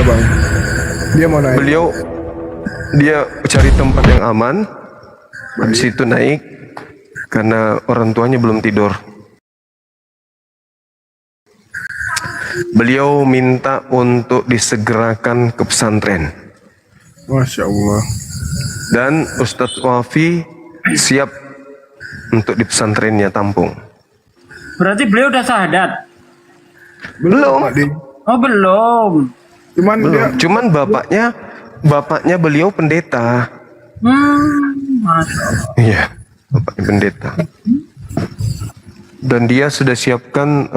bang? Dia mau naik. Dia cari tempat yang aman, habis itu naik karena orang tuanya belum tidur. Beliau minta untuk disegerakan ke pesantren. Masya Allah. Dan Ustadz Wafi siap untuk di pesantrennya tampung. Berarti beliau udah syahadat? Belum. Pak Di. Oh belum. Cuman bapaknya beliau pendeta. Masya Allah. Iya, bapaknya pendeta. Dan dia sudah siapkan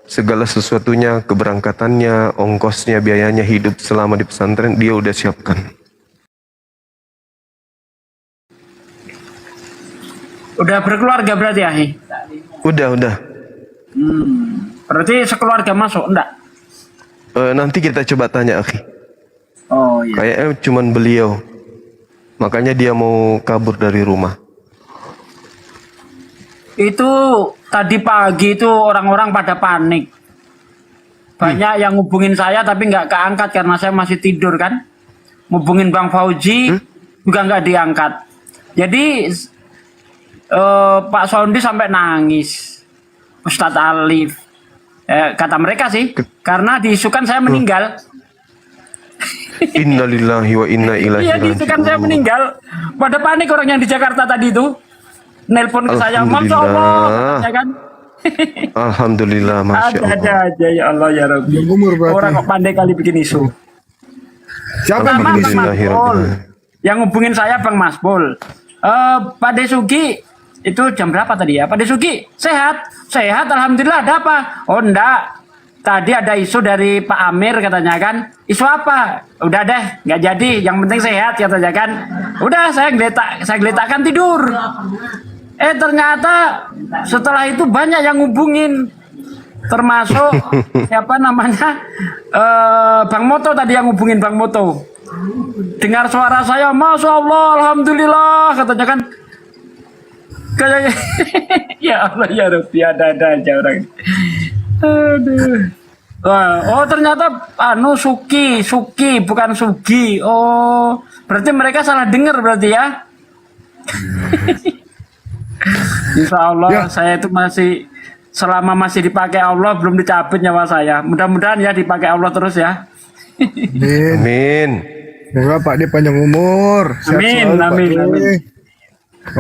segala sesuatunya, keberangkatannya, ongkosnya, biayanya hidup selama di pesantren, dia udah siapkan. Udah berkeluarga berarti Ahi? Udah. Berarti sekeluarga masuk, enggak? Nanti kita coba tanya, Akhi. Oh iya. Kayaknya cuman beliau. Makanya dia mau kabur dari rumah. Itu tadi pagi itu orang-orang pada panik. Banyak yang ngubungin saya tapi nggak keangkat karena saya masih tidur kan. Ngubungin Bang Fauji juga nggak diangkat. Jadi Pak Sondi sampai nangis. Ustadz Alif. Kata mereka sih, karena diisukan saya meninggal. Innalillahi wa inna ilaihi Iya, diisukan saya meninggal. Pada panik orang yang di Jakarta tadi itu. Nelpon ke saya, Masya Allah, ya kan? Alhamdulillah, Masya Allah. Ada aja, ya Allah, ya Rabbi. Orang kok pandai kali bikin isu. Siapa yang Pertama, bikin isu? Bang Masbol. Yang hubungin saya Bang Masbol. Pak Desugi, itu jam berapa tadi ya? Pak Desugi, sehat? Sehat, Alhamdulillah, ada apa? Oh, enggak. Tadi ada isu dari Pak Amir katanya kan. Isu apa? Udah deh, nggak jadi. Yang penting sehat katanya kan. Udah, saya geletakkan tidur. Ternyata setelah itu banyak yang hubungin, termasuk siapa namanya Bang Moto tadi yang hubungin Bang Moto. Dengar suara saya, Masya Allah, Alhamdulillah katanya kan. Kayak ya Allah ya Rabbi, ada aja orang. Aduh. Oh ternyata Suki bukan Sugi. Oh berarti mereka salah dengar berarti ya. Insya Allah ya. Saya itu masih selama masih dipakai Allah belum dicabut nyawa saya. Mudah-mudahan ya dipakai Allah terus ya. Amin. Semoga Pak D panjang umur. Amin, amin.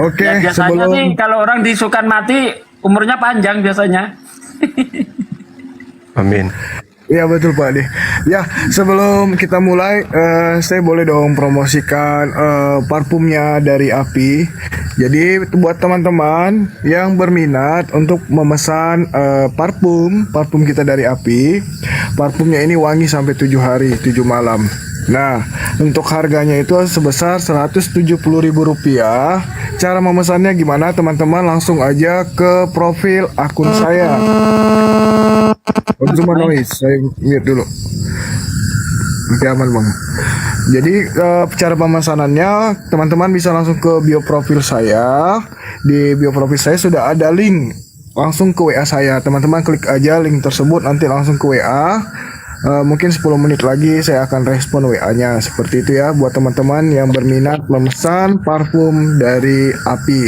Oke. Ya, biasanya sih kalau orang diisukan mati umurnya panjang biasanya. Amin. Iya betul Pak D. Ya sebelum kita mulai, saya boleh dong promosikan parfumnya dari Api. Jadi buat teman-teman yang berminat untuk memesan parfum kita dari Api, parfumnya ini wangi sampai 7 hari 7 malam. Nah untuk harganya itu sebesar Rp170.000. Cara memesannya gimana teman-teman? Langsung aja ke profil akun saya. Cuma noise, saya mute dulu. Oke aman bang. Jadi cara pemesanannya teman-teman bisa langsung ke bio profil saya. Di bio profil saya sudah ada link langsung ke WA saya. Teman-teman klik aja link tersebut nanti langsung ke WA. Mungkin 10 menit lagi saya akan respon WA-nya. Seperti itu ya buat teman-teman yang berminat memesan parfum dari Api.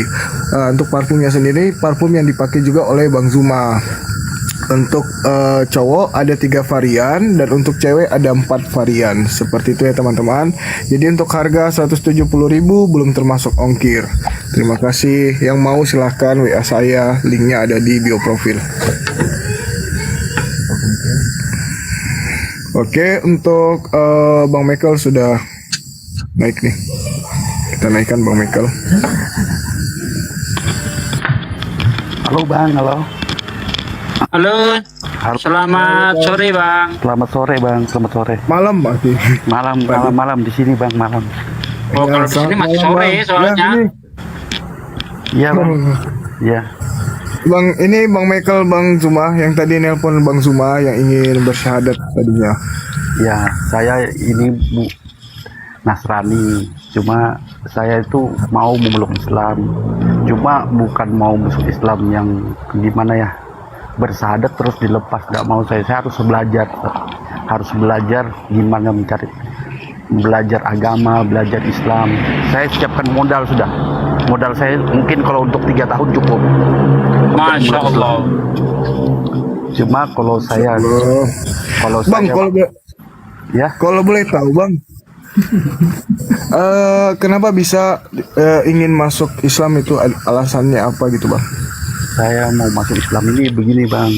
Untuk parfumnya sendiri parfum yang dipakai juga oleh Bang Zuma. Untuk cowok ada 3 varian dan untuk cewek ada 4 varian. Seperti itu ya teman-teman. Jadi untuk harga 170.000 belum termasuk ongkir. Terima kasih. Yang mau silahkan WA saya, linknya ada di bio profil. Oke, untuk Bang Michael sudah naik nih. Kita naikkan Bang Michael. Halo Bang, halo. Halo. Selamat sore Bang. Selamat sore Bang, selamat sore. Malam berarti. Malam di sini Bang, malam. Oh kalau di sini masih sore soalnya. Iya Bang. Iya. Bang, ini Bang Michael, Bang Zuma yang tadi nelpon Bang Zuma yang ingin bersyahadat tadinya. Ya, saya ini Nasrani. Cuma saya itu mau memeluk Islam. Cuma bukan mau masuk Islam yang gimana ya, bersyahadat terus dilepas. Gak mau saya harus belajar. harus belajar gimana belajar agama, belajar Islam. Saya siapkan modal sudah. Modal saya mungkin kalau untuk 3 tahun cukup. Masya Allah. Cuma kalau saya, Bang, kalau boleh tahu Bang, kenapa bisa ingin masuk Islam itu alasannya apa gitu Bang? saya mau masuk Islam ini begini Bang.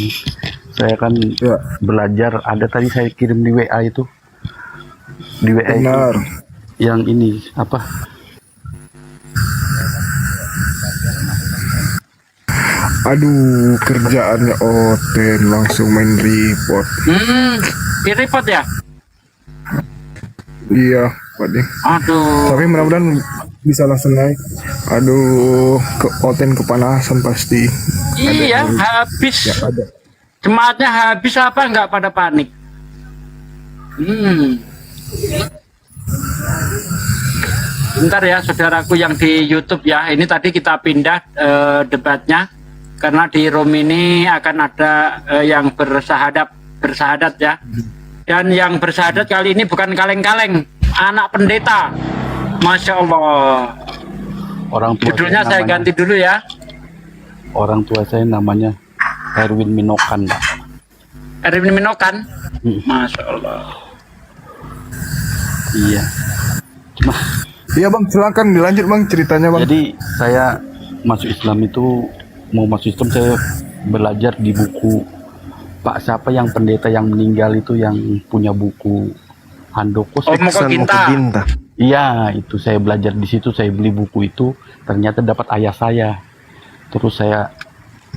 Saya kan Ya. belajar, ada tadi saya kirim di WA itu. Di WA itu Benar. yang ini apa? Aduh, kerjaannya Oten langsung main report. Di report ya? Iya, Pak Ding. Aduh. Tapi mudah-mudahan bisa langsung naik. Aduh, Oten kepanasan pasti. Iya, habis. Ada. Jemaatnya habis apa nggak pada panik? Bentar ya saudaraku yang di YouTube ya. Ini tadi kita pindah debatnya karena di room ini akan ada yang bersahadat ya. Dan yang bersahadat kali ini bukan kaleng-kaleng, anak pendeta. Masya Allah. Orang tua Judulnya saya namanya, ganti dulu ya. orang tua saya namanya Erwin Minokan, Pak. Erwin Minokan. Hmm. Masya Allah. Iya. Cuma Iya Bang, silakan dilanjut Bang ceritanya Bang. jadi saya masuk Islam itu, mau masuk Islam saya belajar di buku Pak siapa yang pendeta yang meninggal itu, yang punya buku Handoko. Oh, Moko Iksan Ginta. Ginta. Iya, itu saya belajar di situ, saya beli buku itu, ternyata dapat ayah saya. Terus saya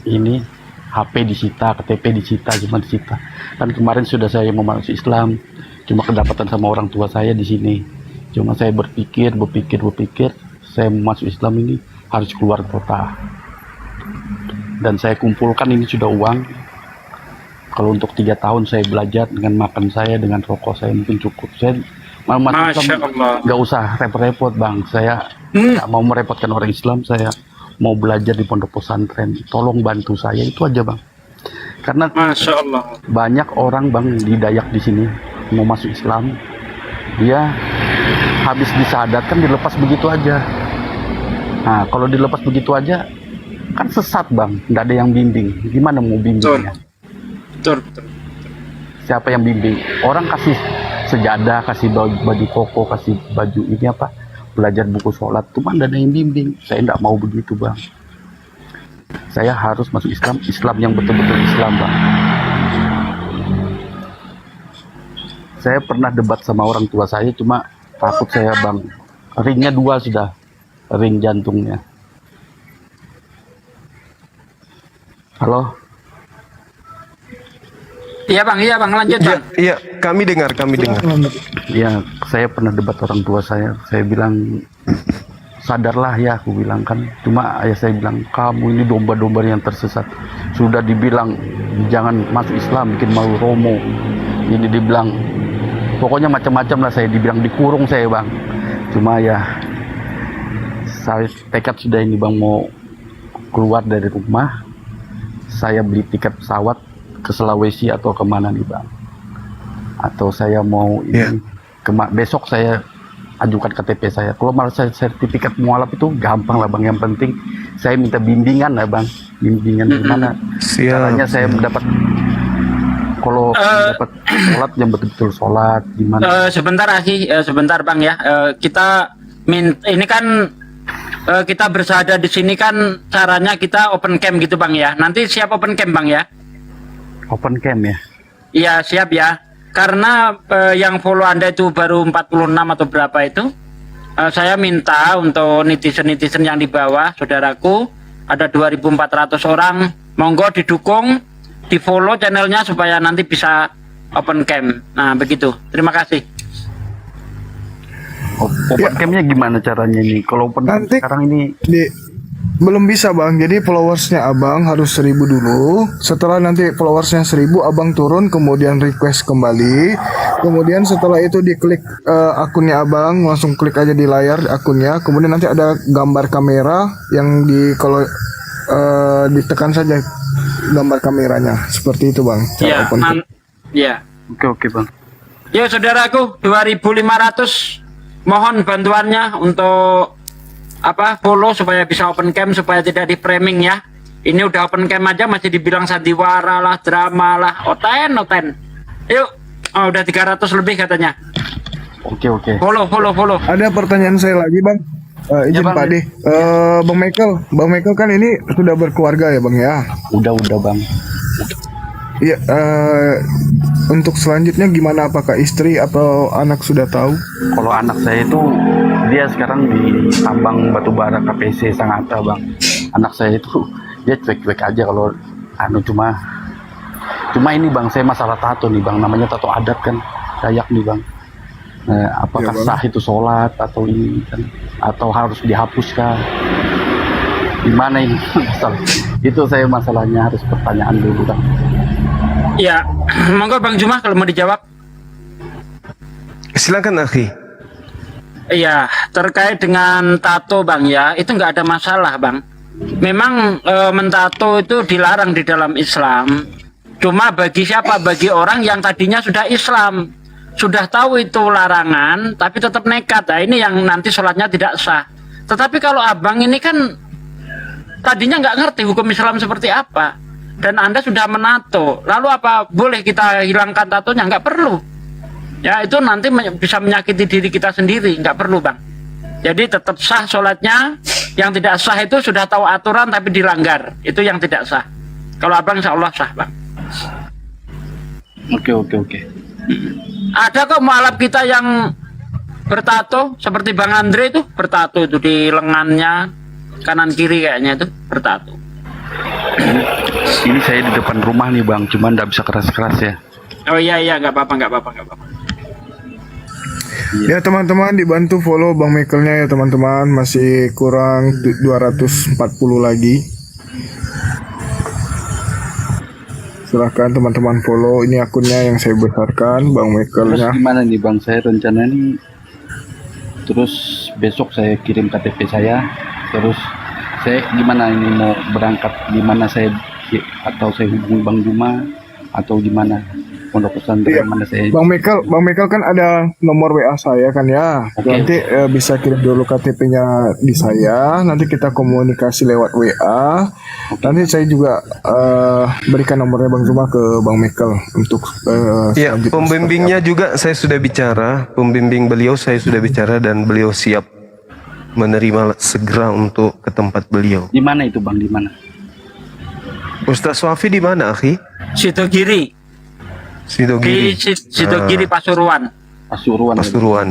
ini HP disita, KTP disita, cuma disita. Kan kemarin sudah saya mau masuk Islam, cuma kedapatan sama orang tua saya di sini. Cuma saya berpikir, saya mau masuk Islam ini harus keluar kota. Dan saya kumpulkan ini sudah uang. Kalau untuk 3 tahun saya belajar dengan makan saya, dengan rokok saya mungkin cukup. Saya mau masuk Masya Islam, Allah. nggak usah repot-repot Bang. Saya nggak mau merepotkan orang Islam. Saya mau belajar di pondok pesantren. Tolong bantu saya, itu aja Bang. Karena Masya Allah. banyak orang Bang di Dayak di sini mau masuk Islam, dia habis disahadatkan dilepas begitu aja. Nah kalau dilepas begitu aja kan sesat Bang, nggak ada yang bimbing. Gimana mau bimbingnya? Betul. Siapa yang bimbing? Orang kasih sejadah, kasih baju koko, kasih baju ini apa, belajar buku sholat, cuma nggak ada yang bimbing. Saya nggak mau begitu Bang. Saya harus masuk Islam, Islam yang betul-betul Islam Bang. Saya pernah debat sama orang tua saya, cuma takut saya Bang. Ringnya 2 sudah, ring jantungnya. Halo? Iya bang, lanjut Iya, bang. iya, kami dengar. Ya, saya pernah debat orang tua saya. Saya bilang, sadarlah ya, aku bilang kan. Cuma ayah saya bilang, kamu ini domba-domba yang tersesat. Sudah dibilang, jangan masuk Islam, bikin malu Romo. Ini dibilang, pokoknya macam-macam lah saya dibilang, dikurung saya Bang. Cuma ya, saya tekad sudah ini Bang, mau keluar dari rumah. Saya beli tiket pesawat ke Sulawesi atau kemana nih Bang. Atau saya mau ini, besok saya ajukan KTP saya. Kalau malah saya sertifikat mualaf itu gampang lah Bang. Yang penting saya minta bimbingan lah Bang. Bimbingan gimana Siap. caranya saya mendapat, kalau mendapat sholat yang betul-betul sholat gimana. Sebentar Aki, sebentar bang ya. Ini kan kita bersada di sini kan caranya kita open camp gitu bang ya. Nanti siap open camp bang ya? Open camp ya? Iya siap ya. Karena yang follow Anda itu baru 46 atau berapa itu, saya minta untuk netizen-netizen yang di bawah, saudaraku, ada 2.400 orang, monggo didukung, di follow channelnya supaya nanti bisa open camp. Nah begitu, terima kasih. Open campnya gimana caranya nih? Kalau open camp Nanti sekarang ini belum bisa Bang, jadi followersnya Abang harus 1000 dulu. Setelah nanti followersnya 1000, Abang turun, kemudian request kembali. Kemudian setelah itu diklik akunnya Abang, langsung klik aja di layar akunnya. Kemudian nanti ada gambar kamera yang kalau ditekan saja gambar kameranya. Seperti itu Bang, cara Iya, open camp. iya. oke Bang. Yo saudaraku, 2.500 mohon bantuannya untuk follow supaya bisa open cam, supaya tidak di framing ya. Ini udah open cam aja masih dibilang sandiwara lah, drama lah, oten. Yuk, udah 300 lebih katanya. Oke. Follow. Ada pertanyaan saya lagi bang. Izin Bang. Pak De. Bang Michael kan ini sudah berkeluarga ya bang ya. Udah bang. Iya. Untuk selanjutnya gimana? Apakah istri atau anak sudah tahu? Kalau anak saya itu dia sekarang di tambang batubara KPC Sangatta bang. Anak saya itu dia cuek-cuek aja kalau cuma ini bang, saya masalah tato nih bang, namanya tato adat kan, Dayak nih bang. Apakah Ya, Bang. sah itu sholat atau ini kan, atau harus dihapuskan? Gimana ini masalah? Itu saya masalahnya harus pertanyaan dulu bang. Ya, monggo Bang Juma kalau mau dijawab. Silakan akhi. Iya, terkait dengan tato Bang ya, itu nggak ada masalah Bang. Memang mentato itu dilarang di dalam Islam. Cuma bagi siapa? Bagi orang yang tadinya sudah Islam, sudah tahu itu larangan, tapi tetap nekat. Nah, ini yang nanti sholatnya tidak sah. Tetapi kalau abang ini kan tadinya nggak ngerti hukum Islam seperti apa, dan Anda sudah menato, lalu apa boleh kita hilangkan tatonya? Nggak perlu. Ya itu nanti bisa menyakiti diri kita sendiri, nggak perlu Bang. Jadi tetap sah sholatnya. Yang tidak sah itu sudah tahu aturan tapi dilanggar, itu yang tidak sah. Kalau abang insya Allah sah Bang. Oke. Ada kok mualaf kita yang bertato seperti Bang Andre itu bertato itu di lengannya kanan kiri kayaknya itu bertato. Ini saya di depan rumah nih bang, cuman nggak bisa keras-keras ya. Oh iya nggak apa-apa. Ya teman-teman, dibantu follow Bang Michaelnya ya teman-teman. Masih kurang 240 lagi. Silahkan teman-teman follow. Ini akunnya yang saya besarkan, Bang Terus Michaelnya. gimana nih bang, saya rencana nih, terus besok saya kirim KTP saya, terus saya gimana ini mau berangkat, gimana saya atau saya hubungi Bang Juma atau gimana pondok pesantren Iya. mana saya. Bang Michael kan ada nomor WA saya kan ya. Oke. Nanti bisa kirim dulu KTP-nya di saya. Nanti kita komunikasi lewat WA. Nanti saya juga berikan nomornya Bang Zuma ke Bang Michael untuk Ya, selanjutnya pembimbingnya juga saya sudah bicara, pembimbing beliau saya sudah bicara dan beliau siap menerima segera untuk ke tempat beliau. Di mana itu bang, di mana? Ustaz Wafi di mana, akhi? Situ kiri Sido di Giri, Situ kiri Pasuruan. Pasuruan. Pasuruan.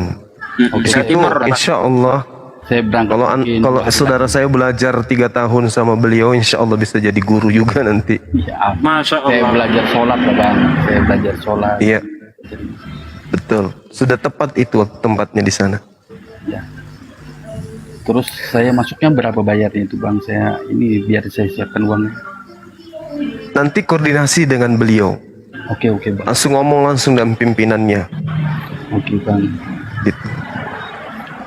Oke. Jawa Itu Timur. insya Allah Saya berangkat. kalau saudara saya belajar 3 tahun sama beliau, insya Allah bisa jadi guru juga nanti. Ya, Masya saya Allah. belajar sholat ya bang, saya belajar sholat. Iya, betul. Sudah tepat itu tempatnya di sana. Ya. Terus saya masuknya berapa bayarnya itu bang? Saya ini biar saya siapkan uangnya. Nanti koordinasi dengan beliau. Oke bang. Langsung ngomong langsung dengan pimpinannya. Oke bang. Gitu.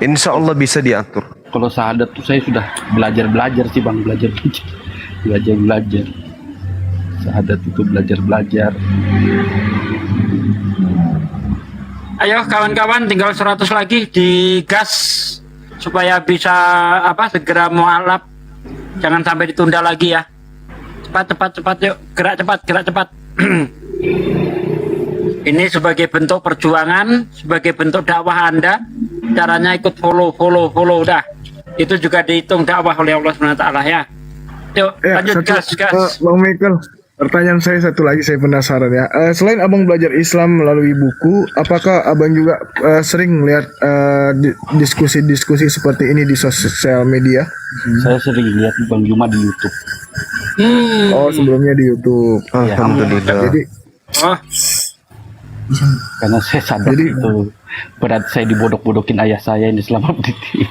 Insya Allah bisa diatur. Kalau syahadat tuh saya sudah belajar sih bang, belajar. Syahadat itu belajar. Ayo kawan-kawan tinggal 100 lagi digas supaya bisa segera mualaf. Jangan sampai ditunda lagi ya. Cepat yuk, gerak cepat. Ini sebagai bentuk perjuangan, sebagai bentuk dakwah Anda. Caranya ikut follow dah. Itu juga dihitung dakwah oleh Allah SWT ya. Yuk lanjut gas. Bang Michael, pertanyaan saya satu lagi, saya penasaran ya. Selain abang belajar Islam melalui buku, apakah abang juga sering lihat diskusi-diskusi seperti ini di sosial media? Saya sering lihat Bang Juma di YouTube. Oh, sebelumnya di YouTube. Alhamdulillah. Jadi Oh, Karena saya sadar Jadi- itu berat saya dibodok-bodokin ayah saya ini selama pendidik.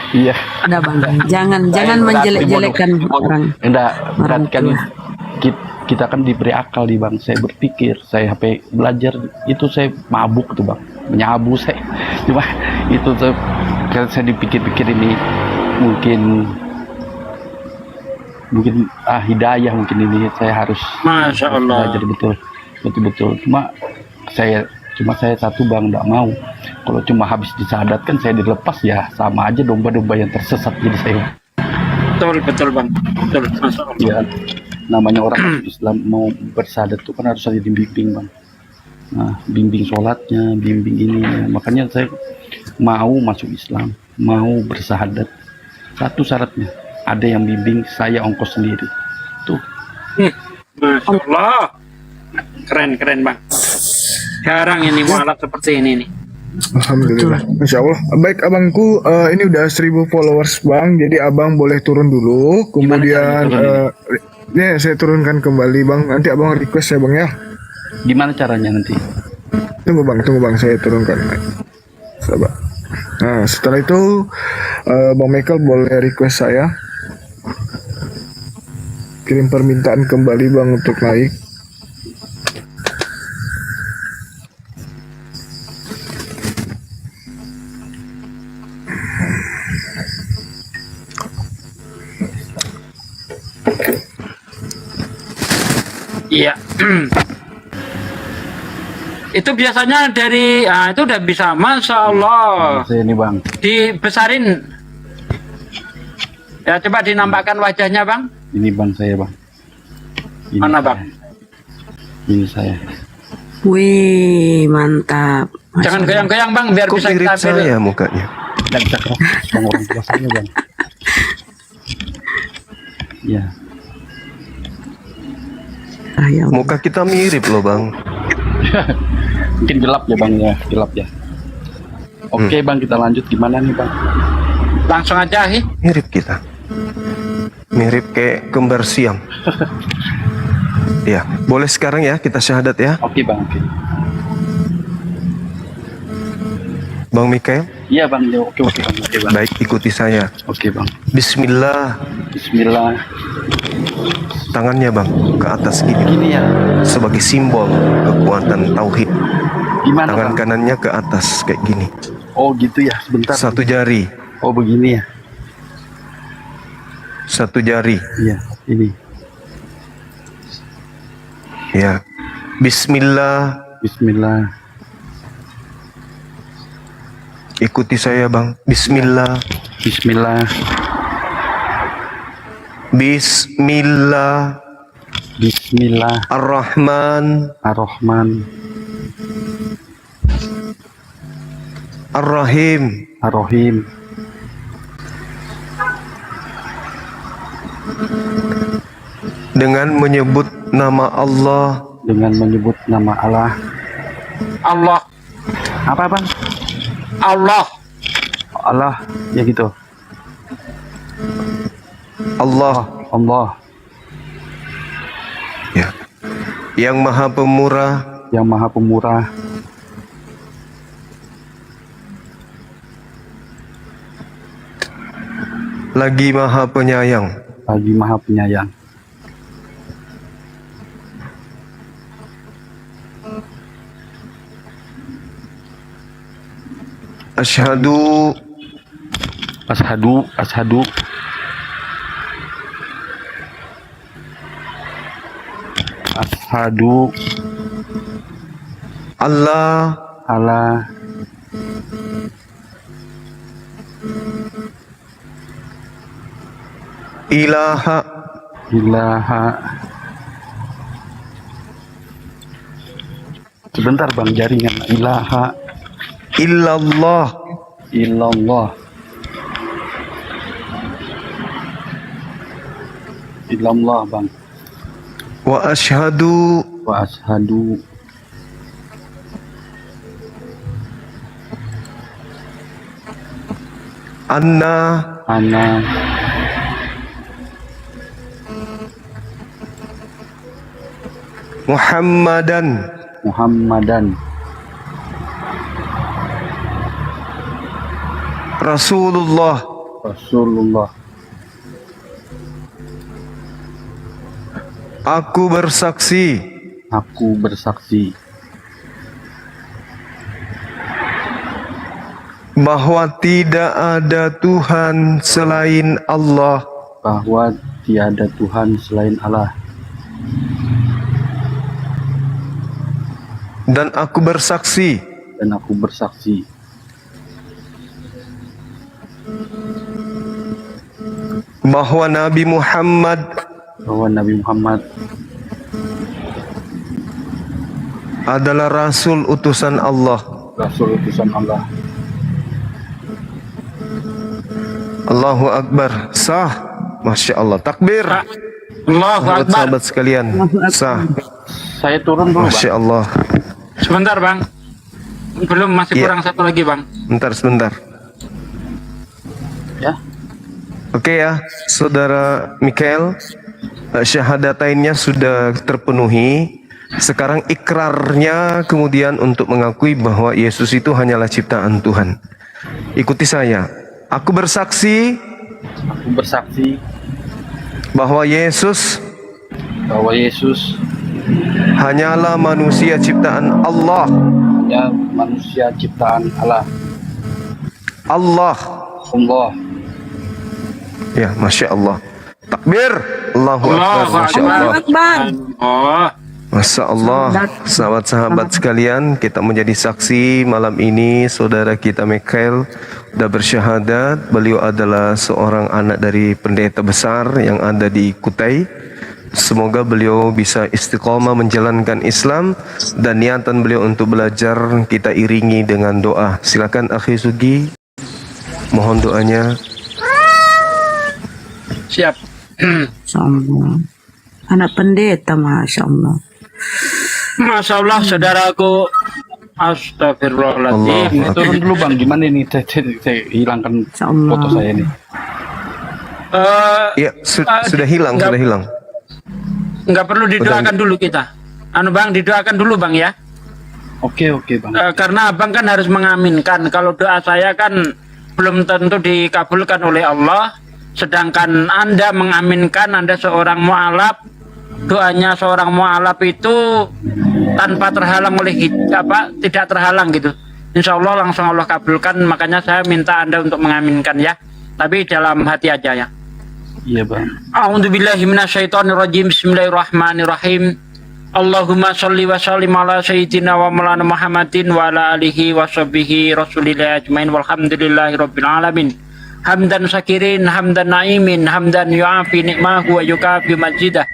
Iya. Ada bang, jangan menjelek-jelekan orang. Enggak, berat kan tua. kita kan diberi akal di bang. Saya berpikir, saya HP belajar itu saya mabuk tuh bang, menyabu saya. Cuma itu kalau saya dipikir-pikir ini mungkin hidayah mungkin ini saya harus Masya Allah. belajar betul. Cuma Cuma saya satu bang nggak mau. Kalau cuma habis disadatkan saya dilepas ya sama aja domba-domba yang tersesat jadi saya. Betul bang, betul. Masya Allah. Ya namanya orang Islam mau bersahadat itu kan harus ada dibimbing bang. Nah bimbing sholatnya, bimbing ini, makanya saya mau masuk Islam, mau bersahadat. Satu syaratnya ada yang bimbing, saya ongkos sendiri. Tuh. Masya Allah. Keren bang. Jarang ini mualaf seperti ini nih. Alhamdulillah, Masya Allah. Baik abangku, ini udah 1000 followers bang, jadi abang boleh turun dulu, kemudian ya saya turunkan kembali bang. Nanti abang request ya bang ya. Gimana caranya nanti? Tunggu bang, saya turunkan. Sabar. Nah setelah itu bang Michael boleh request saya, kirim permintaan kembali bang untuk naik. Iya. Itu biasanya dari, itu udah bisa, Masya Allah. Saya ini bang. Dibesarin. Ya coba dinampakkan wajahnya bang. Ini bang saya bang. Ini Mana saya. bang? Ini saya. Wih, mantap. Masya Jangan Allah. goyang-goyang bang, biar Kok bisa mirip stabil. saya mukanya? Tidak bisa keras bang orang tua saya bang. Ya. Ah, ya Allah. Muka kita mirip loh bang. Mungkin gelap ya bang ya, gelap ya. Oke bang, kita lanjut gimana nih bang? Langsung aja hi. Mirip kita. Mirip kayak kembar siam. Ya, boleh sekarang ya kita syahadat ya. Oke bang, oke. Bang Mikael, Iya bang, ya, oke bang, oke bang. baik ikuti saya. Oke bang. Bismillah. Bismillah. Tangannya bang ke atas gini Gini ya. sebagai simbol kekuatan tauhid. Gimana Tangan bang? kanannya ke atas kayak gini. Oh gitu ya, sebentar. Satu jari, Oh begini ya. satu jari. Iya, ini. Ya. Bismillah. Bismillah. Ikuti saya bang. Bismillah. Bismillah. Bismillah. Bismillah. Ar-Rahman. Ar-Rahman. Ar-Rahim. Ar-Rahim. Dengan menyebut nama Allah. Dengan menyebut nama Allah. Allah. Apa bang? Allah. Allah, ya gitu. Allah. Allah Ya. Yang Maha Pemurah. yang Maha Pemurah. Lagi Maha Penyayang. Lagi Maha Penyayang. Asyhadu. Ashadu. Ashadu. Ashadu. Allah. Allah. Ilaha. Ilaha. Sebentar bang, jaringan. Ilaha. Illallah. Illallah. Illallah bang. Wa asyhadu. Wa ashadu. Anna. Ana. Muhammadan. Muhammadan. Rasulullah. Rasulullah. Aku bersaksi. Aku bersaksi. Bahwa tidak ada Tuhan selain Allah. Bahwa tiada Tuhan selain Allah. dan aku bersaksi bahwa Nabi Muhammad adalah Rasul utusan Allah. Allahu Akbar. Sah. Masya Allah. Takbir. Allahu Akbar. Sahabat sekalian. Sah. Saya turun dulu, Bang. Masya Allah. Sebentar Bang. Belum, masih Iya. kurang satu lagi Bang. Sebentar. Ya. Oke ya, Saudara Mikael, syahadatainnya sudah terpenuhi. Sekarang ikrarnya kemudian untuk mengakui bahwa Yesus itu hanyalah ciptaan Tuhan. Ikuti saya. Aku bersaksi bahwa Yesus hanyalah manusia ciptaan Allah. ya manusia ciptaan Allah. Allah. Ya, Masya Allah. Takbir. Allahu Akbar. Masya Allah. Akbar. Oh, Masya Allah. Sahabat-sahabat sekalian, kita menjadi saksi malam ini. Saudara kita Mikael sudah bersyahadat. Beliau adalah seorang anak dari pendeta besar yang ada di Kutai. Semoga beliau bisa istiqomah menjalankan Islam, dan niatan beliau untuk belajar kita iringi dengan doa. Silakan Akhi Sugi, mohon doanya. siap. Masya Allah. Anak pendeta, Masya Allah. Masya Allah, saudaraku. Astagfirullahaladzim. Allah. Turun dulu, Bang. Gimana ini? Saya hilangkan Insya Allah. foto saya ini. Ya, sudah hilang, enggak- sudah hilang. Nggak perlu didoakan dulu kita. Bang, didoakan dulu Bang ya. Oke, Bang. Karena Abang kan harus mengaminkan. Kalau doa saya kan belum tentu dikabulkan oleh Allah. Sedangkan Anda mengaminkan, Anda seorang mu'alaf. Doanya seorang mu'alaf itu tanpa terhalang oleh tidak terhalang gitu. Insya Allah langsung Allah kabulkan. Makanya saya minta Anda untuk mengaminkan ya. Tapi dalam hati aja ya. Iya, Bang. A'udzubillahi minasyaitonirrajim. Bismillahirrahmanirrahim. Allahumma sholli wa sallim ala sayyidina wa maulana Muhammadin wa ala alihi wa sahbihi rasulillah ajmain walhamdulillahi rabbil alamin. Hamdan syakirin, hamdan naimin, hamdan yu'afi nikmahu wa yukafi majidah.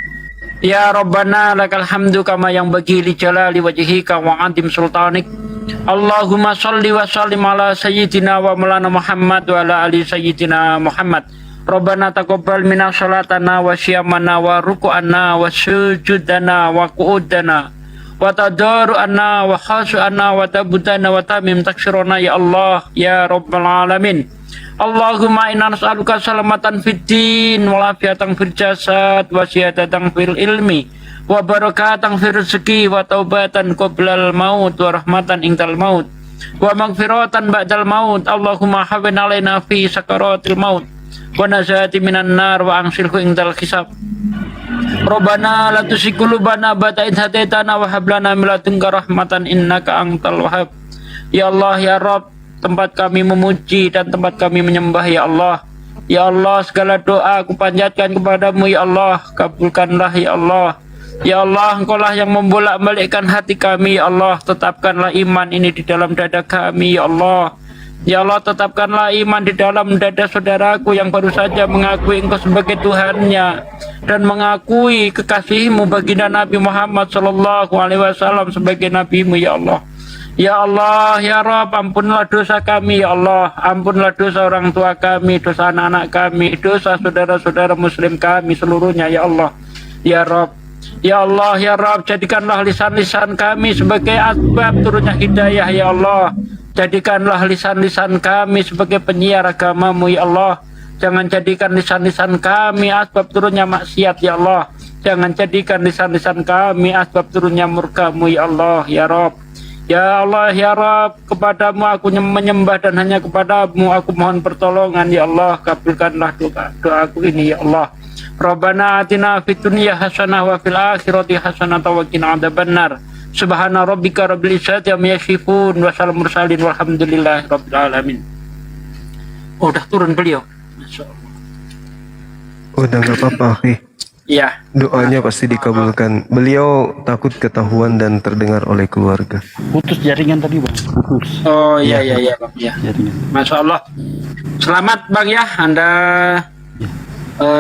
Ya Rabbana lakal hamdu kama yang bagi li jalali wajhika wa antim sultanik. Allahumma sholli wa sallim ala sayyidina wa maulana Muhammad wa ala ali sayyidina Muhammad. Rabbana taqabbal minna salatana wa syiyamana wa ruku'ana wa sujudana wa qu'udana wa tadaru'ana wa khashu'ana wa tabudana wa tamim taksirona ya Allah ya Rabbal Alamin. Allahumma inna nas'aluka salamatan fid din wa lafiyatan fil jasad wa siyadatan fil ilmi wa barakatan fil rezeki wa taubatan qoblal maut wa rahmatan indal maut wa maghfiratan ba'dal maut. Allahumma hawwin alaina fi sakaratil maut wa nazati minan nar wa angsilhu indal hisab. Rabbana la tuzigh qulubana ba'da idh hadaitana wa hab lana min ladunka rahmatan innaka antal wahhab. Ya Allah ya Rabb, tempat kami memuji dan tempat kami menyembah ya Allah. Ya Allah, segala doa aku panjatkan kepadamu ya Allah, kabulkanlah ya Allah. Ya Allah, Engkaulah yang membolak-balikkan hati kami ya Allah. Tetapkanlah iman ini di dalam dada kami ya Allah. Ya Allah, tetapkanlah iman di dalam dada saudaraku yang baru saja mengakui Engkau sebagai Tuhannya dan mengakui kekasihmu baginda Nabi Muhammad SAW sebagai nabimu ya Allah. Ya Allah, ya Rabb, ampunlah dosa kami ya Allah. Ampunlah dosa orang tua kami, dosa anak-anak kami, dosa saudara-saudara muslim kami seluruhnya ya Allah. Ya Rabb, ya Allah, ya Rabb, jadikanlah lisan-lisan kami sebagai asbab turunnya hidayah ya Allah. Jadikanlah lisan-lisan kami sebagai penyiar agamamu ya Allah. Jangan jadikan lisan-lisan kami asbab turunnya maksiat ya Allah. Jangan jadikan lisan-lisan kami asbab turunnya murkamu ya Allah, ya Rabb. Ya Allah, ya Rabb, kepadamu aku menyembah dan hanya kepadamu aku mohon pertolongan ya Allah. Kabulkanlah doaku ini ya Allah. Rabbana atina fid dunya hasanah wa fil akhirati hasanah wa qina adzabannar. Subhana rabbika rabbil izzati amma yasifun wa salamun mursalin walhamdulillahi rabbil alamin. Oh, udah turun beliau. Masyaallah. Udah nggak apa-apa, Akhi. Iya. Doanya pasti dikabulkan. Beliau takut ketahuan dan terdengar oleh keluarga. Putus jaringan tadi bang, putus Oh iya Bang ya. jaringan. Masya Allah. Selamat Bang ya, Anda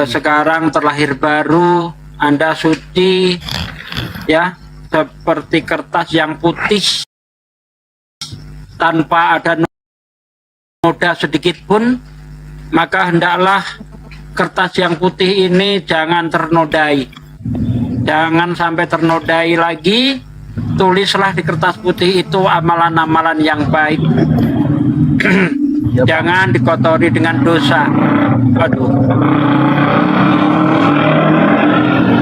sekarang terlahir baru, Anda suci ya, seperti kertas yang putih tanpa ada noda sedikit pun. Maka hendaklah kertas yang putih ini jangan ternodai, jangan sampai ternodai lagi. Tulislah di kertas putih itu amalan-amalan yang baik. Jangan dikotori dengan dosa. Aduh.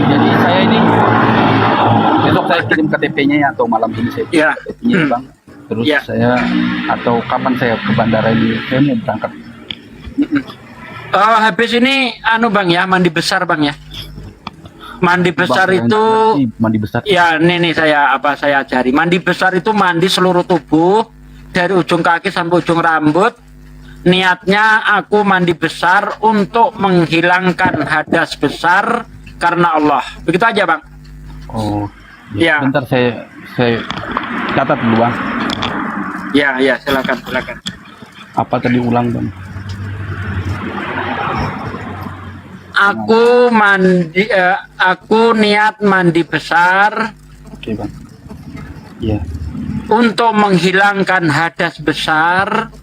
Jadi saya ini besok saya kirim KTP-nya ya, atau malam ini saya kirim Ya. KTP-nya ya, bang. Terus Ya. saya atau kapan saya ke bandara ini, saya mau berangkat. Habis ini Bang ya, mandi besar Bang ya. Mandi besar Bang, saya itu nggak ngerti mandi besar. ya nih saya ajari. Mandi besar itu mandi seluruh tubuh dari ujung kaki sampai ujung rambut. Niatnya aku mandi besar untuk menghilangkan hadas besar karena Allah. Begitu aja Bang. Oh, Ya. Bentar saya catat dulu bang. Ya silakan. Apa tadi ulang bang? Aku niat mandi besar Oke bang. Iya. untuk menghilangkan hadas besar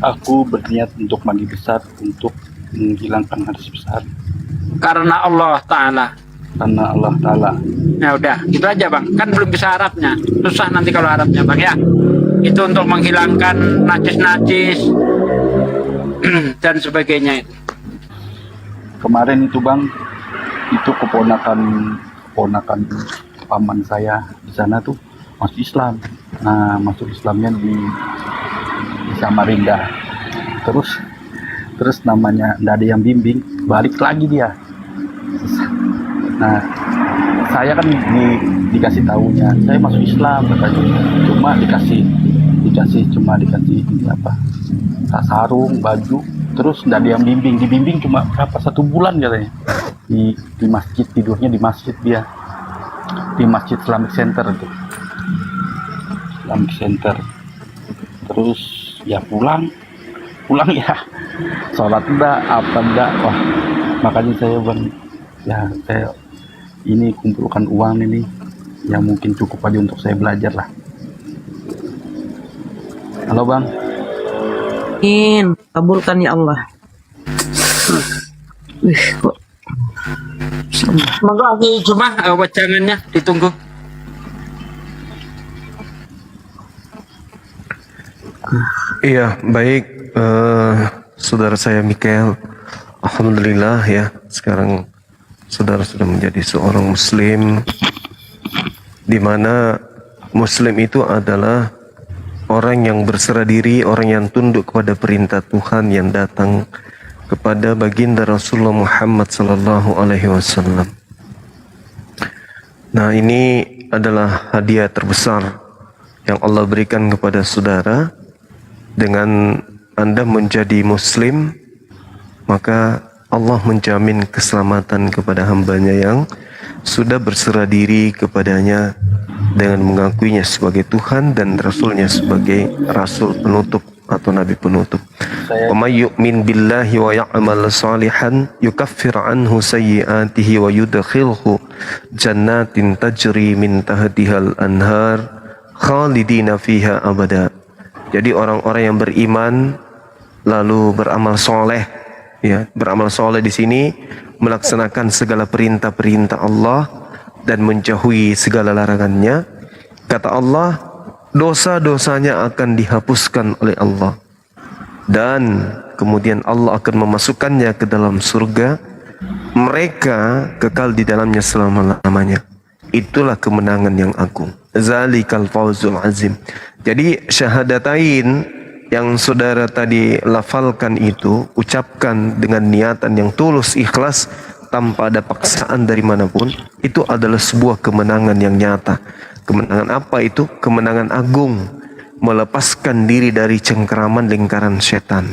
Aku berniat untuk mandi besar untuk menghilangkan hadas besar karena Allah Ta'ala. karena Allah Taala. Nah udah, itu aja Bang. Kan belum bisa Arabnya. Susah nanti kalau Arabnya Bang ya. Itu untuk menghilangkan najis-najis dan sebagainya itu. Kemarin itu bang, itu keponakan paman saya di sana tuh masuk Islam. Nah masuk Islamnya di Samarinda. Terus namanya nggak ada yang bimbing, balik lagi dia. Nah saya kan dikasih tahunya saya masuk Islam katanya, cuma dikasih ini apa, sarung, baju, terus nggak ada yang dibimbing cuma berapa 1 bulan katanya di masjid, tidurnya di masjid dia, di masjid Islamic Center itu, Islamic Center. Terus ya pulang ya sholat enggak apa enggak, wah makanya saya bang ya, saya ini kumpulkan uang ini ya mungkin cukup aja untuk saya belajar lah. Halo bang. Amin. Kabulkan ya Allah. Wih, kok. Semoga hari Jumat wajangannya ditunggu. Iya, baik, saudara saya Mikael. Alhamdulillah ya, sekarang saudara sudah menjadi seorang Muslim, di mana Muslim itu adalah orang yang berserah diri, orang yang tunduk kepada perintah Tuhan yang datang kepada baginda Rasulullah Muhammad sallallahu alaihi wasallam. Nah, ini adalah hadiah terbesar yang Allah berikan kepada saudara. Dengan Anda menjadi Muslim, maka Allah menjamin keselamatan kepada hambanya yang sudah berserah diri kepadanya dengan mengakuinya sebagai Tuhan dan Rasulnya sebagai Rasul penutup atau Nabi penutup. Wa may yu'min billahi wa ya'mal salihan yukaffir anhu sayyi'atihi wa yudkhilhu jannatin tajri min tahtihal anhar khalidina fiha abada. Jadi orang-orang yang beriman lalu beramal soleh, ya, beramal soleh di sini melaksanakan segala perintah-perintah Allah dan menjauhi segala larangannya. Kata Allah, dosa-dosanya akan dihapuskan oleh Allah dan kemudian Allah akan memasukkannya ke dalam surga. Mereka kekal di dalamnya selama-lamanya. Itulah kemenangan yang agung. Zalikal fawzul azim. Jadi syahadatain yang saudara tadi lafalkan itu, ucapkan dengan niatan yang tulus, ikhlas, tanpa ada paksaan dari manapun, itu adalah sebuah kemenangan yang nyata. Kemenangan apa itu? Kemenangan agung, melepaskan diri dari cengkeraman lingkaran setan.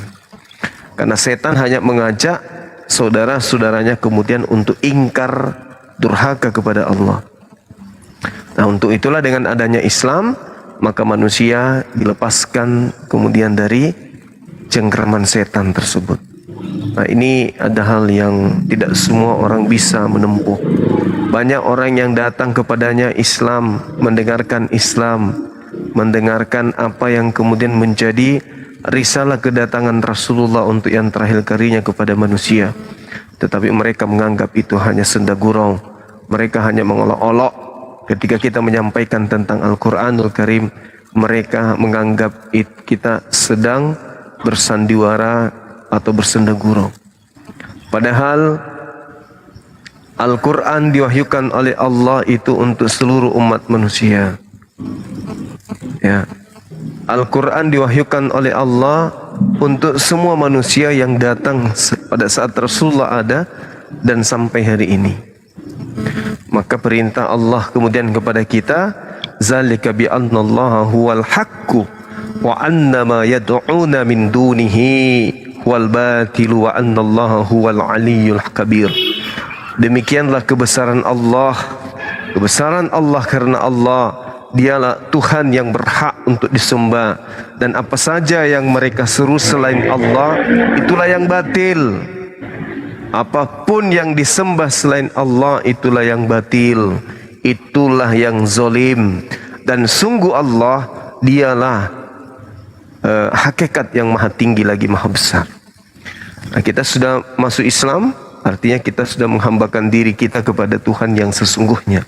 Karena setan hanya mengajak saudara-saudaranya kemudian untuk ingkar durhaka kepada Allah. Nah, untuk itulah dengan adanya Islam, maka manusia dilepaskan kemudian dari cengkraman setan tersebut. Nah, ini ada hal yang tidak semua orang bisa menempuh. Banyak orang yang datang kepadanya Islam, mendengarkan Islam, mendengarkan apa yang kemudian menjadi risalah kedatangan Rasulullah untuk yang terakhir kalinya kepada manusia. Tetapi mereka menganggap itu hanya senda gurau. Mereka hanya mengolok-olok. Ketika kita menyampaikan tentang Al-Quranul Karim, mereka menganggap kita sedang bersandiwara atau bersenda gurau. Padahal Al-Quran diwahyukan oleh Allah itu untuk seluruh umat manusia. Ya. Al-Quran diwahyukan oleh Allah untuk semua manusia yang datang pada saat Rasulullah ada dan sampai hari ini. Maka perintah Allah kemudian kepada kita, zalika bi annallaha huwal haqqu wa anna ma yad'una min dunihi wal batilu wa annallaha huwal aliyyul kabir. Demikianlah kebesaran Allah. Kebesaran Allah karena Allah dialah Tuhan yang berhak untuk disembah, dan apa saja yang mereka seru selain Allah itulah yang batil. Apapun yang disembah selain Allah itulah yang batil, itulah yang zolim. Dan sungguh Allah dialah hakikat yang maha tinggi lagi maha besar. Nah, kita sudah masuk Islam, artinya kita sudah menghambakan diri kita kepada Tuhan yang sesungguhnya,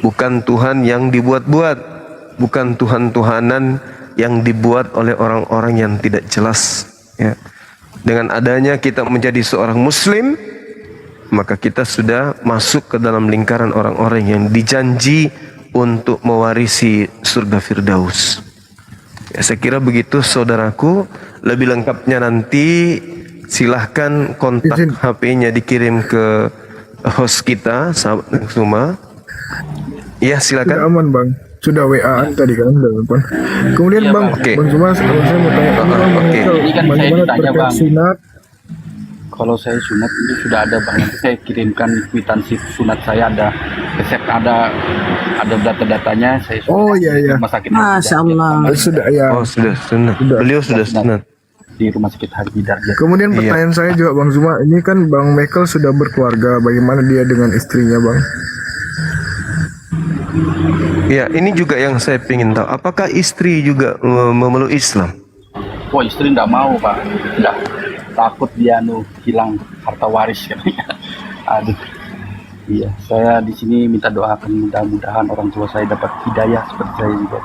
bukan Tuhan yang dibuat-buat, bukan Tuhan-Tuhanan yang dibuat oleh orang-orang yang tidak jelas, ya. Dengan adanya kita menjadi seorang Muslim, maka kita sudah masuk ke dalam lingkaran orang-orang yang dijanji untuk mewarisi surga Firdaus. Ya, saya kira begitu saudaraku. Lebih lengkapnya nanti silahkan kontak HP-nya dikirim ke host kita, sahabat semua. Ya, silakan. Sudah aman bang, sudah WA tadi kan telepon. Kemudian Iya, bang, Oke. bang Cuma saya mau tanya, Oke. Ini kan saya bagaimana ditanya, terkait Bang. sunat? Kalau saya sunat itu sudah ada bang, nanti saya kirimkan kwitansi sunat saya, ada resep, ada data-datanya. Saya sunat Oh, iya, iya. di rumah sakit Masya Haji Allah. Darjat. Sudah ya. Oh, sudah sunat. Sudah. Beliau sudah sunat. Di rumah sakit Haji Darjat. Kemudian Iya. pertanyaan saya juga bang Zuma, ini kan bang Michael sudah berkeluarga, bagaimana dia dengan istrinya bang? Ya, ini juga yang saya ingin tahu. Apakah istri juga memeluk Islam? Wah, istri nggak mau pak, tidak, takut dia hilang harta waris katanya. Aduh, iya, saya di sini minta doakan mudah-mudahan orang tua saya dapat hidayah seperti saya juga.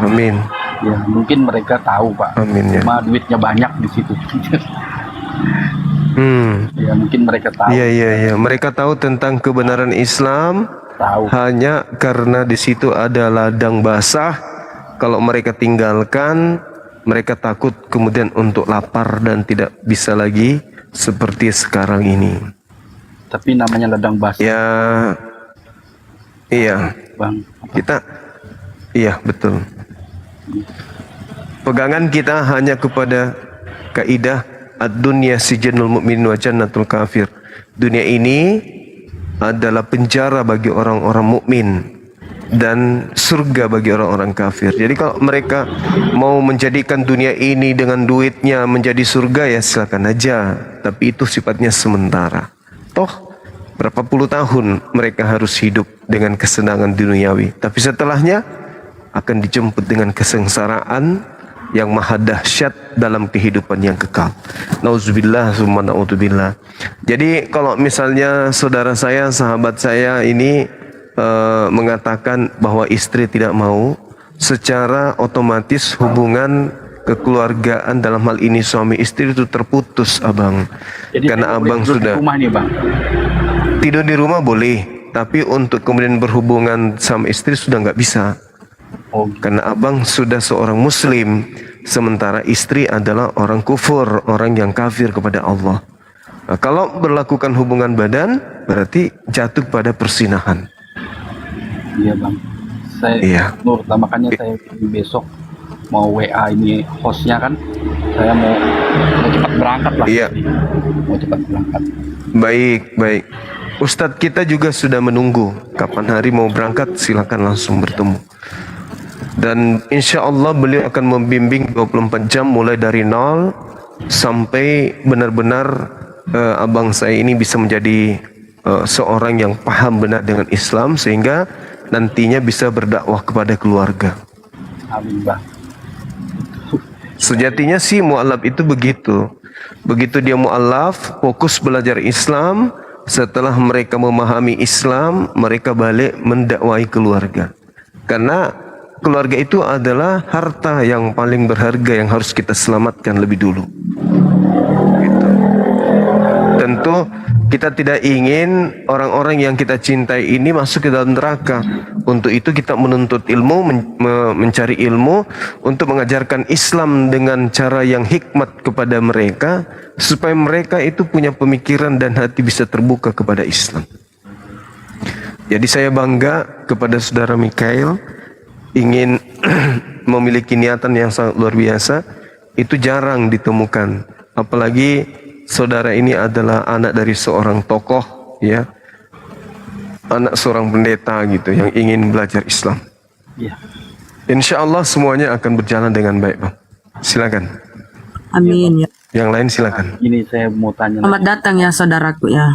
Amin. Ya, mungkin mereka tahu pak, Amin, ya. cuma duitnya banyak di situ. Ya, mungkin mereka tahu. Iya. Mereka tahu tentang kebenaran Islam Tahu. hanya karena di situ ada ladang basah. Kalau mereka tinggalkan, mereka takut kemudian untuk lapar dan tidak bisa lagi seperti sekarang ini. Tapi namanya ladang basah, Ya, iya. bang. Iya, betul. Pegangan kita hanya kepada kaidah ad-dunya sijnul mu'min wa jannatul kafir. Dunia ini adalah penjara bagi orang-orang mukmin dan surga bagi orang-orang kafir. Jadi kalau mereka mau menjadikan dunia ini dengan duitnya menjadi surga, ya silakan aja. Tapi itu sifatnya sementara. Toh berapa puluh tahun mereka harus hidup dengan kesenangan duniawi. Tapi setelahnya akan dijemput dengan kesengsaraan yang maha dahsyat dalam kehidupan yang kekal. Nauzubillah summa naudzubillah. Jadi kalau misalnya saudara saya, sahabat saya ini mengatakan bahwa istri tidak mau, secara otomatis hubungan kekeluargaan dalam hal ini suami istri itu terputus, abang. Jadi Karena saya boleh abang tidur di sudah rumah nih bang. tidur di rumah boleh, tapi untuk kemudian berhubungan sama istri sudah nggak bisa. Oh, Karena abang sudah seorang muslim, sementara istri adalah orang kufur, orang yang kafir kepada Allah. Nah, kalau berlakukan hubungan badan, berarti jatuh pada persinahan. iya bang. Saya Iya. Nur, makanya saya besok mau WA ini hostnya kan, Saya mau cepat berangkat lah. Iya. Mau cepat berangkat. Baik, baik. Ustadz kita juga sudah menunggu. Kapan hari mau berangkat, silakan langsung bertemu. Dan insya Allah beliau akan membimbing 24 jam mulai dari nol sampai benar-benar abang saya ini bisa menjadi seorang yang paham benar dengan Islam sehingga nantinya bisa berdakwah kepada keluarga. Amin, Bang. Sejatinya sih mu'alaf itu begitu. Begitu dia mu'alaf, fokus belajar Islam, setelah mereka memahami Islam, mereka balik mendakwai keluarga. Karena keluarga itu adalah harta yang paling berharga yang harus kita selamatkan lebih dulu. Gitu. Tentu kita tidak ingin orang-orang yang kita cintai ini masuk ke dalam neraka. Untuk itu kita menuntut ilmu, mencari ilmu untuk mengajarkan Islam dengan cara yang hikmat kepada mereka supaya mereka itu punya pemikiran dan hati bisa terbuka kepada Islam. Jadi saya bangga kepada saudara Mikael, ingin memiliki niatan yang sangat luar biasa, itu jarang ditemukan. Apalagi saudara ini adalah anak dari seorang tokoh, ya, anak seorang pendeta gitu yang ingin belajar Islam. Iya. Insya Allah semuanya akan berjalan dengan baik, Bang. Silakan. Amin ya. Yang lain silakan. Ini saya mau tanya. Selamat datang ya saudaraku ya.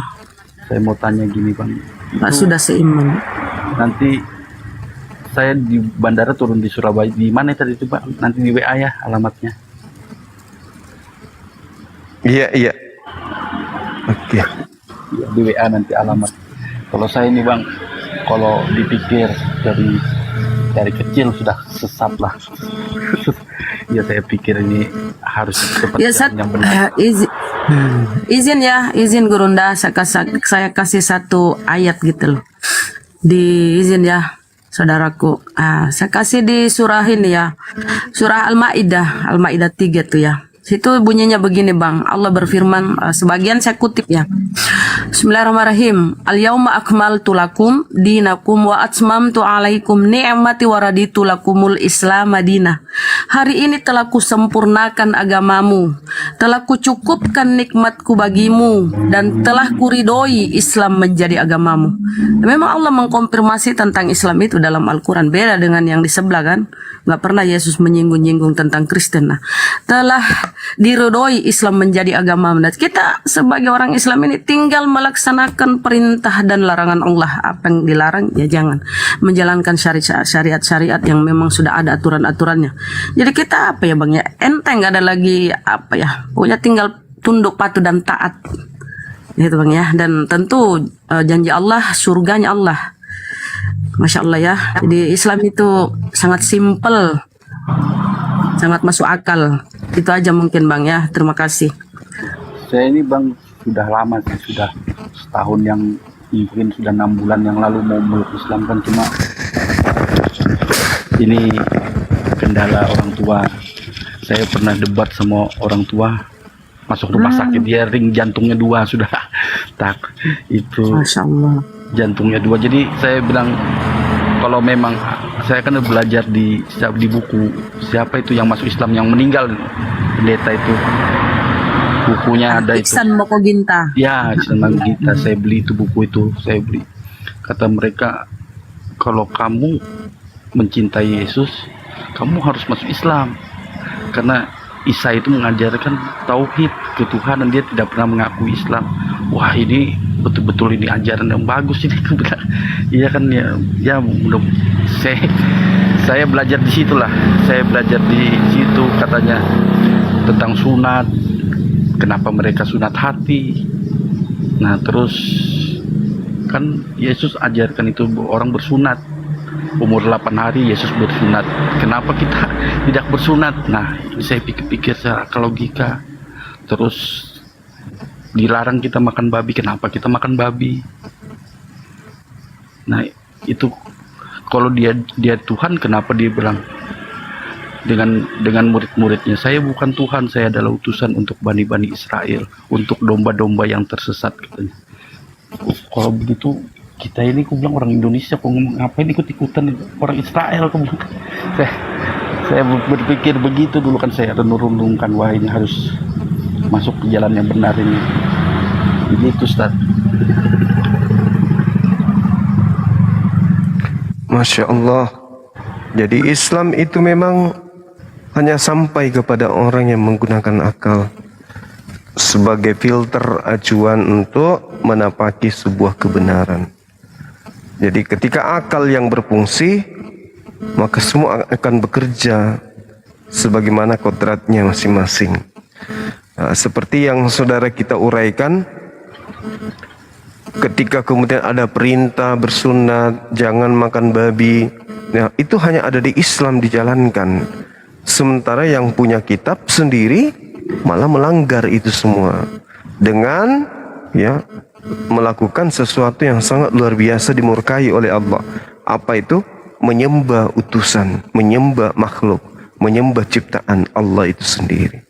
Saya mau tanya gini, Bang. Pak sudah seiman. Nanti saya di bandara turun di Surabaya. Di mana tadi itu, Pak? Nanti di WA ya alamatnya. Iya, iya. Oke. Ya, di WA nanti alamat. Kalau saya ini, Bang, kalau dipikir dari kecil sudah sesat lah. Ya saya pikir ini harus seperti Ya yang benar. izin Gurunda, saya kasih satu ayat gitu loh. Izin ya saudaraku. Saya kasih di surah ini ya. Surah Al-Maidah 3 tuh ya. Situ bunyinya begini Bang. Allah berfirman, sebagian saya kutip ya. Bismillahirrahmanirrahim. Al-yauma akmaltu lakum dinakum wa atmamtu alaikum ni'mati wa raditu lakumul Islam madinah. Hari ini telah kusempurnakan agamamu, telah kucukupkan nikmatku bagimu, dan telah kuridoi Islam menjadi agamamu. Memang Allah mengkonfirmasi tentang Islam itu dalam Al-Quran. Beda dengan yang di sebelah kan. Nggak pernah Yesus menyinggung-nyinggung tentang Kristen. Nah, telah diridoi Islam menjadi agama. Dan kita sebagai orang Islam ini tinggal melaksanakan perintah dan larangan Allah. Apa yang dilarang ya jangan. Menjalankan syariat-syariat yang memang sudah ada aturan-aturannya. Jadi kita apa ya Bang ya, enteng, gak ada lagi apa ya, pokoknya tinggal tunduk patuh dan taat gitu Bang ya. Dan tentu janji Allah, surganya Allah. Masya Allah ya. Jadi Islam itu sangat simpel, sangat masuk akal. Itu aja mungkin Bang ya. Terima kasih. Saya ini Bang sudah lama sih, sudah setahun yang mungkin sudah 6 bulan yang lalu mau meluk Islam kan, cuma ini kendala orang tua. Saya pernah debat sama orang tua, masuk rumah sakit, dia ring jantungnya 2 sudah tak itu. Masya Allah. Jantungnya 2. Jadi saya bilang kalau memang saya kan belajar di buku siapa itu yang masuk Islam yang meninggal, pendeta itu, bukunya ada itu. Iksan Mokoginta. Ya, Iksan Mokoginta. Saya beli itu buku itu, saya beli. Kata mereka kalau kamu mencintai Yesus, kamu harus masuk Islam. Karena Isa itu mengajarkan tauhid ketuhanan, dia tidak pernah mengakui Islam. Wah, ini betul-betul ini ajaran yang bagus ini. Iya kan ya mudah. Saya belajar di situlah. Saya belajar di situ katanya tentang sunat. Kenapa mereka sunat hati? Nah, terus kan Yesus ajarkan itu orang bersunat. Umur 8 hari Yesus bersunat. Kenapa kita tidak bersunat? Nah, saya pikir-pikir secara logika. Terus dilarang kita makan babi. Kenapa kita makan babi? Nah, itu kalau dia Tuhan, kenapa dia bilang dengan murid-muridnya, saya bukan Tuhan, saya adalah utusan untuk bani-bani Israel, untuk domba-domba yang tersesat katanya. Kalau begitu kita ini, aku bilang orang Indonesia, aku ngapain ikut-ikutan orang Israel, aku bilang. Saya berpikir begitu dulu kan, saya renung-renungkan, wah ini harus masuk ke jalan yang benar ini. Begitu Ustaz. Masya Allah. Jadi Islam itu memang hanya sampai kepada orang yang menggunakan akal sebagai filter acuan untuk menapaki sebuah kebenaran. Jadi ketika akal yang berfungsi, maka semua akan bekerja sebagaimana kodratnya masing-masing. Nah, seperti yang saudara kita uraikan, ketika kemudian ada perintah bersunat, jangan makan babi, nah, itu hanya ada di Islam dijalankan. Sementara yang punya kitab sendiri malah melanggar itu semua dengan ya melakukan sesuatu yang sangat luar biasa dimurkai oleh Allah. Apa itu? Menyembah utusan, menyembah makhluk, menyembah ciptaan Allah itu sendiri.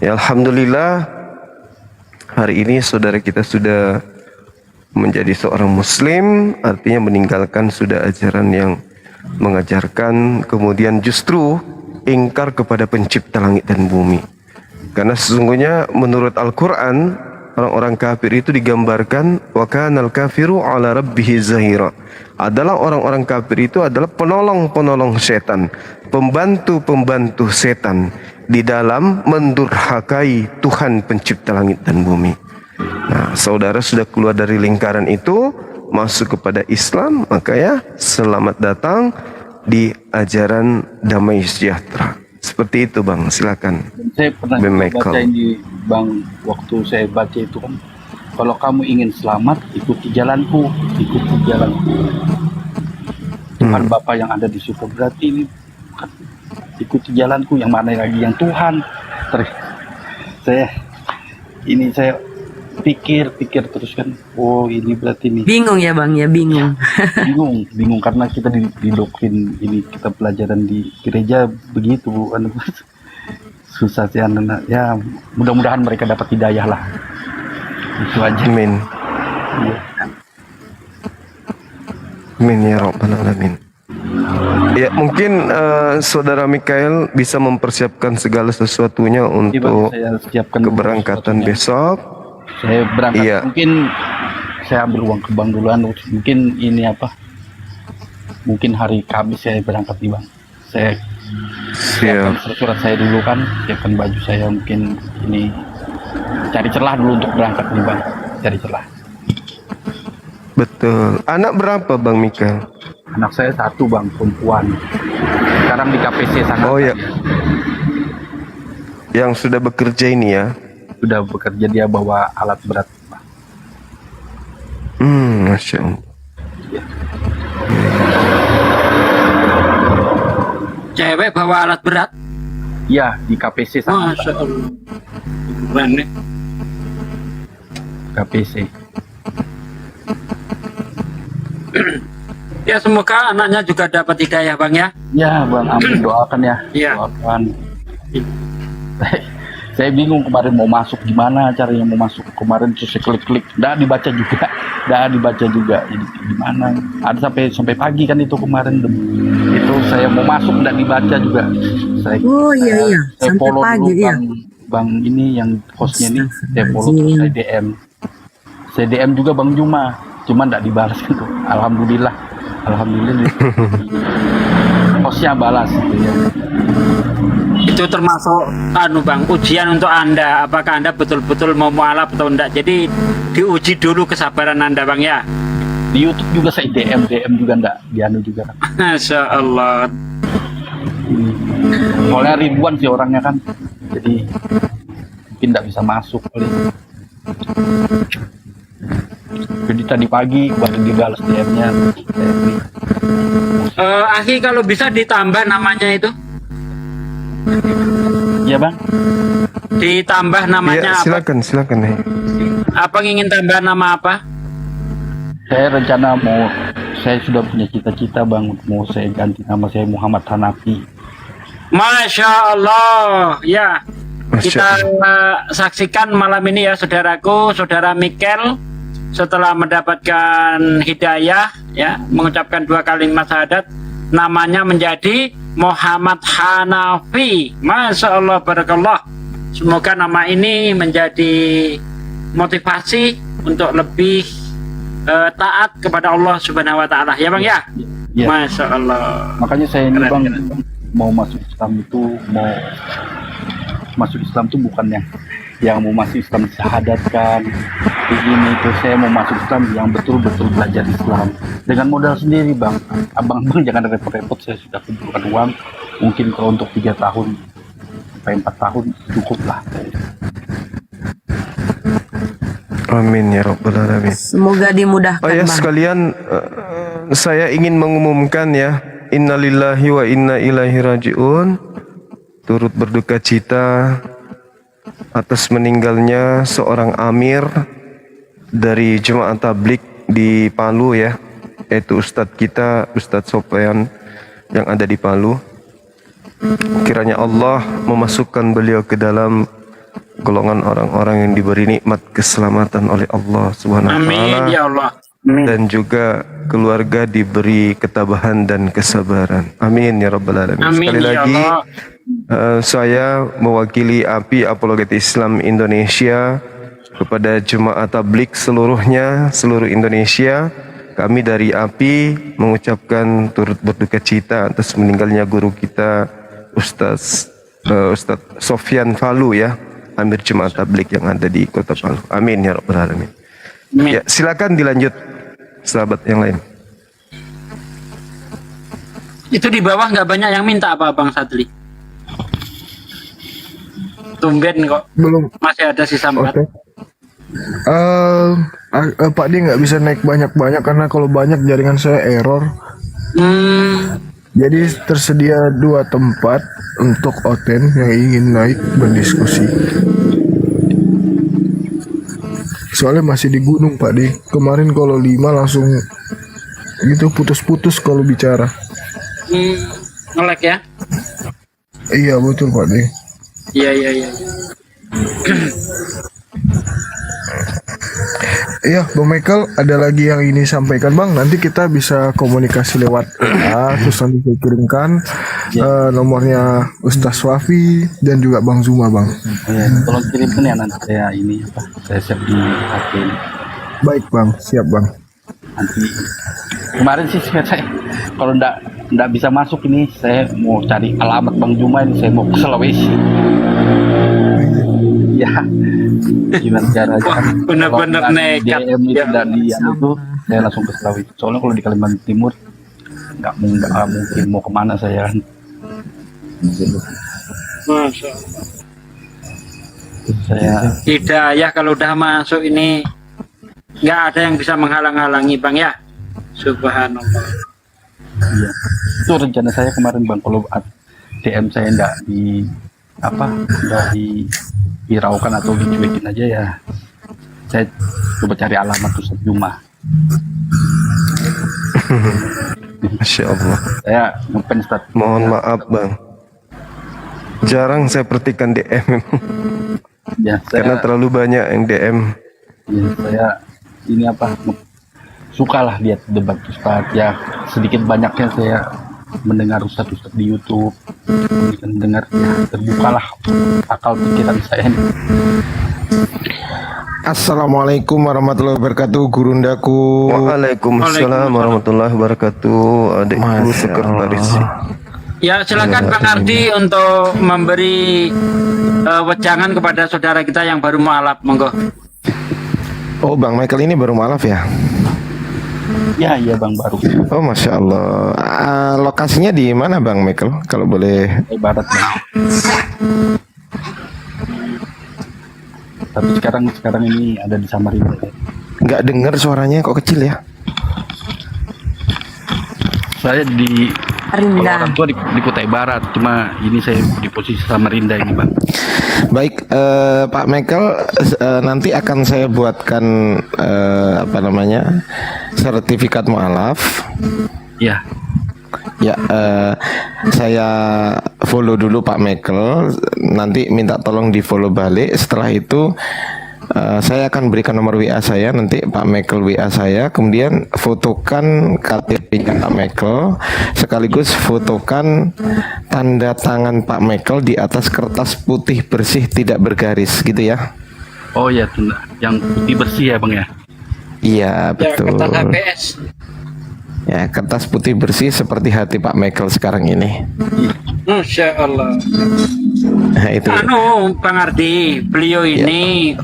Ya, alhamdulillah hari ini saudara kita sudah menjadi seorang muslim, artinya meninggalkan sudah ajaran yang mengajarkan kemudian justru ingkar kepada pencipta langit dan bumi. Karena sesungguhnya menurut Al-Quran, orang-orang kafir itu digambarkan wa kanal kafiru ala rabbihi zahira. Adalah orang-orang kafir itu adalah penolong-penolong setan, pembantu-pembantu setan di dalam mendurhakai Tuhan pencipta langit dan bumi. Nah, saudara sudah keluar dari lingkaran itu, masuk kepada Islam, maka ya selamat datang di ajaran damai sejahtera. Seperti itu Bang, silakan. Saya pernah baca ini Bang, waktu saya baca itu kan, kalau kamu ingin selamat, ikuti jalanku, ikuti jalanku. Tuhan Bapa yang ada di surga, berarti ini kan, ikuti jalanku, yang mana lagi yang Tuhan. Terus saya pikir terus kan, oh ini berarti nih. Bingung ya Bang ya, bingung. bingung karena kita didoktrin ini, kita pelajaran di gereja begitu Bu. Susah sih anak-anak. Ya mudah-mudahan mereka dapat hidayah lah. Itu aja. Amin. Ya. Amin ya rabbal alamin. Ya mungkin saudara Mikael bisa mempersiapkan segala sesuatunya untuk saya siapkan keberangkatan besok. Saya berangkat, iya. Mungkin saya ambil uang ke bank duluan, mungkin ini apa, mungkin hari Kamis saya berangkat di bank. Saya siapkan surat saya dulu kan, siapkan baju saya, mungkin ini cari celah dulu untuk berangkat di bank, cari celah. Betul. Anak berapa Bang Mikael? Anak saya satu Bang, perempuan. Sekarang di KPC sana. Oh ya. Yang sudah bekerja ini ya? Sudah bekerja, dia bawa alat berat. Masya Allah. Cewek bawa alat berat. Iya, di KPC sana. Masya Allah. Keren nih. KPC. Ya semoga anaknya juga dapat hidayah Bang ya. Ya Bang, amin, doakan ya. Iya. Doakan. Saya bingung kemarin mau masuk gimana caranya mau masuk kemarin, terus saya klik dibaca juga jadi gimana, ada sampai pagi kan itu kemarin itu saya mau masuk nggak dibaca juga. Saya Sampai follow pagi dulu ya. bang ini yang hostnya nih, saya follow terus saya DM juga Bang Juma, cuma nggak dibalas gitu. Alhamdulillah hostnya balas gitu ya. Itu termasuk Bang, ujian untuk Anda, apakah Anda betul-betul mau mualaf atau enggak. Jadi diuji dulu kesabaran Anda Bang ya. Di YouTube juga saya DM juga enggak dianu juga kan. Masya Allah. Soalnya ribuan sih orangnya kan, jadi mungkin enggak bisa masuk kali. Jadi tadi pagi baru dibalas DM-nya. Akhi kalau bisa ditambah namanya itu. Iya Bang. Ditambah namanya Ya, silakan nih. apa? Ingin tambah nama apa? Saya rencana saya sudah punya cita-cita Bang, mau saya ganti nama saya Muhammad Hanafi. Masya Allah. Ya, Masya kita saksikan malam ini ya saudaraku, saudara Mikael setelah mendapatkan hidayah ya, mengucapkan 2 kalimat syahadat, namanya menjadi Muhammad Hanafi. Masya Allah, barakallah. Semoga nama ini menjadi motivasi untuk lebih taat kepada Allah Subhanahu wa taala. Ya Bang ya? Ya. Masya Allah. Makanya saya ini Keren, Bang keren. mau masuk Islam itu bukan yang mau masuk Islam syahadatkan begini itu. Saya mau masuk Islam yang betul-betul belajar Islam dengan modal sendiri Bang. Abang jangan repot-repot, saya sudah kumpulkan uang mungkin kalau untuk 3 tahun sampai 4 tahun cukup lah. Amin ya rabbal alamin. Semoga dimudahkan Oh ya Bang. sekalian, saya ingin mengumumkan ya, innalillahi wa inna ilaihi rajiun. Turut berduka cita atas meninggalnya seorang amir dari Jemaah Tabligh di Palu ya, yaitu Ustadz kita, Ustadz Sofyan yang ada di Palu. Kiranya Allah memasukkan beliau ke dalam golongan orang-orang yang diberi nikmat keselamatan oleh Allah Subhanahu wa Amin taala, ya Allah. Amin. dan juga keluarga diberi ketabahan dan kesabaran. Amin ya rabbal alamin. Amin Sekali ya lagi Allah. saya mewakili API Apologetik Islam Indonesia kepada Jemaah Tabligh seluruhnya, seluruh Indonesia. Kami dari API mengucapkan turut berduka cita atas meninggalnya guru kita Ustadz Sofyan Falu ya, Amir Jemaah Tabligh yang ada di Kota Palu. Amin ya rabbal alamin. Amin. Ya, silakan dilanjut sahabat yang lain. Itu di bawah nggak banyak yang minta apa Bang Sadli? Tumben kok Belum. masih ada sisa 4. Oke. Pak D nggak bisa naik banyak-banyak karena kalau banyak jaringan saya error. Jadi tersedia 2 tempat untuk Oten yang ingin naik berdiskusi. Soalnya masih di gunung Pak D. Kemarin kalau 5 langsung gitu putus-putus kalau bicara. Nge-lag ya? Iya betul Pak D. Iya. Iya, Bang Michael, ada lagi yang ini sampaikan Bang. Nanti kita bisa komunikasi lewat WA, terus nanti saya kirimkan nomornya Ustaz Wafi dan juga Bang Zuma Bang. Ya, tolong kirimkan ya nanti saya siap di HP ini. Baik Bang, siap Bang. Nanti kemarin sih saya kalau ndak bisa masuk ini, saya mau cari alamat Bang Juma ini, saya mau ke Sulawesi. Ya, gimana caranya? Wah, bener-bener Kalau nekat. DM itu Ya. dan di itu, saya langsung ke Sulawesi. Soalnya kalau di Kalimantan Timur nggak mungkin mau kemana saya kan. Masya Saya Hidayah kalau udah masuk ini nggak ada yang bisa menghalang-halangi Bang ya. Subhanallah. iya. Itu rencana saya kemarin Bang, kalau DM saya nggak dihiraukan atau dicuekin aja ya, saya coba cari alamat Ustaz Juma. Masya Allah. Saya ngefans Ustaz. Mohon maaf bang, jarang saya perhatikan DM Ya, karena saya, terlalu banyak yang DM. ya, saya ini sukalah lihat debat Ustaz ya, sedikit banyaknya saya mendengar Ustaz di YouTube, mendengar ya, terbukalah akal pikiran saya ini. Assalamualaikum warahmatullahi wabarakatuh, gurundaku. Waalaikumsalam warahmatullahi wabarakatuh. Adikku Masya sekretaris. Ya silakan Bang Ardi untuk memberi wejangan kepada saudara kita yang baru mualaf, monggo. Oh, Bang Michael ini baru mualaf ya? Ya, iya Bang, baru Oh, Masya Allah. Lokasinya di mana Bang Michael? Kalau boleh. ibarat Bang. Tapi sekarang ini ada di Samarinda. Nggak dengar suaranya kok kecil ya? Saya di Rinda. kalau orang tua di Kutai Barat, cuma ini saya di posisi Samarinda ini Bang. Baik, Pak Michael, nanti akan saya buatkan sertifikat mualaf. Ya, Ya, saya follow dulu Pak Michael, nanti minta tolong di follow balik. Setelah itu Saya akan berikan nomor WA saya, nanti Pak Michael WA saya, kemudian fotokan KTP-nya Pak Michael, sekaligus fotokan tanda tangan Pak Michael di atas kertas putih bersih tidak bergaris gitu ya. Oh ya, yang putih bersih ya bang ya. Iya betul. kertas HPS. Ya, kertas putih bersih seperti hati Pak Michael sekarang ini. Masya Allah. Nah, itu. Bang Ardi, beliau ini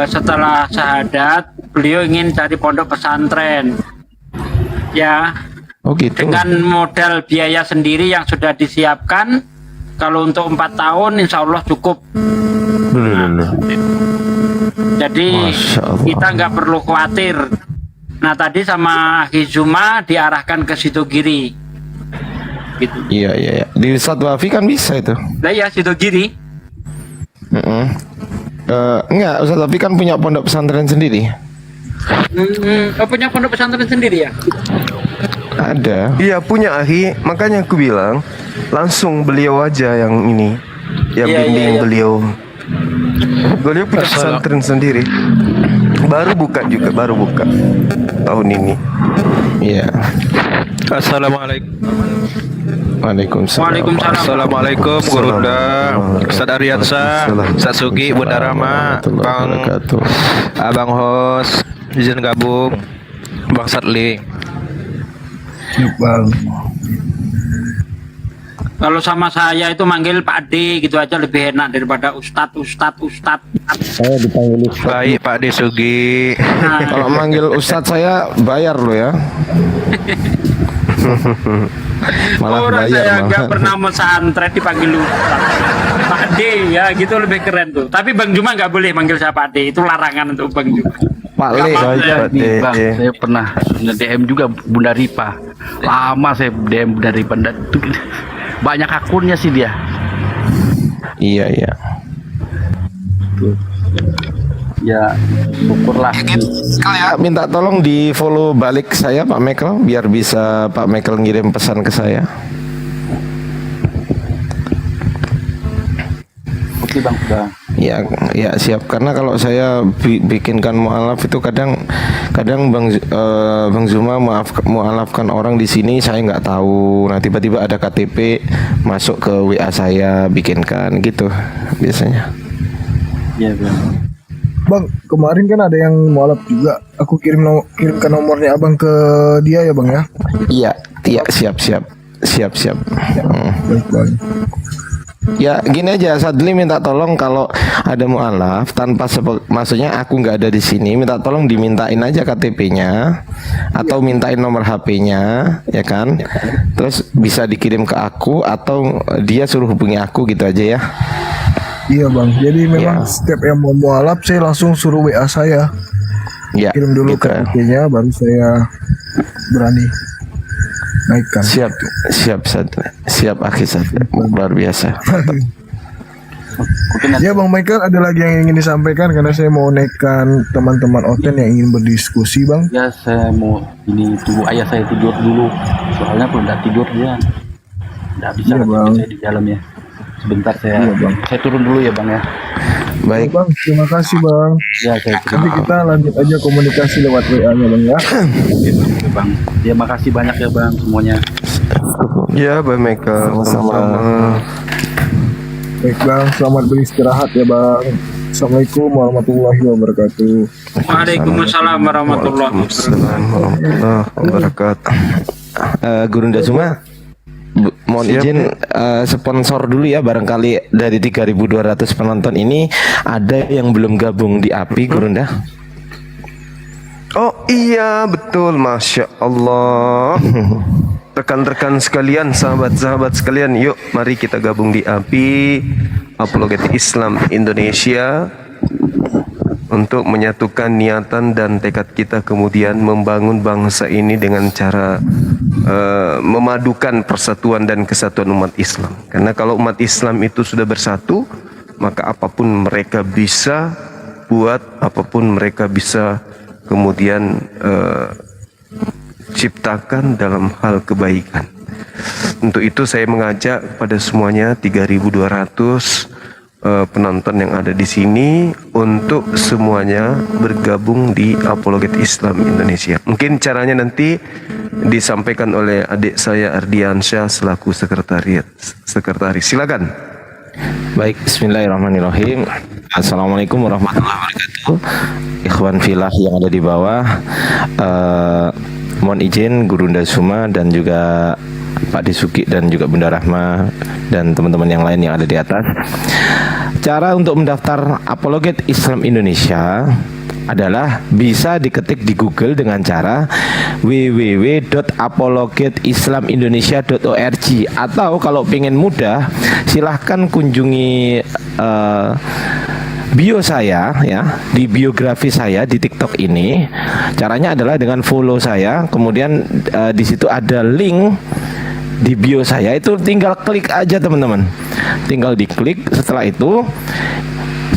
setelah syahadat, beliau ingin cari pondok pesantren. Ya, Oh gitu. dengan modal biaya sendiri yang sudah disiapkan. Kalau untuk 4 tahun, insya Allah cukup. Jadi Masya Allah. kita nggak perlu khawatir. Nah tadi sama Hizuma diarahkan ke Sidogiri. Gitu. Iya iya iya. Di Ustadz Wafi kan bisa itu. Nah ya Sidogiri. Enggak, Ustadz Wafi kan punya pondok pesantren sendiri. Punya pondok pesantren sendiri ya? Ada. Iya punya Ahi, makanya aku bilang langsung beliau aja yang ini, yang Iya, bimbing iya, iya. beliau. Beliau punya pesantren sendiri. Baru buka tahun ini. Iya. Assalamualaikum. Waalaikumsalam. Waalaikumsalam. Assalamualaikum Gurunda, Ustaz Aryansa, Ustaz Sugi, Bunda Rama, Bang Abang Hos, izin gabung, Bang Sadli. Bang. Kalau sama saya itu manggil Pak D gitu aja lebih enak daripada Ustadz. Saya dipanggil Ustadz. Baik Pak De Sugi. Nah, Kalau manggil Ustadz saya bayar loh ya. Malah orang bayar saya nggak malah. pernah pesantren dipanggil Ustadz. Pak D ya gitu lebih keren tuh. Tapi Bang Juma nggak boleh manggil saya Pak D, itu larangan untuk Bang Juma. Pak Le. Baik, Pak Nih, bang, D. saya pernah nge-DM juga Bunda Ripa. Lama saya DM Bunda Ripa. Banyak akunnya sih dia. Iya iya. Ya, syukurlah. Ya, minta tolong di follow balik saya Pak Michael biar bisa Pak Michael ngirim pesan ke saya. Oke bang, sudah. Ya, ya siap. Karena kalau saya bikinkan mualaf itu kadang Bang Zuma mualafkan orang di sini saya nggak tahu. Nah tiba-tiba ada KTP masuk ke WA saya bikinkan gitu biasanya. Iya bang. Bang, kemarin kan ada yang mualaf juga. Aku kirimkan nomornya abang ke dia ya bang ya. Iya, iya siap. Baik bang. Ya gini aja, Sadli minta tolong kalau ada mualaf tanpa maksudnya aku nggak ada di sini, minta tolong dimintain aja KTP-nya atau mintain nomor HP-nya, ya kan? Terus bisa dikirim ke aku atau dia suruh hubungi aku gitu aja ya. Iya bang. Jadi memang Ya. setiap yang mau mualaf saya langsung suruh WA saya. Ya. Kirim dulu gitu. KTP-nya baru saya berani naikkan. Siap akhi Sadli. Luar biasa. Mungkin nanti Ya Bang Michael, ada lagi yang ingin disampaikan karena saya mau naikkan teman-teman Oten yang ingin berdiskusi Bang. ya saya mau ini tunggu ayah saya tidur dulu. Soalnya kalau nggak tidur dia nggak bisa Iya, nanti Bang. saya di dalam ya. Sebentar saya Iya, Bang. saya turun dulu ya bang ya. Baik. Bang, terima kasih Bang. Ya saya Nanti turun. kita lanjut aja komunikasi lewat WA-nya Bang ya. Oke, bang. Ya makasih banyak ya bang semuanya. Ya, Bang Michael. Sama-sama. Baik Bang, selamat beristirahat ya Bang. Assalamualaikum warahmatullahi wabarakatuh. Waalaikumsalam warahmatullahi wabarakatuh. Waalaikumsalam warahmatullahi wabarakatuh. Gurunda Zuma, mohon Siap, izin sponsor dulu ya, barangkali dari 3.200 penonton ini ada yang belum gabung di API Gurunda. Oh iya betul, Masya Allah. Rekan-rekan sekalian, sahabat-sahabat sekalian, yuk mari kita gabung di API Apologetik Islam Indonesia untuk menyatukan niatan dan tekad kita kemudian membangun bangsa ini dengan cara memadukan persatuan dan kesatuan umat Islam. Karena kalau umat Islam itu sudah bersatu, maka apapun mereka bisa buat, apapun mereka bisa kemudian ciptakan dalam hal kebaikan. Untuk itu saya mengajak pada semuanya 3.200 penonton yang ada di sini untuk semuanya bergabung di Apologet Islam Indonesia. Mungkin caranya nanti disampaikan oleh adik saya Ardiansyah selaku sekretaris. Silakan. Baik, bismillahirrahmanirrahim. Assalamualaikum warahmatullahi wabarakatuh. Ikhwan filah yang ada di bawah, mohon izin Gurunda Suma dan juga Pak Disuki dan juga Bunda Rahma dan teman-teman yang lain yang ada di atas. Cara untuk mendaftar Apologet Islam Indonesia adalah bisa diketik di Google dengan cara www.apologetislamindonesia.org, atau kalau pengen mudah silahkan kunjungi bio saya ya, di biografi saya di TikTok ini. Caranya adalah dengan follow saya, kemudian di situ ada link di bio saya, itu tinggal klik aja teman-teman, tinggal diklik. Setelah itu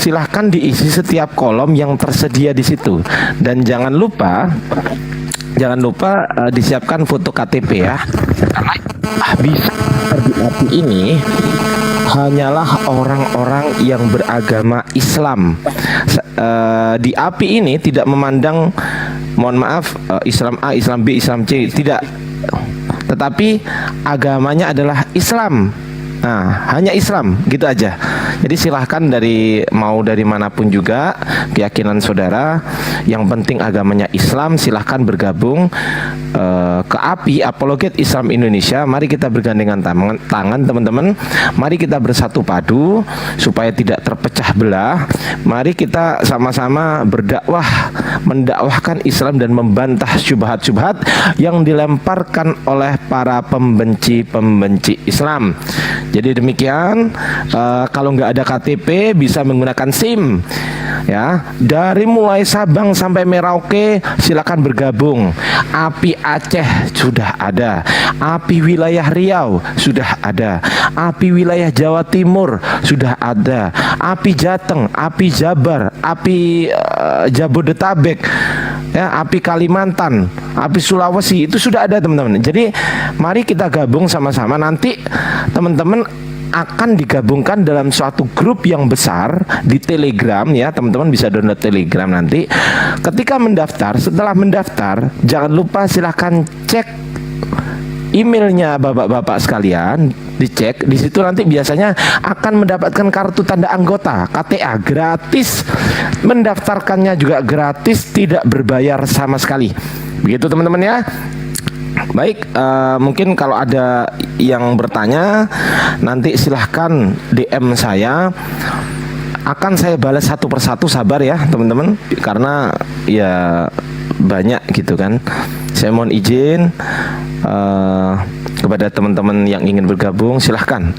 silahkan diisi setiap kolom yang tersedia di situ, dan jangan lupa disiapkan foto KTP ya, karena bisa di API ini hanyalah orang-orang yang beragama Islam. Di API ini tidak memandang, mohon maaf, Islam A, Islam B, Islam C, tidak, tetapi agamanya adalah Islam. Nah, hanya Islam, gitu aja. Jadi silahkan mau dari manapun juga keyakinan saudara, yang penting agamanya Islam, silahkan bergabung ke API Apologet Islam Indonesia. Mari kita bergandengan tangan teman-teman. Mari kita bersatu padu supaya tidak terpecah belah. Mari kita sama-sama berdakwah, mendakwahkan Islam dan membantah syubhat-syubhat yang dilemparkan oleh para pembenci-pembenci Islam. Jadi demikian, kalau nggak ada KTP bisa menggunakan SIM ya. Dari mulai Sabang sampai Merauke silakan bergabung. API Aceh sudah ada, API wilayah Riau sudah ada, API wilayah Jawa Timur sudah ada, API Jateng, API Jabar, API Jabodetabek ya, API Kalimantan, API Sulawesi, itu sudah ada teman-teman. Jadi mari kita gabung sama-sama. Nanti teman-teman akan digabungkan dalam suatu grup yang besar di Telegram ya, teman-teman bisa download Telegram nanti. Ketika mendaftar, setelah mendaftar, jangan lupa silahkan cek emailnya bapak-bapak sekalian, dicek di situ, nanti biasanya akan mendapatkan kartu tanda anggota KTA gratis. Mendaftarkannya juga gratis, tidak berbayar sama sekali. Begitu teman-teman ya. Baik, mungkin kalau ada yang bertanya nanti silahkan DM saya, akan saya balas satu persatu, sabar ya teman-teman, karena ya banyak gitu kan. Saya mohon izin kepada teman-teman yang ingin bergabung, silahkan.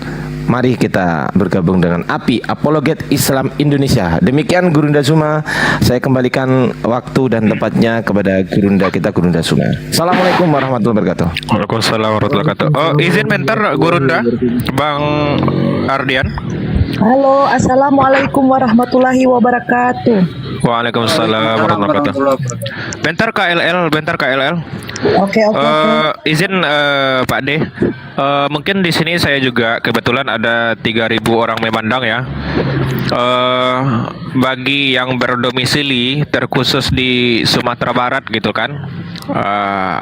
Mari kita bergabung dengan API Apologet Islam Indonesia. Demikian Gurunda Suma, saya kembalikan waktu dan tempatnya kepada Gurunda kita, Gurunda Suma. Assalamualaikum warahmatullahi wabarakatuh. Waalaikumsalam warahmatullahi wabarakatuh. Oh, izin bentar Gurunda, Bang Ardian. Halo, assalamualaikum warahmatullahi wabarakatuh. Waalaikumsalam warahmatullahi wabarakatuh. Bentar KLL. Oke. Izin Pak D. Mungkin di sini saya juga kebetulan ada 3.000 orang memandang ya. Bagi yang berdomisili terkhusus di Sumatera Barat gitu kan.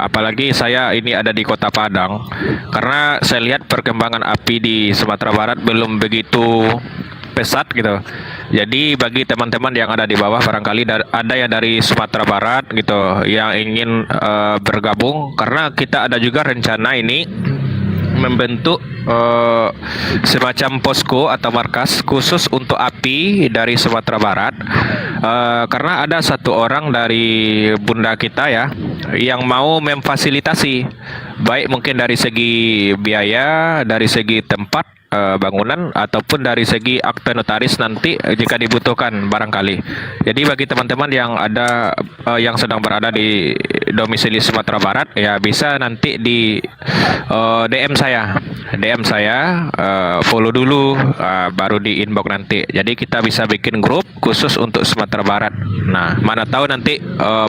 Apalagi saya ini ada di Kota Padang. Karena saya lihat perkembangan API di Sumatera Barat belum begitu pesat gitu. Jadi bagi teman-teman yang ada di bawah, barangkali ada yang dari Sumatera Barat gitu yang ingin bergabung, karena kita ada juga rencana ini membentuk semacam posko atau markas khusus untuk API dari Sumatera Barat, karena ada satu orang dari bunda kita ya yang mau memfasilitasi, baik mungkin dari segi biaya, dari segi tempat bangunan, ataupun dari segi akte notaris nanti jika dibutuhkan barangkali. Jadi bagi teman-teman yang ada yang sedang berada di domisili Sumatera Barat ya, bisa nanti di DM saya, follow dulu, baru di inbox nanti. Jadi kita bisa bikin grup khusus untuk Sumatera Barat. Nah, mana tahu nanti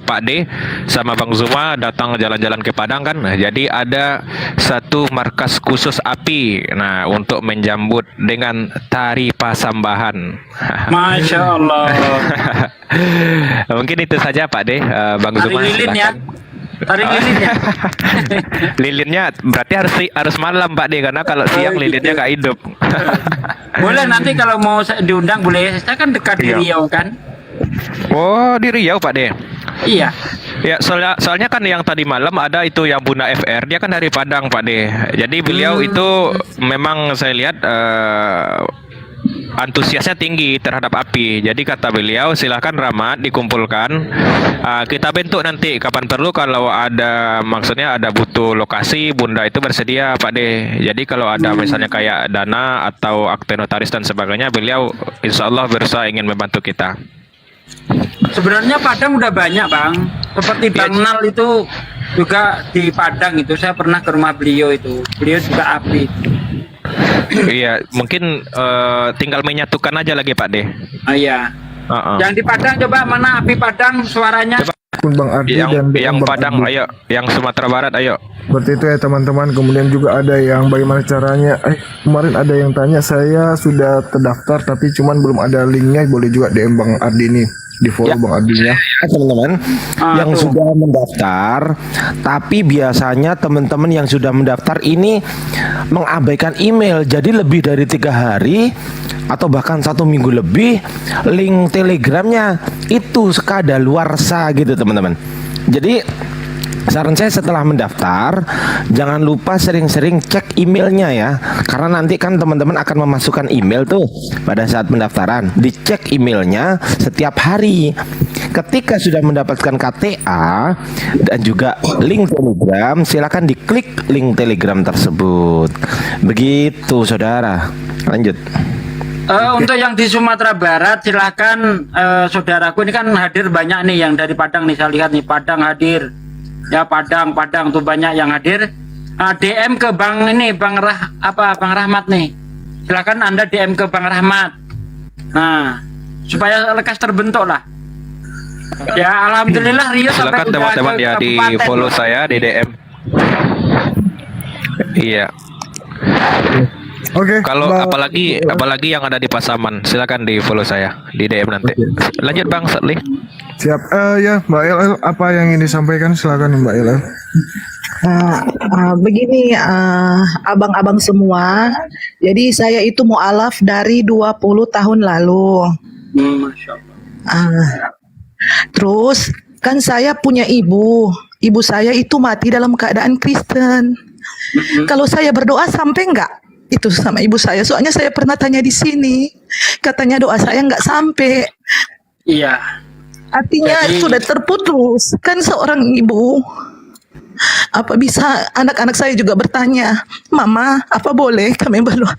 Pak D sama Bang Zuma datang jalan-jalan ke Padang kan. Nah, jadi ada satu markas khusus API. Nah, untuk menjambut dengan tari pasambahan. Masya Allah. Mungkin itu saja Pak De. Bang Tari Zuma lilin ya. silakan. Tari lilin ya. Lilinnya berarti harus malam Pak De, karena kalau siang lilinnya nggak hidup. Boleh nanti kalau mau diundang boleh. Saya kan dekat di Iya. Riau kan. Oh, di Riau Pak De. Iya. Ya, soalnya kan yang tadi malam ada itu yang Bunda FR, dia kan dari Padang Pak De. Jadi beliau itu memang saya lihat antusiasnya tinggi terhadap api. Jadi kata beliau, silahkan Rahmat dikumpulkan. Kita bentuk nanti kapan perlu kalau ada, maksudnya ada butuh lokasi, Bunda itu bersedia Pak De. Jadi kalau ada misalnya kayak dana atau akte notaris dan sebagainya, beliau insya Allah berusaha ingin membantu kita. Sebenarnya Padang udah banyak Bang. Seperti Bang Nal itu juga di Padang itu. Saya pernah ke rumah beliau itu. Beliau juga api. Iya, mungkin tinggal menyatukan aja lagi Pak De. Iya. Yang di Padang coba mana api Padang suaranya? Coba. Pun Bang Ardi dan Yang Bang Padang, Ardi. ayo. Yang Sumatera Barat, ayo. Seperti itu ya teman-teman. Kemudian juga ada yang bagaimana caranya. Kemarin ada yang tanya, saya sudah terdaftar tapi cuman belum ada linknya. Boleh juga DM Bang Ardi nih, di follow Ya. Bang Ardinya. Teman-teman yang sudah mendaftar, tapi biasanya teman-teman yang sudah mendaftar ini mengabaikan email, jadi lebih dari 3 hari atau bahkan 1 minggu lebih link telegramnya itu kadaluarsa gitu teman-teman. Jadi saran saya setelah mendaftar, jangan lupa sering-sering cek emailnya ya, karena nanti kan teman-teman akan memasukkan email tuh pada saat pendaftaran. Dicek emailnya setiap hari. Ketika sudah mendapatkan KTA dan juga link Telegram, silakan diklik link Telegram tersebut. Begitu saudara. Lanjut. Untuk yang di Sumatera Barat silakan saudaraku ini kan hadir banyak nih yang dari Padang nih, saya lihat nih Padang hadir. Ya Padang tuh banyak yang hadir. DM ke Bang ini Bang Rahmat nih. Silakan Anda DM ke Bang Rahmat. Nah, supaya lekas terbentuk lah. Ya alhamdulillah Rio sampai Silakan udah teman-teman ke ya di kabupaten. follow saya di DM. Iya. Oke. Kalau Bang- apalagi yang ada di Pasaman, silakan di follow saya di DM nanti. Lanjut Bang Sadli. Siap. Ya Mbak LL, apa yang ingin disampaikan? Silakan Mbak LL. Begini abang-abang semua. Jadi saya itu mualaf dari 20 tahun lalu. Masya Allah. Terus kan saya punya ibu. Ibu saya itu mati dalam keadaan Kristen. Kalau saya berdoa sampai enggak itu sama ibu saya? Soalnya saya pernah tanya di sini. Katanya doa saya enggak sampai. Iya. Artinya Jadi- sudah terputus. Kan seorang ibu. Apa bisa anak-anak saya juga bertanya, Mama, apa boleh kami berdoa?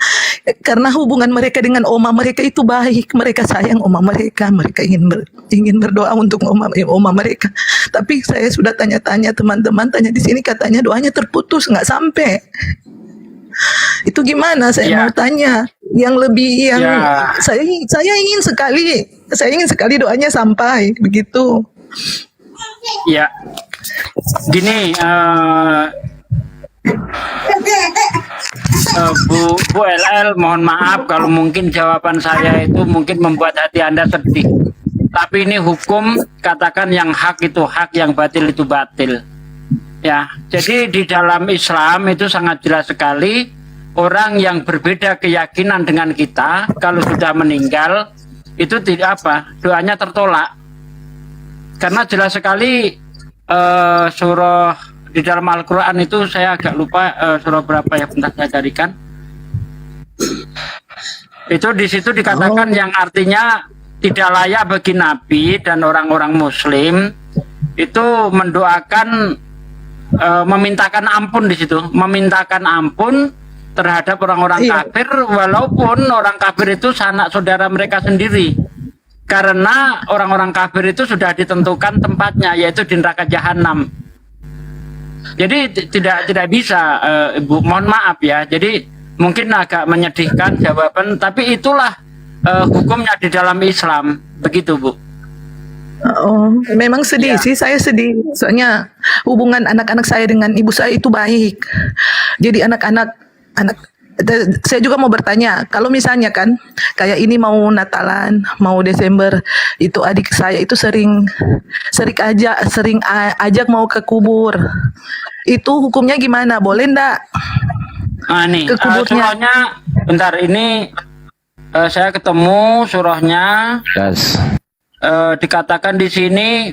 Karena hubungan mereka dengan oma mereka itu baik, mereka sayang oma mereka, mereka ingin berdoa untuk oma mereka. Tapi saya sudah tanya-tanya teman-teman, tanya di sini katanya doanya terputus, nggak sampai. Itu gimana? Saya Ya. mau tanya yang lebih yang Ya. saya ingin sekali doanya sampai begitu. Ya, gini, Bu LL, mohon maaf kalau mungkin jawaban saya itu mungkin membuat hati Anda sedih. Tapi ini hukum, katakan yang hak itu hak, yang batil itu batil. Ya, jadi di dalam Islam itu sangat jelas sekali, orang yang berbeda keyakinan dengan kita kalau sudah meninggal itu tidak apa, doanya tertolak. Karena jelas sekali surah di dalam Al-Quran itu, saya agak lupa surah berapa ya, bentar saya carikan. Itu di situ dikatakan yang artinya tidak layak bagi Nabi dan orang-orang Muslim itu mendoakan, memintakan ampun di situ, memintakan ampun terhadap orang-orang kafir, walaupun orang kafir itu sanak saudara mereka sendiri. Karena orang-orang kafir itu sudah ditentukan tempatnya, yaitu di neraka jahanam. Jadi tidak bisa, Ibu, mohon maaf ya. Jadi mungkin agak menyedihkan jawaban, tapi itulah hukumnya di dalam Islam, begitu Bu. Oh, memang sedih sih, saya sedih. Soalnya hubungan anak-anak saya dengan ibu saya itu baik. Jadi anak saya juga mau bertanya, kalau misalnya kan kayak ini mau Natalan, mau Desember, itu adik saya itu sering ajak mau ke kubur. Itu hukumnya gimana? Boleh ndak? Nih, Ke kuburnya. surahnya, bentar ini saya ketemu surahnya. Yes. Dikatakan di sini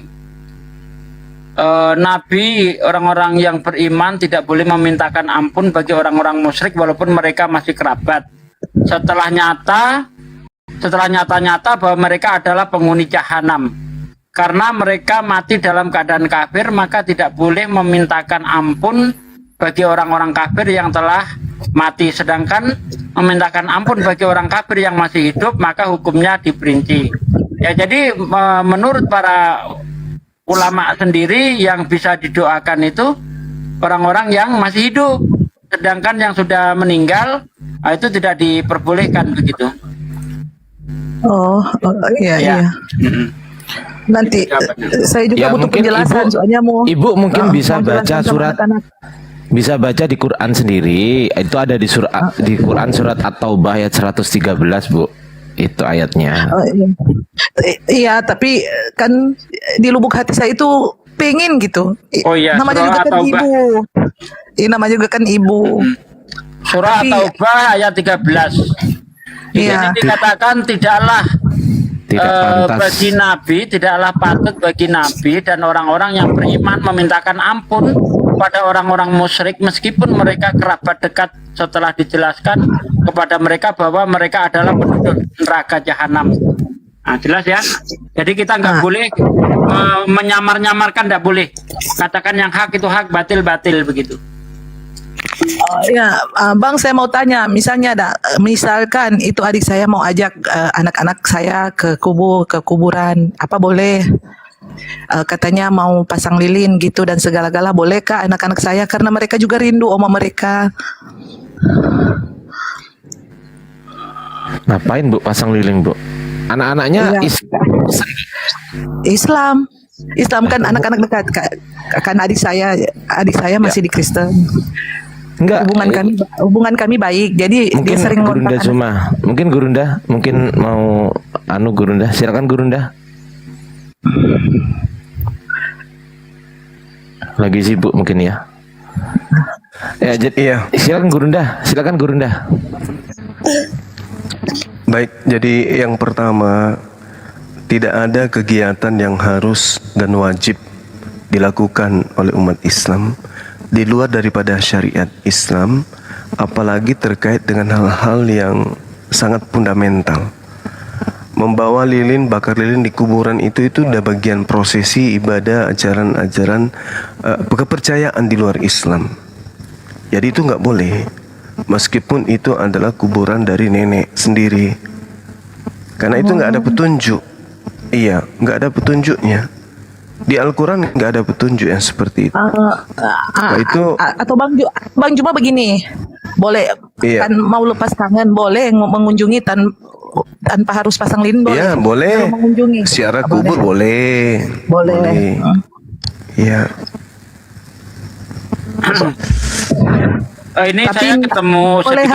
Nabi, orang-orang yang beriman tidak boleh memintakan ampun bagi orang-orang musyrik walaupun mereka masih kerabat. Setelah nyata-nyata bahwa mereka adalah penghuni jahanam. Karena mereka mati dalam keadaan kafir, maka tidak boleh memintakan ampun bagi orang-orang kafir yang telah mati. Sedangkan memintakan ampun bagi orang kafir yang masih hidup, maka hukumnya diperinci. Ya, jadi menurut para ulama sendiri yang bisa didoakan itu orang-orang yang masih hidup, sedangkan yang sudah meninggal itu tidak diperbolehkan begitu. Iya. Nanti saya juga Ya, butuh mungkin penjelasan Ibu- soalnya mau Ibu mungkin bisa mau baca jelaskan sama surat anak-anak. Bisa baca di Quran sendiri. Itu ada di Quran surat At-Taubah ayat 113, Bu. Itu ayatnya. Oh, iya. Iya, tapi kan di lubuk hati saya itu pengen gitu. Oh iya, Namanya surah juga kan At-Taubah. ibu. Iya, namanya juga kan ibu. Surah Tapi- At-Taubah ayat 13. Di Iya. sini dikatakan tidaklah Tidak pantas. bagi Nabi, tidaklah patut bagi Nabi dan orang-orang yang beriman memintakan ampun kepada orang-orang musyrik meskipun mereka kerabat dekat, setelah dijelaskan kepada mereka bahwa mereka adalah penduduk neraka jahanam. Nah, jelas ya. Jadi kita nggak boleh menyamar-nyamarkan, nggak boleh. Katakan yang hak itu hak, batil begitu. Ya, Bang, saya mau tanya, misalkan itu adik saya mau ajak anak-anak saya ke kuburan, apa boleh? Katanya mau pasang lilin gitu dan segala-gala, bolehkah anak-anak saya karena mereka juga rindu oma mereka? Ngapain, Bu, pasang lilin, Bu? Anak-anaknya Iya. Islam kan anak-anak dekat kan adik saya masih di Kristen. Enggak. Hubungan kami baik, jadi Mungkin dia sering Gurunda ngontak cuma. Mungkin Gurunda, mungkin mau Gurunda. Silakan Gurunda. Lagi sibuk mungkin ya. Ya, Iya. silakan Gurunda. Baik, jadi yang pertama, tidak ada kegiatan yang harus dan wajib dilakukan oleh umat Islam di luar daripada syariat Islam, apalagi terkait dengan hal-hal yang sangat fundamental. Membawa lilin, bakar lilin di kuburan itu udah bagian prosesi ibadah, ajaran-ajaran kepercayaan di luar Islam. Jadi itu nggak boleh, meskipun itu adalah kuburan dari nenek sendiri, karena itu nggak ada petunjuk. Iya, nggak ada petunjuknya. Di Al-Quran nggak ada petunjuk yang seperti itu. Nah, itu atau Bang cuma begini, boleh Iya. kan mau lepas kangen boleh mengunjungi tanpa harus pasang lilin, boleh. ya boleh. Kalau mengunjungi Ziarah kubur boleh. Boleh. Iya. Ini Tapi saya ketemu boleh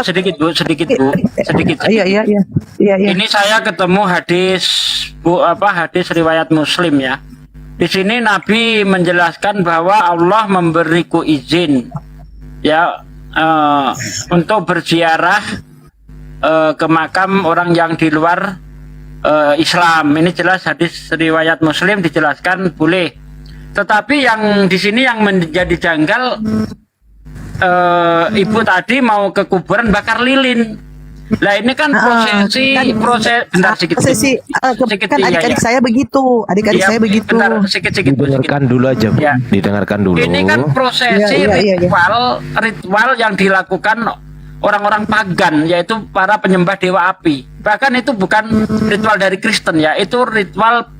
sedikit bu. Iya. Ini saya ketemu hadis hadis riwayat Muslim ya. Di sini Nabi menjelaskan bahwa Allah memberiku izin ya untuk berziarah ke makam orang yang di luar Islam. Ini jelas hadis riwayat Muslim dijelaskan boleh. Tetapi yang di sini yang menjadi janggal, ibu tadi mau ke kuburan bakar lilin. Lah ini kan prosesi adik-adik saya begitu, saya begitu. Didengarkan dulu aja, Bu. Ya. Didengarkan dulu. Ini kan prosesi Iya. ritual yang dilakukan orang-orang pagan, yaitu para penyembah dewa api. Bahkan itu bukan ritual dari Kristen ya, itu ritual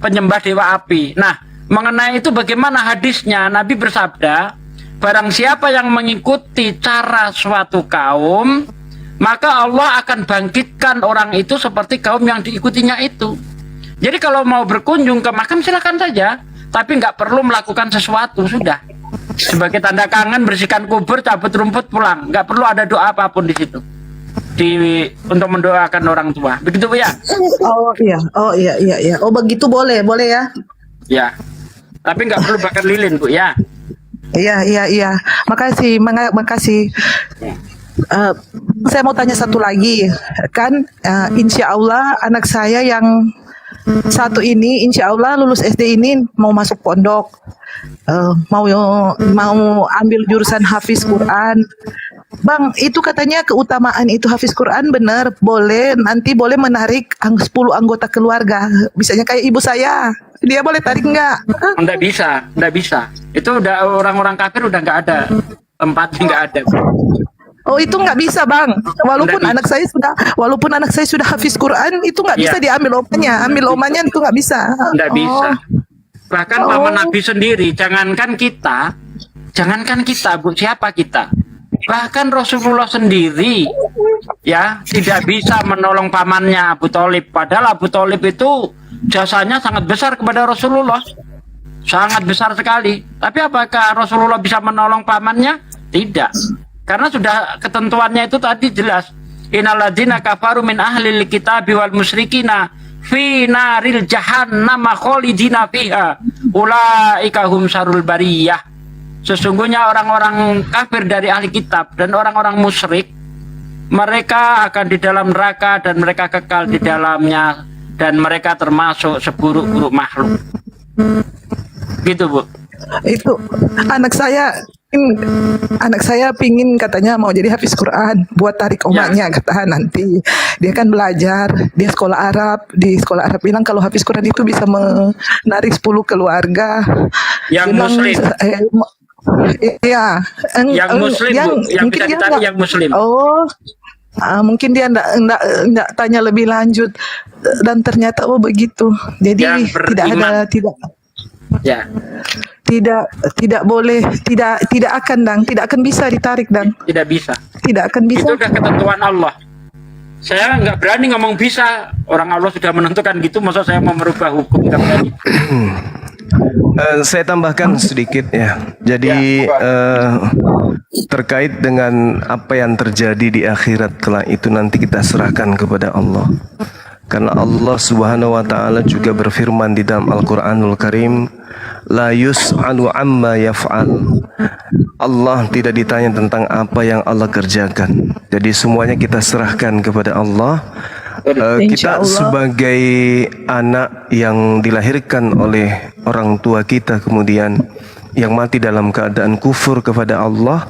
penyembah dewa api. Nah, mengenai itu bagaimana hadisnya? Nabi bersabda, barang siapa yang mengikuti cara suatu kaum, maka Allah akan bangkitkan orang itu seperti kaum yang diikutinya itu. Jadi kalau mau berkunjung ke makam silakan saja, tapi nggak perlu melakukan sesuatu, sudah. Sebagai tanda kangen bersihkan kubur, cabut rumput, pulang. Nggak perlu ada doa apapun di situ. Untuk mendoakan orang tua. Begitu Bu ya? Oh iya. Oh begitu boleh ya. Ya. Tapi nggak perlu bakar lilin Bu ya. Iya. Makasih. Saya mau tanya satu lagi, kan insya Allah anak saya yang satu ini insya Allah lulus SD ini mau masuk pondok, mau ambil jurusan hafiz Quran. Bang, itu katanya keutamaan itu hafiz Quran benar, nanti boleh menarik 10 anggota keluarga, misalnya kayak ibu saya, dia boleh tarik nggak? Nggak bisa. Itu udah orang-orang kafir udah nggak ada tempatnya, nggak ada. Oh itu nggak bisa Bang, walaupun anak saya sudah hafiz Quran itu nggak bisa diambil omanya itu nggak bisa. Nggak bisa. Bahkan paman Nabi sendiri, jangankan kita Bu, siapa kita? Bahkan Rasulullah sendiri ya tidak bisa menolong pamannya Abu Thalib. Padahal Abu Thalib itu jasanya sangat besar kepada Rasulullah, sangat besar sekali. Tapi apakah Rasulullah bisa menolong pamannya? Tidak. Karena sudah ketentuannya itu tadi jelas. Innalladzina kafaru min ahlil kitabi wal musyrikina fi naril jahannam khalidina fiha ulaika hum syarrul bariyah. Sesungguhnya orang-orang kafir dari ahli kitab dan orang-orang musyrik, mereka akan di dalam neraka dan mereka kekal di dalamnya, dan mereka termasuk seburuk-buruk makhluk. Gitu Bu. Itu anak saya pingin katanya mau jadi hafiz Quran buat tarik omanya, kata nanti dia kan belajar, dia sekolah Arab, di sekolah Arab bilang kalau hafiz Quran itu bisa menarik 10 keluarga yang muslim. Iya, yang muslim Bu, yang bisa ditarik yang muslim. Mungkin dia enggak tanya lebih lanjut dan ternyata begitu. Jadi tidak boleh, tidak akan bisa ditarik Tidak bisa. Tidak akan bisa. Itu udah ketentuan Allah. Saya nggak berani ngomong bisa. Orang Allah sudah menentukan gitu, masa saya mau merubah hukum? Nggak berani. Saya tambahkan sedikit ya. Jadi terkait dengan apa yang terjadi di akhirat kelak itu nanti kita serahkan kepada Allah. Karena Allah Subhanahu wa taala juga berfirman di dalam Al-Qur'anul Karim, la yus'alu amma yaf'al. Allah tidak ditanya tentang apa yang Allah kerjakan. Jadi semuanya kita serahkan kepada Allah. Kita sebagai anak yang dilahirkan oleh orang tua kita kemudian yang mati dalam keadaan kufur kepada Allah,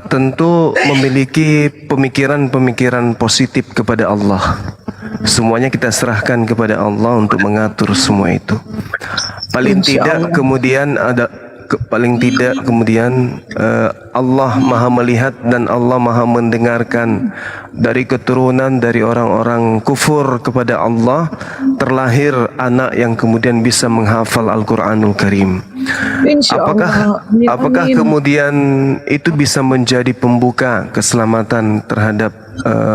tentu memiliki pemikiran-pemikiran positif kepada Allah. Semuanya kita serahkan kepada Allah untuk mengatur semua itu. Paling tidak kemudian Allah Maha melihat dan Allah Maha mendengarkan dari keturunan dari orang-orang kufur kepada Allah terlahir anak yang kemudian bisa menghafal Al-Qur'anul Karim. Apakah kemudian itu bisa menjadi pembuka keselamatan terhadap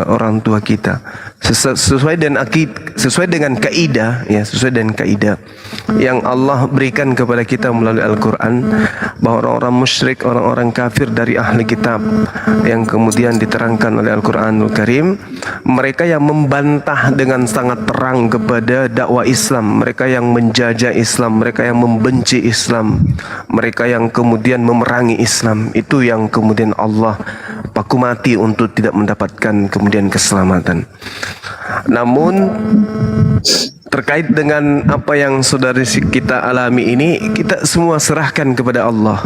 orang tua kita? Sesuai dengan kaidah yang Allah berikan kepada kita melalui Al-Qur'an, bahwa orang-orang musyrik, orang-orang kafir dari ahli kitab yang kemudian diterangkan oleh Al-Qur'anul Karim, mereka yang membantah dengan sangat terang kepada dakwah Islam, mereka yang menjajah Islam, mereka yang membenci Islam, mereka yang kemudian memerangi Islam, itu yang kemudian Allah paku mati untuk tidak mendapatkan kemudian keselamatan. Namun terkait dengan apa yang saudari kita alami ini, kita semua serahkan kepada Allah.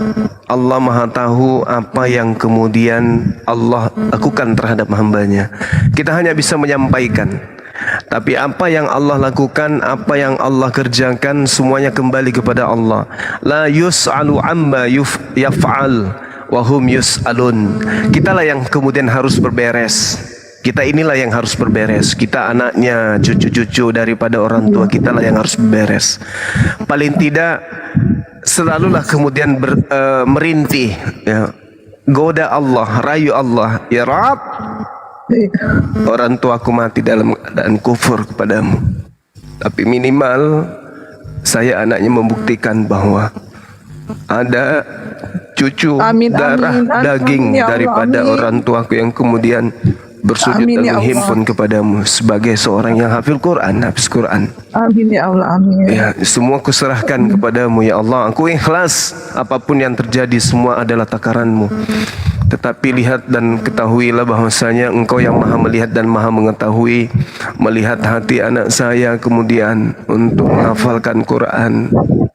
Allah Maha tahu apa yang kemudian Allah lakukan terhadap hambanya. Kita hanya bisa menyampaikan. Tapi apa yang Allah lakukan, apa yang Allah kerjakan, semuanya kembali kepada Allah. La yus'alu amma yaf'al wa hum yus'alun. Kitalah yang kemudian harus berberes. Kita inilah yang harus berberes. Kita anaknya, cucu-cucu daripada orang tua kita lah yang harus berberes. Paling tidak selalulah kemudian merintih, ya, goda Allah, rayu Allah, ya Rabb, orang tuaku mati dalam keadaan kufur kepadamu. Tapi minimal saya anaknya membuktikan bahwa ada cucu Amin, darah amin, amin, daging ya Allah, daripada amin. orang tuaku yang kemudian bersujud Amin, dan ya Allah. menghimpun kepadamu sebagai seorang yang hafiz Quran. Amin ya Allah, amin. Ya, semua kuserahkan kepadamu ya Allah. Aku ikhlas apapun yang terjadi, semua adalah takaranmu. Tetapi lihat dan ketahuilah bahwasanya Engkau yang maha melihat dan maha mengetahui. Melihat hati anak saya kemudian untuk menghafalkan Quran,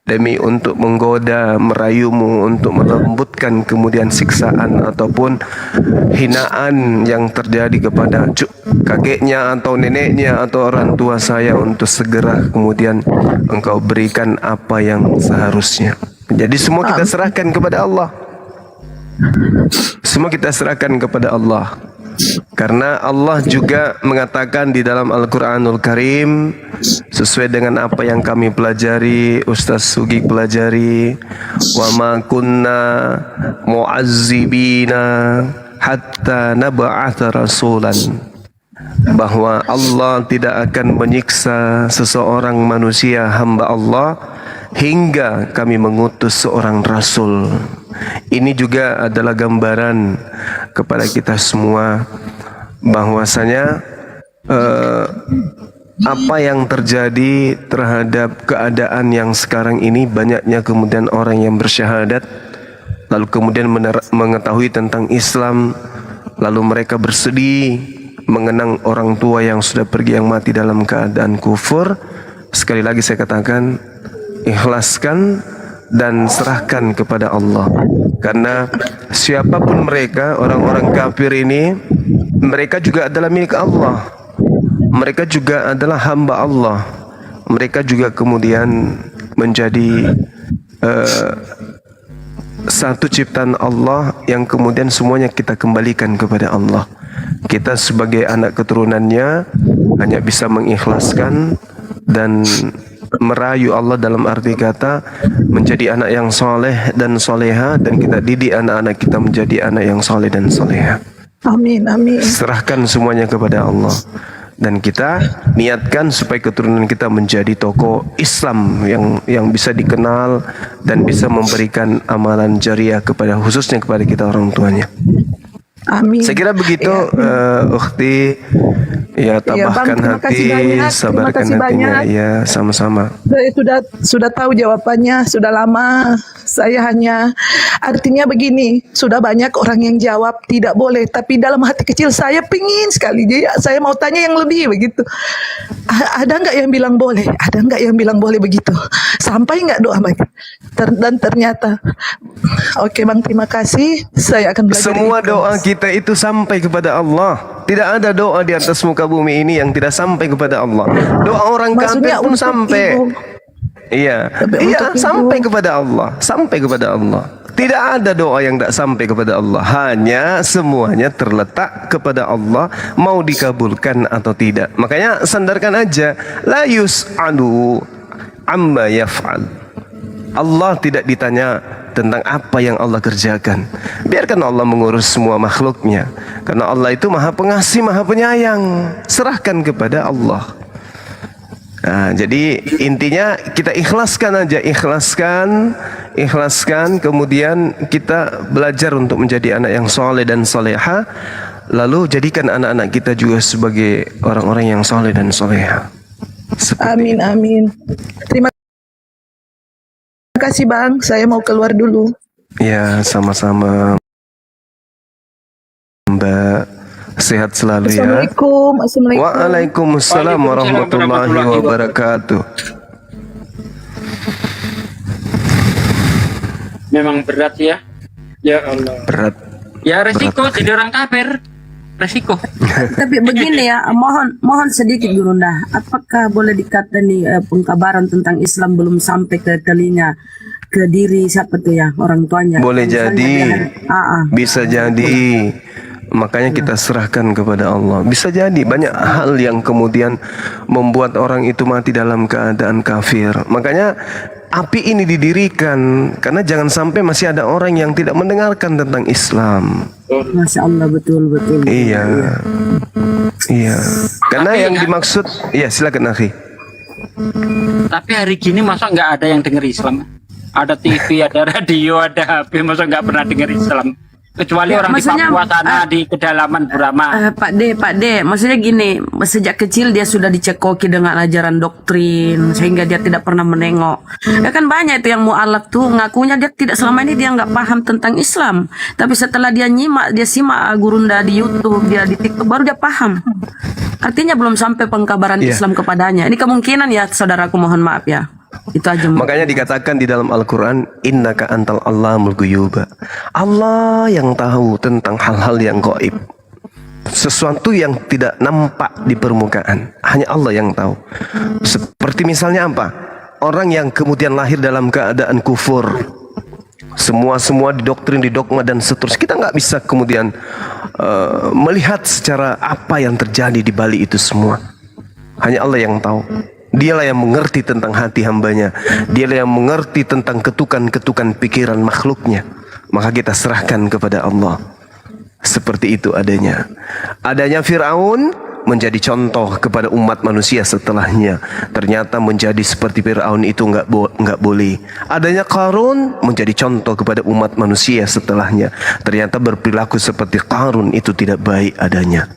demi untuk menggoda, merayumu, untuk melembutkan kemudian siksaan ataupun hinaan yang terjadi kepada kakeknya atau neneknya atau orang tua saya, untuk segera kemudian Engkau berikan apa yang seharusnya. Jadi semua kita serahkan kepada Allah. Semua kita serahkan kepada Allah. Karena Allah juga mengatakan di dalam Al-Quranul Karim, sesuai dengan apa yang kami pelajari, Ustaz Sugi pelajari, wa ma kunna mu'azzibina hatta nab'atha rasulan, bahwa Allah tidak akan menyiksa seseorang manusia hamba Allah hingga kami mengutus seorang rasul. Ini juga adalah gambaran kepada kita semua bahwasanya apa yang terjadi terhadap keadaan yang sekarang ini, banyaknya kemudian orang yang bersyahadat lalu kemudian mengetahui tentang Islam, lalu mereka bersedih mengenang orang tua yang sudah pergi, yang mati dalam keadaan kufur. Sekali lagi saya katakan, ikhlaskan dan serahkan kepada Allah. Karena siapapun mereka, orang-orang kafir ini, mereka juga adalah milik Allah. Mereka juga adalah hamba Allah. Mereka juga kemudian menjadi satu ciptaan Allah yang kemudian semuanya kita kembalikan kepada Allah. Kita sebagai anak keturunannya hanya bisa mengikhlaskan dan merayu Allah, dalam arti kata menjadi anak yang soleh dan soleha, dan kita didik anak-anak kita menjadi anak yang soleh dan soleha. Amin, amin. Serahkan semuanya kepada Allah, dan kita niatkan supaya keturunan kita menjadi tokoh Islam yang bisa dikenal dan bisa memberikan amalan jariah kepada, khususnya kepada kita orang tuanya. Amin. Saya kira begitu, Ukhti. Ya, tabahkan Bang, terima kasih hati, banyak. sabarkan Terima kasih hatinya. banyak. Ya, sama-sama. Saya sudah tahu jawabannya, sudah lama. Saya hanya, artinya begini, sudah banyak orang yang jawab tidak boleh, tapi dalam hati kecil saya pingin sekali. Jadi saya mau tanya yang lebih begitu. Ada nggak yang bilang boleh? Ada nggak yang bilang boleh begitu? Sampai nggak doa Bang? Dan ternyata, oke Bang, terima kasih. Saya akan belajar. Semua ikhlas. doa kita itu sampai kepada Allah. Tidak ada doa di atas muka bumi ini yang tidak sampai kepada Allah. Doa orang kafir Maksudnya pun untuk sampai. ibu. Iya, Tapi iya, untuk ibu. sampai kepada Allah, sampai kepada Allah. Tidak ada doa yang tidak sampai kepada Allah. Hanya semuanya terletak kepada Allah, mau dikabulkan atau tidak. Makanya sandarkan aja, la yus'alu amma yaf'al. Allah tidak ditanya tentang apa yang Allah kerjakan. Biarkan Allah mengurus semua makhluknya. Karena Allah itu maha pengasih, maha penyayang. Serahkan kepada Allah. Nah, jadi intinya kita ikhlaskan aja, ikhlaskan, kemudian kita belajar untuk menjadi anak yang soleh dan soleha, lalu jadikan anak-anak kita juga sebagai orang-orang yang soleh dan soleha. Amin, amin. Terima kasih Bang, saya mau keluar dulu. Ya, sama-sama Mbak. Sehat selalu ya. Assalamualaikum. Assalamualaikum. Waalaikumsalam warahmatullahi wabarakatuh. Memang berat ya. Ya Allah. Berat. Ya resiko jadi orang kafir. Resiko. Tapi begini ya, mohon sedikit Gurunda. Apakah boleh dikata nih pengkabaran tentang Islam belum sampai ke telinga, ke diri siapa tuh ya, orang tuanya? Boleh Misalnya jadi, dia, bisa jadi. Makanya kita serahkan kepada Allah. Bisa jadi banyak hal yang kemudian membuat orang itu mati dalam keadaan kafir. Makanya api ini didirikan karena jangan sampai masih ada orang yang tidak mendengarkan tentang Islam. Masya Allah, betul. Iya. Karena yang dimaksud, ya silakan akhi. Tapi hari gini masa nggak ada yang dengar Islam? ada TV, ada radio, ada HP, masa nggak pernah dengar Islam? Kecuali Ya, orang di maksudnya, Papua sana, di kedalaman Burama. Pak D, maksudnya gini, sejak kecil dia sudah dicekoki dengan ajaran doktrin sehingga dia tidak pernah menengok. Ya kan banyak itu yang mualaf tuh ngakunya dia tidak, selama ini dia nggak paham tentang Islam, tapi setelah dia simak gurunda di YouTube, dia di TikTok, baru dia paham. Artinya belum sampai pengkabaran Iya. Islam kepadanya. Ini kemungkinan ya, saudaraku, mohon maaf ya. Itu aja. Makanya dikatakan di dalam Al-Quran, innaka antal Allahul ghuyuba. Allah yang tahu tentang hal-hal yang gaib. Sesuatu yang tidak nampak di permukaan, hanya Allah yang tahu. Seperti misalnya apa? Orang yang kemudian lahir dalam keadaan kufur, semua didoktrin, didogma dan seterusnya. Kita nggak bisa kemudian melihat secara apa yang terjadi di balik itu semua. Hanya Allah yang tahu. Dialah yang mengerti tentang hati hambanya. Dialah yang mengerti tentang ketukan-ketukan pikiran makhluknya. Maka kita serahkan kepada Allah. Seperti itu adanya. Adanya Fir'aun menjadi contoh kepada umat manusia setelahnya. Ternyata menjadi seperti Fir'aun itu nggak boleh. Adanya Qarun menjadi contoh kepada umat manusia setelahnya. Ternyata berperilaku seperti Qarun itu tidak baik adanya.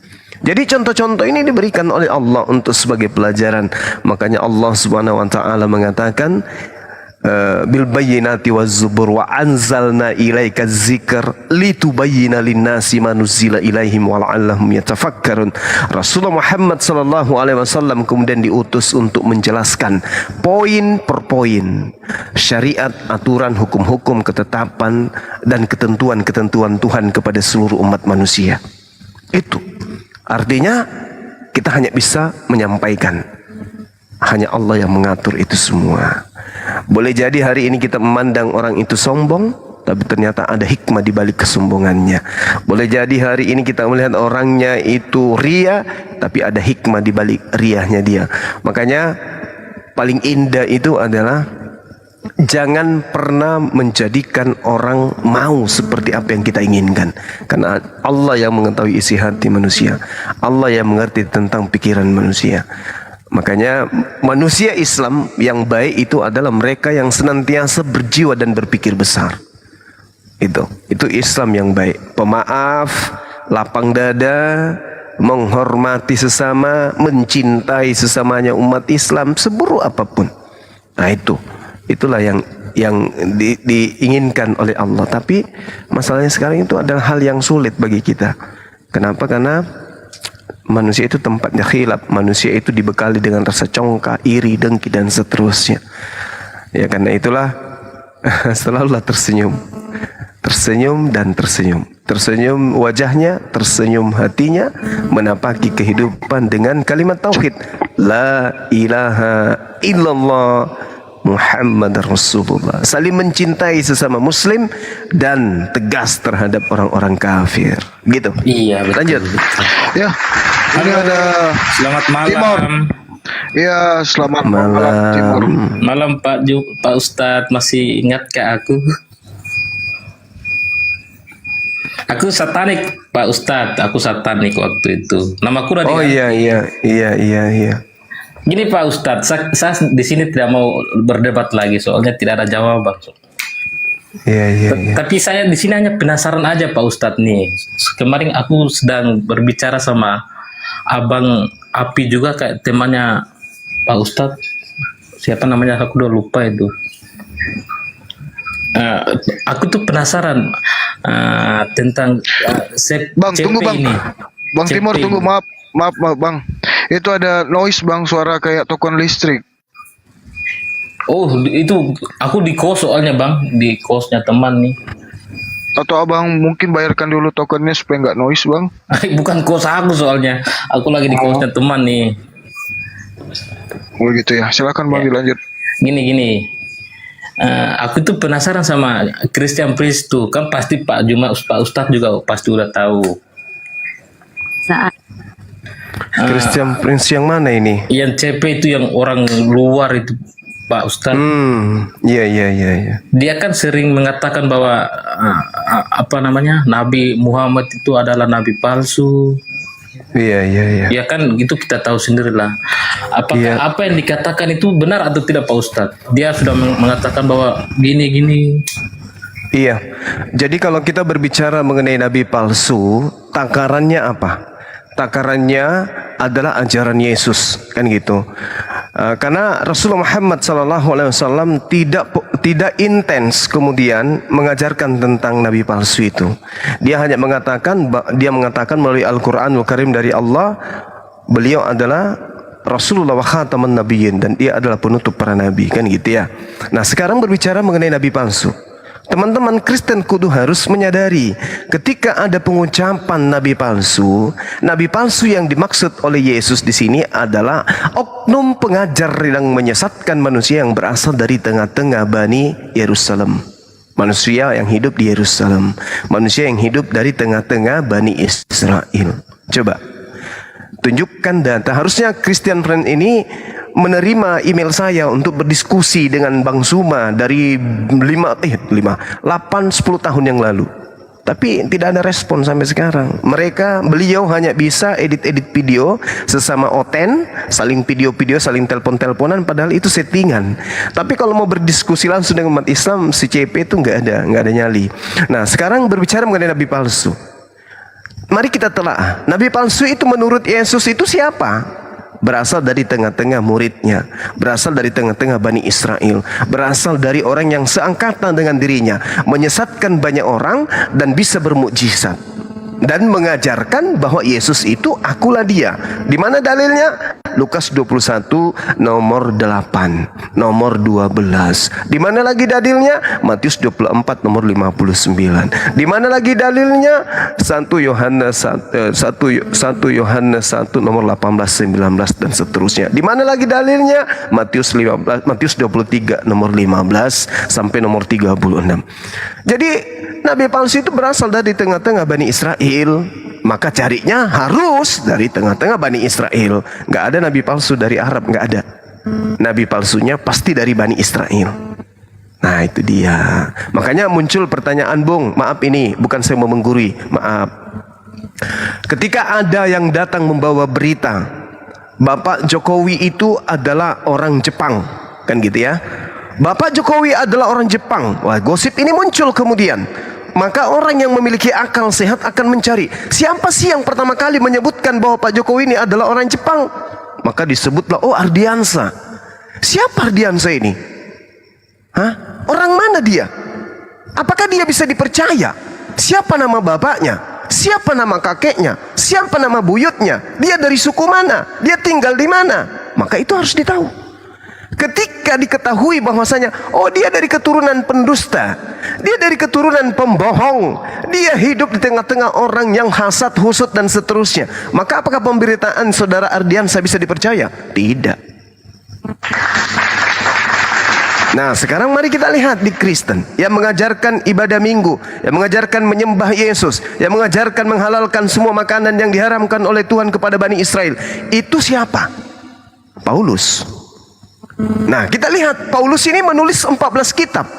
Jadi contoh-contoh ini diberikan oleh Allah untuk sebagai pelajaran. Makanya Allah Subhanahu wa taala mengatakan bil bayyinati waz zubur wa anzalna ilaika dzikr litubayyana lin-nasi ma nuzila ilaihim wa la'allahum yatafakkarun. Rasulullah Muhammad sallallahu alaihi wasallam kemudian diutus untuk menjelaskan poin per poin syariat, aturan, hukum-hukum, ketetapan dan ketentuan-ketentuan Tuhan kepada seluruh umat manusia. Itu artinya kita hanya bisa menyampaikan. Hanya Allah yang mengatur itu semua. Boleh jadi hari ini kita memandang orang itu sombong, tapi ternyata ada hikmah di balik kesombongannya. Boleh jadi hari ini kita melihat orangnya itu ria, tapi ada hikmah di balik riahnya dia. Makanya paling indah itu adalah jangan pernah menjadikan orang mau seperti apa yang kita inginkan. Karena Allah yang mengetahui isi hati manusia. Allah yang mengerti tentang pikiran manusia. Makanya manusia Islam yang baik itu adalah mereka yang senantiasa berjiwa dan berpikir besar. Itu Islam yang baik. Pemaaf, lapang dada, menghormati sesama, mencintai sesamanya umat Islam seburuk apapun. Nah itulah yang diinginkan oleh Allah. Tapi masalahnya sekarang itu adalah hal yang sulit bagi kita. Kenapa? Karena manusia itu tempatnya khilaf. Manusia itu dibekali dengan rasa congkak, iri, dengki dan seterusnya. Ya karena itulah selalulah tersenyum. Tersenyum dan tersenyum. Tersenyum wajahnya, tersenyum hatinya, menapaki kehidupan dengan kalimat tauhid. La ilaha illallah Muhammad Rasulullah. Saling mencintai sesama muslim dan tegas terhadap orang-orang kafir. Gitu. Iya, betul. Lanjut. Ya, ini ada Selamat malam. Timur. Ya, selamat malam Timur. Malam Pak Ustadz, masih ingat ke aku? Aku satanik Pak Ustadz, aku satanik waktu itu. Namaku Raditya. Oh iya. Gini Pak Ustadz, saya di sini tidak mau berdebat lagi soalnya tidak ada jawaban. Iya. Tapi saya di sini hanya penasaran aja Pak Ustadz nih. Kemarin aku sedang berbicara sama Abang Api juga, kayak temannya Pak Ustadz. Siapa namanya? Aku udah lupa itu. Aku tuh penasaran tentang Bang, CP tunggu Bang. ini. Bang CP Timur, tunggu, ini. maaf Bang. Itu ada noise Bang, suara kayak token listrik. Oh, itu aku di kos soalnya Bang, di kosnya teman nih. Atau Abang mungkin bayarkan dulu tokennya supaya nggak noise Bang. Bukan kos aku soalnya, aku lagi di kosnya teman nih. Oh gitu ya, silakan Bang dilanjut. Gini. Aku tuh penasaran sama Christian Priest tuh, kan pasti Pak Ustadz juga pasti udah tahu. Saat Christian Prince yang mana ini? Yang CP itu yang orang luar itu Pak Ustadz. Iya. Dia kan sering mengatakan bahwa Nabi Muhammad itu adalah nabi palsu. Iya. Ya kan gitu kita tahu sendirilah. Apakah Iya. apa yang dikatakan itu benar atau tidak Pak Ustadz? Dia sudah mengatakan bahwa gini. Iya. Jadi kalau kita berbicara mengenai nabi palsu, takarannya apa? Takarannya adalah ajaran Yesus, kan gitu. Karena Rasulullah Muhammad SAW tidak intens kemudian mengajarkan tentang nabi palsu itu. Dia hanya mengatakan melalui Al-Qur'anul Karim dari Allah, beliau adalah Rasulullah wa khataman nabiyyin, dan dia adalah penutup para nabi, kan gitu ya. Nah, sekarang berbicara mengenai nabi palsu. Teman-teman Kristen kudu harus menyadari ketika ada pengucapan nabi palsu yang dimaksud oleh Yesus di sini adalah oknum pengajar yang menyesatkan manusia yang berasal dari tengah-tengah Bani Yerusalem. Manusia yang hidup di Yerusalem, manusia yang hidup dari tengah-tengah Bani Israel. Coba tunjukkan data. Harusnya Christian Friend ini menerima email saya untuk berdiskusi dengan Bang Suma dari 8-10 tahun yang lalu. Tapi tidak ada respon sampai sekarang. Beliau hanya bisa edit video sesama oten, saling video-video, saling telepon-teleponan, padahal itu settingan. Tapi kalau mau berdiskusi langsung dengan umat Islam, si CP itu nggak ada nyali. Nah, sekarang berbicara mengenai nabi palsu. Mari kita telah. Nabi palsu itu menurut Yesus itu siapa? Berasal dari tengah-tengah muridnya, berasal dari tengah-tengah Bani Israel, berasal dari orang yang seangkatan dengan dirinya, menyesatkan banyak orang dan bisa bermukjizat dan mengajarkan bahwa Yesus itu akulah dia. Di mana dalilnya? Lukas 21 nomor 8, nomor 12. Di mana lagi dalilnya? Matius 24 nomor 59. Di mana lagi dalilnya? 1 Yohanes 1 nomor 18, 19 dan seterusnya. Di mana lagi dalilnya? Matius 23 nomor 15 sampai nomor 36. Jadi nabi palsu itu berasal dari tengah-tengah Bani Israel. Maka carinya harus dari tengah-tengah Bani Israel. Nggak ada nabi palsu dari Arab, nggak ada. Nabi palsunya pasti dari Bani Israel. Nah, itu dia. Makanya muncul pertanyaan, Bung, maaf ini bukan saya mau menggurui, maaf. Ketika ada yang datang membawa berita Bapak Jokowi itu adalah orang Jepang, kan gitu ya. Bapak Jokowi adalah orang Jepang. Wah, gosip ini muncul kemudian. Maka orang yang memiliki akal sehat akan mencari siapa sih yang pertama kali menyebutkan bahwa Pak Jokowi ini adalah orang Jepang. Maka disebutlah, oh, Ardiansa. Siapa Ardiansa ini? Hah? Orang mana dia? Apakah dia bisa dipercaya? Siapa nama bapaknya? Siapa nama kakeknya? Siapa nama buyutnya? Dia dari suku mana? Dia tinggal di mana? Maka itu harus ditahu. Ketika diketahui bahwasanya, oh, dia dari keturunan pendusta, dia dari keturunan pembohong, dia hidup di tengah-tengah orang yang hasad, husud dan seterusnya, maka apakah pemberitaan saudara Ardiansa bisa dipercaya? Tidak. Nah, sekarang mari kita lihat di Kristen yang mengajarkan ibadah minggu, yang mengajarkan menyembah Yesus, yang mengajarkan menghalalkan semua makanan yang diharamkan oleh Tuhan kepada Bani Israel. Itu siapa? Paulus. Nah, kita lihat Paulus ini menulis 14 kitab.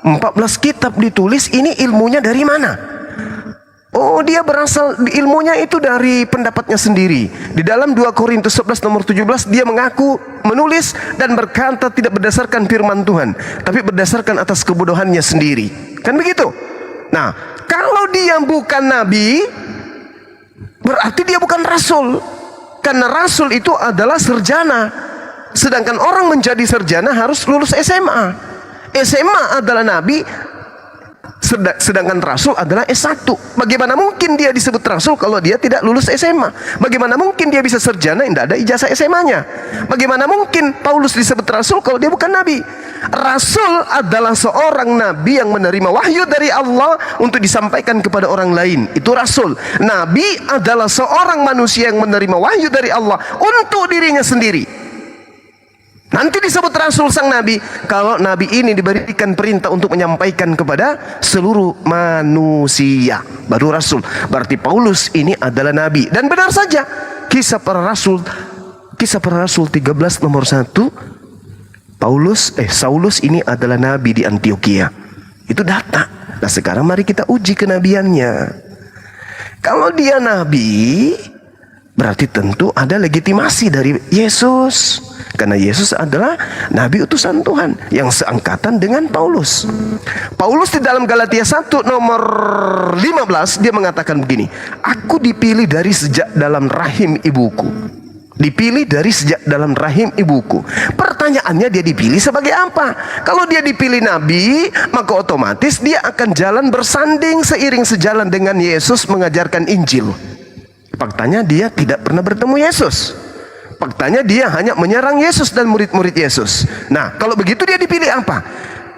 14 kitab ditulis, ini ilmunya dari mana? Oh, dia berasal, ilmunya itu dari pendapatnya sendiri. Di dalam 2 Korintus 11 nomor 17 dia mengaku menulis dan berkata tidak berdasarkan firman Tuhan, tapi berdasarkan atas kebodohannya sendiri. Kan begitu? Nah, kalau dia bukan nabi, berarti dia bukan rasul. Karena rasul itu adalah sarjana. Sedangkan orang menjadi sarjana harus lulus SMA. SMA adalah nabi, sedangkan rasul adalah S1. Bagaimana mungkin dia disebut rasul kalau dia tidak lulus SMA? Bagaimana mungkin dia bisa sarjana yang tidak ada ijazah SMA-nya? Bagaimana mungkin Paulus disebut rasul kalau dia bukan nabi? Rasul adalah seorang nabi yang menerima wahyu dari Allah untuk disampaikan kepada orang lain. Itu rasul. Nabi adalah seorang manusia yang menerima wahyu dari Allah untuk dirinya sendiri. Nanti disebut rasul sang nabi kalau nabi ini diberikan perintah untuk menyampaikan kepada seluruh manusia, baru rasul. Berarti Paulus ini adalah nabi. Dan benar saja, kisah para rasul 13 nomor 1, Saulus ini adalah nabi di Antioquia. Itu data. Nah, sekarang mari kita uji kenabiannya. Kalau dia nabi, berarti tentu ada legitimasi dari Yesus. Karena Yesus adalah Nabi utusan Tuhan yang seangkatan dengan Paulus. Paulus di dalam Galatia 1 nomor 15 dia mengatakan begini, aku dipilih dari sejak dalam rahim ibuku. Dipilih dari sejak dalam rahim ibuku. Pertanyaannya, dia dipilih sebagai apa? Kalau dia dipilih nabi, maka otomatis dia akan jalan bersanding seiring sejalan dengan Yesus mengajarkan Injil. Faktanya dia tidak pernah bertemu Yesus. Faktanya dia hanya menyerang Yesus dan murid-murid Yesus. Nah, kalau begitu dia dipilih apa?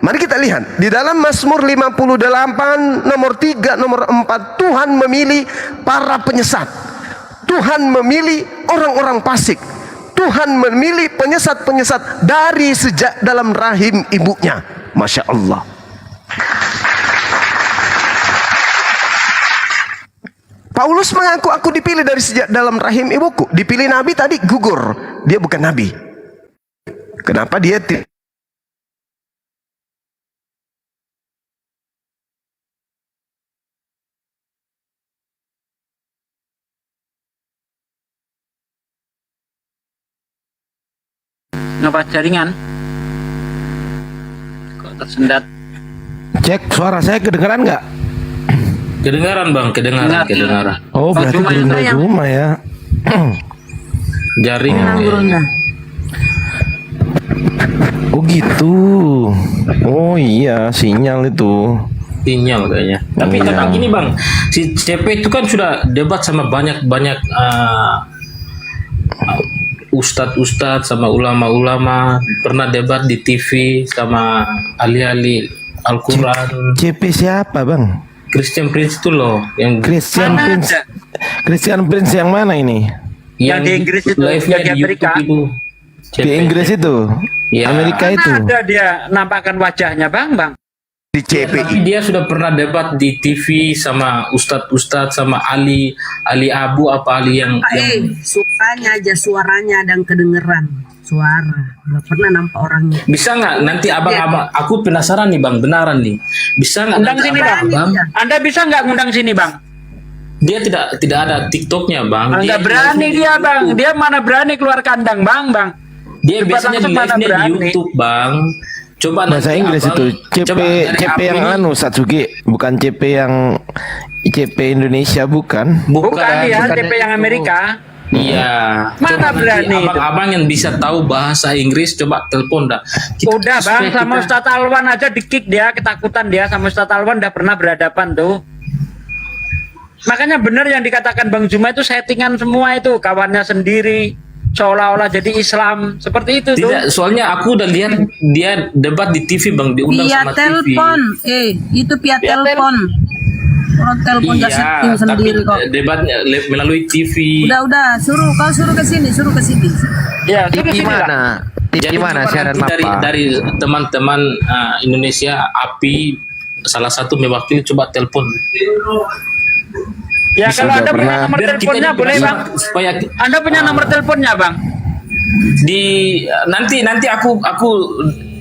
Mari kita lihat di dalam Mazmur 58 nomor 3 nomor 4, Tuhan memilih para penyesat. Tuhan memilih orang-orang fasik. Tuhan memilih penyesat-penyesat dari sejak dalam rahim ibunya. Masya Allah. Paulus mengaku, aku dipilih dari sejak dalam rahim ibuku. Dipilih nabi tadi gugur. Dia bukan nabi. Kenapa dia Ngapa jaringan? Kok tersendat? Cek suara saya kedengeran nggak? Kedengaran bang, kedengaran. Oh, berarti gerunda Juma ya. Jaringan. Oh gitu. Oh iya, sinyal itu. Sinyal kayaknya. Tapi tentang ini bang, si CP itu kan sudah debat sama banyak ustadz sama ulama-ulama, pernah debat di TV sama ahli-ahli Al-Quran. CP siapa bang? Christian Prince itu loh, yang Christian Prince. Christian Prince yang mana ini? Yang di Inggris itu, live-nya yang di di Amerika. YouTube itu. Di CP. Inggris itu? Ya. Amerika Mana itu? ada dia nampakkan wajahnya bang. di CPI? Tapi dia sudah pernah debat di TV sama ustadz sama Ali Abu apa Ali yang Sukanya aja suaranya dan kedengeran suara. Nggak pernah nampak orangnya. bisa nggak nanti abang-abang, aku penasaran nih bang, benaran nih, bisa nggak Undang nanti sini bang. abang, Anda bisa nggak ngundang sini bang? dia tidak ada TikToknya bang. Nggak berani dia bang. Dia mana berani keluar kandang bang. Dia Debat biasanya langsung di mana live-nya di berani. YouTube bang. Coba Bahasa nanti Inggris abang, itu. CP coba dari CP aku yang ini. anu Satsuki, bukan CP yang CP Indonesia bukan? Bukan dia, CP yang Amerika. Iya. Mana Coba nanti berani itu? abang-abang yang bisa tahu bahasa Inggris coba telepon dah. Udah bang, supaya sama kita- Ustadz Alwan aja di-kick dia, ketakutan dia sama Ustadz Alwan udah pernah berhadapan tuh. Makanya benar yang dikatakan Bang Juma itu settingan semua itu, kawannya sendiri, seolah-olah jadi Islam, seperti itu tuh. Tidak, soalnya aku udah lihat dia debat di TV bang, diundang Via sama telepon, itu via telepon. Orang telepon TV. gak setting Iya, tapi sendiri kok. debatnya melalui TV. Udah, kau suruh ke sini. Ya, suruh sini lah. Jadi coba nanti dari teman-teman Indonesia API salah satu mewakili, coba telepon. Ya kalau Anda punya nomor Biar kita teleponnya ini boleh bisa- bang. supaya Anda punya nomor teleponnya bang. di nanti aku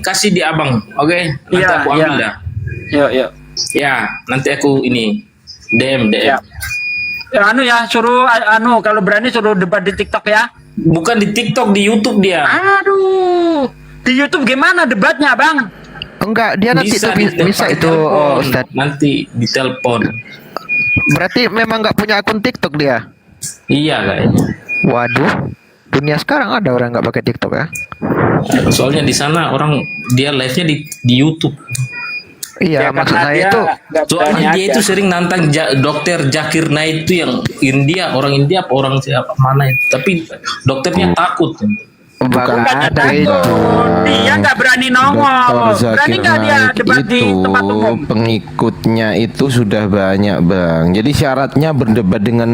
kasih di abang, oke? Nanti Iya, aku ambil iya. dah. Yuk. Ya, nanti aku ini DM. Ya. Ya, suruh kalau berani suruh debat di TikTok ya. Bukan di TikTok, di YouTube dia. Aduh, di YouTube gimana debatnya bang? Enggak, dia nanti Bisa bisa itu ditelepon. Ustaz. Nanti ditelepon. Berarti memang nggak punya akun TikTok dia. Iya kayaknya. Waduh, dunia sekarang ada orang nggak pakai TikTok ya? Soalnya di sana orang dia live-nya di YouTube. Iya, maksud karena saya dia itu nggak berani Soalnya dia aja. itu sering nantang Dokter Zakir Naik itu yang India, orang India apa orang siapa mana itu. Tapi dokternya takut. bukan Bukannya ada itu. takut, dia nggak berani nongol. Dr. Berani Zakir nggak dia Naik debat di itu tempat umum? pengikutnya itu sudah banyak bang. Jadi syaratnya berdebat dengan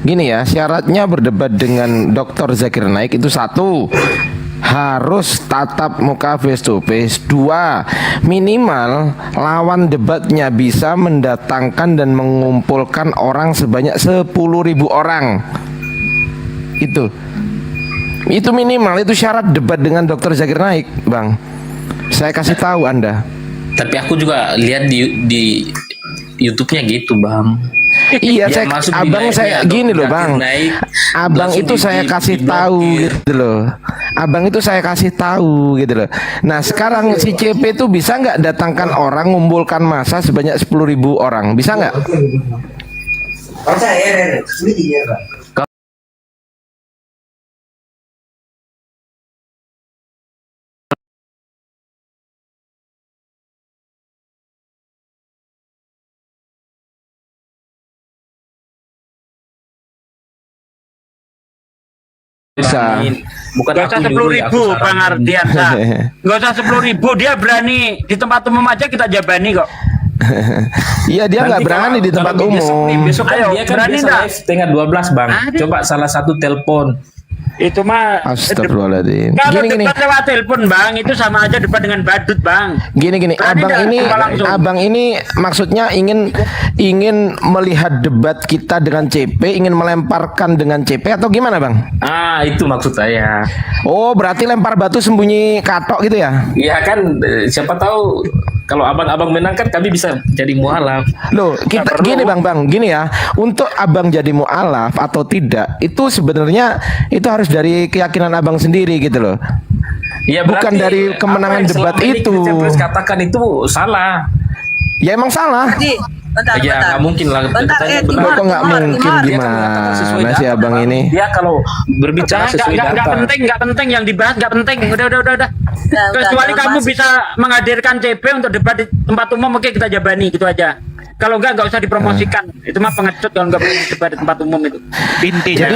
gini ya, syaratnya berdebat dengan Dr. Zakir Naik itu satu, harus tatap muka face to face. Dua, minimal lawan debatnya bisa mendatangkan dan mengumpulkan orang sebanyak 10.000 orang. Itu minimal, itu syarat debat dengan Dr. Zakir Naik, bang. Saya kasih tahu Anda. Tapi aku juga lihat di YouTube-nya gitu, Bang. Iya, Yang saya, masuk di abang live-nya saya gini loh Zakir bang, Naik, abang langsung itu saya kasih tahu gitu loh, abang itu saya kasih tahu gitu loh. Nah sekarang si CP itu bisa nggak datangkan orang, ngumpulkan massa sebanyak 10.000 orang, bisa nggak? Bisa. Bukan Gak usah aku 10.000 nyuruh ya, aku Bang saranin. Ardiansa. Gak usah 10.000, dia berani di tempat umum aja kita jabani kok. Iya dia nggak Nanti berani kalau- di tempat kalau besok nih, umum. besok kan Ayo, dia kan berani biasa nggak? live setengah 12 bang. Aduh. Coba salah satu telepon. Itu mah Astagfirullahaladzim. kalau Gini. debat lewat telepon Bang, itu sama aja debat dengan badut Bang. Gini, Berani abang nggak ini, jumpa langsung? abang ini maksudnya ingin melihat debat kita dengan CP, ingin melemparkan dengan CP atau gimana bang? Ah itu maksud saya. Oh berarti lempar batu sembunyi katok gitu ya? Iya kan siapa tahu kalau abang-abang menang kan kami bisa jadi mualaf. Loh, kita gini bang, gini ya. Untuk abang jadi mualaf atau tidak, itu sebenarnya itu harus dari keyakinan abang sendiri gitu loh. Ya, Bukan berarti dari kemenangan apa yang debat selama ini itu. Christian Prince katakan itu salah. Ya emang salah. Bentar, Ya nggak mungkin lah. Bentar, Katanya Timur, Loh, kok nggak Timur, mungkin Timur. Dia kan mengatakan sesuai gimana sih data, abang Bang. ini? Dia kalau berbicara sesuai Nggak data. penting yang dibahas nggak penting. Udah. Kecuali jangan kamu bahas. bisa menghadirkan CP untuk debat di tempat umum, oke kita jabani gitu aja. Kalau nggak usah dipromosikan. Itu mah pengecut kalau nggak boleh debat di tempat umum itu. Intinya. Jadi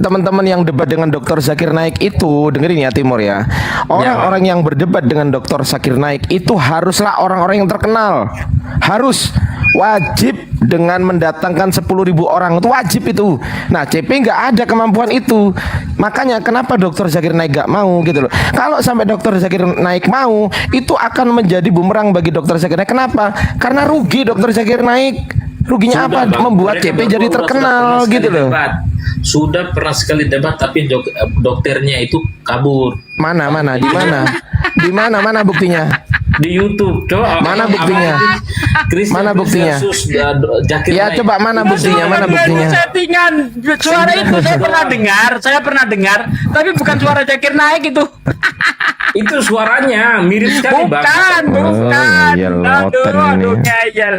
teman-teman yang debat dengan Dr. Zakir Naik itu dengerin ya Timur ya. Orang-orang yang berdebat dengan Dr. Zakir Naik itu haruslah orang-orang yang terkenal. Harus wajib dengan mendatangkan 10.000 orang itu wajib itu. Nah CP nggak ada kemampuan itu. Makanya kenapa Dr. Zakir Naik nggak mau gitu loh. Kalau sampai Dr. Zakir Naik mau, itu akan menjadi bumerang bagi Dr. Zakir Naik. Kenapa? Karena rugi Dr. Zakir Naik. Ruginya Sudah, apa? Bang. Membuat Mereka CP berdua jadi sudah terkenal pernah gitu sekali loh. debat. Sudah pernah sekali debat tapi dokternya itu kabur Mana di mana buktinya? di YouTube. Coba Mana buktinya? Christian Mana buktinya? versus, Zakir Ya Naik. coba mana buktinya? Mana buktinya? Settingan. Suara itu saya pernah dengar, tapi bukan suara Zakir Naik itu. Itu suaranya mirip sekali bang. Bukan. ngeyel, ngoten Aduh, ini. ngeyel.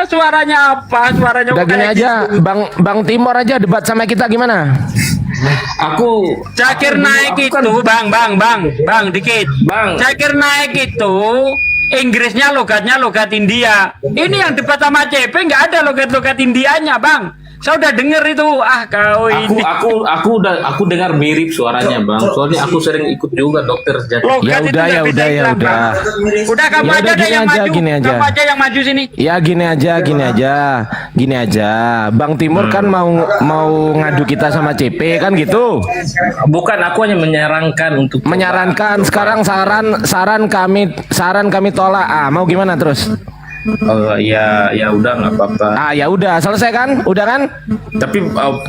Suaranya apa? Suaranya Udah kok gini kayak aja, gitu. Bang Timur aja debat sama kita gimana? Aku Zakir Naik aku itu, bang, dikit. Bang. Zakir Naik itu Inggrisnya logat India. Ini yang debat sama CP nggak ada logat Indianya, bang. Saya udah denger itu. Kau ini. aku dengar mirip suaranya bang. Soalnya aku sering ikut juga dokter Zakir. Logat Ya itu udah, nggak ya bisa udah, ya hilang, udah. Bang. Udah kamu Ya aja udah, deh yang maju. gini aja. Kamu aja yang maju sini. Ya gini aja. Bang Timur kan mau ngadu kita sama CP kan gitu. Bukan, aku hanya menyarankan untuk Menyarankan sekarang saran kami tolak. Mau gimana terus? ya udah nggak apa-apa. Ya udah, selesai kan? Udah kan? Tapi Enggak,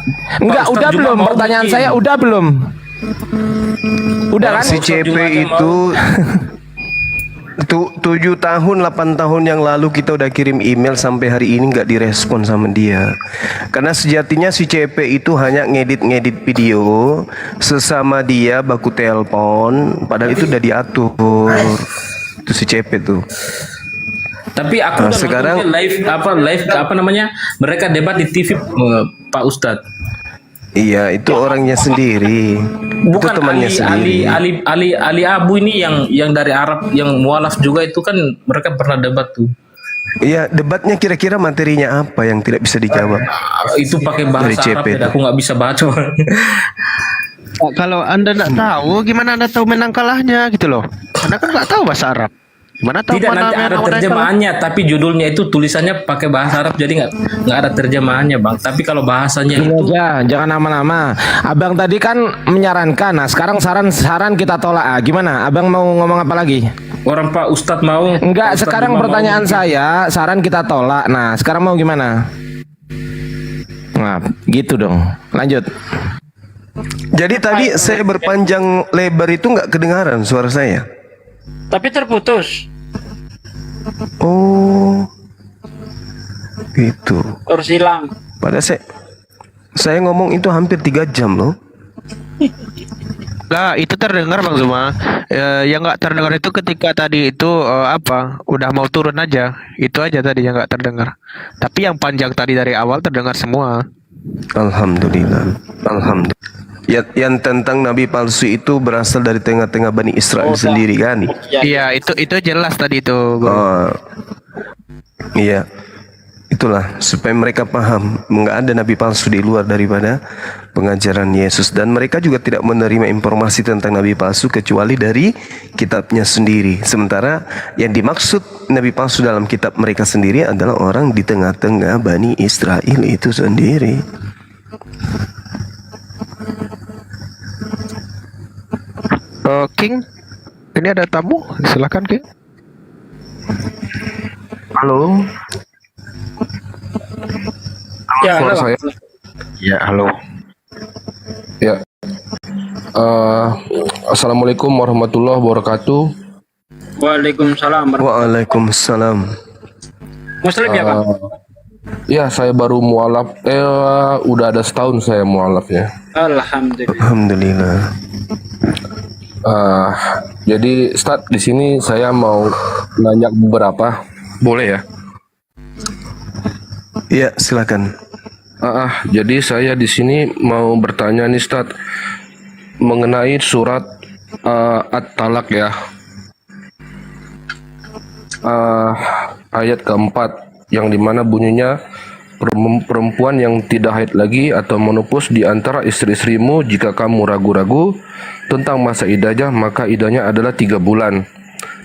Pak Ustadz udah juga belum? mau Pertanyaan bikin. saya udah belum? Udah kan? Si CP juga itu 7 tahun 8 tahun yang lalu kita udah kirim email sampai hari ini nggak direspon sama dia. Karena sejatinya si CP itu hanya ngedit video sesama dia baku telepon, padahal itu udah diatur. Itu si CP tuh. Tapi aku Nah, udah sekarang- nonton live apa namanya, mereka debat di TV Pak Ustadz. Iya, itu orangnya sendiri. Bukan itu temannya sendiri. Ali Abu ini yang dari Arab yang mualaf juga itu kan mereka pernah debat tuh. Iya, debatnya kira-kira materinya apa yang tidak bisa dijawab? Itu pakai bahasa Dari CP Arab, itu. aku nggak bisa baca. Kalau Anda nggak tahu, gimana Anda tahu menang kalahnya gitu loh? Anda kan nggak tahu bahasa Arab. Gimana tahu Tidak, mana nanti ada menang, mana terjemahannya, tapi judulnya itu tulisannya pakai bahasa Arab, jadi nggak ada terjemahannya bang. Tapi kalau bahasanya Gini itu aja, jangan lama-lama. Abang tadi kan menyarankan. Nah, sekarang saran kita tolak. Gimana? Abang mau ngomong apa lagi? orang Pak Ustadz mau. Enggak, Pak Ustadz sekarang Bima pertanyaan mau. saya, saran kita tolak. Nah, sekarang mau gimana? Nah, gitu dong. Lanjut. Jadi tadi saya berpanjang lebar itu nggak kedengaran suara saya. Tapi terputus. Oh. Itu. Terus hilang. Padahal saya ngomong itu hampir 3 jam loh. Lah itu terdengar Bang Zuma. Yang nggak terdengar itu ketika tadi itu udah mau turun aja. Itu aja tadi yang nggak terdengar. Tapi yang panjang tadi dari awal terdengar semua. Alhamdulillah. Alhamdulillah. Yang tentang nabi palsu itu berasal dari tengah-tengah Bani Israel sendiri kan? Iya, itu jelas tadi itu. Oh, iya. Itulah supaya mereka paham nggak ada nabi palsu di luar daripada pengajaran Yesus, dan mereka juga tidak menerima informasi tentang nabi palsu kecuali dari kitabnya sendiri. Sementara yang dimaksud nabi palsu dalam kitab mereka sendiri adalah orang di tengah-tengah Bani Israel itu sendiri. King, ini ada tamu, silakan King. Halo. Ya, Suara halo. saya. Ya, halo. Ya. Assalamualaikum warahmatullahi wabarakatuh. Waalaikumsalam. Waalaikumsalam. Muslim ya, Pak? Ya, saya baru mualaf. Udah ada setahun saya mualaf ya. Alhamdulillah. Alhamdulillah. Jadi Ustadz, di sini saya mau nanya beberapa, boleh ya? Iya, silakan. Jadi saya di sini mau bertanya nih Ustadz mengenai surat At-Talaq ya. Ayat keempat yang dimana bunyinya perempuan yang tidak haid lagi atau menopause di antara istri-istrimu, jika kamu ragu-ragu tentang masa idahnya, maka idahnya adalah 3 bulan.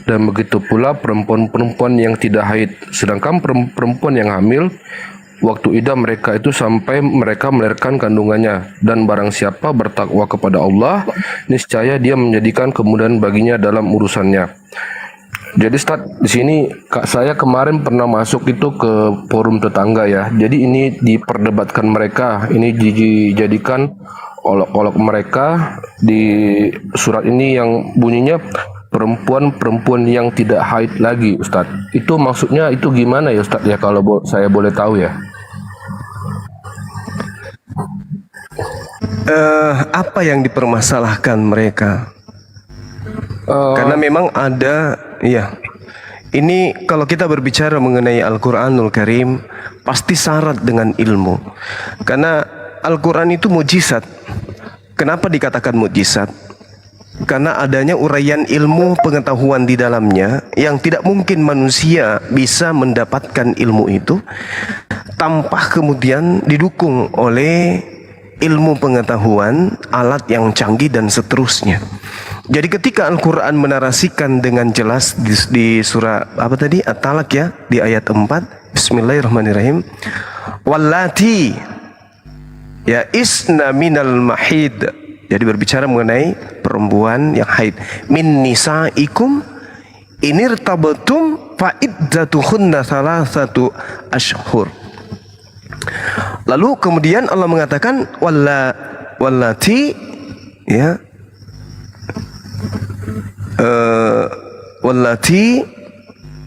Dan begitu pula perempuan-perempuan yang tidak haid. Sedangkan perempuan yang hamil, waktu idah mereka itu sampai mereka melahirkan kandungannya. Dan barang siapa bertakwa kepada Allah, niscaya dia menjadikan kemudahan baginya dalam urusannya. Jadi Ustaz, di sini saya kemarin pernah masuk itu ke forum tetangga ya. Jadi ini diperdebatkan mereka, ini dijadikan olok-olok mereka di surat ini yang bunyinya perempuan-perempuan yang tidak haid lagi, Ustaz. Itu maksudnya itu gimana ya Ustaz ya, kalau saya boleh tahu ya? Apa yang dipermasalahkan mereka? Karena memang ada, ya. Ini kalau kita berbicara mengenai Al-Quranul Karim, pasti syarat dengan ilmu. Karena Al-Quran itu mujizat. Kenapa dikatakan mujizat? Karena adanya uraian ilmu pengetahuan di dalamnya yang tidak mungkin manusia bisa mendapatkan ilmu itu tanpa kemudian didukung oleh ilmu pengetahuan, alat yang canggih dan seterusnya. Jadi ketika Al-Quran menarasikan dengan jelas di surah apa tadi? At-Talaq ya, di ayat 4, Bismillahirrahmanirrahim. Wallati ya isna minal mahid. Jadi berbicara mengenai perempuan yang haid. Min nisaikum inirtabtum fa iddatuhunna thalathatu ashhur. Lalu kemudian Allah mengatakan wallati ya wallati,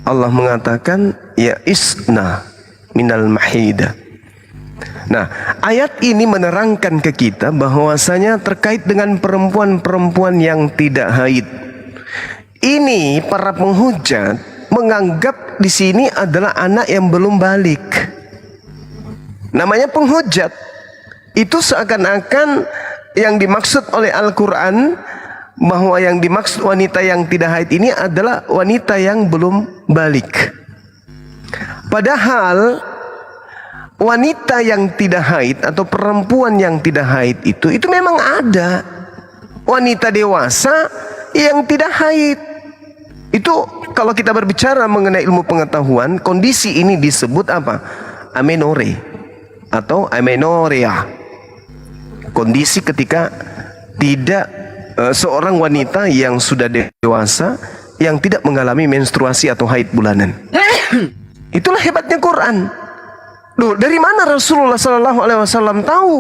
Allah mengatakan ya isna minal mahida. Nah, ayat ini menerangkan ke kita bahwasanya terkait dengan perempuan-perempuan yang tidak haid. Ini para penghujat menganggap di sini adalah anak yang belum balik. Namanya penghujat. Itu seakan-akan yang dimaksud oleh Al-Quran bahwa yang dimaksud wanita yang tidak haid ini adalah wanita yang belum balik. Padahal wanita yang tidak haid atau perempuan yang tidak haid itu memang ada. Wanita dewasa yang tidak haid. Itu kalau kita berbicara mengenai ilmu pengetahuan, kondisi ini disebut apa? Amenore atau amenorea. Kondisi ketika tidak seorang wanita yang sudah dewasa yang tidak mengalami menstruasi atau haid bulanan. Itulah hebatnya Quran. Loh, dari mana Rasulullah SAW tahu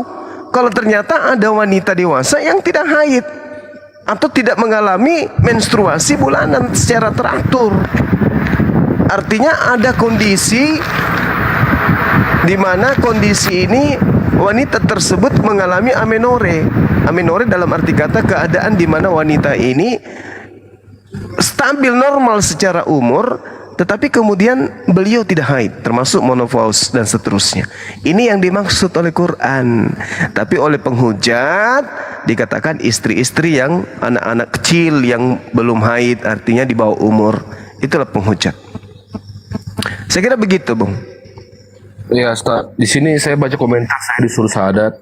kalau ternyata ada wanita dewasa yang tidak haid atau tidak mengalami menstruasi bulanan secara teratur? Artinya ada kondisi di mana kondisi ini wanita tersebut mengalami amenore. Amenore dalam arti kata keadaan di mana wanita ini stabil normal secara umur, tetapi kemudian beliau tidak haid, termasuk menopause dan seterusnya. Ini yang dimaksud oleh Quran. Tapi oleh penghujat dikatakan istri-istri yang anak-anak kecil yang belum haid, artinya di bawah umur. Itulah penghujat. Saya kira begitu, Bung. Ya, Ustaz. Di sini saya baca komentar, saya disuruh syahadat.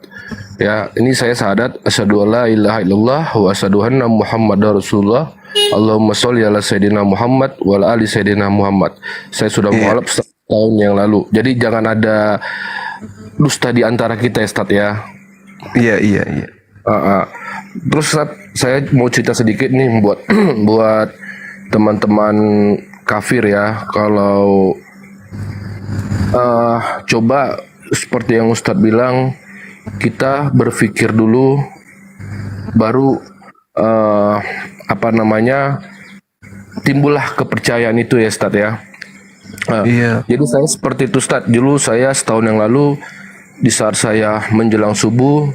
Ya, ini saya syahadat asyhadu alla ilaha illallah wa asyhadu anna muhammadar rasulullah. Allahumma sholli ala sayyidina Muhammad wa ala ali sayyidina Muhammad. Saya sudah mualaf setahun yang lalu. Jadi jangan ada dusta di antara kita, Ustaz ya. Iya. Terus Ustaz, saya mau cerita sedikit nih buat buat teman-teman kafir ya. Kalau coba seperti yang Ustadz bilang, kita berpikir dulu baru timbullah kepercayaan itu ya Ustadz ya. Iya. Jadi saya seperti itu Ustadz. Dulu saya setahun yang lalu di saat saya menjelang subuh,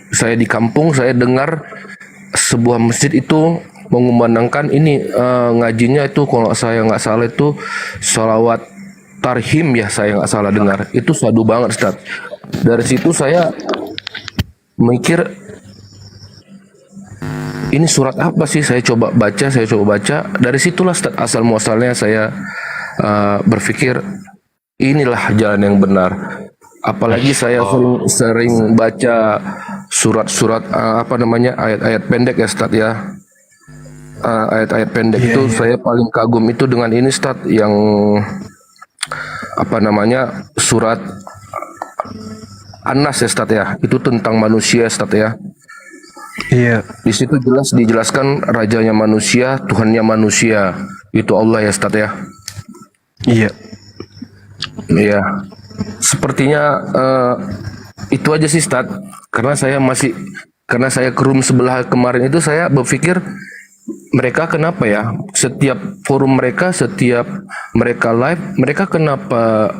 saya di kampung, saya dengar sebuah masjid itu mengumandangkan ini ngajinya itu kalau saya nggak salah itu sholawat tarhim ya, saya nggak salah dengar. Itu syahdu banget Ustaz. Dari situ saya mikir ini surat apa sih, saya coba baca. Dari situlah Ustaz asal muasalnya saya berpikir inilah jalan yang benar. Apalagi saya sering baca surat-surat ayat-ayat pendek ya Ustaz ya. Ayat-ayat pendek itu saya paling kagum itu dengan ini Ustaz, yang surat An-Nas ya Ustaz ya. Itu tentang manusia Ustaz ya. Iya. Di situ dijelaskan rajanya manusia, Tuhannya manusia. Itu Allah ya Ustaz ya. Iya. Iya. Sepertinya itu aja sih Ustaz. Karena saya ke room sebelah kemarin itu saya berpikir mereka kenapa ya, setiap forum mereka, setiap mereka live, mereka kenapa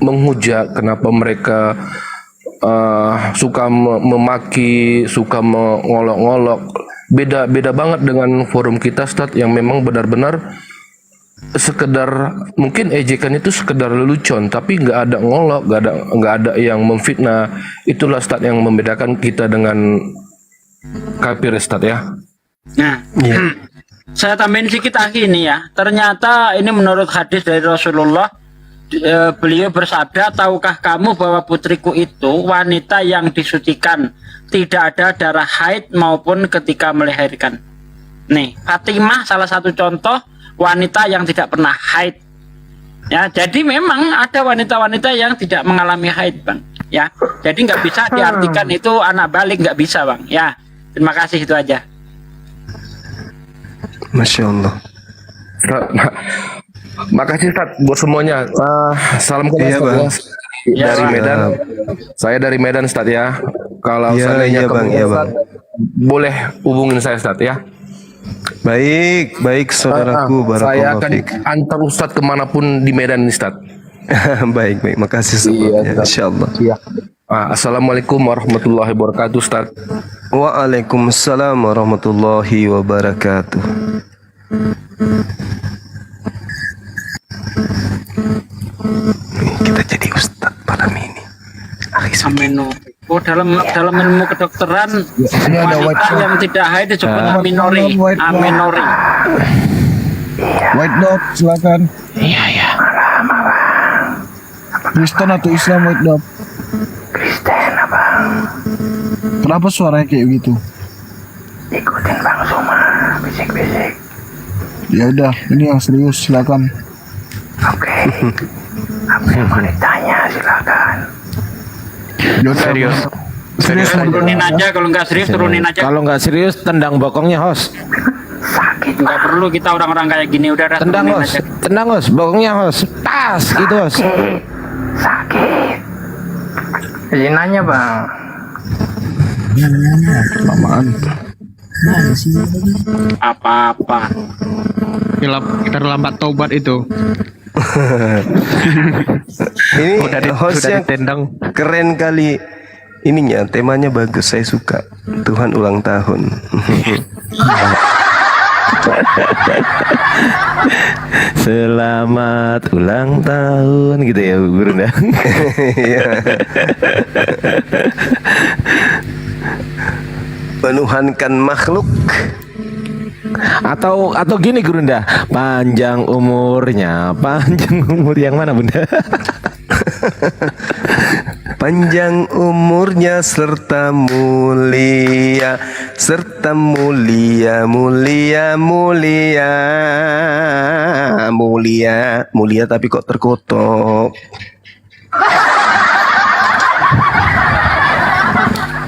menghujat, kenapa mereka suka memaki, suka mengolok-ngolok. Beda banget dengan forum kita Ustaz, yang memang benar-benar sekedar, mungkin ejekan itu sekedar lelucon, tapi nggak ada ngolok, nggak ada yang memfitnah. Itulah Ustaz yang membedakan kita dengan kafir Ustaz ya. Nah, saya tambahin sedikit lagi ini ya. Ternyata ini menurut hadis dari Rasulullah, beliau bersabda, tahukah kamu bahwa putriku itu wanita yang disucikan, tidak ada darah haid maupun ketika melahirkan. Nih, Fatimah salah satu contoh wanita yang tidak pernah haid. Ya, jadi memang ada wanita-wanita yang tidak mengalami haid, Bang. Ya, jadi nggak bisa diartikan itu anak balik, nggak bisa, Bang. Ya, terima kasih, itu aja. Masya Allah. Makasih Ustaz buat semuanya. Salam kenal Ustaz ya. Dari Medan. Saya dari Medan Ustaz ya. Kalau seandainya Ustaz, boleh hubungin saya Ustaz ya. Baik saudaraku. Saya akan antar Ustaz kemanapun di Medan Ustaz. baik. Makasih sebelumnya. Insyaallah. Iya. Assalamualaikum warahmatullahi wabarakatuh Ustaz. Waalaikumsalam warahmatullahi wabarakatuh. Kita jadi ustaz malam ini. Amenori. Oh, dalam ilmu kedokteran, wanita yang tidak haid disebut amenori. Amenori. White dog, silakan. Iya. Kristen atau Islam white dog? Kristen abang. Kenapa suaranya kayak gitu? Ikutin Bang Suma, bisik-bisik. Ya udah, ini yang serius, silakan. Oke. Apa yang mau ditanya, silakan. Serius. Turunin aja, kalau nggak serius turunin aja. Kalau nggak serius, tendang bokongnya host. Sakit. Nggak perlu kita orang-orang kayak gini, udah Tendang host, bokongnya host. Tas, gitu host. Sakit. Izin nanya Bang. Lamaan. Apa-apa. Terlambat taubat itu. Ini Sudah hostnya ditendang. keren kali. Ininya temanya bagus, saya suka. Tuhan ulang tahun. Selamat ulang tahun gitu ya Gurunda. Iya. Menuhankan makhluk. Atau gini Gurunda, panjang umurnya, panjang umur yang mana Bunda? Panjang umurnya serta mulia, serta mulia, mulia, mulia, mulia, mulia tapi kok terkutuk.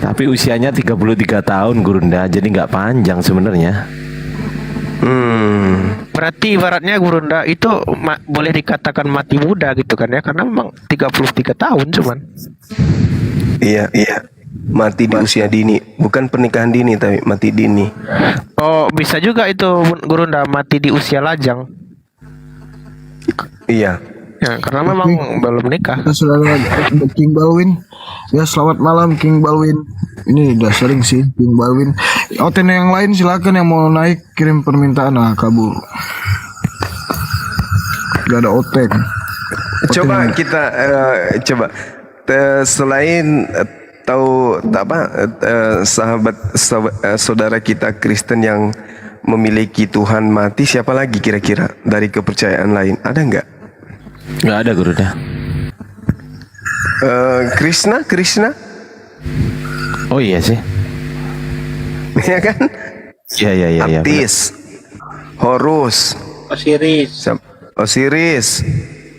Tapi usianya 33 tahun Gurunda, jadi nggak panjang sebenarnya. Berarti ibaratnya Gurunda itu boleh dikatakan mati muda gitu kan ya, karena memang 33 tahun cuman. Iya, iya. Mati di usia dini, bukan pernikahan dini tapi mati dini. Oh, bisa juga itu Gurunda mati di usia lajang. Iya. Ya, karena memang belum nikah. Kita sudah ada King Balwin. Ya, selamat malam King Balwin. Ini udah sering sih King Balwin. Oten yang lain silakan yang mau naik kirim permintaan. Nah, kabur. Gak ada Oten. Coba kita coba selain tahu saudara kita Kristen yang memiliki Tuhan mati, siapa lagi kira-kira dari kepercayaan lain? Ada nggak? Nggak ada Gurunda. Krishna? Oh iya sih. Ya kan? Iya. Apis, Horus, Osiris.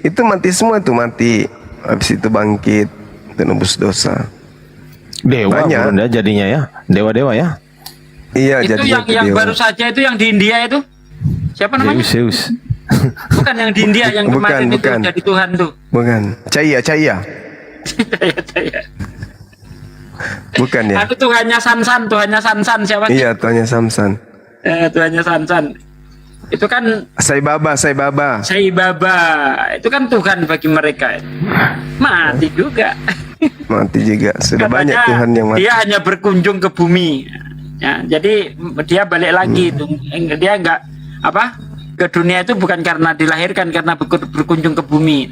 Itu mati semua tuh, mati. Habis itu bangkit, menebus dosa. Dewa Banyak. Gurunda jadinya ya. Dewa-dewa ya. Iya, Itu jadi yang baru saja itu yang di India itu. Siapa namanya? Zeus. Bukan yang di India yang kemarin itu bukan. jadi Tuhan tuh. Bukan. Cahaya. Saya. Bukan ya? Itu Tuhannya Sansan siapa sih? Iya, Tuhannya Samsan. Tuhannya Sansan. Itu kan Sai Baba. Sai Baba. Itu kan Tuhan bagi mereka. Mati juga. Mati juga. Sudah Katanya banyak Tuhan yang mati. dia hanya berkunjung ke bumi. Ya, jadi dia balik lagi itu. Dia enggak ke dunia itu bukan karena dilahirkan, karena berkunjung ke bumi.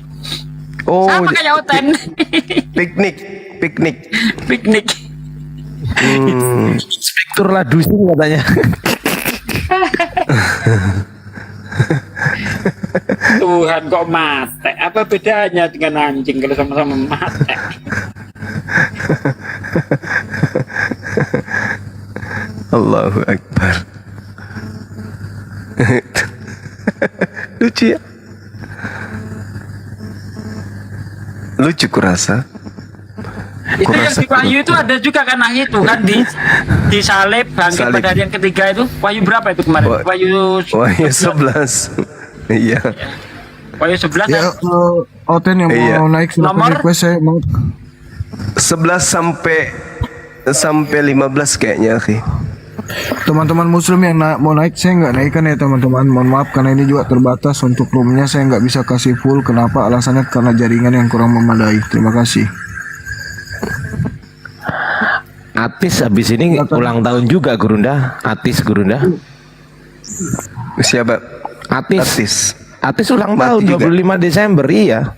Oh, Sama kayak Oten. piknik. Inspektur Ladusin katanya. Tuhan kok mati? Apa bedanya dengan anjing kalau sama-sama mati? Allahu Akbar. Lucu ya? Lucu kurasa. Itu yang di Wahyu itu ada juga kan itu kan di salib bangkit pada hari yang ketiga itu. Wahyu berapa itu kemarin? Wahyu 11. Iya. Wahyu 11 Ya, Oten yang mau naik silakan Nomor? request, saya mau 11 sampai 15 kayaknya, akhi. teman-teman muslim yang mau naik, saya nggak naikkan ya teman-teman, mohon maaf karena ini juga terbatas untuk roomnya, saya nggak bisa kasih full. Kenapa? Alasannya karena jaringan yang kurang memadai. Terima kasih. Atis habis ini ulang tahun juga Gurunda. Gurunda. Siapa? Atis ulang tahun Mati juga. 25 Desember, iya.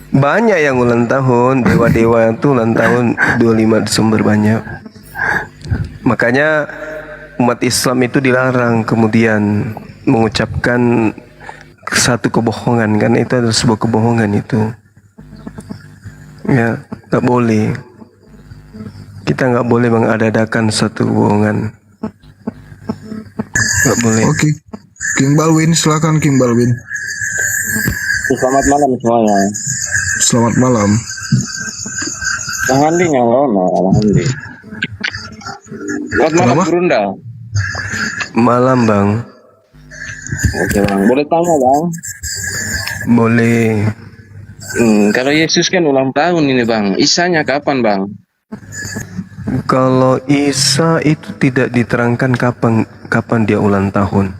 Banyak yang ulang tahun, dewa-dewa itu ulang tahun 25 Desember banyak. Makanya umat Islam itu dilarang kemudian mengucapkan satu kebohongan, kan itu adalah sebuah kebohongan itu. Ya, nggak boleh. Kita nggak boleh mengadakan satu kebohongan. Nggak boleh. Oke, King Balwin, silakan King Balwin. Selamat malam semuanya. Selamat malam. Alhamdulillah, alhamdulillah. Selamat malam Gurunda. Malam bang. Oke bang, boleh tanya bang? Boleh. Kalau Yesus kan ulang tahun ini bang, Isanya kapan bang? Kalau Isa itu tidak diterangkan kapan dia ulang tahun.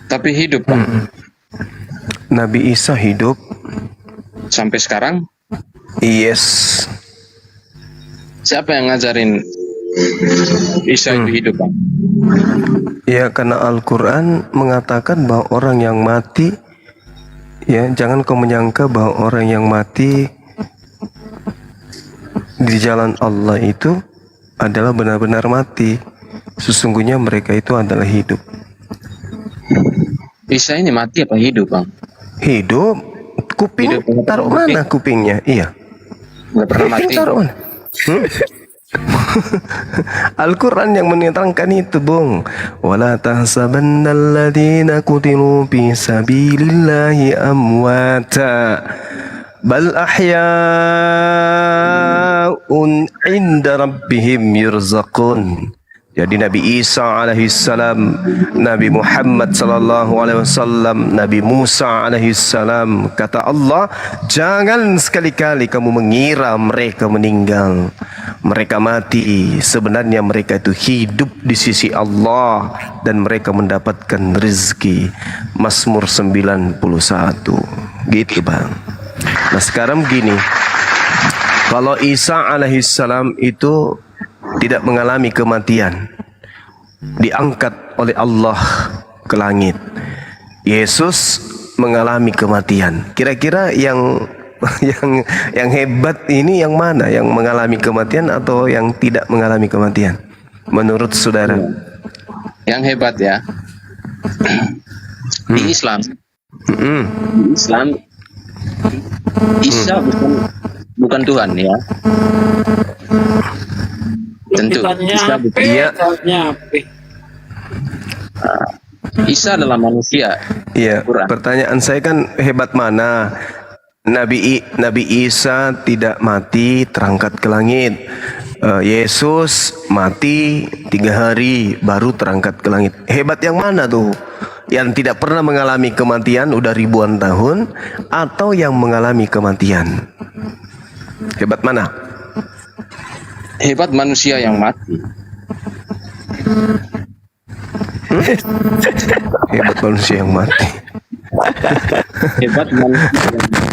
Tapi hidup bang. Nabi Isa hidup. Sampai sekarang? Yes. Siapa yang ngajarin Isa itu hidup, Bang? Ya, karena Al-Quran mengatakan bahwa orang yang mati, ya jangan kau menyangka bahwa orang yang mati di jalan Allah itu adalah benar-benar mati. Sesungguhnya mereka itu adalah hidup. Isa ini mati apa hidup, Bang? Hidup. Kuping, taruh mana kupingnya? Iya. Nggak pernah mati. Taruh mana? Al-Quran yang menerangkan itu, Bung. Wala tahsabannalladzina qutilu fi sabilillahi amwata bal ahya'un 'inda rabbihim yurzaqun. Jadi Nabi Isa alaihissalam, Nabi Muhammad sallallahu alaihi wasallam, Nabi Musa alaihissalam, kata Allah, jangan sekali-kali kamu mengira mereka meninggal. Mereka mati, sebenarnya mereka itu hidup di sisi Allah dan mereka mendapatkan rezeki. Mazmur 91. Gitu, Bang. Nah, sekarang begini. Kalau Isa alaihissalam itu tidak mengalami kematian, diangkat oleh Allah ke langit. Yesus mengalami kematian. Kira-kira yang hebat ini yang mana? Yang mengalami kematian atau yang tidak mengalami kematian? Menurut saudara? Yang hebat ya. Di Islam. Di Islam Isa bukan Tuhan ya. Tentu Isa bukan. Iya. Isa adalah manusia. Iya. Pertanyaan saya kan hebat mana? Nabi Isa tidak mati, terangkat ke langit. Yesus mati 3 hari baru terangkat ke langit. Hebat yang mana tuh? Yang tidak pernah mengalami kematian udah ribuan tahun atau yang mengalami kematian? Hebat mana? Hebat manusia yang mati. Hebat manusia yang mati. Hebat manusia yang mati.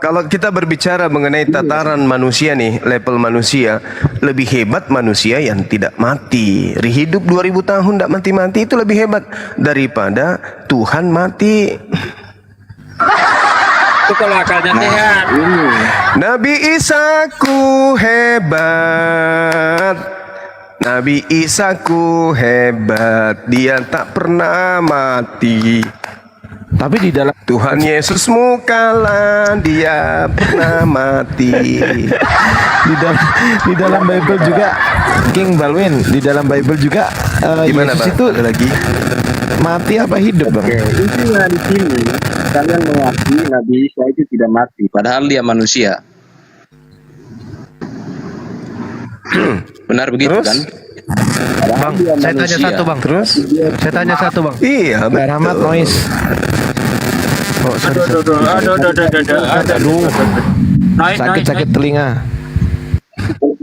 Kalau kita berbicara mengenai tataran manusia nih, level manusia, lebih hebat manusia yang tidak mati. Hidup 2000 tahun tidak mati-mati itu lebih hebat daripada Tuhan mati. Itu kalau akalnya sehat. Nabi Isa ku hebat. Nabi Isa ku hebat. Dia tak pernah mati. Tapi di dalam Tuhan Yesusmu kalah, dia pernah mati. di dalam Bible juga, King Balwin, di dalam Bible juga Gimana, Yesus Bang? itu Ada lagi? mati apa hidup, Bang? Intinya di sini kalian mengakui Nabi Isa itu tidak mati, padahal dia manusia. Benar begitu kan? Bang, saya tanya satu, Bang. Terus? Saya tanya satu, Bang. Iya, Mbak Rahmat noise. Aduh. Sakit telinga.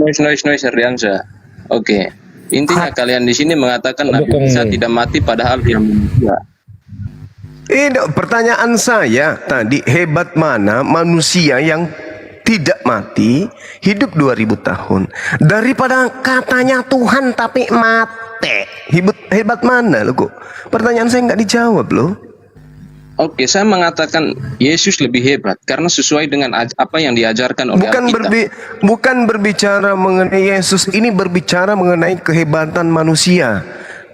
Noise Herdiansyah. Oke. Intinya kalian di sini mengatakan Nabi Isa tidak mati padahal dia manusia. Ini pertanyaan saya tadi, hebat mana manusia yang tidak mati, hidup 2000 tahun daripada katanya Tuhan tapi mati. Hebat mana lo kok? Pertanyaan saya nggak dijawab loh. Oke, saya mengatakan Yesus lebih hebat karena sesuai dengan apa yang diajarkan oleh Alkitab. Bukan berbicara mengenai Yesus, ini berbicara mengenai kehebatan manusia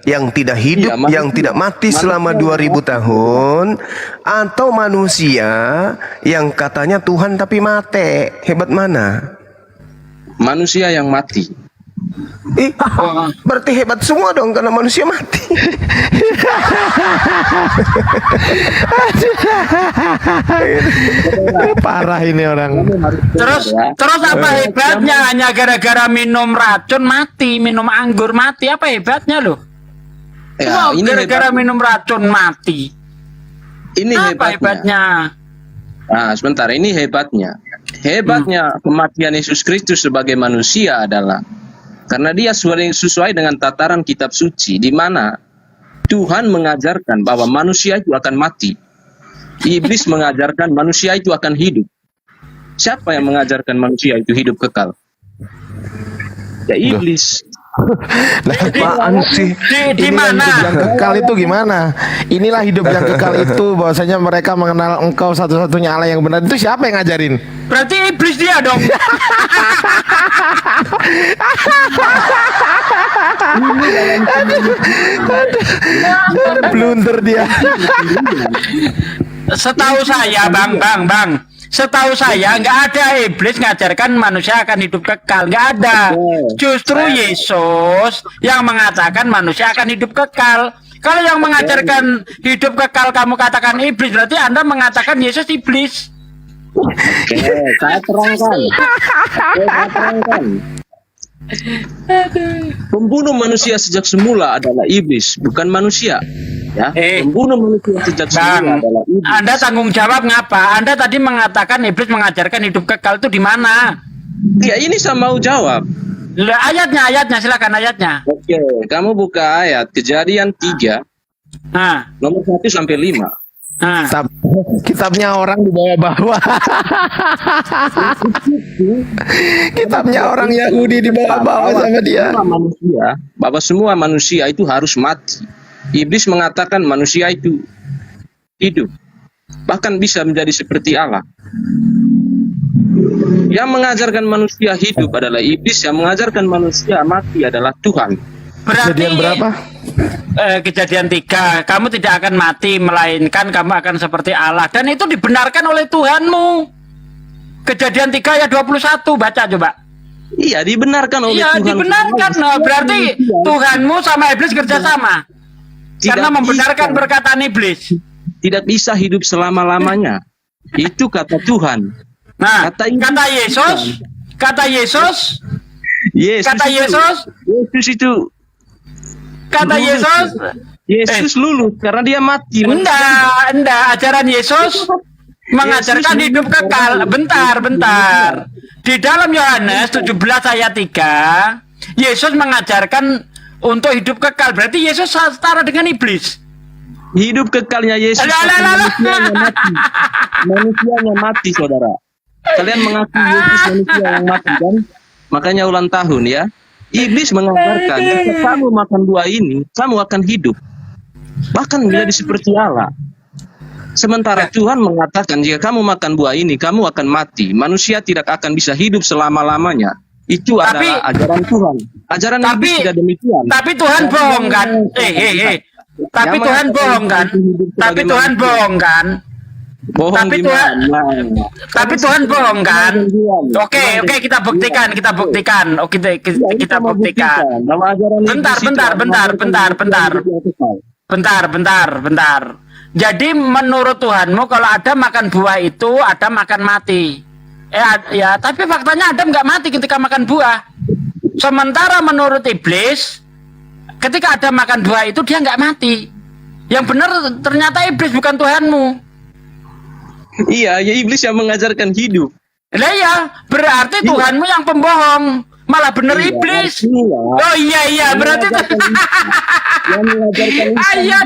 yang tidak hidup, yang tidak mati selama 2000 tahun, atau manusia yang katanya Tuhan tapi mati. Hebat mana? Manusia yang mati. Berarti hebat semua dong karena manusia mati. Parah ini orang. Terus apa hebatnya? Hanya gara-gara minum racun mati, minum anggur mati, apa hebatnya loh? Ya, ini gara-gara minum racun mati. Ini apa hebatnya? Nah, sebentar, ini hebatnya. Hebatnya kematian Yesus Kristus sebagai manusia adalah karena dia sesuai dengan tataran kitab suci, di mana Tuhan mengajarkan bahwa manusia itu akan mati. Iblis mengajarkan manusia itu akan hidup. Siapa yang mengajarkan manusia itu hidup kekal? Ya iblis. Apaan sih? Di mana? Hidup yang kekal itu gimana? Inilah hidup yang kekal itu, bahwasanya mereka mengenal Engkau satu-satunya Allah yang benar. Itu siapa yang ngajarin? Berarti iblis dia dong. Blunder dia. Setahu saya, Bang. Setahu saya nggak ada iblis ngajarkan manusia akan hidup kekal, nggak ada. Justru Yesus yang mengatakan manusia akan hidup kekal. Kalau yang mengajarkan hidup kekal kamu katakan iblis, berarti Anda mengatakan Yesus iblis. Oke, saya terangkan. Pembunuh manusia sejak semula adalah iblis, bukan manusia. Ya, pembunuh manusia sejak semula adalah iblis. Anda tanggung jawab ngapa? Anda tadi mengatakan iblis mengajarkan hidup kekal itu di mana? Ya ini saya mau jawab. Ayatnya, silakan ayatnya. Oke, kamu buka ayat Kejadian 3, nomor 1 sampai 5. Kitabnya orang di bawah-bawah. Kitabnya orang Yahudi di bawah-bawah sama dia. Bahwa semua manusia itu harus mati. Iblis mengatakan manusia itu hidup, bahkan bisa menjadi seperti Allah. Yang mengajarkan manusia hidup adalah iblis, yang mengajarkan manusia mati adalah Tuhan. Berarti Kejadian berapa? Kejadian 3, kamu tidak akan mati, melainkan kamu akan seperti Allah. Dan itu dibenarkan oleh Tuhanmu. Kejadian 3 ayat 21, baca coba. Iya, dibenarkan oleh Tuhan. Iya, dibenarkan. Berarti Tuhanmu sama iblis kerjasama. Karena membenarkan perkataan iblis. Tidak bisa hidup selama-lamanya. Itu kata Tuhan. Nah, kata Yesus lulus karena dia mati. Enggak, ajaran Yesus mengajarkan hidup kekal. Bentar. Di dalam Yohanes 17 ayat 3, Yesus mengajarkan untuk hidup kekal. Berarti Yesus setara dengan iblis. Hidup kekalnya Yesus manusianya mati, saudara. Kalian mengaku Yesus manusia yang mati kan? Makanya ulang tahun ya. Iblis mengajarkan jika kamu makan buah ini, kamu akan hidup, bahkan menjadi seperti Allah. Sementara Tuhan mengatakan jika kamu makan buah ini, kamu akan mati. Manusia tidak akan bisa hidup selama-lamanya. Itu adalah ajaran Tuhan. Ajaran iblis tidak demikian. Tapi Tuhan bohong kan? Tapi Tuhan bohong kan? Tapi Tuhan bohong kan? Tapi Tuhan bohong kan? Oke, kita buktikan. Kita buktikan. Bentar. Jadi menurut Tuhanmu kalau Adam makan buah itu, Adam akan mati. Ya, tapi faktanya Adam nggak mati ketika makan buah. Sementara menurut iblis, ketika Adam makan buah itu dia nggak mati. Yang benar ternyata iblis bukan Tuhanmu. Iya, ya iblis yang mengajarkan hidup. Lah ya, berarti Tuhanmu yang pembohong. Malah benar iblis. Oh iya, berarti Tuhan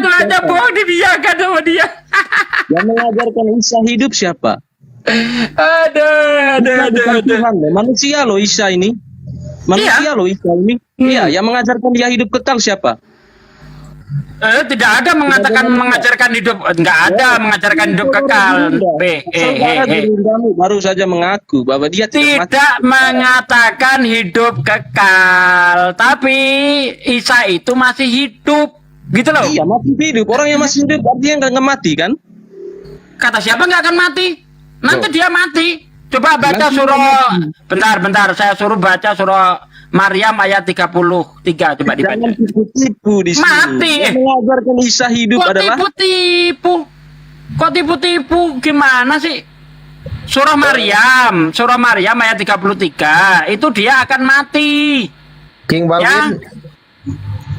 ada bohong dibiarkan sama dia. Yang mengajarkan Isa hidup siapa? Ada. Manusia loh Isa ini. Iya, yang mengajarkan dia hidup kekal siapa? Tidak ada mengajarkan hidup, enggak ada mengajarkan hidup kekal. Baru saja mengaku bahwa dia tidak mengatakan hidup kekal, tapi Isa itu masih hidup, gitu loh. Iya, masih hidup. Orang yang masih hidup artinya nggak mati kan? Kata siapa nggak akan mati? Nanti dia mati. Coba baca surah. Bentar, saya suruh baca surah Maryam ayat 33, coba dibaca. Jangan tipu-tipu di sini. Mati. Mengajarkan Isa hidup adalah Kok tipu-tipu? Gimana sih? Surah Maryam ayat 33, itu dia akan mati. King Balwin.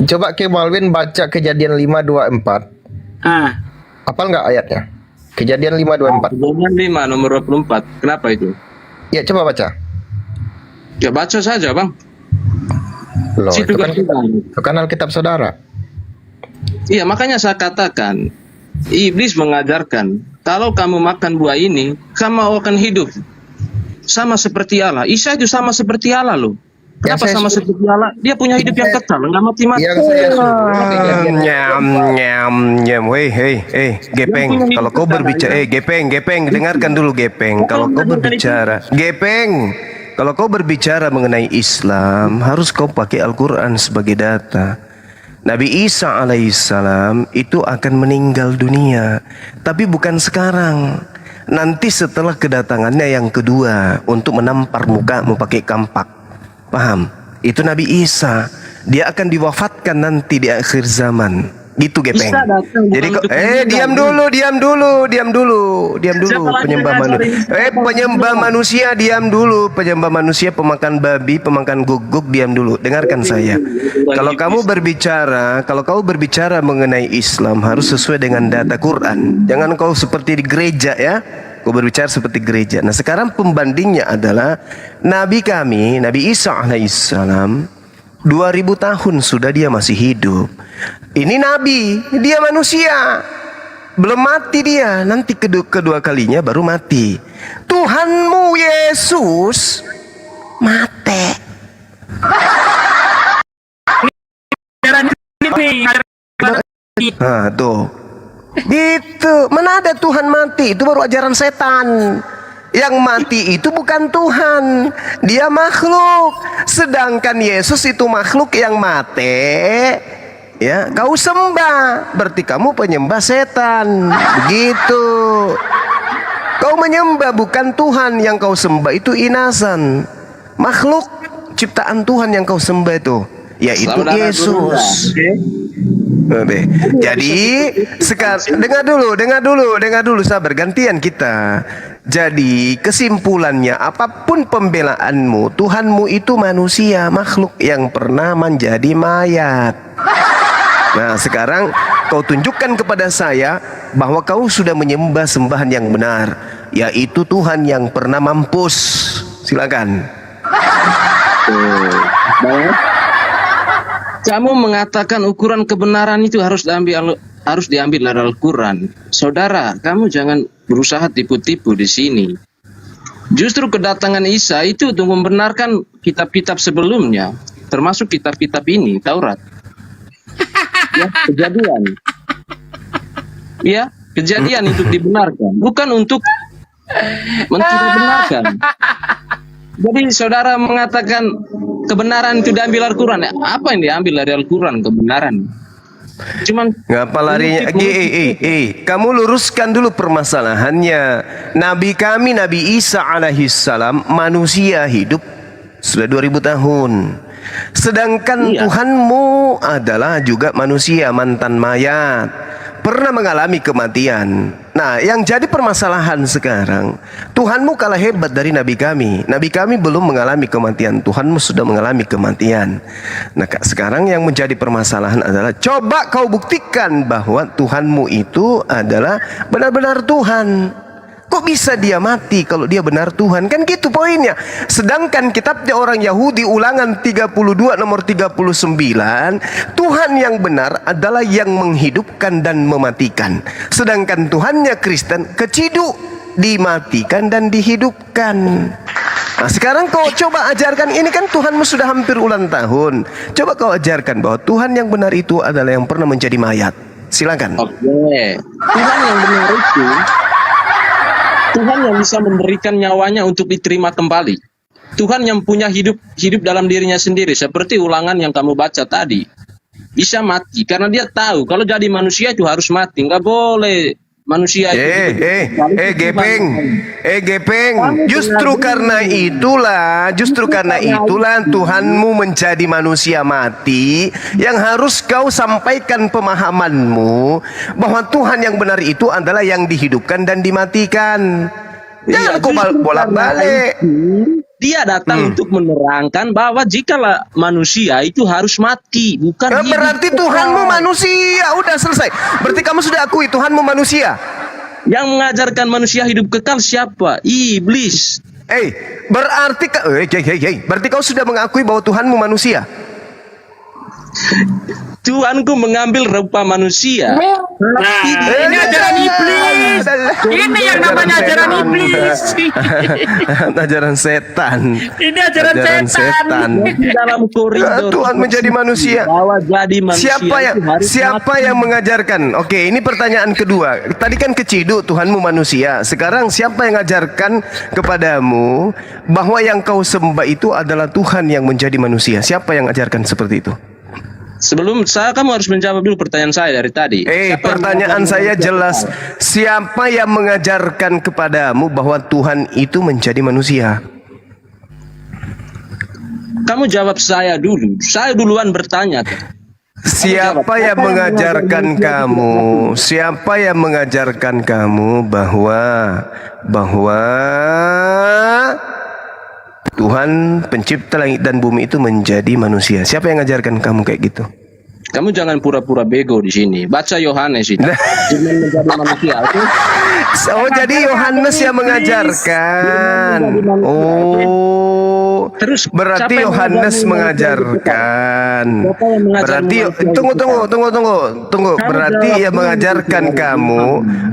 Coba King Balwin baca Kejadian 5:24. Hafal nggak ayatnya? Kejadian 5:24. Kejadian 5 nomor 24. Kenapa itu? Ya, coba baca. Ya baca saja, Bang. Loh, itu kan Alkitab saudara. Iya, makanya saya katakan iblis mengajarkan kalau kamu makan buah ini, kamu akan hidup sama seperti Allah. Isa itu sama seperti Allah loh. Kenapa sama seperti Allah? Dia punya hidup yang kekal, nggak mati-mati. Yang saya suruh Nyam, hei, Gepeng, kalau kau berbicara, Gepeng, dengarkan dulu Gepeng. Kalau kau berbicara, Gepeng, kalau kau berbicara mengenai Islam, harus kau pakai Al-Quran sebagai data. Nabi Isa alaihissalam itu akan meninggal dunia, tapi bukan sekarang. Nanti setelah kedatangannya yang kedua untuk menampar mukamu pakai kampak. Paham? Itu Nabi Isa. Dia akan diwafatkan nanti di akhir zaman. Gitu Gepeng. Jadi kok diam dulu penyembah manusia. Penyembah manusia diam dulu. Penyembah manusia pemakan babi, pemakan guguk, diam dulu. Dengarkan saya. Kalau kamu berbicara mengenai Islam harus sesuai dengan data Quran. Jangan kau seperti di gereja ya. Kau berbicara seperti gereja. Nah, sekarang pembandingnya adalah Nabi kami, Nabi Isa alaihissalam, 2000 tahun sudah dia masih hidup. Ini Nabi, dia manusia. Belum mati dia, nanti kedua kalinya baru mati. Tuhanmu Yesus mati. Nah, tuh. Gitu. Mana ada Tuhan mati? Itu baru ajaran setan. Yang mati itu bukan Tuhan, dia makhluk. Sedangkan Yesus itu makhluk yang mati. Ya, kau sembah, berarti kamu penyembah setan. Begitu. Kau menyembah bukan Tuhan, yang kau sembah itu inasan. Makhluk ciptaan Tuhan yang kau sembah itu, yaitu Yesus. Jadi sekarang dengar dulu sabar, gantian kita. Jadi kesimpulannya, apapun pembelaanmu, Tuhanmu itu manusia, makhluk yang pernah menjadi mayat. Nah, sekarang kau tunjukkan kepada saya bahwa kau sudah menyembah sembahan yang benar, yaitu Tuhan yang pernah mampus. Silakan. Kamu mengatakan ukuran kebenaran itu harus diambil dari Al-Quran. Saudara, kamu jangan berusaha tipu-tipu di sini. Justru kedatangan Isa itu untuk membenarkan kitab-kitab sebelumnya, termasuk kitab-kitab ini, Taurat. Ya, Kejadian. Ya, Kejadian untuk dibenarkan, bukan untuk tidak benarkan. Jadi saudara mengatakan kebenaran itu diambil Al-Quran. Apa yang diambil dari Al-Quran kebenaran? Cuman ngapa larinya? Kamu luruskan dulu permasalahannya. Nabi kami Nabi Isa alaihissalam manusia hidup sudah 2000 tahun. Sedangkan Tuhanmu adalah juga manusia mantan mayat, pernah mengalami kematian. Nah, yang jadi permasalahan sekarang, Tuhanmu kalah hebat dari Nabi kami. Nabi kami belum mengalami kematian, Tuhanmu sudah mengalami kematian. Nah, sekarang yang menjadi permasalahan adalah, coba kau buktikan bahwa Tuhanmu itu adalah benar-benar Tuhan. Kok bisa dia mati kalau dia benar Tuhan? Kan gitu poinnya. Sedangkan kitabnya orang Yahudi Ulangan 32 nomor 39, Tuhan yang benar adalah yang menghidupkan dan mematikan. Sedangkan Tuhannya Kristen keciduk, dimatikan dan dihidupkan. Nah, sekarang kau coba ajarkan, ini kan Tuhanmu sudah hampir ulang tahun. Coba kau ajarkan bahwa Tuhan yang benar itu adalah yang pernah menjadi mayat. Silakan. Oke. Tuhan yang benar itu Tuhan yang bisa memberikan nyawanya untuk diterima kembali. Tuhan yang punya hidup dalam dirinya sendiri. Seperti Ulangan yang kamu baca tadi. Bisa mati. Karena dia tahu kalau jadi manusia itu harus mati. Nggak boleh manusia itu Gepeng. Justru karena itulah Tuhanmu menjadi manusia mati. Yang harus kau sampaikan pemahamanmu bahwa Tuhan yang benar itu adalah yang dihidupkan dan dimatikan. Jangan kau bolak-balik. Dia datang untuk menerangkan bahwa jikalau manusia itu harus mati, bukan hidup. Berarti Tuhanmu manusia, udah selesai. Berarti kamu sudah akui Tuhanmu manusia. Yang mengajarkan manusia hidup kekal siapa? Iblis. Berarti berarti kau sudah mengakui bahwa Tuhanmu manusia. Tuhanku mengambil rupa manusia. Nah, ini ajaran iblis. Ini yang namanya ajaran iblis. Ajaran setan. Ini ajaran setan. Di dalam koridor Tuhan menjadi manusia. bahwa jadi manusia Siapa yang mengajarkan? Oke, ini pertanyaan kedua. Tadi kan keciduk Tuhanmu manusia. Sekarang siapa yang mengajarkan kepadamu bahwa yang kau sembah itu adalah Tuhan yang menjadi manusia? Siapa yang ajarkan seperti itu? Sebelum kamu harus menjawab dulu pertanyaan saya dari tadi. Pertanyaan saya jelas. Siapa yang mengajarkan kepadamu bahwa Tuhan itu menjadi manusia? Kamu jawab saya dulu. Saya duluan bertanya. Siapa yang mengajarkan kamu? Siapa yang mengajarkan kamu bahwa Tuhan pencipta langit dan bumi itu menjadi manusia? Siapa yang mengajarkan kamu kayak gitu? Kamu jangan pura-pura bego di sini. Baca Yohanes itu. Firman menjadi manusia. Oh, jadi Yohanes yang mengajarkan. Oh, terus berarti Yohanes mengajarkan. Berarti tunggu. Berarti yang mengajarkan kamu.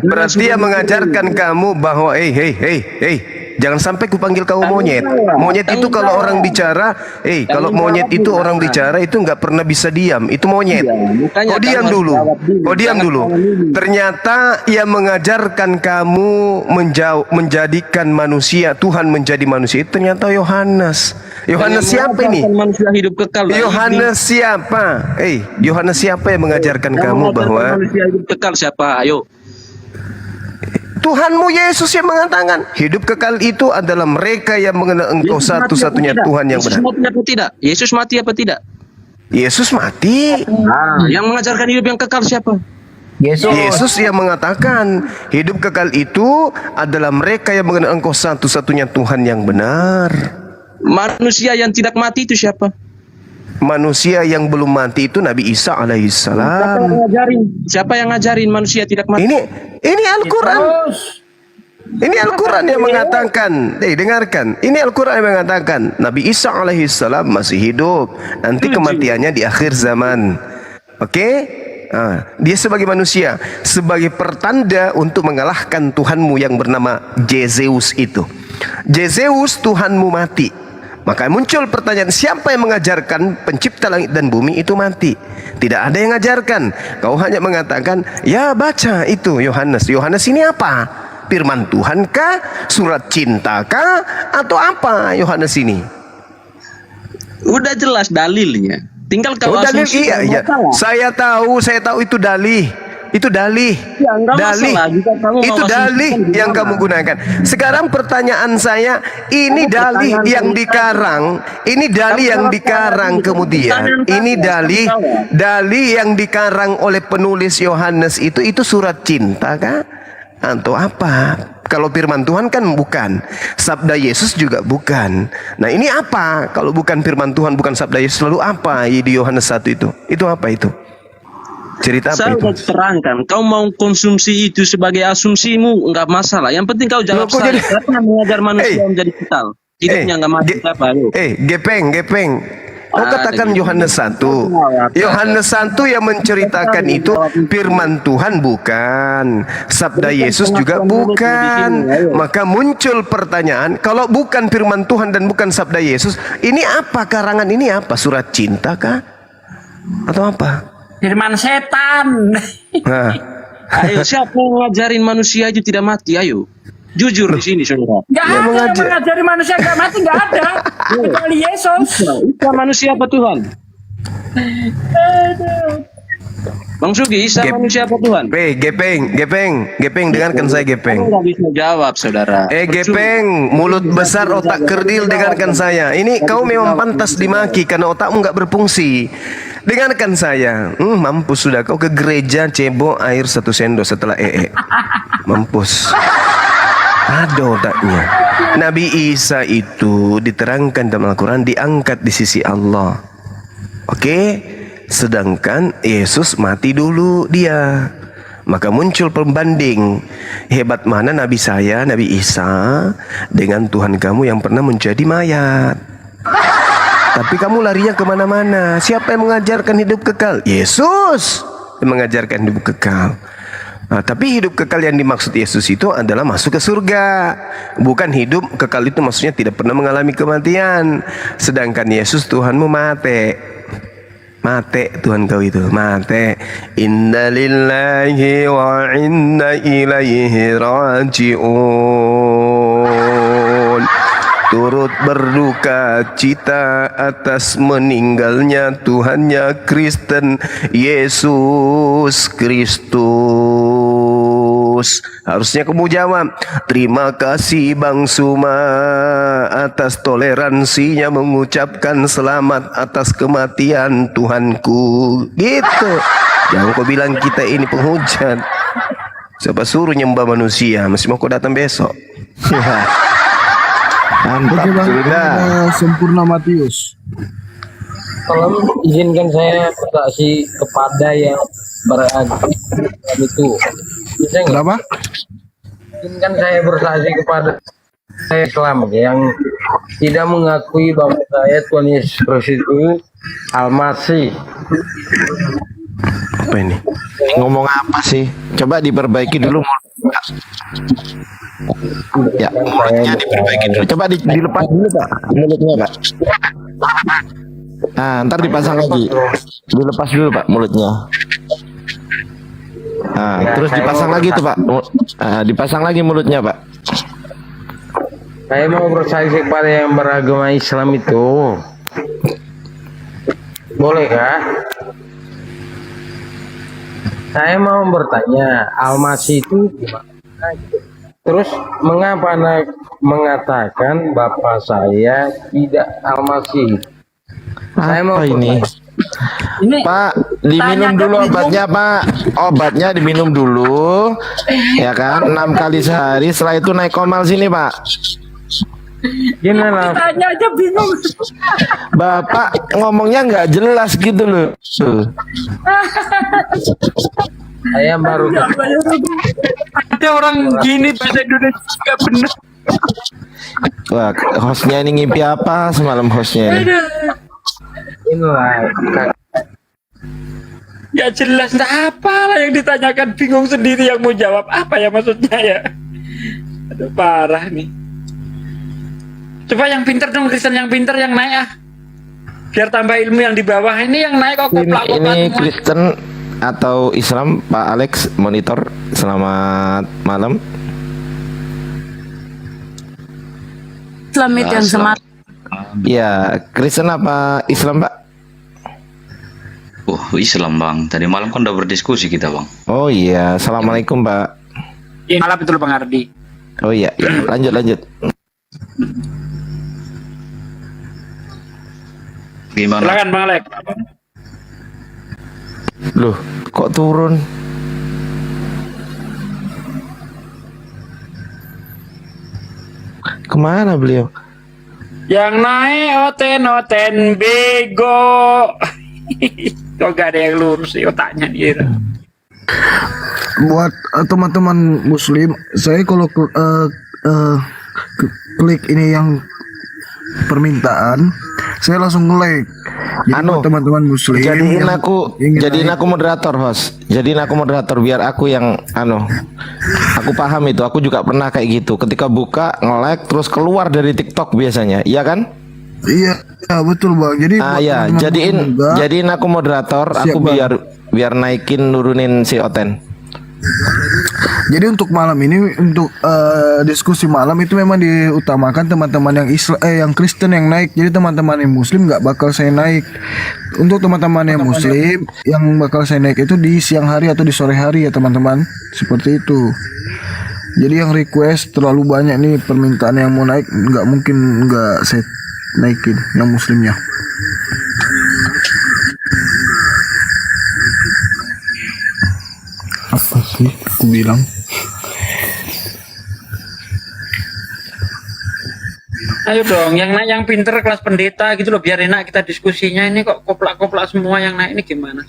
Berarti yang mengajarkan kamu bahwa jangan sampai kupanggil kau monyet. Monyet itu kalau orang bicara, kalau monyet itu orang bicara itu nggak pernah bisa diam. Itu monyet. Kau diam dulu. Ternyata yang mengajarkan kamu menjadikan manusia, Tuhan menjadi manusia itu ternyata Yohanes. Yohanes siapa ini? Manusia hidup kekal. Yohanes siapa? Yohanes siapa yang mengajarkan kamu bahwa manusia hidup kekal siapa? Ayo. Tuhanmu Yesus yang mengatakan hidup kekal itu adalah mereka yang mengenal Engkau satu-satunya Tuhan yang benar. Yesus mati apa tidak? Yesus mati. Yang mengajarkan hidup yang kekal siapa? Yesus yang mengatakan hidup kekal itu adalah mereka yang mengenal Engkau satu-satunya Tuhan yang benar. Manusia yang tidak mati itu siapa? Manusia yang belum mati itu Nabi Isa alaihissalam. Siapa yang ngajarin manusia tidak mati? Ini Al-Quran. Ini Al-Quran yang mengatakan. Dengarkan. Ini Al-Quran yang mengatakan Nabi Isa alaihissalam masih hidup. Nanti kematiannya di akhir zaman. Oke? Dia sebagai manusia, sebagai pertanda untuk mengalahkan Tuhanmu yang bernama Zeus itu. Zeus Tuhanmu mati. Maka muncul pertanyaan, siapa yang mengajarkan pencipta langit dan bumi itu mati? Tidak ada yang mengajarkan. Kau hanya mengatakan, ya baca itu Yohanes. Yohanes ini apa? Firman Tuhan kah? Surat cinta kah? Atau apa Yohanes ini? Udah jelas dalilnya. Tinggal kau dalil, asumsi. Iya. Saya tahu itu dalih. Itu dalih. Itu dalih yang kamu gunakan. Sekarang pertanyaan saya, ini dalih yang dikarang, kemudian ini dalih yang dikarang oleh penulis Yohanes itu surat cinta kah? Atau apa? Kalau firman Tuhan kan bukan, sabda Yesus juga bukan. Nah, ini apa? Kalau bukan firman Tuhan, bukan sabda Yesus, lalu apa di Yohanes 1 itu? Itu apa itu? Cerita apa saya itu? udah terangkan. Kau mau konsumsi itu sebagai asumsimu nggak masalah. Yang penting kau jawab saya. Siapa yang mengajar manusia menjadi kekal? Hidupnya nggak mati siapa? Gepeng. Kau katakan Yohanes 1. Yohanes 1 yang menceritakan itu firman Tuhan bukan, sabda Yesus juga bukan. Maka muncul pertanyaan, kalau bukan firman Tuhan dan bukan sabda Yesus, ini apa karangan ini apa? Surat cinta kah? Atau apa? Firman setan. Ayo, siapa yang ngajarin manusia itu tidak mati? Ayo, jujur di sini, saudara. Gak ada yang mengajari manusia gak mati, gak ada. Kecuali Yesus. Isa manusia apa Tuhan? Bang Sugi, Isa manusia apa Tuhan? Gepeng, dengarkan saya Gepeng. Kamu nggak bisa jawab, saudara. Gepeng, mulut besar, otak kerdil, dengarkan saya. Ini kau memang pantas dimaki karena otakmu nggak berfungsi. Dengarkan saya. Mampus sudah kau ke gereja cebok air 1 sendok setelah mampus. Ada otaknya. Nabi Isa itu diterangkan dalam Al-Quran diangkat di sisi Allah. Oke? Sedangkan Yesus mati dulu dia. Maka muncul pembanding. Hebat mana Nabi saya, Nabi Isa, dengan Tuhan kamu yang pernah menjadi mayat. Tapi kamu larinya kemana-mana. Siapa yang mengajarkan hidup kekal? Yesus yang mengajarkan hidup kekal. Nah, tapi hidup kekal yang dimaksud Yesus itu adalah masuk ke surga. Bukan hidup kekal itu maksudnya tidak pernah mengalami kematian. Sedangkan Yesus Tuhanmu mate. Mate Tuhan kau itu, mate. Inna lillahi wa inna ilaihi raji'un. Turut berduka cita atas meninggalnya Tuhannya Kristen Yesus Kristus. Harusnya kamu jawab, terima kasih Bang Suma atas toleransinya mengucapkan selamat atas kematian Tuhanku. Gitu. Jangan kau bilang kita ini penghujat. Siapa suruh nyembah manusia? Masih mau kau datang besok? Mantap, Oke Bang, sudah. Sempurna Matius. Tolong izinkan saya bersaksi kepada yang beragama itu. Bisa nggak? Kenapa? Izinkan saya bersaksi kepada saya Islam yang tidak mengakui bahwa saya Tuhan Yesus Kristus itu Al-Masih. Apa ini? Ngomong apa sih? Coba diperbaiki dulu. Ya, mulutnya diperbaiki dulu. Coba dilepas dulu Pak, mulutnya Pak. Nah, ntar dipasang lagi. Dilepas dulu Pak mulutnya. Nah, terus dipasang lagi tuh Pak. Dipasang lagi mulutnya Pak. Saya mau bersaksi kepada yang beragama Islam itu. Bolehkah? Saya mau bertanya, Al-Masih itu gimana? Terus mengapa Anda mengatakan bapak saya tidak Al-Masih? Saya mau Apa ini? Pak, diminum dulu obatnya Pak. Obatnya diminum dulu. Ya kan, 6 kali sehari. Setelah itu naik komal sini Pak. Gimana? Tanya aja bingung. Bapak ngomongnya nggak jelas gitu loh. Saya baru Ada orang gini bahasa Indonesia nggak benar. Wah, hostnya ini ngimpi apa semalam hostnya ini? inilah Ya jelas, nah apalah yang ditanyakan, bingung sendiri yang mau jawab apa ya maksudnya ya. Aduh parah nih. Coba yang pinter dong, Kristen yang pinter yang naik biar tambah ilmu yang di bawah ini yang naik kok koplak-koplak Ini semua. Kristen atau Islam Pak Alex monitor. Selamat malam. Islam itu yang semangat. Ya, Kristen apa Islam Pak? Islam Bang. Tadi malam kan udah berdiskusi kita Bang. Oh iya, assalamualaikum Pak. Iya malah betul Bang Ardi. Oh iya, ya. lanjut. Gimana? Silakan Bang Alek. Loh, kok turun? Kemana beliau? Yang naik oten bego. Kok gak ada yang lurus sih otaknya nih. Buat teman-teman Muslim, saya kalau klik ini yang permintaan, saya langsung nge-like. Jadi buat teman-teman Muslim, Jadiin yang ingin aku moderator host. Jadiin aku moderator biar aku yang aku paham itu. Aku juga pernah kayak gitu. Ketika buka nge-like terus keluar dari TikTok biasanya, iya kan? Iya, betul Bang. Jadi buat ya, teman-teman juga, jadiin aku moderator. Siap, Aku Bang. biar naikin nurunin si Oten. Jadi untuk malam ini, untuk diskusi malam itu memang diutamakan teman-teman yang yang Kristen yang naik. Jadi teman-teman yang Muslim nggak bakal saya naik. Untuk teman-teman yang Muslim yang bakal saya naik itu di siang hari atau di sore hari ya teman-teman. Seperti itu. Jadi yang request terlalu banyak nih permintaan yang mau naik, nggak mungkin nggak saya naikin yang Muslimnya. Apa sih aku bilang? Ayo dong, yang naik yang pinter kelas pendeta gitu loh, biar enak kita diskusinya. Ini kok koplak-koplak semua yang naik ini gimana?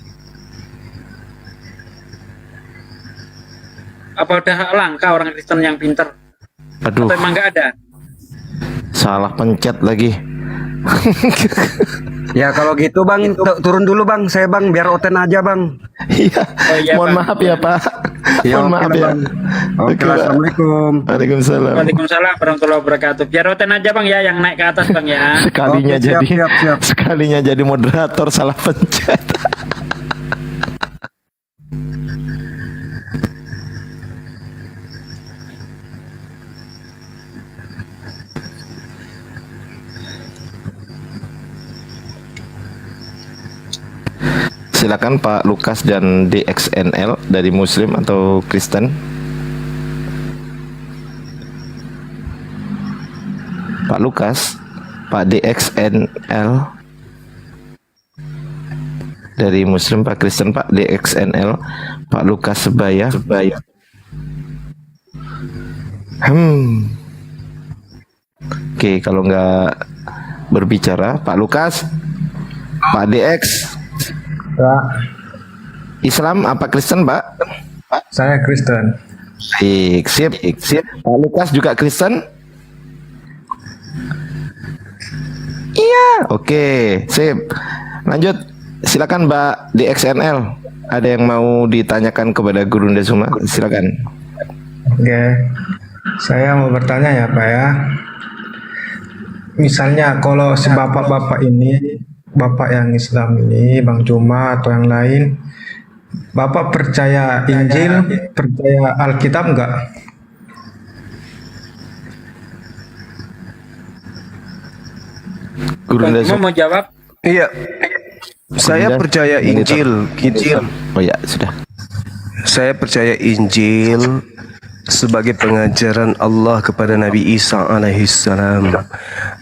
Apa udah langka orang Kristen yang pinter? Aduh. Atau emang nggak ada? Salah pencet lagi. Ya kalau gitu bang, turun dulu bang, saya bang, biar Oten aja bang. Iya. iya, Mohon Bang. maaf ya Pak. Ya, Mohon oke maaf lah, ya. Bang. Oke, Pak. Assalamualaikum. Waalaikumsalam. Waalaikumsalam warahmatullahi wabarakatuh. Biar Roten aja bang ya yang naik ke atas bang ya. Sekalinya Oke, siap, jadi siap. sekalinya jadi moderator salah pencet. Silakan Pak Lukas dan DXNL dari Muslim atau Kristen. Pak Lukas, Pak DXNL dari Muslim, Pak Kristen, Pak DXNL, Pak Lukas Sebaya. Oke, kalau nggak berbicara, Pak Lukas, Pak DX. Islam apa Kristen, Pak? Saya Kristen. Baik, sip. Pak Lukas juga Kristen? Iya. Oke, sip. Lanjut. Silakan Mbak DXNL. Ada yang mau ditanyakan kepada Guru Ndesuma? Silakan. Oke. Saya mau bertanya ya Pak ya. Misalnya kalau si bapak-bapak ini, bapak yang Islam ini, Bang Juma atau yang lain, bapak percaya Injil, percaya Alkitab enggak? Guru Bang Juma Ndesuma. mau jawab? Iya. Saya percaya Injil. Oh ya, sudah. Saya percaya Injil sebagai pengajaran Allah kepada Nabi Isa alaihissalam,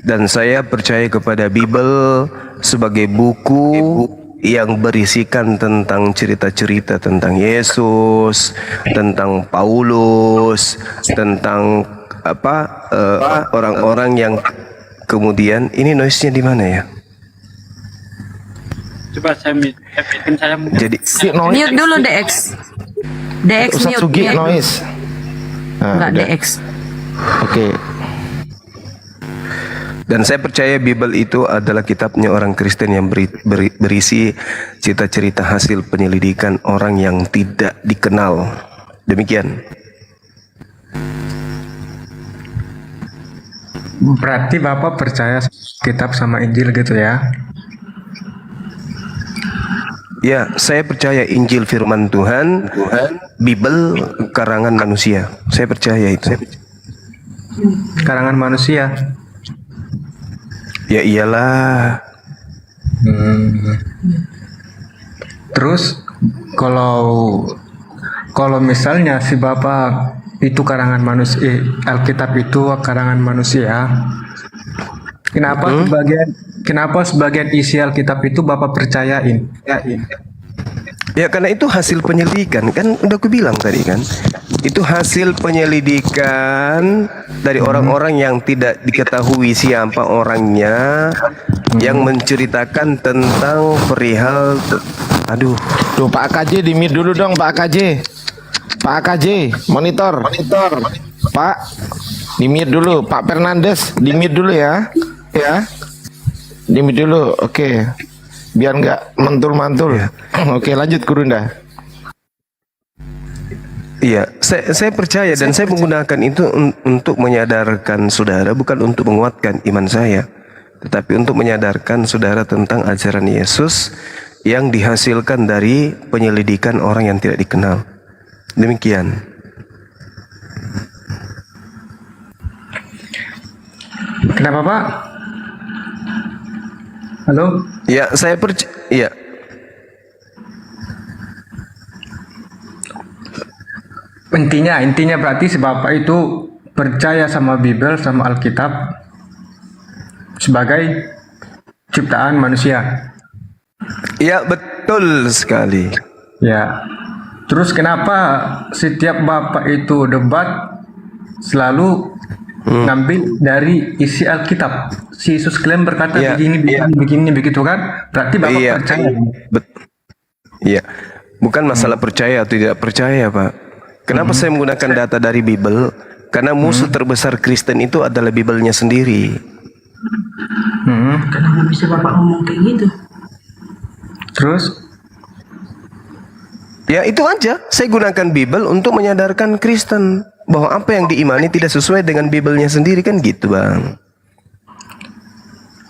dan saya percaya kepada Bible sebagai buku yang berisikan tentang cerita-cerita tentang Yesus, tentang Paulus, tentang orang-orang yang kemudian ini noise-nya di mana ya? Coba saya bikin saya Jadi Mute dulu DX. DX Ustaz mute. Sugi mute. noise. Enggak udah. DX. Oke. Dan saya percaya Bible itu adalah kitabnya orang Kristen yang berisi cerita-cerita hasil penyelidikan orang yang tidak dikenal. Demikian. Berarti bapak percaya kitab sama Injil gitu ya? Ya, saya percaya Injil firman Tuhan, Bible karangan manusia. Saya percaya itu. Karangan manusia. Ya iyalah. Terus kalau misalnya si bapak itu karangan manusia, Alkitab itu karangan manusia, kenapa sebagian isi Alkitab itu bapak percayain? Ya karena itu hasil penyelidikan, kan udah aku bilang tadi kan. Itu hasil penyelidikan dari orang-orang yang tidak diketahui siapa orangnya, yang menceritakan tentang perihal Tuh Pak AKJ di mute dulu dong Pak AKJ. Pak AKJ monitor. Pak di mute dulu. Pak Fernandes di mute dulu ya. Di mute dulu. Oke. Biar nggak mantul-mantul. Oke, lanjut Gurunda. Iya, saya percaya dan saya menggunakan itu untuk menyadarkan saudara, bukan untuk menguatkan iman saya, tetapi untuk menyadarkan saudara tentang ajaran Yesus yang dihasilkan dari penyelidikan orang yang tidak dikenal. Demikian. Kenapa Pak? Halo? Ya, saya percaya. Ya. Intinya berarti si bapak itu percaya sama Bible sama Alkitab sebagai ciptaan manusia. Ya, betul sekali. Ya. Terus kenapa setiap bapak itu debat selalu ngambil dari isi Alkitab? Si Yesus klaim berkata begini begitu kan? Berarti bapak percaya. Iya. Bukan masalah percaya atau tidak percaya, Pak. Kenapa saya menggunakan data dari Bible? Karena musuh terbesar Kristen itu adalah Bible-nya sendiri. Kenapa bisa Bapak ngomong kayak gitu? Terus? Ya itu aja, saya gunakan Bible untuk menyadarkan Kristen bahwa apa yang diimani tidak sesuai dengan Bible-nya sendiri, kan gitu Bang.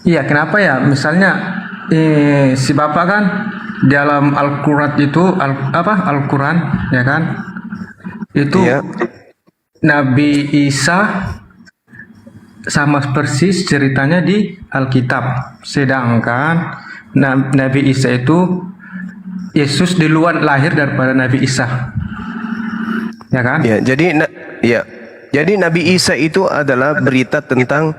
Iya, kenapa ya? Misalnya si Bapak kan dalam Al-Quran itu Al-Quran ya kan? Itu Nabi Isa sama persis ceritanya di Alkitab. Sedangkan Nabi Isa itu Yesus duluan lahir daripada Nabi Isa. Ya kan? Ya, jadi Nabi Isa itu adalah berita tentang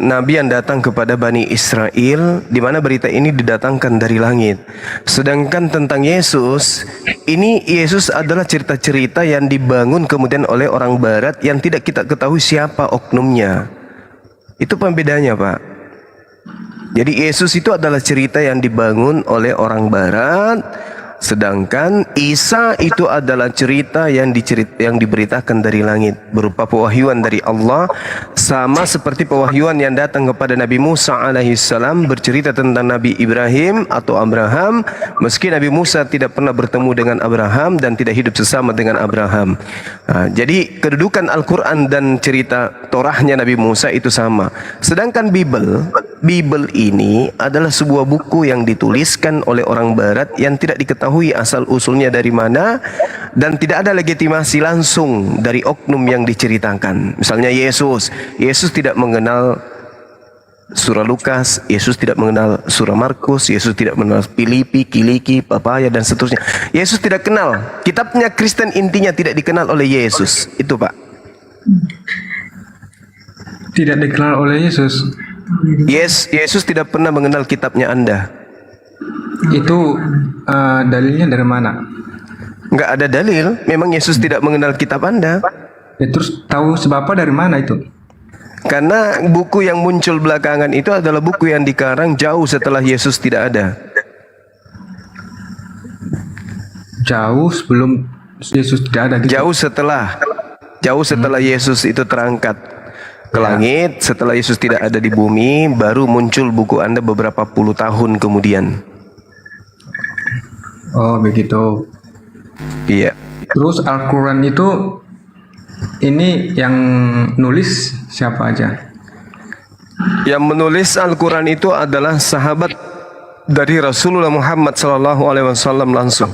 Nabi yang datang kepada Bani Israel, di mana berita ini didatangkan dari langit. Sedangkan tentang Yesus, ini Yesus adalah cerita-cerita yang dibangun kemudian oleh orang Barat yang tidak kita ketahui siapa oknumnya. Itu pembedanya, Pak. Jadi Yesus itu adalah cerita yang dibangun oleh orang Barat, sedangkan Isa itu adalah cerita yang diberitakan dari langit berupa pewahyuan dari Allah, sama seperti pewahyuan yang datang kepada Nabi Musa alaihissalam bercerita tentang Nabi Ibrahim atau Abraham, meski Nabi Musa tidak pernah bertemu dengan Abraham dan tidak hidup sesama dengan Abraham. Jadi kedudukan Al-Quran dan cerita Torahnya Nabi Musa itu sama. Sedangkan Bible ini adalah sebuah buku yang dituliskan oleh orang Barat yang tidak diketahui asal usulnya dari mana, dan tidak ada legitimasi langsung dari oknum yang diceritakan. Misalnya Yesus tidak mengenal surah Lukas, Yesus tidak mengenal surah Markus, Yesus tidak mengenal Filipi, Kiliki, Papaya dan seterusnya. Yesus tidak kenal. Kitabnya Kristen intinya tidak dikenal oleh Yesus. Itu Pak. Tidak dikenal oleh Yesus. Yesus tidak pernah mengenal kitabnya Anda. Itu dalilnya dari mana? Nggak ada dalil. Memang Yesus tidak mengenal kitab Anda. Ya, terus tahu sebab dari mana itu? Karena buku yang muncul belakangan itu adalah buku yang dikarang jauh setelah Yesus tidak ada. Jauh sebelum Yesus tidak ada gitu? Jauh setelah Yesus itu terangkat ke langit, setelah Yesus tidak ada di bumi, baru muncul buku Anda beberapa puluh tahun kemudian. Oh begitu. Iya. Terus Al-Quran itu ini yang nulis siapa aja? Yang menulis Al-Quran itu adalah sahabat dari Rasulullah Muhammad SAW langsung.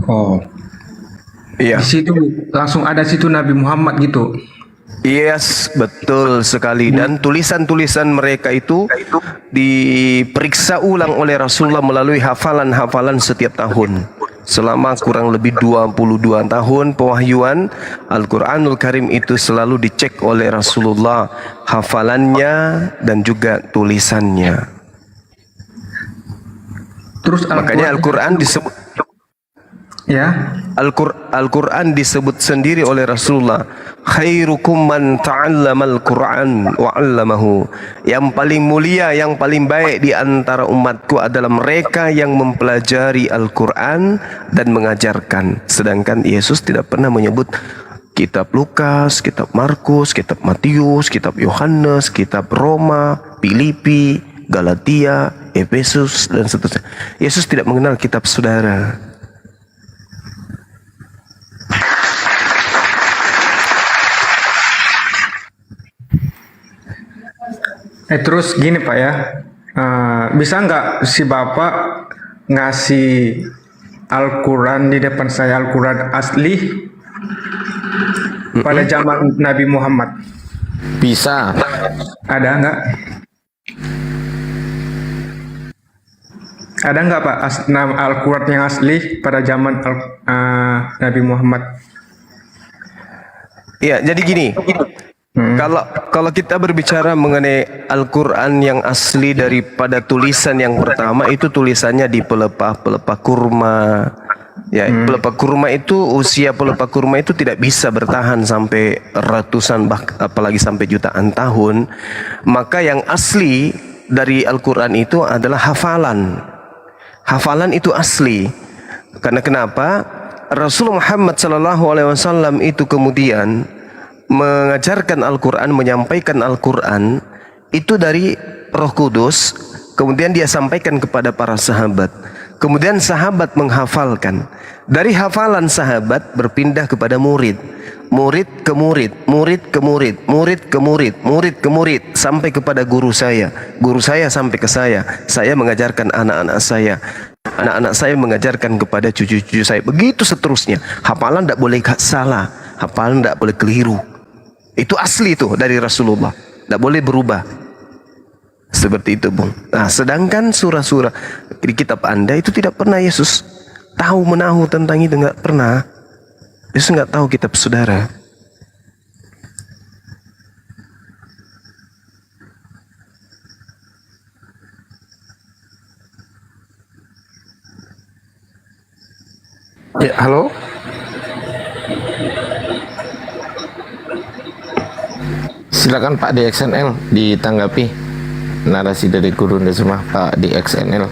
Oh. Iya. Di situ langsung ada situ Nabi Muhammad gitu. Yes, betul sekali. Dan tulisan-tulisan mereka itu diperiksa ulang oleh Rasulullah melalui hafalan-hafalan setiap tahun. Selama kurang lebih 22 tahun pewahyuan Al-Quranul Karim itu selalu dicek oleh Rasulullah, hafalannya dan juga tulisannya. Terus makanya Al-Quran disebut, ya, Al-Quran disebut sendiri oleh Rasulullah, khairukum man ta'allamal Qur'an wa 'allamahu. Yang paling mulia, yang paling baik di antara umatku adalah mereka yang mempelajari Al-Quran dan mengajarkan. Sedangkan Yesus tidak pernah menyebut kitab Lukas, kitab Markus, kitab Matius, kitab Yohanes, kitab Roma, Filipi, Galatia, Efesus dan seterusnya. Yesus tidak mengenal kitab saudara. Terus gini Pak ya, bisa nggak si Bapak ngasih Al-Quran di depan saya, Al-Quran asli pada zaman Nabi Muhammad? Bisa. Ada nggak? Ada nggak Pak Al-Quran yang asli pada zaman Nabi Muhammad? Iya, jadi gini. Kalau kita berbicara mengenai Al-Quran yang asli daripada tulisan yang pertama, itu tulisannya di pelepah kurma. Ya, pelepah kurma itu, usia pelepah kurma itu tidak bisa bertahan sampai ratusan, apalagi sampai jutaan tahun. Maka yang asli dari Al-Quran itu adalah hafalan. Hafalan itu asli. Karena kenapa? Rasulullah Muhammad SAW itu kemudian mengajarkan Al-Quran, menyampaikan Al-Quran itu dari Roh Kudus, kemudian dia sampaikan kepada para sahabat. Kemudian sahabat menghafalkan. Dari hafalan sahabat berpindah kepada murid. Murid ke murid, murid ke murid, murid ke murid, murid ke murid, sampai kepada guru saya. Guru saya sampai ke saya mengajarkan anak-anak saya. Anak-anak saya mengajarkan kepada cucu-cucu saya. Begitu seterusnya. Hafalan tidak boleh salah, hafalan tidak boleh keliru. Itu asli itu dari Rasulullah, tidak boleh berubah. Seperti itu, Bung. Nah, sedangkan surah-surah di kitab Anda itu tidak pernah Yesus tahu menahu tentang itu, nggak pernah. Yesus nggak tahu kitab saudara. Ya, halo. Silakan Pak DXNL ditanggapi narasi dari Gurunda semua, Pak DXNL.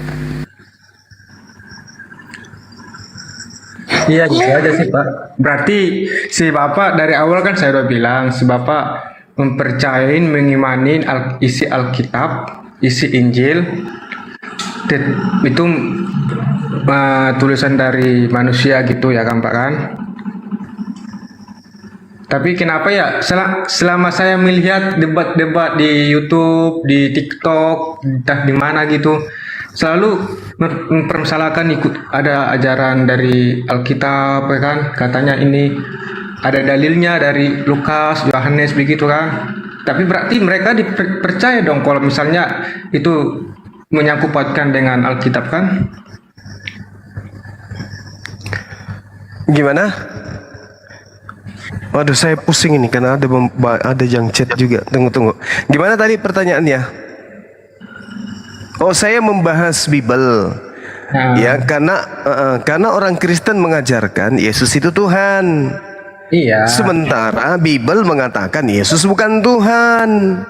Iya gitu aja sih Pak. Berarti si Bapak dari awal kan saya udah bilang, si Bapak mempercayain, mengimanin isi Alkitab, isi Injil, itu tulisan dari manusia gitu ya kan Pak kan. Tapi kenapa ya selama saya melihat debat-debat di YouTube, di TikTok, entah di mana gitu, selalu mempermasalahkan ikut ada ajaran dari Alkitab ya kan, katanya ini ada dalilnya dari Lukas, Yohanes begitu kan. Tapi berarti mereka dipercaya dong kalau misalnya itu menyangkut pautkan dengan Alkitab kan? Gimana? Waduh, saya pusing ini karena ada yang chat juga. Tunggu. Gimana tadi pertanyaannya? Oh, saya membahas Bible. Ya, karena orang Kristen mengajarkan Yesus itu Tuhan. Iya. Sementara Bible mengatakan Yesus bukan Tuhan.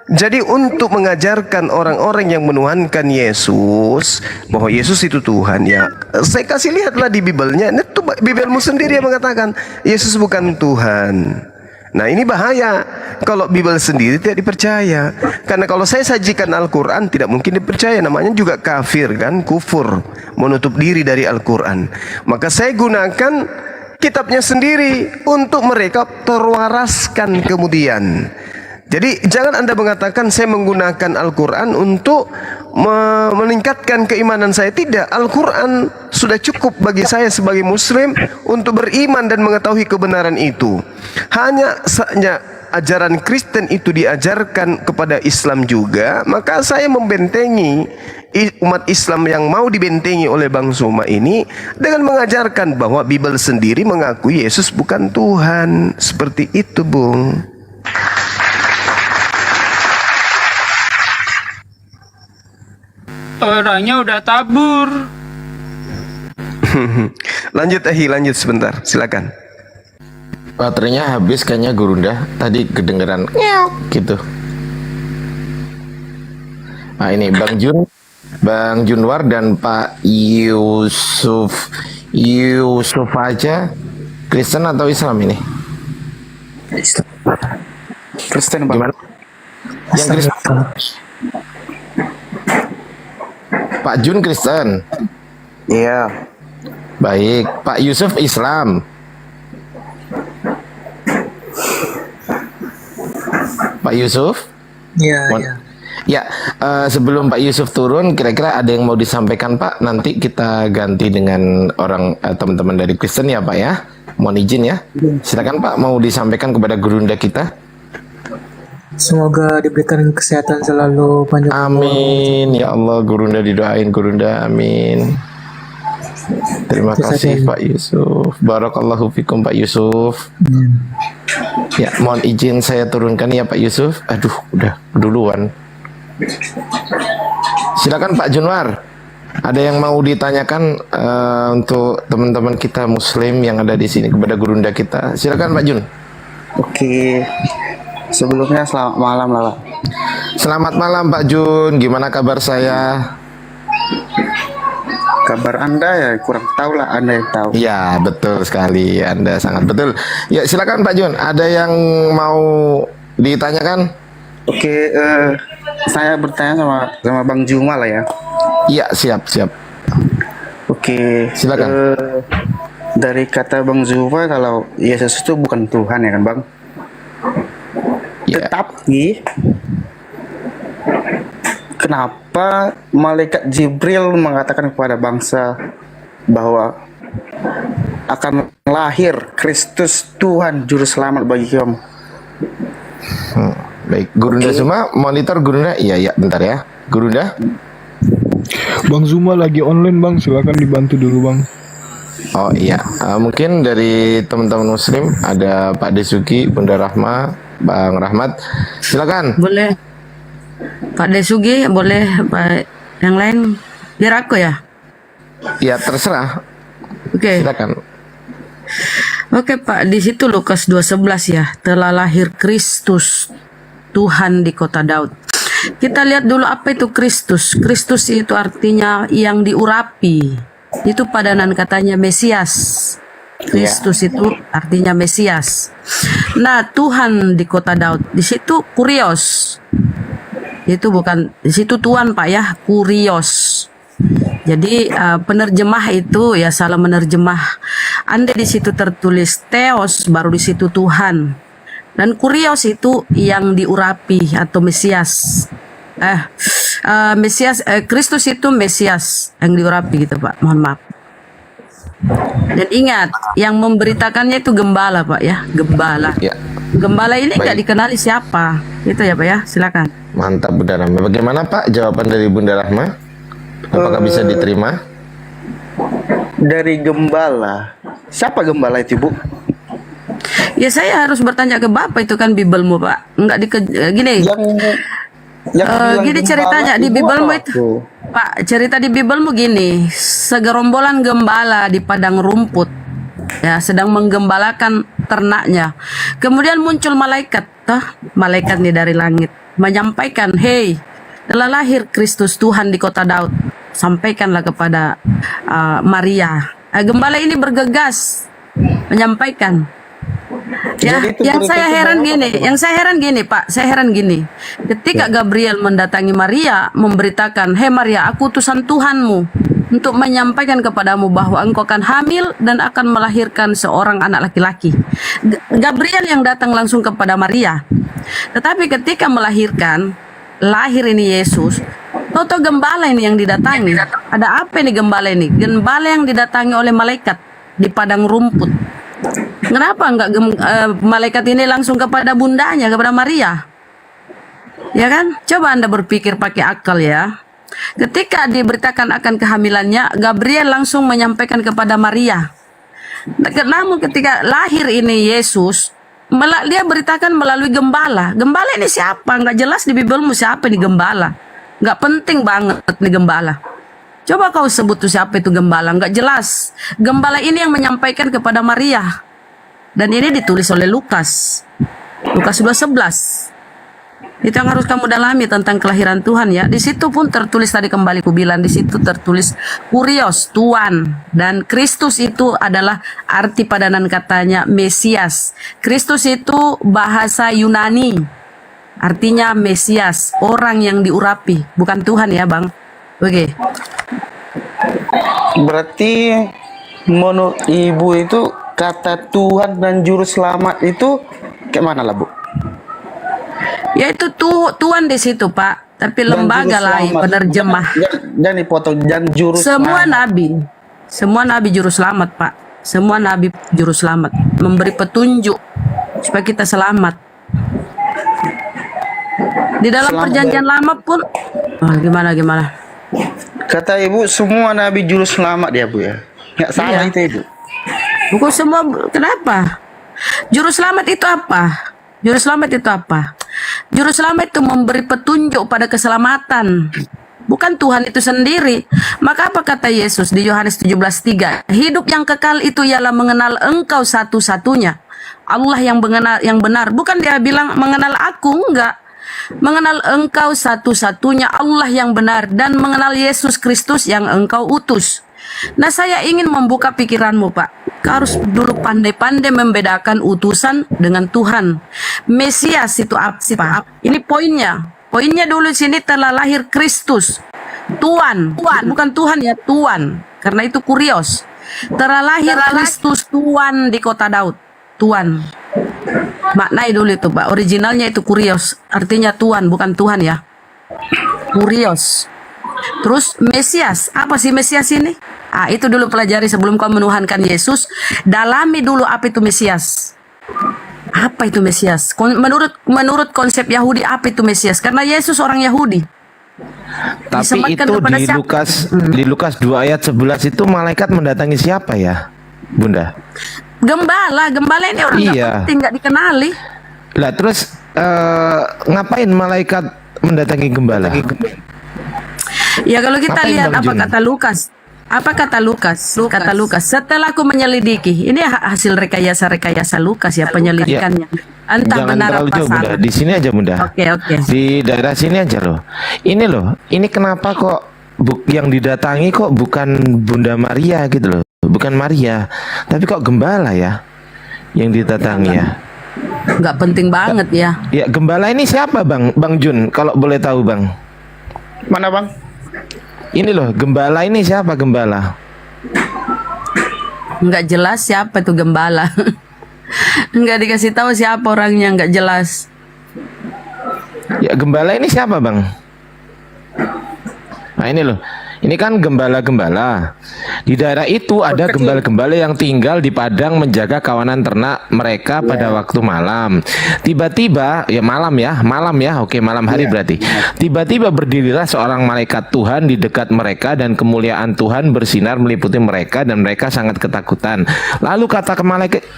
Jadi untuk mengajarkan orang-orang yang menuhankan Yesus bahwa Yesus itu Tuhan, ya saya kasih lihatlah di Bible-nya. Itu Bibelmu sendiri yang mengatakan Yesus bukan Tuhan. Nah, ini bahaya kalau Bible sendiri tidak dipercaya. Karena kalau saya sajikan Al-Quran tidak mungkin dipercaya, namanya juga kafir kan, kufur, menutup diri dari Al-Quran. Maka saya gunakan kitabnya sendiri untuk mereka terwaraskan kemudian. Jadi jangan Anda mengatakan saya menggunakan Al-Quran untuk meningkatkan keimanan saya. Tidak, Al-Quran sudah cukup bagi saya sebagai Muslim untuk beriman dan mengetahui kebenaran itu. Hanya saja ajaran Kristen itu diajarkan kepada Islam juga, maka saya membentengi umat Islam yang mau dibentengi oleh Bang Soma ini dengan mengajarkan bahwa Bible sendiri mengakui Yesus bukan Tuhan. Seperti itu, Bung. Orangnya udah tabur. lanjut sebentar, silakan. Baterainya habis kayaknya Gurunda. Tadi kedengeran gitu. Nah, ini Bang Junwar dan Pak Yusuf aja Kristen atau Islam ini? Kristen, Bang. Gimana? Yang Kristen. Pak Jun Kristen. Iya. Baik, Pak Yusuf Islam. Pak Yusuf? Iya, iya. Ya, sebelum Pak Yusuf turun, kira-kira ada yang mau disampaikan Pak? Nanti kita ganti dengan orang teman-teman dari Kristen ya Pak ya. Mohon izin ya. Silakan Pak, mau disampaikan kepada Gurunda kita. Semoga diberikan kesehatan selalu panjang. Amin. Ya Allah, Gurunda didoain Gurunda. Amin. Terima kasih Pak Yusuf. Barakallahu fikum Pak Yusuf. Ya, mohon izin saya turunkan ya Pak Yusuf. Aduh, udah duluan. Silakan Pak Junwar. Ada yang mau ditanyakan untuk teman-teman kita Muslim yang ada di sini kepada Gurunda kita? Silakan Pak Jun. Oke. Sebelumnya selamat malam lah Pak. Selamat malam Pak Jun. Gimana kabar saya? Kabar Anda ya kurang tahu lah, Anda yang tahu. Ya betul sekali, Anda sangat betul. Ya silakan Pak Jun. Ada yang mau ditanyakan? Oke, saya bertanya sama Bang Juma lah ya. Iya, siap. Oke, Silakan. dari kata Bang Juma kalau Yesus itu bukan Tuhan ya kan Bang? Ya. Tetapi kenapa malaikat Jibril mengatakan kepada bangsa bahwa akan lahir Kristus Tuhan Juru Selamat bagi kamu? Baik, Gurunda semua monitor Gurunda. Iya, bentar ya. Gurunda. Bang Zuma lagi online bang, silakan dibantu dulu bang. Oh iya, mungkin dari teman-teman Muslim ada Pak Desuki, Bunda Rahma, Bang Rahmat. Silakan. Boleh. Pak Desugi, boleh Pak yang lain biar aku ya. Ya terserah. Oke. Silakan. Oke Pak, di situ Lukas 2:11 ya, telah lahir Kristus Tuhan di kota Daud. Kita lihat dulu apa itu Kristus. Kristus itu artinya yang diurapi. Itu padanan katanya Mesias. Kristus itu artinya Mesias. Nah, Tuhan di kota Daud. Di situ Kurios. Itu bukan, di situ Tuhan Pak ya, Kurios. Jadi penerjemah itu ya salah menerjemah. Andai di situ tertulis Theos, baru di situ Tuhan. Dan Kurios itu yang diurapi atau Mesias. Kristus itu Mesias yang diurapi gitu Pak. Mohon maaf. Dan ingat, yang memberitakannya itu gembala Pak ya, gembala. Ya. Gembala ini nggak dikenali siapa. Itu ya Pak ya, silakan. Mantap Bunda Rahma. Bagaimana Pak jawaban dari Bunda Rahma? Apakah bisa diterima? Dari gembala. Siapa gembala itu, Bu? Ya saya harus bertanya ke Bapak, itu kan Bibelmu Pak. Enggak gini. Gini ceritanya di Bibelmu itu. Pak, cerita di Bibelmu gini, segerombolan gembala di padang rumput ya sedang menggembalakan ternaknya. Kemudian muncul malaikat, malaikat nih dari langit menyampaikan, "Hei, telah lahir Kristus Tuhan di kota Daud. Sampaikanlah kepada Maria." Gembala ini bergegas menyampaikan. Ya, yang saya heran gini, Pak, saya heran gini. Ketika Gabriel mendatangi Maria, memberitakan, "Hei Maria, aku utusan Tuhanmu untuk menyampaikan kepadamu bahwa engkau akan hamil dan akan melahirkan seorang anak laki-laki." Gabriel yang datang langsung kepada Maria. Tetapi ketika melahirkan, lahir ini Yesus, toto gembala ini yang didatangi. Ada apa ini gembala ini? Gembala yang didatangi oleh malaikat di padang rumput. Kenapa enggak malaikat ini langsung kepada bundanya, kepada Maria? Ya kan? Coba Anda berpikir pakai akal ya. Ketika diberitakan akan kehamilannya, Gabriel langsung menyampaikan kepada Maria. Namun ketika lahir ini Yesus, dia beritakan melalui gembala. Gembala ini siapa? Enggak jelas di Bibelmu siapa ini gembala. Enggak penting banget nih gembala. Coba kau sebut tuh siapa itu gembala, enggak jelas. Gembala ini yang menyampaikan kepada Maria. Dan ini ditulis oleh Lukas 2:11. Itu yang harus kamu dalami tentang kelahiran Tuhan ya. Di situ pun tertulis, tadi kembali ku bilang, di situ tertulis Kurios, Tuhan, dan Kristus itu adalah arti padanan katanya Mesias. Kristus itu bahasa Yunani, artinya Mesias, orang yang diurapi, bukan Tuhan ya Bang. Oke. Berarti menurut Ibu itu kata Tuhan dan Juru Selamat itu kayak mana lah Bu? Ya itu Tuhan di situ Pak, tapi lembaga lain penerjemah. Dan dipotong dan Juru Semua nabi Juru Selamat Pak. Semua nabi Juru Selamat memberi petunjuk supaya kita selamat. Di dalam perjanjian lama pun gimana? Kata Ibu semua nabi Juru Selamat ya Bu ya? Nggak salah itu Ibu? Bukan semua, kenapa? Juru selamat itu apa? Juru selamat itu apa? Juru selamat itu memberi petunjuk pada keselamatan. Bukan Tuhan itu sendiri. Maka apa kata Yesus di Yohanes 17:3? Hidup yang kekal itu ialah mengenal Engkau satu-satunya, Allah yang benar. Bukan dia bilang mengenal aku, enggak. Mengenal Engkau satu-satunya, Allah yang benar, dan mengenal Yesus Kristus yang Engkau utus. Nah, saya ingin membuka pikiranmu Pak. harus dulu pandai-pandai membedakan utusan dengan Tuhan. Mesias itu apa? Ini poinnya. Poinnya dulu sini telah lahir Kristus. Tuan, bukan Tuhan ya, Tuan. Karena itu kurios. Telah lahir Kristus Tuan di kota Daud. Tuan. Maknai dulu itu, Pak. Originalnya itu kurios. Artinya Tuan, bukan Tuhan ya. Kurios. Terus Mesias. Apa sih Mesias ini? Itu dulu pelajari sebelum kau menuhankan Yesus. Dalami dulu apa itu Mesias. Apa itu Mesias? Menurut konsep Yahudi, apa itu Mesias? Karena Yesus orang Yahudi. Tapi Disematkan itu kepada di siapa? di Lukas 2 ayat 11 itu malaikat mendatangi siapa ya, Bunda? Gembala ini orang nggak Iya. penting, nggak dikenali. Lah terus ngapain malaikat mendatangi gembala? Ya kalau kita Ngapain, lihat Bang apa Jun? kata Lukas. Apa kata Lukas? Kata Lukas, setelah aku menyelidiki, ini hasil rekayasa Lukas ya, penyelidikannya. Entah Jangan benar terlalu apa jauh, Bunda. salah. Di sini aja, Bunda. Oke. Di daerah sini aja loh. Ini kenapa kok yang didatangi kok bukan Bunda Maria gitu loh. Bukan Maria, tapi kok gembala ya yang didatangi ya. Nggak penting banget ya. Ya, gembala ini siapa, Bang Jun? Kalau boleh tahu, Bang. Mana Bang? Ini loh, gembala ini siapa gembala? Nggak jelas siapa itu gembala. Nggak dikasih tahu siapa orangnya, nggak jelas. Ya, gembala ini siapa, Bang? Nah, ini loh. Ini kan gembala-gembala. Di daerah itu ada gembala-gembala yang tinggal di padang menjaga kawanan ternak mereka pada waktu malam. Tiba-tiba, malam ya, oke, malam hari berarti. Tiba-tiba berdirilah seorang malaikat Tuhan di dekat mereka dan kemuliaan Tuhan bersinar meliputi mereka dan mereka sangat ketakutan. Lalu kata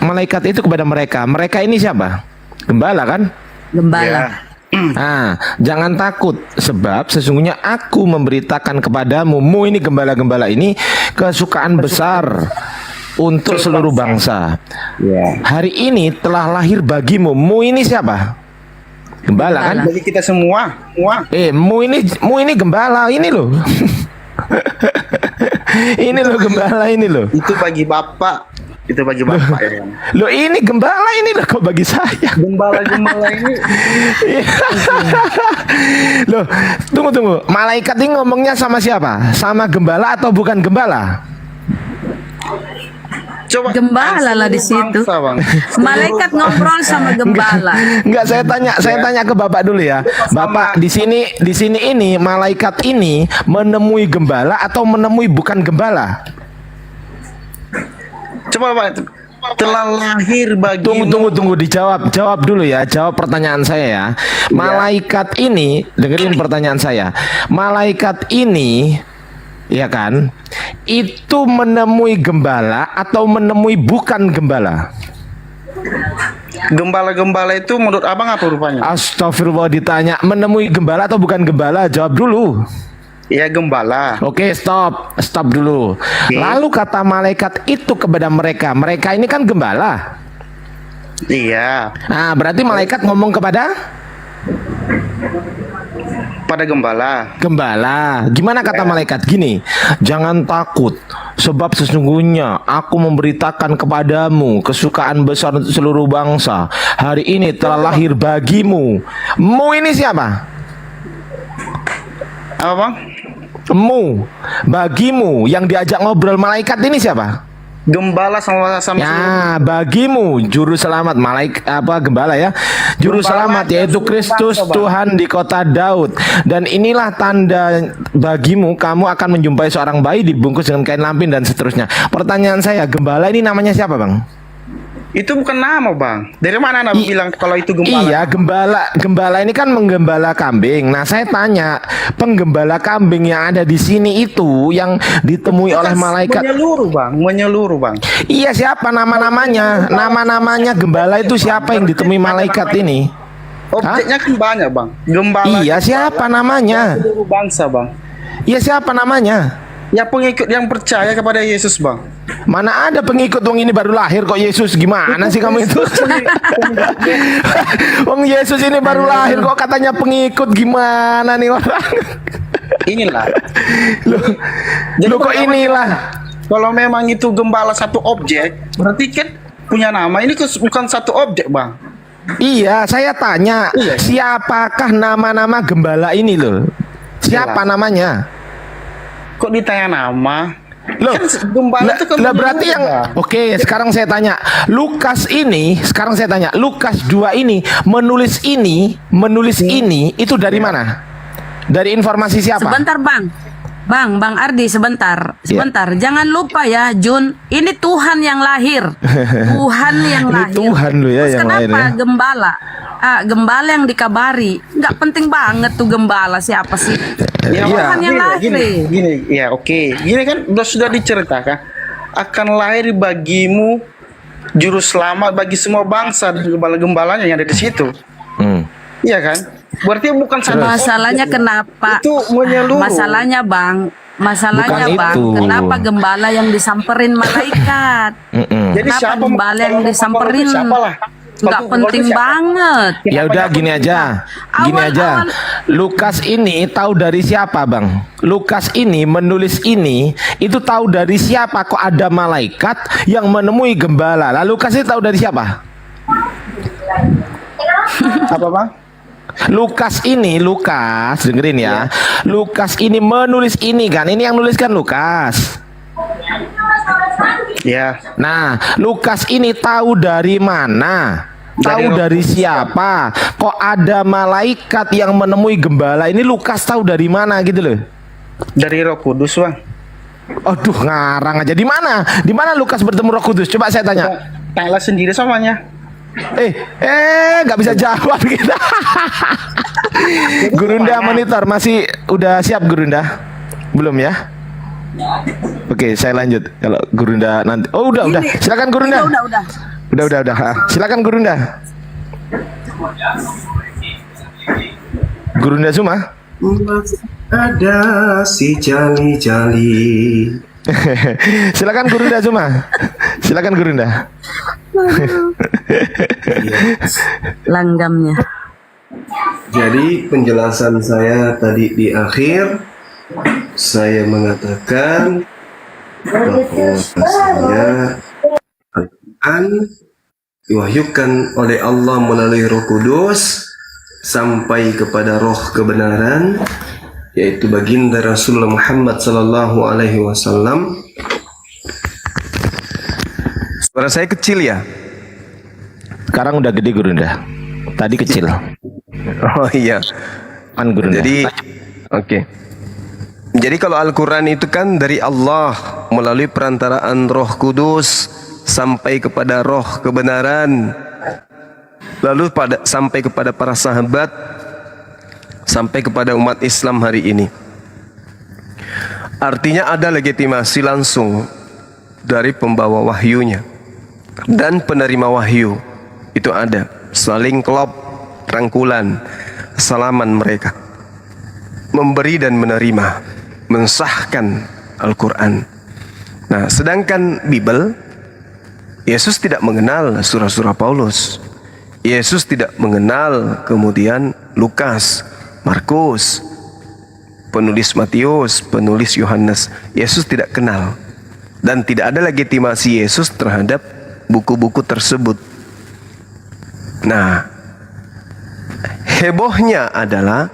malaikat itu kepada mereka ini siapa? Gembala kan? Gembala. Jangan takut, sebab sesungguhnya aku memberitakan kepadamu, ini gembala-gembala ini, kesukaan besar untuk seluruh bangsa. Hari ini telah lahir bagimu. Ini siapa? Gembala kan? Bagi kita semua. Mu ini gembala ini loh. Ini loh gembala ini loh. Itu bagi Bapak. Itu bagi Bapak ya. Loh, ini gembala ini loh kok bagi saya. Gembala ini. Loh, tunggu. Malaikat ini ngomongnya sama siapa? Sama gembala atau bukan gembala? Coba Gembala lah di situ. Bang. Malaikat ngobrol sama gembala. Enggak, saya tanya ke Bapak dulu ya. Bapak di sini ini malaikat ini menemui gembala atau menemui bukan gembala? Coba Pak, telah lahir bagi. Tunggu, jawab dulu ya. Jawab pertanyaan saya ya. Malaikat ini, dengerin pertanyaan saya. Malaikat ini, ya kan, itu menemui gembala atau menemui bukan gembala? Gembala-gembala itu menurut Abang apa rupanya? Astagfirullah, ditanya menemui gembala atau bukan gembala? Jawab dulu. Ya, gembala. Oke, stop dulu. Lalu kata malaikat itu kepada mereka ini kan gembala. Iya. Nah, berarti malaikat ngomong kepada gembala. Gimana kata malaikat? Gini, jangan takut, sebab sesungguhnya aku memberitakan kepadamu kesukaan besar untuk seluruh bangsa. Hari ini telah lahir bagimu. Ini siapa? Apa Bang? Bagimu yang diajak ngobrol malaikat ini siapa? Gembala sama bagimu juru selamat, gembala ya, juru selamat yaitu Kristus Tuhan di kota Daud. Dan inilah tanda bagimu, kamu akan menjumpai seorang bayi dibungkus dengan kain lampin dan seterusnya. Pertanyaan saya, gembala ini namanya siapa, Bang? Itu bukan nama Bang. Dari mana Nabi bilang kalau itu gembala? Iya, gembala ini kan menggembala kambing. Nah, saya tanya, penggembala kambing yang ada di sini itu yang ditemui oleh malaikat. Menyeluruh Bang. Iya, siapa nama-namanya? Nama-namanya gembala itu siapa yang ditemui malaikat ini? Objeknya kan banyak Bang. Gembala. Iya, siapa namanya? Seluruh bangsa Bang. Iya, siapa namanya? Ya, pengikut yang percaya kepada Yesus Bang. Mana ada pengikut, wong ini baru lahir kok Yesus, gimana sih kamu itu? Wong Yesus ini baru lahir kok katanya pengikut, gimana nih orang? Inilah. Loh kok inilah? Kalau memang itu gembala satu objek, berarti kan punya nama. Ini bukan satu objek, Bang. Iya, saya tanya, siapakah nama-nama gembala ini loh? Siapa namanya? Kok ditanya nama? Loh, Kan gembala itu kan lah berarti punya yang nama. oke, sekarang saya tanya, Lukas 2 ini menulis ini itu dari mana? Dari informasi siapa? Sebentar Bang Ardi, sebentar. Jangan lupa ya, Jun. Ini Tuhan yang lahir. Tuhan yang Ini lahir. Tuhan lu ya Terus yang kenapa lahir ya. gembala yang dikabari? Nggak penting banget tuh gembala siapa sih? Tuhan yang lahir. Gini, ya oke. Gini kan sudah diceritakan akan lahir bagimu juru selamat bagi semua bangsa dan gembala-gembalanya yang ada di situ. Iya kan? Berarti bukan satu Masalahnya objek. kenapa? Itu menyeluruh. Masalahnya Bang, Bukan itu. kenapa gembala yang disamperin malaikat? Jadi Kenapa siapa gembala yang disamperin? Siapalah? Nggak penting banget. Ya udah gini aja. Lukas ini tahu dari siapa, Bang? Lukas ini menulis ini itu tahu dari siapa kok ada malaikat yang menemui gembala. Lalu Lukas ini tahu dari siapa? Apa, Bang? Lukas dengerin ya. Lukas ini menulis ini kan. Ini yang nuliskan Lukas. Ya. Nah, Lukas ini tahu dari mana? Tahu dari siapa? Kok ada malaikat yang menemui gembala? Ini Lukas tahu dari mana gitu loh? Dari Roh Kudus, Bang. Aduh, ngarang aja. Di mana? Di mana Lukas bertemu Roh Kudus? Coba saya tanya. Tanyalah sendiri samanya. Nggak bisa jawab kita. Gurunda monitor masih udah siap Gurunda? Belum ya? Oke, saya lanjut. Kalau Gurunda nanti. Oh, udah. Silakan Gurunda. Udah. Silakan Gurunda. Gurunda Suma. Ada si jali-jali. Silakan Gurunda Suma. Silakan Gurunda. Langgamnya. Jadi penjelasan saya tadi di akhir, saya mengatakan bahwa saya Al-Quran diwahyukan oleh Allah melalui Roh Kudus sampai kepada Roh kebenaran, yaitu baginda Rasulullah Muhammad Sallallahu Alaihi Wasallam. Suara saya kecil ya? Sekarang udah gede Gurunda. Tadi kecil. Oh iya. Gurunda. Jadi oke. Jadi kalau Al-Quran itu kan dari Allah melalui perantaraan Roh Kudus sampai kepada Roh kebenaran, lalu sampai kepada para sahabat, sampai kepada umat Islam hari ini. Artinya ada legitimasi langsung dari pembawa wahyunya dan penerima wahyu. Itu ada saling klop, rangkulan, salaman mereka, memberi dan menerima, mensahkan Al-Quran. Nah, sedangkan Bible, Yesus tidak mengenal surah-surah Paulus. Yesus tidak mengenal kemudian Lukas, Markus, penulis Matius, penulis Yohanes. Yesus tidak kenal. Dan tidak ada legitimasi Yesus terhadap buku-buku tersebut. Nah, hebohnya adalah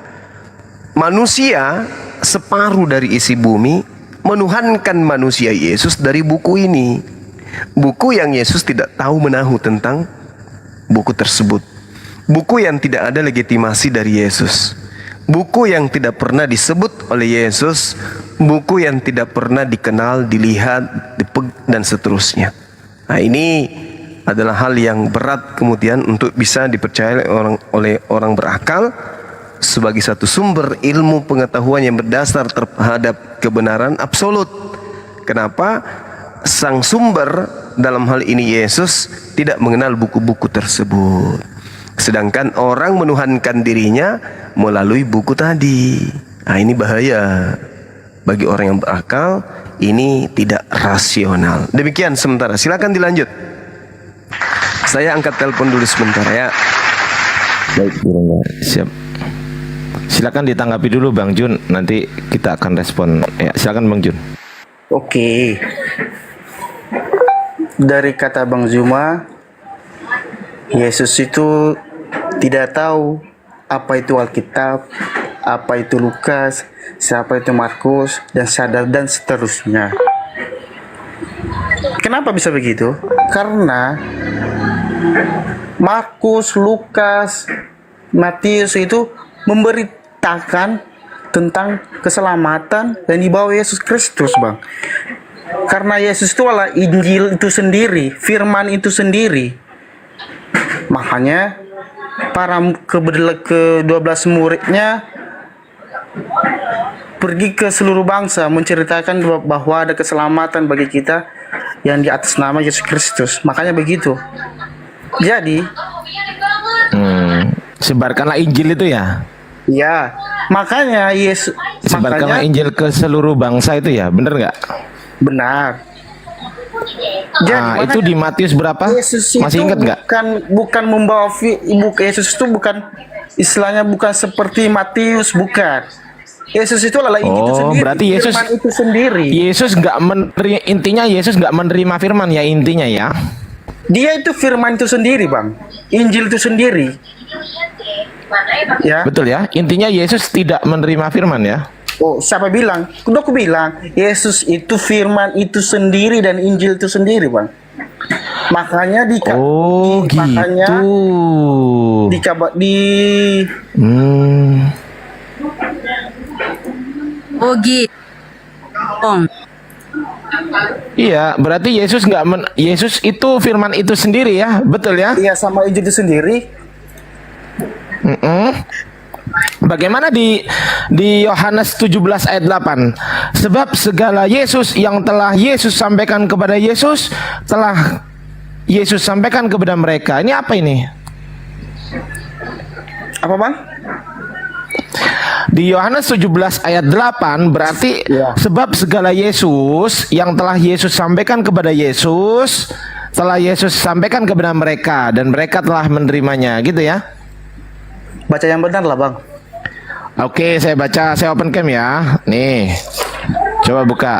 manusia separuh dari isi bumi menuhankan manusia Yesus dari buku ini. Buku yang Yesus tidak tahu menahu tentang buku tersebut. Buku yang tidak ada legitimasi dari Yesus. Buku yang tidak pernah disebut oleh Yesus. Buku yang tidak pernah dikenal, dilihat, dan seterusnya. Nah, ini adalah hal yang berat kemudian untuk bisa dipercaya oleh orang berakal sebagai satu sumber ilmu pengetahuan yang berdasar terhadap kebenaran absolut. Kenapa? Sang sumber dalam hal ini Yesus tidak mengenal buku-buku tersebut. Sedangkan orang menuhankan dirinya melalui buku tadi. Nah, ini bahaya bagi orang yang berakal. Ini tidak rasional. Demikian sementara. Silakan dilanjut. Saya angkat telepon dulu sebentar ya. Baik, siap. Silakan ditanggapi dulu Bang Jun. Nanti kita akan respon. Ya, silakan Bang Jun. Oke. Dari kata Bang Zuma, Yesus itu tidak tahu apa itu Alkitab, apa itu Lukas, siapa itu Markus, dan sadar dan seterusnya. Kenapa bisa begitu? Karena Markus, Lukas, Matius itu memberitakan tentang keselamatan yang dibawa Yesus Kristus, Bang. Karena Yesus itu adalah Injil itu sendiri, firman itu sendiri. Makanya para ke-12 muridnya pergi ke seluruh bangsa menceritakan bahwa ada keselamatan bagi kita yang di atas nama Yesus Kristus. Makanya begitu. Jadi sebarkanlah Injil itu ya. Ya, makanya Yesus Sebarkanlah Injil ke seluruh bangsa itu ya, bener nggak? Benar. Jadi itu di Matius berapa? Yesus itu Masih ingat nggak? bukan membawa ibu Yesus itu bukan istilahnya bukan seperti Matius, bukan. Yesus itu adalah Injil itu sendiri. Berarti Yesus firman itu sendiri. Yesus nggak menerima, intinya Yesus nggak menerima firman ya intinya ya. Dia itu firman itu sendiri, Bang. Injil itu sendiri. Ya. Betul ya. Intinya Yesus tidak menerima firman ya. Oh, siapa bilang? Udah aku bilang, Yesus itu firman itu sendiri dan Injil itu sendiri, Bang. Makanya makanya Iya, berarti Yesus itu firman itu sendiri ya, betul ya? Iya, sama Injil itu sendiri. Bagaimana di Yohanes 17 ayat 8? Sebab segala Yesus yang telah Yesus sampaikan kepada Yesus telah Yesus sampaikan kepada mereka. Ini apa ini? Apa, Bang? Di Yohanes 17 ayat 8 berarti sebab segala Yesus yang telah Yesus sampaikan kepada Yesus telah Yesus sampaikan kepada mereka dan mereka telah menerimanya, gitu ya. Baca yang benar lah, Bang. Oke, saya baca, saya open cam ya. Nih, coba buka.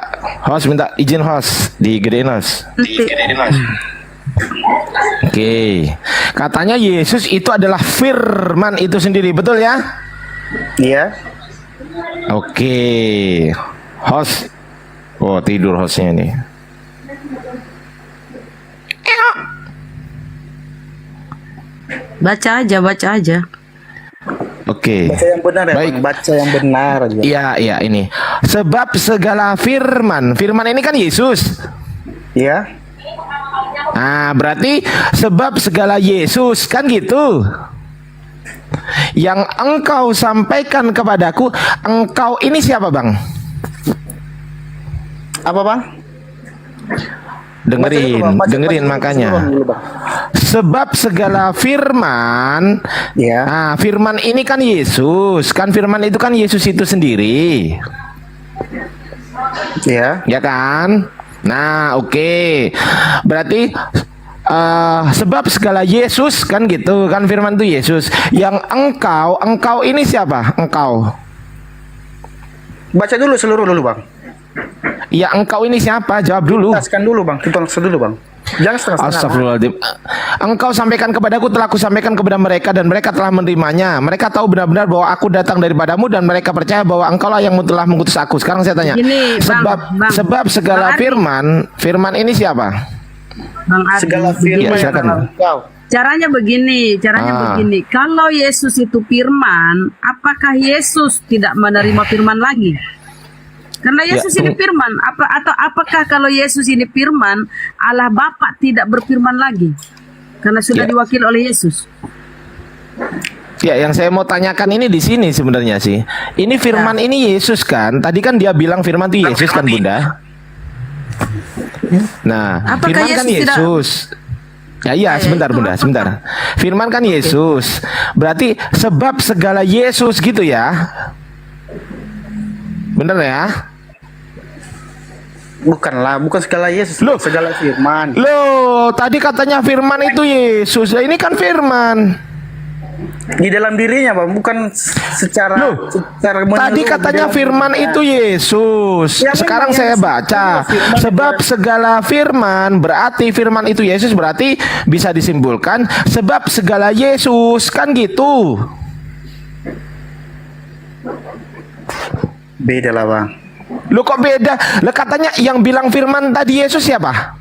Host minta izin host, digedein host. Oke, katanya Yesus itu adalah firman itu sendiri, betul ya? Iya. Oke, host. Oh, tidur hostnya nih. Baca aja. Oke. Baca yang benar ya, baik. Bang. Baca yang benar aja. Iya, ini. Sebab segala firman ini kan Yesus. Iya. Nah, berarti sebab segala Yesus kan gitu. Yang engkau sampaikan kepadaku, engkau ini siapa, Bang? Apa, Bang? Dengerin makanya. Sebab segala firman, nah, firman ini kan Yesus, kan firman itu kan Yesus itu sendiri, ya kan? Nah, oke. Berarti sebab segala Yesus kan gitu, kan firman itu Yesus. Yang engkau ini siapa? Engkau. Baca dulu seluruh dulu, Bang. Ya, engkau ini siapa? Jawab dulu. Tuntaskan dulu, Bang. Tuntaskan dulu, Bang. Jangan setengah-setengah. Astagfirullahaladzim. Engkau sampaikan kepadaku, telah aku sampaikan kepada mereka dan mereka telah menerimanya. Mereka tahu benar-benar bahwa aku datang daripadamu dan mereka percaya bahwa engkaulah yang telah mengutus aku. Sekarang saya tanya. Begini, sebab segala firman ini siapa? Bang Ardi. Segala firman Ya, silakan. Caranya begini. Kalau Yesus itu firman, apakah Yesus tidak menerima firman lagi? Karena Yesus ini firman, apakah kalau Yesus ini firman, Allah Bapa tidak berfirman lagi? Karena sudah diwakili oleh Yesus. Ya, yang saya mau tanyakan ini di sini sebenarnya sih. Ini firman ini Yesus kan? Tadi kan dia bilang firman itu Yesus kan, Bunda? Nah, Apakah firman kan Yesus tidak- Yesus. Ya, sebentar Bunda, sebentar. Firman kan Yesus. Berarti sebab segala Yesus gitu ya. Bener ya? Bukan segala Yesus, segala firman. Loh, tadi katanya firman itu Yesus. Ya, ini kan firman. di dalam dirinya, Bang, bukan secara Tadi menyeluruh katanya di dalam firman dirinya. itu Yesus. Ya, Sekarang memang saya Yesus. baca. Firman Sebab segala firman berarti firman itu Yesus, berarti bisa disimpulkan sebab segala Yesus, kan gitu. Beda lah, Bang. Lu kok beda? Lah katanya yang bilang firman tadi Yesus siapa?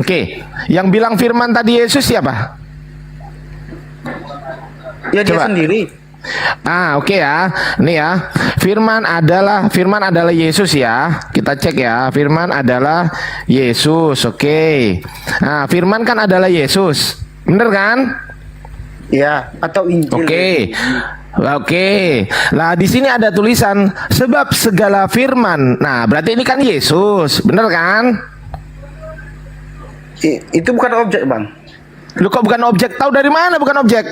Oke, yang bilang firman tadi Yesus siapa? Ya dia Coba. sendiri. Oke ya. Nih ya. Firman adalah Yesus ya. Kita cek ya. Firman adalah Yesus. Oke. Nah, firman kan adalah Yesus. Bener kan? Ya, atau Injil. Oke. Lah di sini ada tulisan sebab segala firman. Nah, berarti ini kan Yesus. Bener kan? Itu bukan objek, Bang. Lu kok bukan objek? Tahu dari mana bukan objek?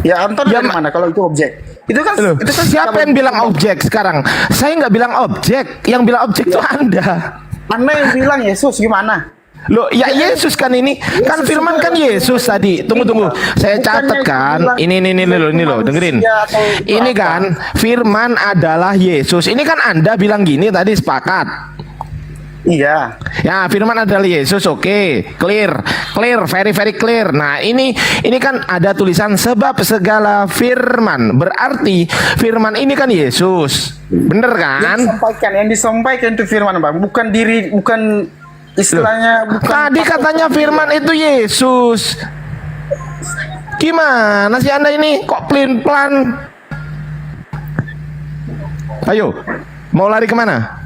Ya Anton dari mana kalau itu objek? Itu kan Siapa yang bilang objek sekarang? Saya nggak bilang objek. Yang bilang objek itu Anda. Anda yang bilang Yesus gimana? Loh, ya Yesus kan ini. Kan firman kan Yesus tadi. Tunggu. Saya catat kan. Ini loh, dengerin. Ini kan firman adalah Yesus. Ini kan Anda bilang gini tadi, sepakat. Iya. Ya, firman adalah Yesus. Oke, clear, very clear. Nah, ini kan ada tulisan sebab segala firman. Berarti firman ini kan Yesus. Bener kan? Yang disampaikan itu firman, Bang. Bukan istilahnya. Bukan. Tadi katanya firman itu Yesus. Gimana sih Anda ini? Kok pelin-pelan? Ayo, mau lari kemana?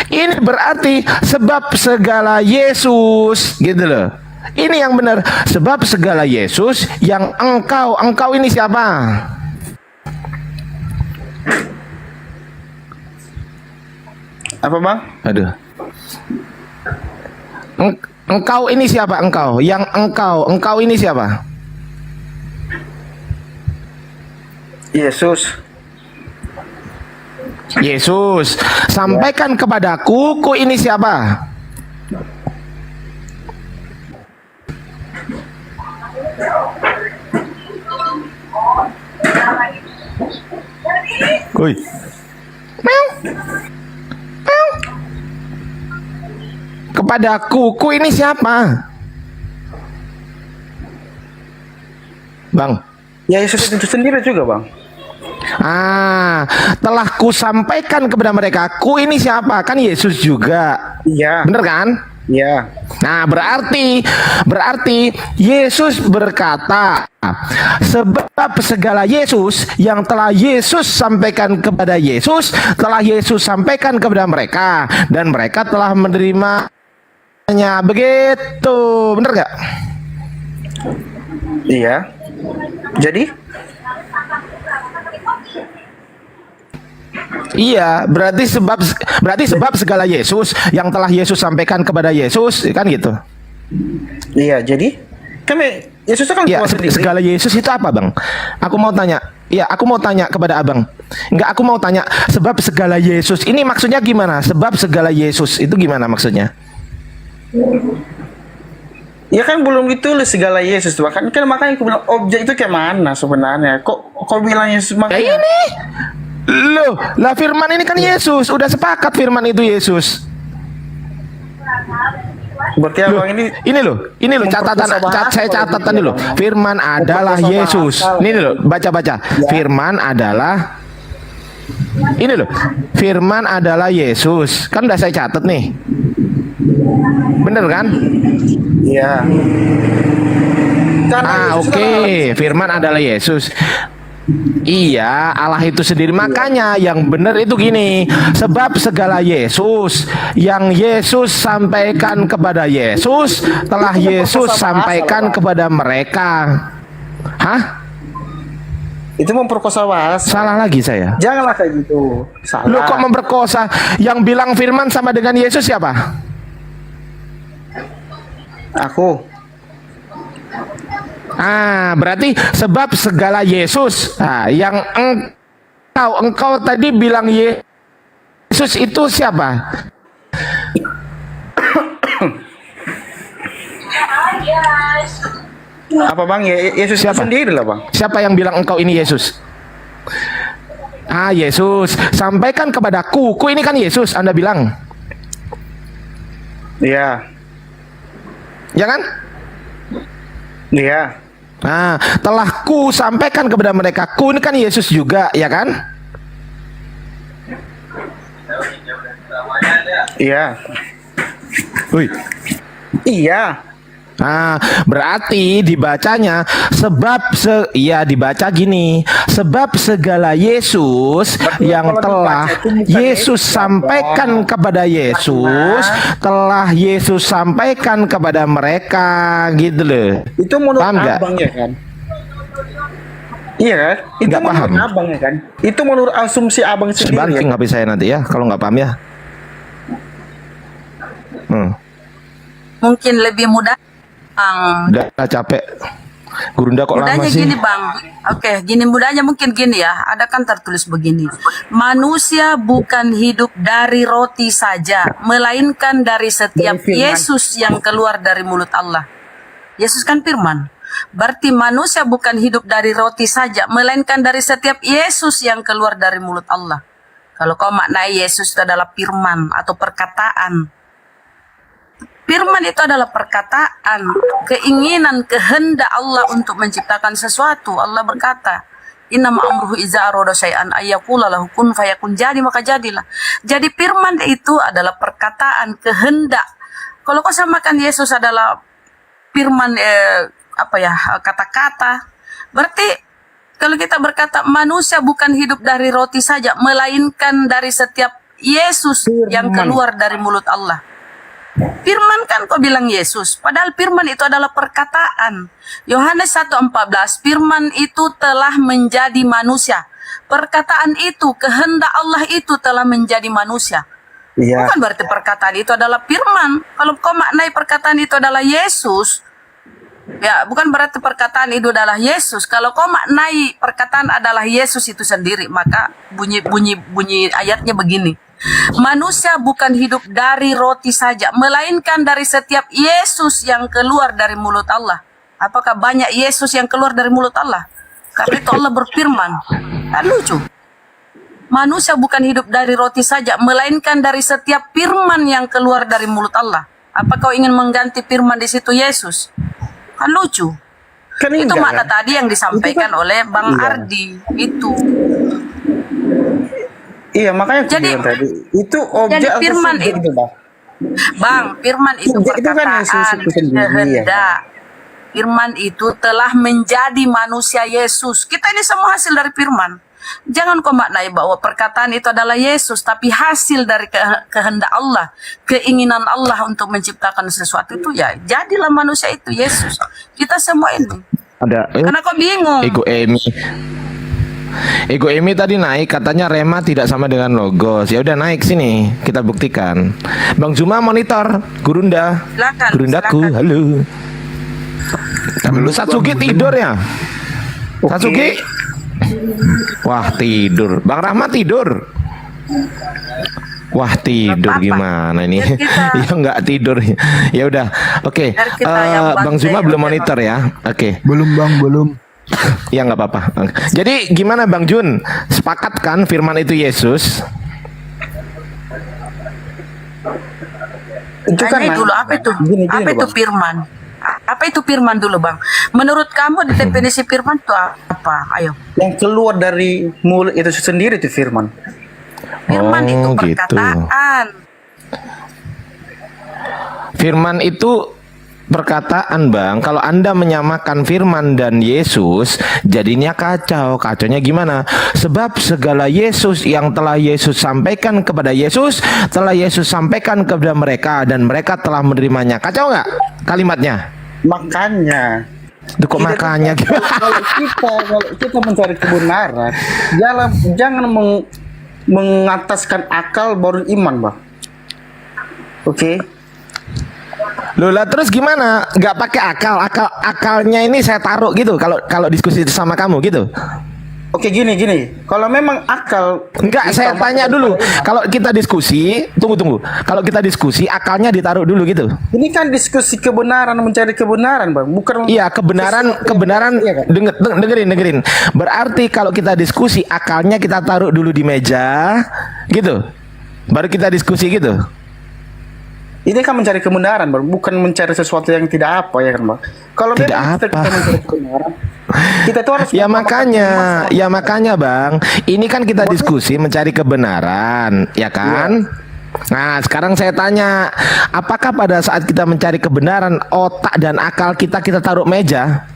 Ini berarti sebab segala Yesus, gitu loh. Ini yang benar. Sebab segala Yesus yang engkau ini siapa? Apa, Bang? Aduh. Engkau ini siapa? Engkau. Yang engkau ini siapa? Yesus. Yesus. Sampaikan kepadaku, ku ini siapa? Kuy. Kepadaku, ku ini siapa? Bang. Ya Yesus itu sendiri juga, Bang. Telah ku sampaikan kepada mereka, ku ini siapa? Kan Yesus juga. Iya. Bener kan? Iya. Nah, berarti Yesus berkata, sebab segala Yesus yang telah Yesus sampaikan kepada Yesus, telah Yesus sampaikan kepada mereka, dan mereka telah menerimanya. Begitu, bener gak? Iya. Jadi? Iya, berarti sebab segala Yesus yang telah Yesus sampaikan kepada Yesus, kan gitu. Iya, jadi Yesus kan ya, segala Yesus itu apa, Bang? Aku mau tanya. Ya, aku mau tanya kepada Abang. Enggak, aku mau tanya sebab segala Yesus. Ini maksudnya gimana? Sebab segala Yesus itu gimana maksudnya? Ya kan belum ditulis segala Yesus, bahkan kan makanya aku bilang objek itu kayak mana sebenarnya? Kok bilang Yesus makanya? Ini loh, lah firman ini kan Yesus. Udah sepakat firman itu Yesus. Berarti Abang ini loh catatan saya catatan dulu. Firman adalah Yesus. Ini loh, baca-baca. Firman adalah firman adalah Yesus. Kan udah saya catat nih. Bener kan? Iya. Oke. Firman adalah Yesus. Iya, Allah itu sendiri. Makanya yang benar itu gini, sebab segala Yesus yang Yesus sampaikan kepada Yesus, telah Yesus sampaikan kepada mereka. Hah? Itu memperkosa bahasa. Salah lagi saya. Janganlah kayak gitu. Salah. Lu kok memperkosa? Yang bilang firman sama dengan Yesus siapa? Aku. Berarti sebab segala Yesus. Yang engkau tadi bilang Yesus itu siapa? Apa bang? Yesus itu sendiri lah bang. Siapa yang bilang engkau ini Yesus? Yesus, sampaikan kepadaku. Ku ini kan Yesus, Anda bilang. Iya. Ya kan? Iya. Telah ku sampaikan kepada mereka. Ku ini kan Yesus juga, ya kan? Iya. Wih. Iya. Berarti dibacanya dibaca gini, sebab segala Yesus yang telah Yesus sampaikan kepada Yesus, telah Yesus sampaikan kepada mereka, gitu loh. Itu menurut abang ya kan? Iya kan? Itu nggak menurut paham. abang ya kan? Itu menurut asumsi abang sendiri. Sebanting HP saya nanti ya, kalau nggak paham ya. Mungkin lebih mudah. Udah capek. Gurunda kok lama Mudahnya sih? gini bang, gini mudahnya mungkin gini ya. Ada kan tertulis begini, manusia bukan hidup dari roti saja, melainkan dari setiap Yesus yang keluar dari mulut Allah. Yesus kan firman. Berarti manusia bukan hidup dari roti saja, melainkan dari setiap Yesus yang keluar dari mulut Allah. Kalau kau maknai Yesus itu adalah firman atau perkataan. Firman itu adalah perkataan, keinginan, kehendak Allah untuk menciptakan sesuatu. Allah berkata, innama amruhu iza arada syai'an ayyaqula lahu kun fayakun, jadi maka jadilah. Jadi firman itu adalah perkataan, kehendak. Kalau kau samakan Yesus adalah firman kata-kata, berarti kalau kita berkata manusia bukan hidup dari roti saja, melainkan dari setiap Yesus yang keluar dari mulut Allah. Firman kan kau bilang Yesus, padahal firman itu adalah perkataan. Yohanes 1:14, firman itu telah menjadi manusia. Perkataan itu, kehendak Allah itu telah menjadi manusia. Iya. Bukan berarti perkataan itu adalah firman. Kalau kau maknai perkataan itu adalah Yesus, ya bukan berarti perkataan itu adalah Yesus. Kalau kau maknai perkataan adalah Yesus itu sendiri, maka bunyi ayatnya begini. Manusia bukan hidup dari roti saja, melainkan dari setiap Yesus yang keluar dari mulut Allah. Apakah banyak Yesus yang keluar dari mulut Allah? Karena itu Allah berfirman. Kan lucu. Manusia bukan hidup dari roti saja, melainkan dari setiap firman yang keluar dari mulut Allah. Apa kau ingin mengganti firman di situ Yesus? Kan lucu. Kan itu enggak, makna kan? tadi yang disampaikan oleh Bang Iya. Ardi. Itu. Iya, makanya aku Jadi- bilang tadi itu objek jadi atau firman subjek itu, Bang? Bang, firman itu Subjek itu kan Yesus perkataan, itu sendiri, ya. kehendak. Firman itu telah menjadi manusia Yesus. Kita ini semua hasil dari firman. Jangan kau maknai bahwa perkataan itu adalah Yesus, tapi hasil dari kehendak Allah, keinginan Allah untuk menciptakan sesuatu itu, ya jadilah manusia itu Yesus. Kita semua ini. Karena kau bingung. Ego Emi tadi naik, katanya Rema tidak sama dengan Logos. Ya udah naik sini, kita buktikan. Bang Zuma monitor, Gurunda. Silakan, Gurundaku, silakan. halo. Lu Satsuki tidur ya? Satsuki? Wah tidur. Bang Rahmat tidur. Wah tidur gimana ini? Ya nggak tidur. Ya udah, oke. Bang Zuma belum monitor ya? Oke. Belum bang, belum. Ya nggak apa-apa. Jadi gimana Bang Jun? Sepakat kan firman itu Yesus? Itu kan Tanya dulu apa itu? Apa itu firman? Apa itu firman dulu Bang? Menurut kamu definisi firman itu apa? Ayo. Yang keluar dari mulut itu sendiri itu firman. Firman itu gitu. perkataan. Firman itu perkataan Bang. Kalau Anda menyamakan firman dan Yesus, jadinya kacau. Kacaunya gimana? Sebab segala Yesus yang telah Yesus sampaikan kepada Yesus, telah Yesus sampaikan kepada mereka, dan mereka telah menerimanya. Kacau nggak kalimatnya? Makanya. Itu kok makanya? Kalau kita mencari kebenaran, jangan mengataskan akal baru iman, Bang. Oke. Loh lah terus gimana? Nggak pakai akalnya ini saya taruh gitu kalau diskusi sama kamu gitu. Oke, gini. Kalau memang akal Enggak, saya tanya dulu. Kalau kita diskusi, tunggu. Kalau kita diskusi, akalnya ditaruh dulu gitu. Ini kan diskusi kebenaran, mencari kebenaran, Bang. Bukan. Iya, kebenaran. Iya, kan? Dengerin. Berarti kalau kita diskusi, akalnya kita taruh dulu di meja, gitu. Baru kita diskusi gitu. Ini kan mencari kebenaran, Bang. Bukan mencari sesuatu yang tidak apa, ya kan, Bang? Kalau Tidak memang kita mencari kebenaran, kita tuh harus Ya makanya Bang, ini kan kita diskusi mencari kebenaran, ya kan? Nah, sekarang saya tanya, apakah pada saat kita mencari kebenaran, otak dan akal kita taruh meja?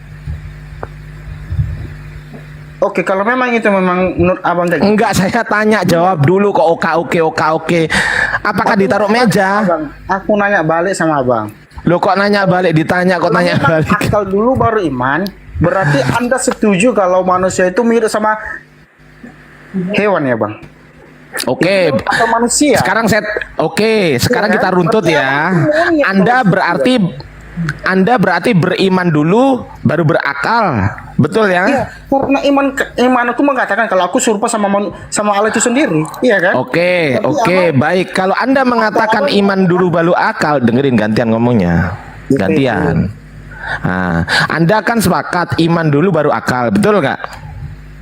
Oke, kalau memang itu memang menurut Abang kayak gitu. Enggak, saya tanya, jawab dulu kok oke. Apakah ditaruh meja? Abang, aku nanya balik sama Abang. Lo kok nanya balik, ditanya kok nanya Memang balik? akal dulu baru iman. Berarti Anda setuju kalau manusia itu mirip sama hewan ya, Bang? Oke. Atau manusia. Sekarang kita runtut ya. Anda berarti beriman dulu baru berakal. Betul ya? Iya, karena iman aku mengatakan kalau aku serupa sama Allah itu sendiri. Iya kan? Oke, baik. Kalau Anda mengatakan iman dulu baru akal, dengerin gantian ngomongnya. Gantian. Nah, Anda kan sepakat iman dulu baru akal, betul nggak?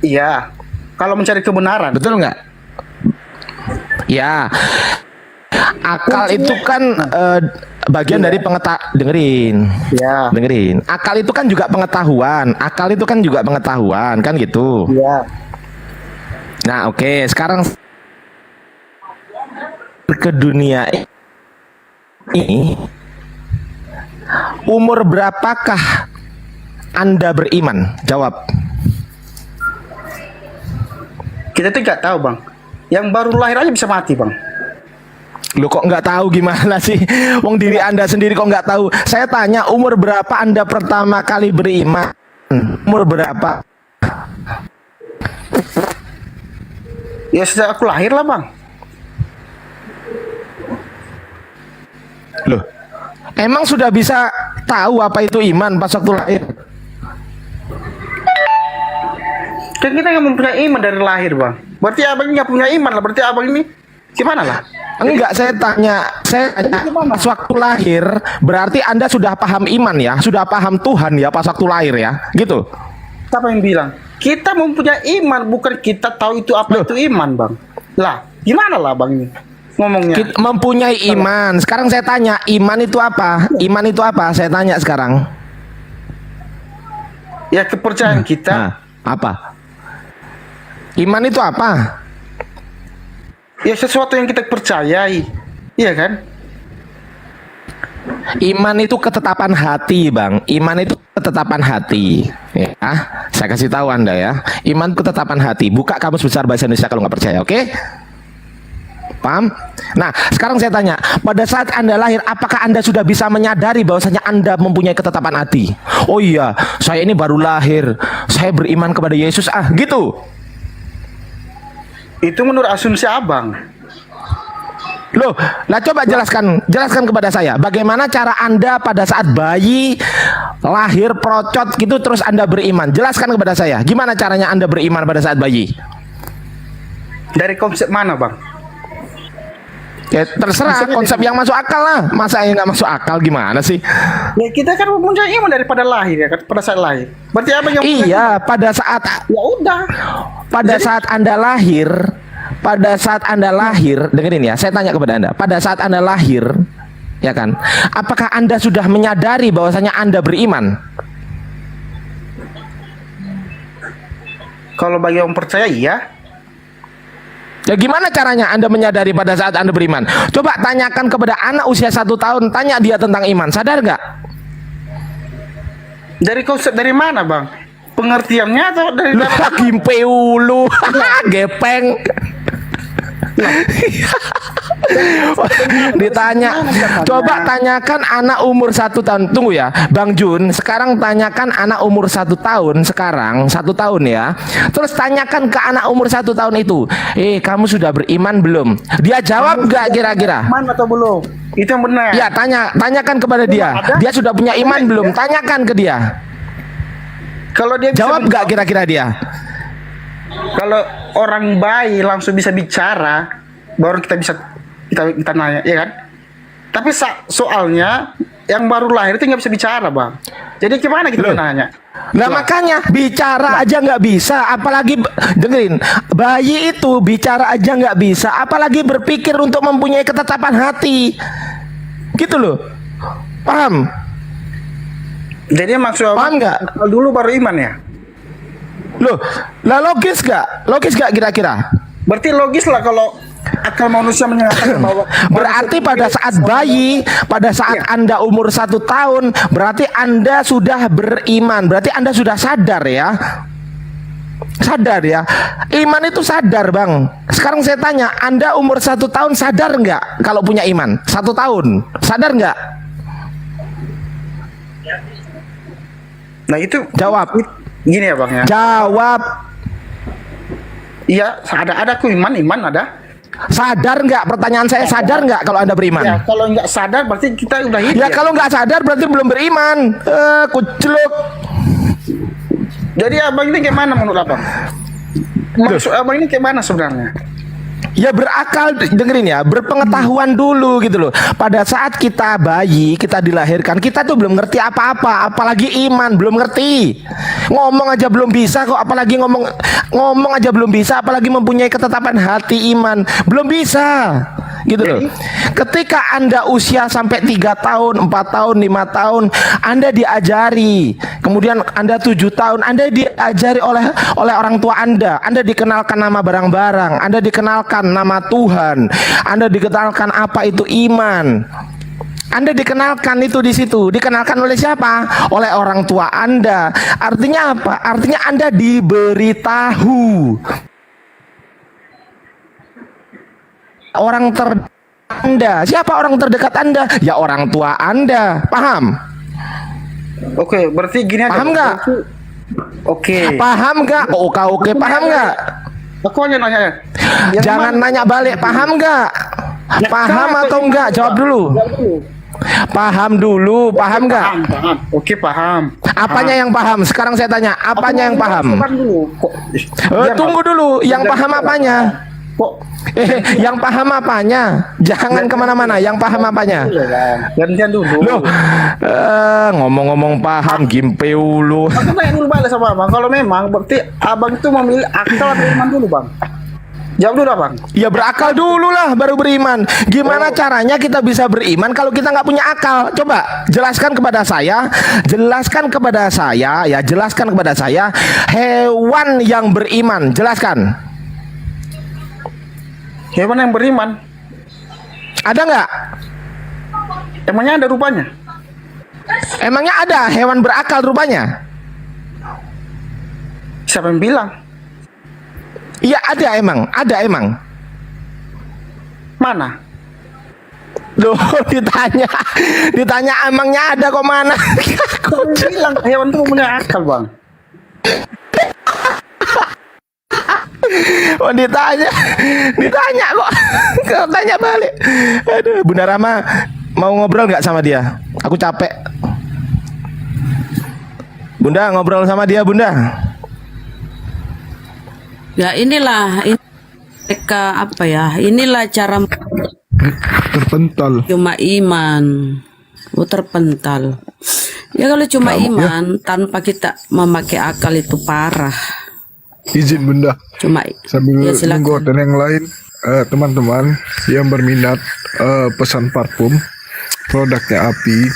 Iya. Kalau mencari kebenaran. Betul nggak? Ya. Akal itu kan bagian dari dengerin. Ya. Dengerin. Akal itu kan juga pengetahuan. Kan gitu. Iya. Nah, oke. Sekarang ke dunia ini, umur berapakah Anda beriman? Jawab. Kita tuh nggak tahu, Bang. Yang baru lahir aja bisa mati, Bang. Lo kok nggak tahu gimana sih? Wong diri Anda sendiri kok nggak tahu? Saya tanya, umur berapa Anda pertama kali beriman? Umur berapa? Ya sejak aku lahir lah, Bang. Loh, emang sudah bisa tahu apa itu iman pas waktu lahir? Kan kita nggak mempunyai iman dari lahir, Bang. Berarti Abang nggak punya iman lah. Berarti Abang ini gimana lah? Enggak, saya tanya pas waktu lahir, berarti Anda sudah paham iman ya, sudah paham Tuhan ya pas waktu lahir ya, gitu. Siapa yang bilang? Kita mempunyai iman, bukan kita tahu itu apa itu iman, Bang. Lah, gimana lah, Bang ini ngomongnya? Kita mempunyai iman. Sekarang saya tanya, iman itu apa? Iman itu apa? Saya tanya sekarang. Ya kepercayaan kita. Nah, apa? Iman itu apa? Ya sesuatu yang kita percayai. Iya kan? Iman itu ketetapan hati, Bang. Iman itu ketetapan hati. Ya, saya kasih tahu Anda ya. Iman itu ketetapan hati. Buka kamus besar bahasa Indonesia kalau nggak percaya, oke? Paham? Nah, sekarang saya tanya, pada saat Anda lahir, apakah Anda sudah bisa menyadari bahwasanya Anda mempunyai ketetapan hati? Oh iya, saya ini baru lahir, saya beriman kepada Yesus, gitu. Itu menurut asumsi Abang. Loh, lah coba jelaskan kepada saya, bagaimana cara Anda pada saat bayi lahir procot gitu terus Anda beriman? Jelaskan kepada saya, gimana caranya Anda beriman pada saat bayi? Dari konsep mana, Bang? Ya terserah, konsep yang masuk akal lah. Masa yang nggak masuk akal gimana sih? Ya kita kan mempunyai iman daripada lahir ya kan, pada saat lahir. Berarti Abang yang pada saat ya udah. Pada saat Anda lahir, dengerin ya, saya tanya kepada Anda, pada saat Anda lahir, ya kan, apakah Anda sudah menyadari bahwasanya Anda beriman? Kalau bagi orang percaya, iya. Ya gimana caranya Anda menyadari pada saat Anda beriman? Coba tanyakan kepada anak usia 1 tahun, tanya dia tentang iman, sadar nggak? Dari konsep dari mana, Bang? Pengertiannya atau dari gimpe ulu, gepeng. Ditanya, coba tanyakan anak umur 1 tahun. Tunggu ya, Bang Jun. Sekarang tanyakan anak umur 1 tahun. Sekarang 1 tahun ya. Terus tanyakan ke anak umur 1 tahun itu, kamu sudah beriman belum? Dia jawab nggak kira-kira? Iman atau belum? Itu yang benar. Ya, tanyakan kepada dia. Dia sudah punya iman belum? Tanyakan ke dia. Kalau dia jawab nggak kira-kira dia? Kalau orang bayi langsung bisa bicara, baru kita bisa kita nanya, ya kan? Tapi soalnya yang baru lahir itu nggak bisa bicara, Bang. Jadi gimana kita nanya? Nah makanya bicara aja nggak bisa, apalagi dengerin, bayi itu bicara aja nggak bisa, apalagi berpikir untuk mempunyai ketetapan hati, gitu loh, paham? Jadi maksudnya paham nggak? Dulu baru iman ya? Loh, lah logis gak? Logis gak kira-kira? Berarti logis lah kalau akal manusia menyatakan bahwa berarti pada saat bayi, pada saat Anda umur 1 tahun, berarti Anda sudah beriman, berarti Anda sudah sadar ya. Sadar ya. Iman itu sadar, Bang. Sekarang saya tanya, Anda umur 1 tahun sadar nggak kalau punya iman? 1 tahun, sadar nggak? Nah itu jawab. Gini ya, Bang ya. Jawab. Iya, ada aku iman ada. Sadar nggak? Pertanyaan saya, sadar nggak kalau Anda beriman? Ya, kalau nggak sadar berarti kita udah hidup. Ya, kalau nggak sadar berarti belum beriman. Kuceluk. Jadi abang ini gimana menurut abang? Maksud abang ini gimana sebenarnya? Ya berakal, dengerin ya, berpengetahuan dulu gitu loh. Pada saat kita bayi, kita dilahirkan, kita tuh belum ngerti apa-apa, apalagi iman, belum ngerti. Ngomong aja belum bisa kok, apalagi ngomong aja belum bisa, apalagi mempunyai ketetapan hati iman, belum bisa. Gitu loh. Ketika Anda usia sampai 3 tahun, 4 tahun, 5 tahun, Anda diajari. Kemudian Anda 7 tahun, Anda diajari oleh orang tua Anda. Anda dikenalkan nama barang-barang, Anda dikenalkan nama Tuhan, Anda dikenalkan apa itu iman. Anda dikenalkan itu di situ. Dikenalkan oleh siapa? Oleh orang tua Anda. Artinya apa? Artinya Anda diberitahu. Orang terdekat Anda. Siapa orang terdekat Anda? Ya orang tua Anda. Paham? Oke, berarti gini aja. Paham nggak? Oke. Paham nggak? Oke, paham nggak? Aku hanya nanya. Jangan nanya balik. Paham nggak? Paham atau enggak? Jawab dulu. Paham dulu. Paham nggak? Paham. Oke, paham. Apanya yang paham? Sekarang saya tanya. Apanya yang paham? Tunggu dulu. Yang paham apanya? Yang paham apanya? Jangan kemana-mana. Yang paham apanya? Gantian dulu. Loh, ngomong-ngomong paham, gimpeu lu. Aku tanya dulu balik sama abang. Kalau memang berarti abang itu memilih akal atau iman dulu, Bang? Jawab dulu, Bang. Ya berakal dulu lah, baru beriman. Gimana caranya kita bisa beriman kalau kita nggak punya akal? Coba jelaskan kepada saya. Jelaskan kepada saya. Ya, jelaskan kepada saya. Hewan yang beriman. Jelaskan. Hewan yang beriman ada nggak? Emangnya ada rupanya? Emangnya ada hewan berakal rupanya? Siapa yang bilang? Iya ada emang, Mana? Loh, ditanya emangnya ada kok mana? Kok bilang hewan itu punya akal, Bang? Oh ditanya kok tanya balik. Aduh, Bunda Rama mau ngobrol nggak sama dia? Aku capek. Bunda ngobrol sama dia, Bunda. Ya inilah mereka apa ya? Inilah cara terpental. Cuma iman, terpental. Ya kalau cuma iman tanpa kita memakai akal itu parah. Izin Bunda. Cuma sambil ya nunggu dan yang lain, teman-teman yang berminat pesan parfum produknya Api,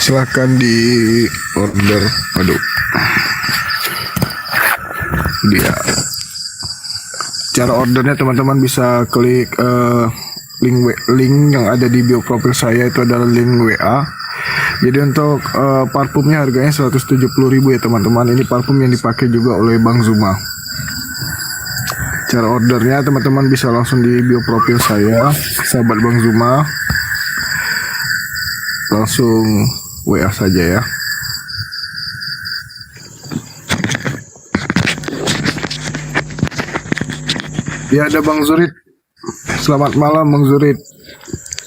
silahkan di order. Aduh, dia cara ordernya teman-teman bisa klik link yang ada di bio profil saya, itu adalah link WA. Jadi untuk parfumnya harganya 170.000 ya teman-teman. Ini parfum yang dipakai juga oleh Bang Zuma. Cara ordernya teman-teman bisa langsung di bio profil saya, sahabat Bang Zuma. Langsung WA saja ya. Ya ada Bang Zurid. Selamat malam Bang Zurid.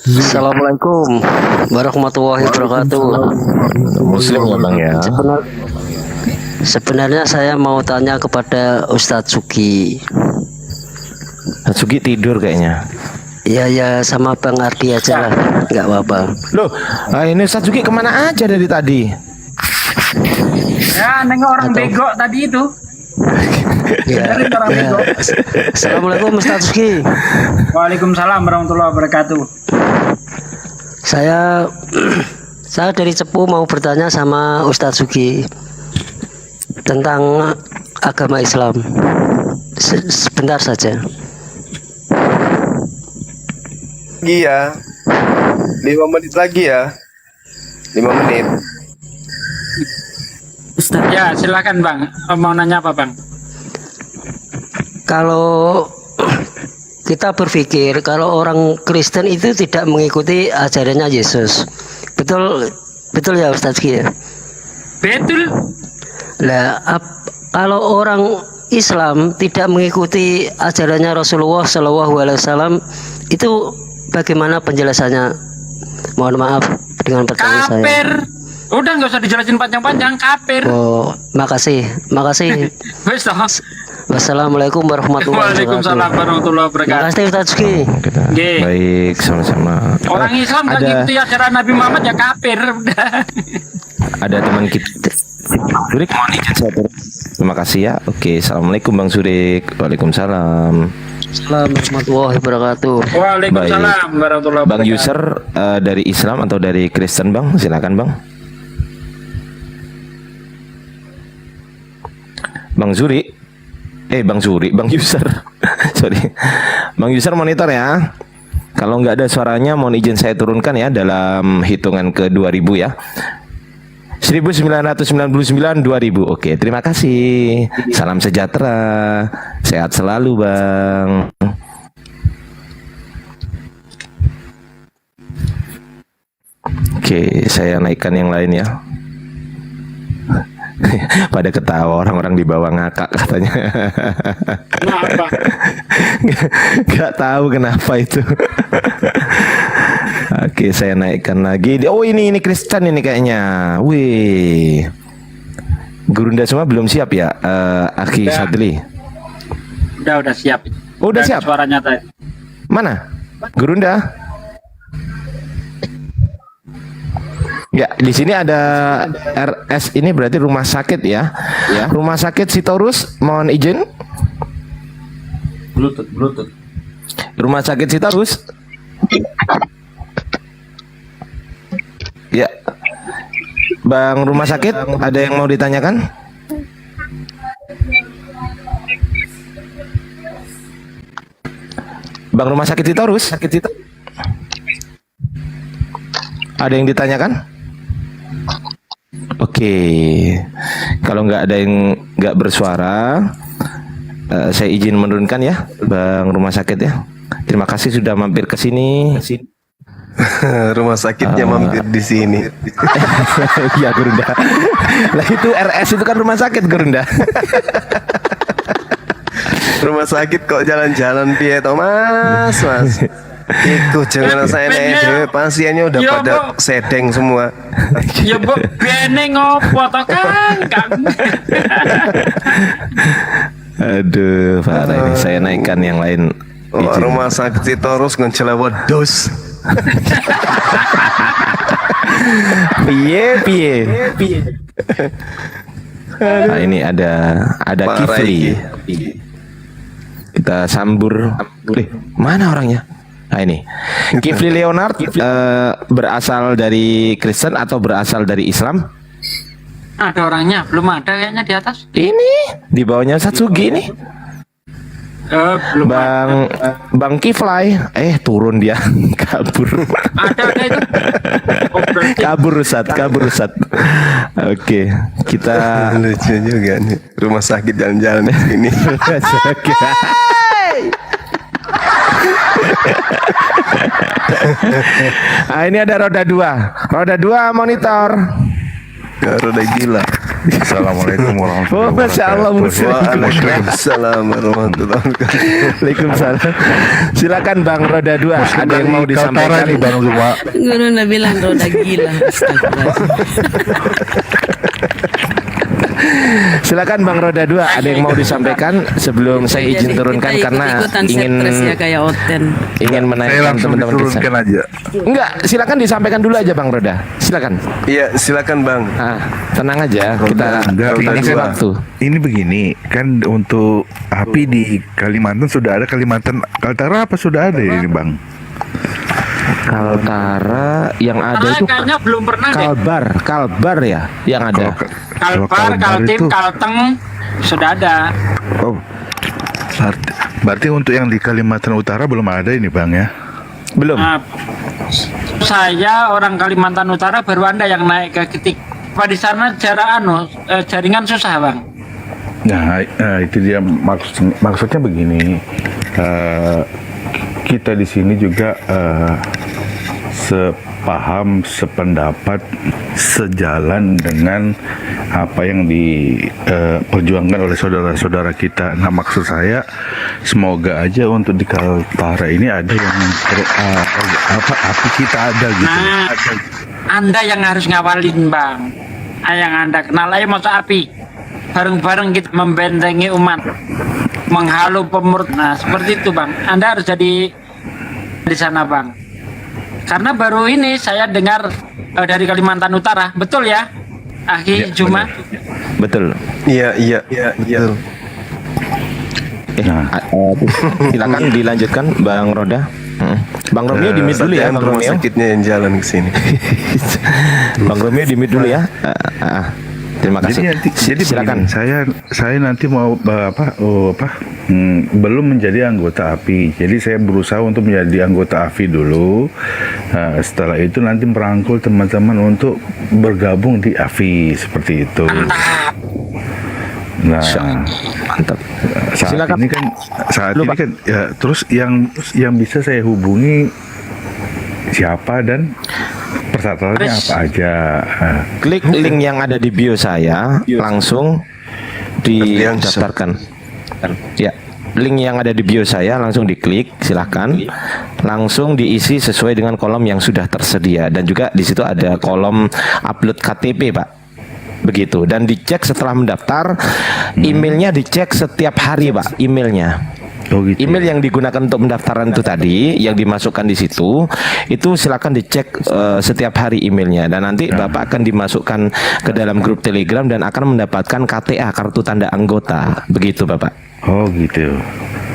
Assalamualaikum warahmatullahi wabarakatuh. Muslim ya Bang ya. Sebenarnya saya mau tanya kepada Ustadz Sugi. Ustadz Sugi tidur kayaknya. Ya sama Bang Ardi aja lah, nggak apa-apa. Loh, ini Ustadz Sugi kemana aja dari tadi? Ya, nengok orang bego tadi itu. Ya. Orang bego. Assalamualaikum Ustadz Sugi. Waalaikumsalam warahmatullahi wabarakatuh. Saya dari Cepu mau bertanya sama Ustadz Sugi tentang agama Islam. Sebentar saja. Lagi ya. 5 menit lagi ya. 5 menit. Ustaz. Ya, silakan Bang. Mau nanya apa, Bang? Kalau kita berpikir kalau orang Kristen itu tidak mengikuti ajarannya Yesus, betul ya Ustadz Sugi ya? Betul. Lah, kalau orang Islam tidak mengikuti ajarannya Rasulullah SAW, itu bagaimana penjelasannya? Mohon maaf dengan pertanyaan saya. Kafir. Udah nggak usah dijelasin panjang-panjang, kafir. Oh, makasih. Wes toh. Wassalamualaikum warahmatullahi wabarakatuh. Waalaikumsalam warahmatullahi wabarakatuh. Makasih Ustadz Sugi. Nggih. Baik, sama-sama. Orang Islam kan ngikuti ajaran Nabi Muhammad ya kafir. Udah. Ada teman kita. Surik, terima kasih ya. Oke, assalamualaikum Bang Surik. Waalaikumsalam. Assalamualaikum warahmatullahi wabarakatuh. Waalaikumsalam warahmatullahi wabarakatuh. Bang user dari Islam atau dari Kristen Bang? Silakan Bang. Bang Zuri. Bang Zuri, Bang user. Sorry. Bang user monitor ya. Kalau nggak ada suaranya mohon izin saya turunkan ya dalam hitungan ke 2000 ya. 1999 2000. Oke, terima kasih. Salam sejahtera. Sehat selalu, Bang. Oke, saya naikkan yang lain ya. Pada ketawa orang-orang di bawah ngakak katanya. Kenapa? Gak tahu kenapa itu. Oke, saya naikkan lagi. Oh, ini Kristen ini kayaknya. Wih. Gurunda semua belum siap ya, Aki Sadli? Udah siap. Oh, udah siap. Suaranya tadi. Mana? Gurunda? Ya, di sini ada RS, ini berarti rumah sakit ya. Rumah sakit Sitorus, mohon izin. Bluetooth. Rumah sakit Sitorus. Ya. Bang rumah sakit, ada yang mau ditanyakan? Bang rumah sakit Sitorus? Ada yang ditanyakan? Oke, kalau nggak ada yang nggak bersuara, saya izin menurunkan ya, Bang rumah sakit ya. Terima kasih sudah mampir ke sini. Rumah sakitnya mampir di sini. Iya Gurunda. Lah itu RS itu kan rumah sakit Gurunda. Rumah sakit kok jalan-jalan piye toh Mas? Iku jangan saya naik pasiennya udah pada sedeng semua. Ya bu, bene ngopo to Kang? Aduh, parah ini. Saya naikkan yang lain. Rumah sakit Sitorus ngejelawa dos. Piye. Nah, ini ada Kifli. Kita sambur. Mana orangnya? Nah ini Kifli Leonard berasal dari Kristen atau berasal dari Islam? Ada orangnya, belum ada kayaknya di atas. Ini di bawahnya Satsugi nih. Bang Kiflay, turun dia kabur. Ada itu. Kabur Ustaz. Oke, kita lucu juga nih. Rumah sakit jalan-jalan di sini. Ini ada roda 2. Roda 2 monitor. Roda gila. Assalamualaikum warahmatullahi wabarakatuh. Masya Allah. Waalaikumsalam warahmatullahi wabarakatuh. Waalaikumsalam. Silakan Bang roda 2. Ada yang mau disampaikan Bang semua. Guru bilang roda gila. Astagfirullah. Silakan Bang Roda 2, ada yang mau disampaikan sebelum saya izin turunkan karena ingin ya kayak Oten. ingin menaikkan teman-teman Kristen. aja. Enggak, silakan disampaikan dulu aja Bang Roda. Silakan. Iya, silakan Bang. Tenang aja, kita kasih waktu. Ini begini, kan untuk api di Kalimantan sudah ada, Kalimantan Kaltara apa sudah ada ini Bang? Kaltara yang ada Karena itu kayaknya belum pernah deh. Kalbar ya yang ada. Kalbar, Kaltim, Kalteng sudah ada. Oh, berarti untuk yang di Kalimantan Utara belum ada ini Bang ya? Belum. Nah, saya orang Kalimantan Utara baru Anda yang naik ke ketik. Pak di sana jaringan susah Bang. Nah, itu dia maksudnya begini. Kita di sini juga sepaham, sependapat, sejalan dengan apa yang diperjuangkan oleh saudara-saudara kita. Nah, maksud saya semoga aja untuk di Kaltara ini ada yang api kita ada gitu. Nah, Anda yang harus ngawalin Bang. Yang Anda kenal aja masa api. Bareng-bareng kita membentengi umat, menghalau pemurut. Nah, seperti itu Bang. Anda harus jadi di sana Bang. Karena baru ini saya dengar dari Kalimantan Utara, betul ya? Akhi Juma. Betul. Iya. Silakan dilanjutkan Bang Roda. Bang Romeo di mute dulu ya, Bang rumah Romeo. sakitnya yang jalan ke sini. Bang Romeo di mute dulu ya. Terima kasih. Jadi silakan. begini, saya nanti mau belum menjadi anggota API. Jadi saya berusaha untuk menjadi anggota API dulu. Nah, setelah itu nanti merangkul teman-teman untuk bergabung di API seperti itu. Nah, mantap. Saat ini kan ya, terus yang bisa saya hubungi siapa dan persyaratannya apa aja. Klik link yang ada di bio saya, langsung didaftarkan. Ya, link yang ada di bio saya langsung diklik, silahkan. Langsung diisi sesuai dengan kolom yang sudah tersedia dan juga di situ ada kolom upload KTP, Pak. Begitu, dan dicek setelah mendaftar, emailnya dicek setiap hari Pak, emailnya. Email yang digunakan untuk pendaftaran itu tadi, yang dimasukkan di situ, itu silakan dicek setiap hari emailnya, dan nanti Bapak akan dimasukkan ke dalam grup Telegram dan akan mendapatkan KTA, kartu tanda anggota, begitu Bapak. Oh gitu.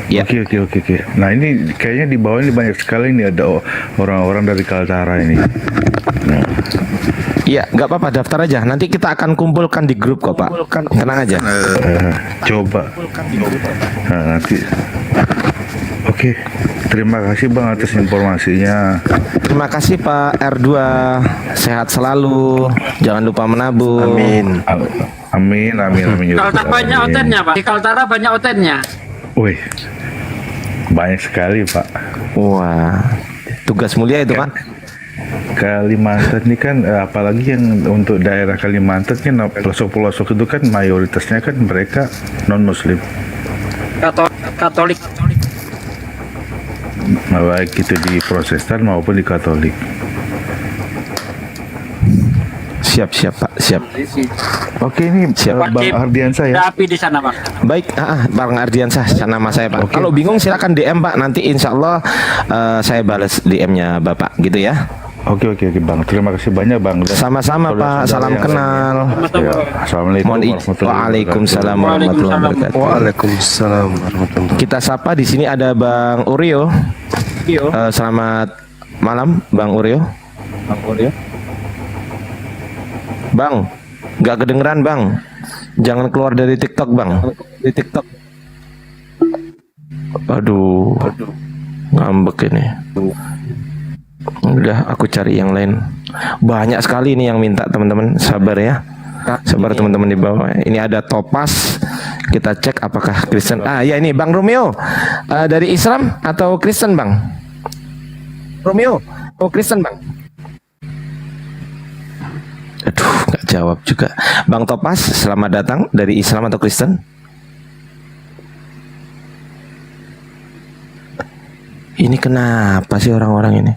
Ya. Oke. Nah ini kayaknya di bawah ini banyak sekali nih ada orang-orang dari Kaltara ini. Nah. Iya, nggak apa-apa, daftar aja. Nanti kita akan kumpulkan di grup kok, Pak. Tenang aja. Coba. Nah, nanti. Oke. Terima kasih Bang atas informasinya. Terima kasih Pak R2. Sehat selalu. Jangan lupa menabung. Amin. Kaltara banyak otennya Pak. Di Kaltara banyak otennya. Wih. Banyak sekali Pak. Wah. Tugas mulia itu Pak. Kalimantan ini kan apalagi yang untuk daerah Kalimantan kan pelosok-pelosok itu kan mayoritasnya kan mereka non muslim, Katolik. baik itu di Protestan maupun di Katolik. Siap Pak, siap. Oke, ini Bang Ardiansah ya. Ada api di sana Pak. Baik, Bang Ardiansah, nama saya Pak. Kalau bingung silakan DM Pak, nanti insya Allah saya balas DM-nya Bapak, gitu ya. Oke Bang, terima kasih banyak Bang. Sama-sama Pak, salam kenal. Ya, Assalamualaikum Waalaikumsalam warahmatullahi wabarakatuh. Waalaikumsalam warahmatullahi wabarakatuh. Kita sapa di sini ada Bang Uryo. Selamat malam Bang Uryo. Bang, nggak kedengeran Bang. Jangan keluar dari TikTok Bang. Aduh, ngambek ini. Udah, aku cari yang lain. Banyak sekali ini yang minta teman-teman. Sabar ya. Sabar teman-teman di bawah. Ini ada Topas. Kita cek apakah Kristen. Ya ini Bang Romeo. Dari Islam atau Kristen Bang? Romeo. Oh Kristen Bang. Aduh, nggak jawab juga. Bang Topas, selamat datang. Dari Islam atau Kristen? Ini kenapa sih orang-orang ini?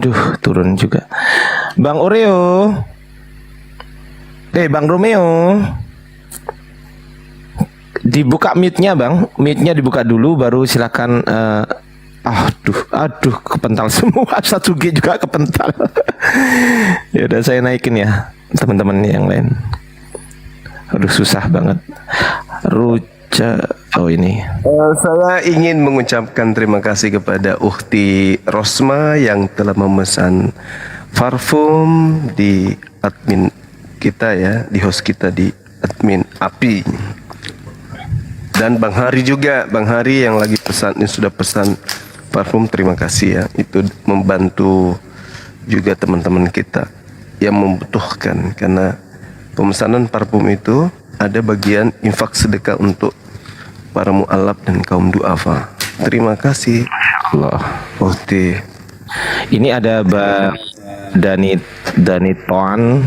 Aduh, turun juga. Bang Oreo. Bang Romeo. Dibuka mute-nya, Bang. Mute-nya dibuka dulu baru silakan aduh, kepental semua. 1G juga kepental. Ya udah saya naikin ya, teman-teman yang lain. Aduh, susah banget. Ini. Saya ingin mengucapkan terima kasih kepada Ukhti Rosma yang telah memesan parfum di admin kita ya, di host kita di admin API. Dan Bang Hari juga, Bang Hari yang lagi pesan, yang sudah pesan parfum, terima kasih ya. Itu membantu juga teman-teman kita yang membutuhkan, karena pemesanan parfum itu ada bagian infak sedekah untuk para mu'alaf dan kaum du'afa. Terima kasih Allah. Oke. Ini ada Bang Dani Toan.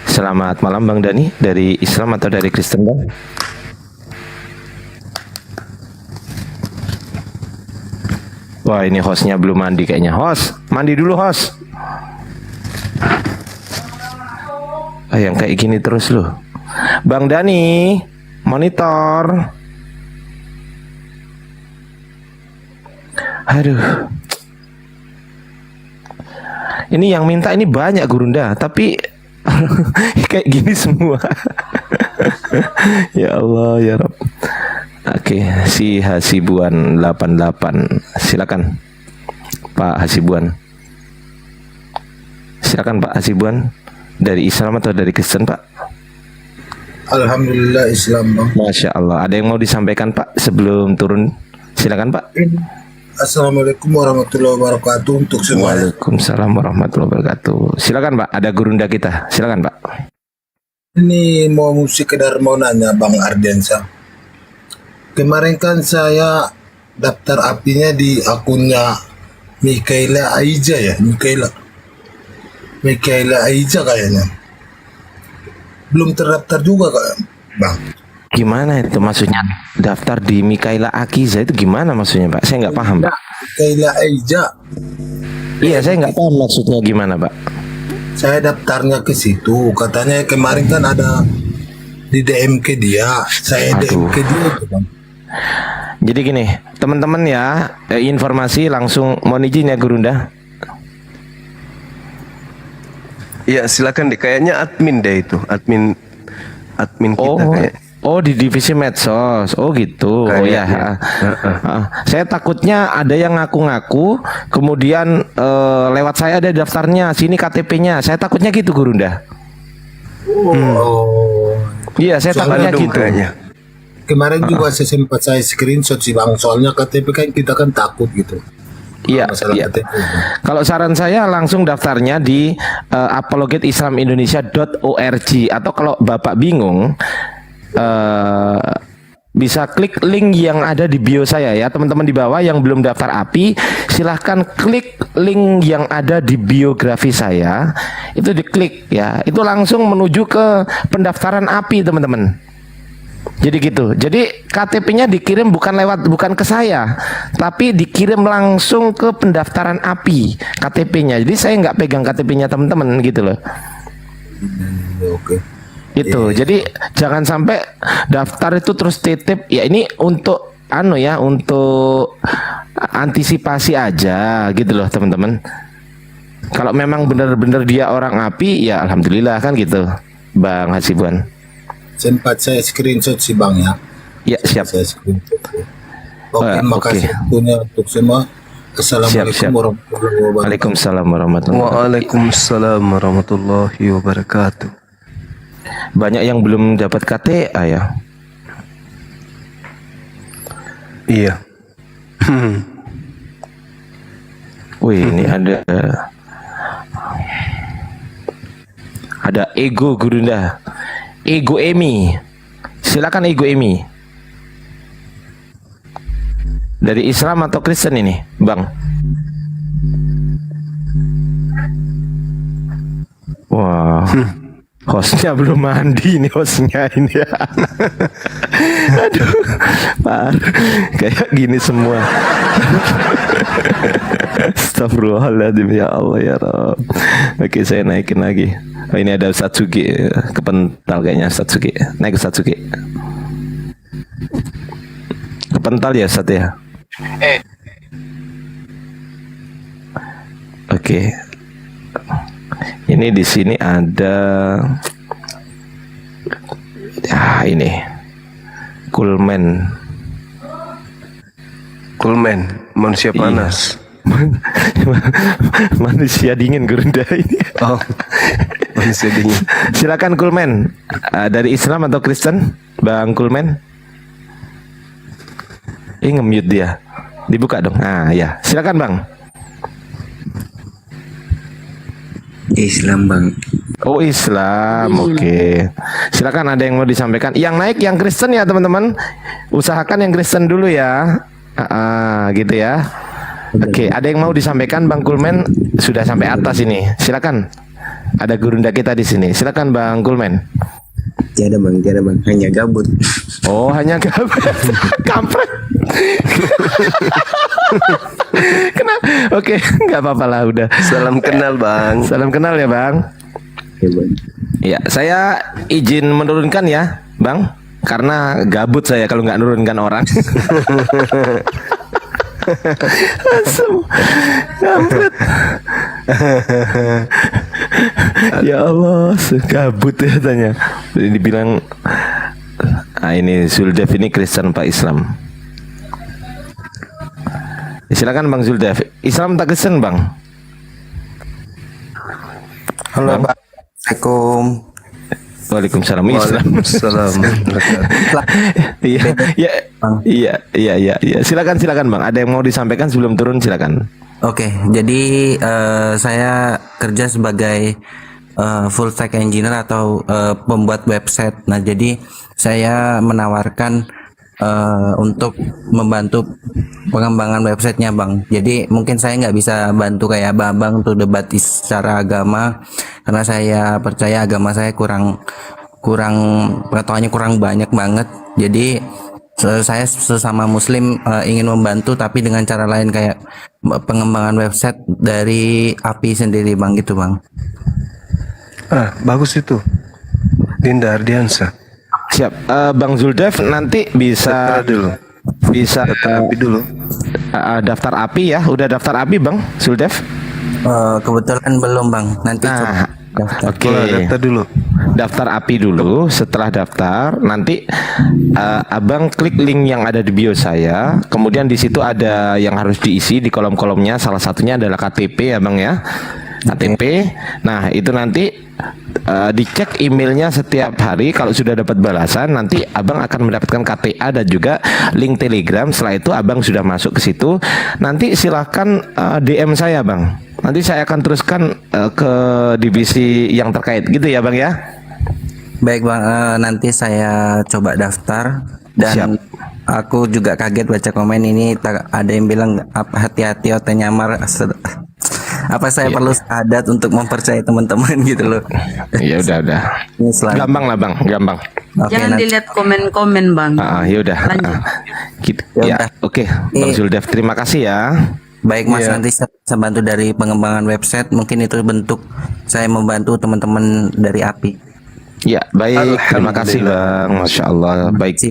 Selamat malam Bang Dani, dari Islam atau dari Kristen, Bang? Wah, ini hostnya belum mandi kayaknya. Host, mandi dulu host. Yang kayak gini terus loh. Bang Dani, monitor. Aduh. Ini yang minta ini banyak Gurunda, tapi kayak gini semua. Ya Allah ya Rabb. Oke, si Hasibuan 88. Silakan Pak Hasibuan. Silakan Pak Hasibuan. Dari Islam atau dari Kristen, Pak? Alhamdulillah Islam, Bang. Masya Allah. Ada yang mau disampaikan Pak sebelum turun? Silakan Pak. Assalamualaikum warahmatullahi wabarakatuh untuk semua. Waalaikumsalam warahmatullahi wabarakatuh. Silakan Pak, ada gurunda kita. Silakan Pak. Ini mau sekedar mau nanya Bang Ardensa. Kemarin kan saya daftar apinya di akunnya Mikaela Aija ya, Mikaela Aija kayaknya. Belum terdaftar juga kak, Bang. Gimana itu maksudnya? Daftar di Mikaela Akiza itu gimana maksudnya Pak? Saya nggak paham Pak. Mikaela Aija. Iya, saya nggak paham maksudnya gimana Pak. Saya daftarnya ke situ, katanya kemarin kan ada di DM ke dia, saya DM ke dia itu Bang. Jadi gini, teman-teman ya, informasi langsung mohon izin ya Gurunda. Ya silakan deh, kayaknya admin deh itu, admin kita kayak. Oh di divisi medsos, oh gitu. Oh ya. Saya takutnya ada yang ngaku-ngaku, kemudian lewat saya ada daftarnya, sini KTP-nya. Saya takutnya gitu Gurunda. Iya, saya takutnya gitu. Kayaknya. Kemarin juga sempat saya screenshot sih Bang, soalnya KTP kan kita kan takut gitu. Iya, iya. Kalau saran saya langsung daftarnya di apologetislamindonesia.org, atau kalau Bapak bingung bisa klik link yang ada di bio saya ya, teman-teman di bawah yang belum daftar API, silahkan klik link yang ada di biografi saya, itu diklik ya, itu langsung menuju ke pendaftaran API teman-teman. Jadi gitu. Jadi KTP-nya dikirim bukan ke saya, tapi dikirim langsung ke pendaftaran API KTP-nya. Jadi saya nggak pegang KTP-nya teman-teman gitu loh. Oke. Itu. Jadi jangan sampai daftar itu terus titip. Ya ini untuk untuk antisipasi aja gitu loh teman-teman. Kalau memang benar-benar dia orang API, ya alhamdulillah kan gitu, Bang Hasibuan. Sempat saya screenshot sih Bang ya. Ya siap. Saya screenshot. Oke, makasih waktunya untuk semua. Assalamualaikum warahmatullahi wabarakatuh. Waalaikumsalam warahmatullahi wabarakatuh. Waalaikumsalam warahmatullahi wabarakatuh. Banyak yang belum dapat KTA ya. Iya. Wih, ini ada Ego Gurunda. Ego Emi. Silakan Ego Emi. Dari Islam atau Kristen ini, Bang? Wah. Hostnya belum mandi nih hostnya ini. Aduh, Pak, kayak gini semua. Astagfirullahaladzim, ya Allah ya Rabb. Oke, saya naikin lagi. Oh, ini ada Ustaz Sugi, kepental kayaknya Ustaz Sugi. Naik Ustaz Sugi. Kepental ya Ustaz ya. Oke. Ini di sini ada ini Kulmen manusia panas. Manusia dingin Gurunda ini. Oh, manusia dingin. Silakan Kulmen. Dari Islam atau Kristen, Bang Kulmen? Nge-mute dia. Dibuka dong. Nah, ya. Silakan Bang. Islam Bang. Oh Islam, oke. Silakan, ada yang mau disampaikan. Yang naik yang Kristen ya teman-teman. Usahakan yang Kristen dulu ya. Gitu ya. Oke, ada yang mau disampaikan Bang Kulmen? Sudah sampai atas ini. Silakan. Ada gurunda kita di sini. Silakan Bang Kulmen. Tiada bang, hanya gabut. Oh, hanya gabut. Kampret. Kenapa? Oke, nggak apa-apa lah udah. Salam kenal Bang. Salam kenal ya Bang. Ya, saya izin menurunkan ya Bang, karena gabut saya kalau nggak nurunkan orang. Asem, kampret. Ya Allah, gabut ya tanya. Dibilang, ini Zuldev ini Kristen Pak Islam. Silakan Bang Zuldev. Islam tak Kristen Bang? Halo Bang. Assalamualaikum. Waalaikumsalam. Islam. Iya. Silakan Bang. Ada yang mau disampaikan sebelum turun, silakan. Oke, jadi saya kerja sebagai full stack engineer atau pembuat website. Nah, jadi saya menawarkan untuk membantu pengembangan websitenya Bang. Jadi mungkin saya nggak bisa bantu kayak Bang untuk debat secara agama, karena saya percaya agama saya kurang pengetahuannya kurang banyak banget. Jadi saya sesama Muslim ingin membantu, tapi dengan cara lain kayak pengembangan website dari API sendiri Bang, gitu Bang. Bagus itu. Dinda Ardiansa. Siap. Bang Zuldev nanti bisa API dulu. Daftar API ya. Udah daftar API Bang Zuldev? Kebetulan belum Bang. Nanti coba. Oke. Daftar dulu. Daftar API dulu. Setelah daftar, nanti Abang klik link yang ada di bio saya. Kemudian di situ ada yang harus diisi di kolom-kolomnya. Salah satunya adalah KTP ya Bang ya. KTP. Nah, itu nanti dicek emailnya setiap hari. Kalau sudah dapat balasan, nanti Abang akan mendapatkan KTA dan juga link Telegram. Setelah itu Abang sudah masuk ke situ. Nanti silahkan DM saya Bang. Nanti saya akan teruskan ke divisi yang terkait. Gitu ya Bang ya. Baik Bang, nanti saya coba daftar. Dan Siap. Aku juga kaget baca komen ini, ada yang bilang apa hati-hati otak nyamar. Apa saya perlu adat untuk mempercayai teman-teman gitu loh. Ya udah. Gampang lah Bang, gampang. Jangan dilihat komen-komen Bang. Ya udah. Oke. Bang Zuldev, terima kasih ya. Baik Mas, nanti saya bantu dari pengembangan website. Mungkin itu bentuk saya membantu teman-teman dari API. Ya, baik. Terima kasih Bang. Masya Allah. Baik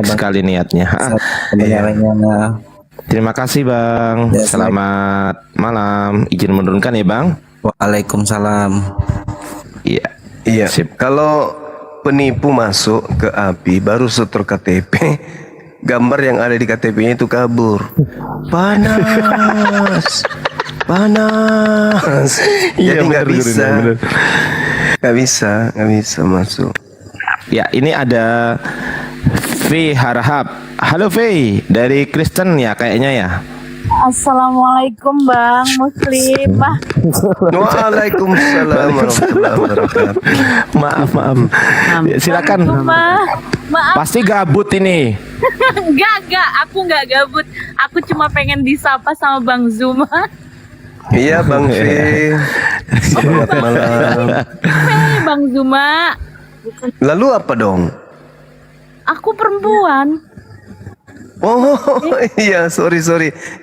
sekali niatnya. Terima kasih Bang. Selamat malam. Izin menurunkan ya Bang. Waalaikumsalam. Iya. Kalau penipu masuk ke API baru setor KTP, gambar yang ada di KTP-nya itu kabur. Panas. Jadi nggak bisa. Nggak bisa masuk. Ya, ini ada V Harahap. Halo V, dari Kristen ya kayaknya ya. Assalamualaikum Bang Muslimah. Waalaikumsalam warahmatullahi wabarakatuh. Maaf. Ya, silakan. Maaf. Pasti gabut ini. Enggak, aku enggak gabut. Aku cuma pengen disapa sama Bang Zuma. Iya Bang V. Selamat malam. Bang Zuma. Lalu apa dong? Aku perempuan. Oh iya, sorry.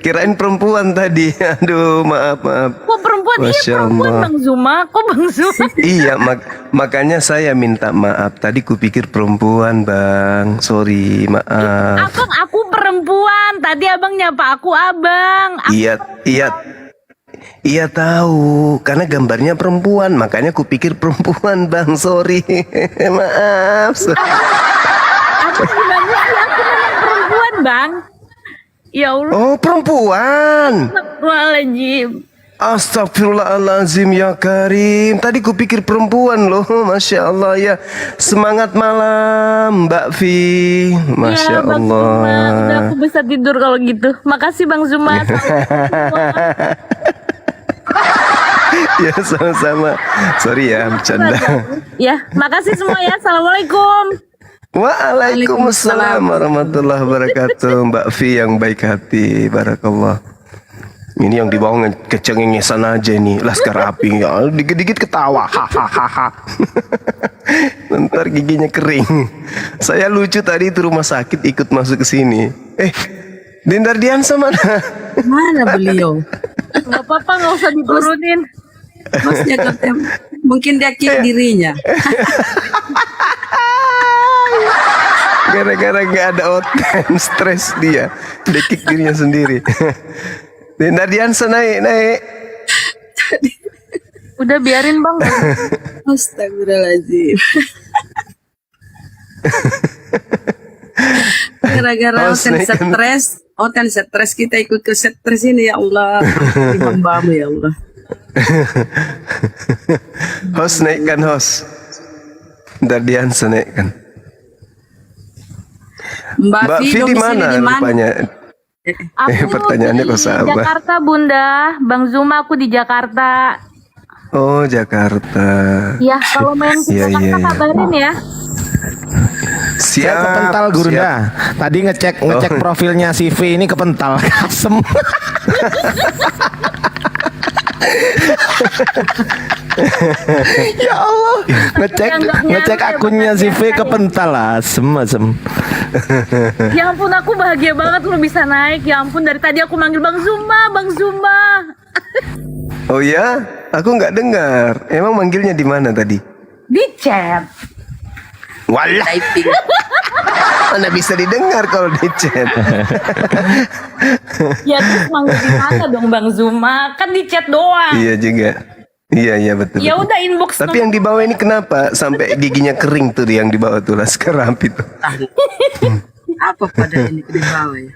Kirain perempuan tadi. Aduh, maaf. Kok perempuan? Iya Masya perempuan Allah. Bang Zuma. Kok Bang Zuma? Iya, makanya saya minta maaf. Tadi kupikir perempuan, Bang. Sorry, maaf. Abang, aku perempuan. Tadi abang nyapa aku abang. Iya tahu, karena gambarnya perempuan, makanya kupikir perempuan, Bang. Sorry, maaf. Abang gimana sih? Aku memang perempuan, Bang. Ya Allah. Oh, perempuan. Astagfirullahaladzim. Astagfirullahalazim ya Karim. Tadi kupikir perempuan loh. Masya Allah ya. Semangat malam Mbak Vi. Masya Ya, Bang Allah. Zuma. Udah aku bisa tidur kalau gitu. Makasih Bang Zuma. Ya sama-sama. Sorry ya bercanda. Ya, makasih semua ya. Assalamualaikum. Waalaikumsalam warahmatullahi wabarakatuh. Mbak Vi yang baik hati. Barakallah. Ini yang di bawah kecengengesan aja nih. Laskar api ya. Dikit-dikit ketawa. Hahaha. Ntar giginya kering. Saya lucu tadi itu rumah sakit ikut masuk ke sini. Dindar Diansa mana? Mana beliau? Gak apa-apa, gak usah diturunin. Maksudnya katanya, mungkin dia kick dirinya. Gara-gara gak ada oten, stres dia. Dia kick dirinya sendiri. Dindar Diansa naik. Udah biarin Bang. Astagfirullahaladzim. Gara-gara Oten stres kita ikut ke stres ini ya Allah. Di hambamu ya Allah. Host naikkan host. Dindar Diansa naikkan. Mbak Mbak Vi di mana rupanya? Pertanyaannya kok sama. Jakarta Bunda. Bang Zuma aku di Jakarta. Oh Jakarta. Ya kalau main ke Iya, Jakarta iya. kabarin ya. Saya kepental Gurunda. Tadi ngecek profilnya si V ini kepental. Asem. Ya Allah, ngecek akunnya si V kepental, asem. Ya ampun aku bahagia banget lu bisa naik. Ya ampun dari tadi aku manggil Bang Zuma. Oh ya, aku nggak dengar. Emang manggilnya di mana tadi? Di chat. Walah. Mana bisa didengar kalau di chat. Ya terus manggil di mana dong Bang Zuma? Kan di chat doang. Iya juga. Iya betul. Ya udah inbox. Tapi yang di bawah ini kenapa sampai giginya kering tuh yang di bawah tuh Laskar Api tuh? Apa pada ini di bawah ya?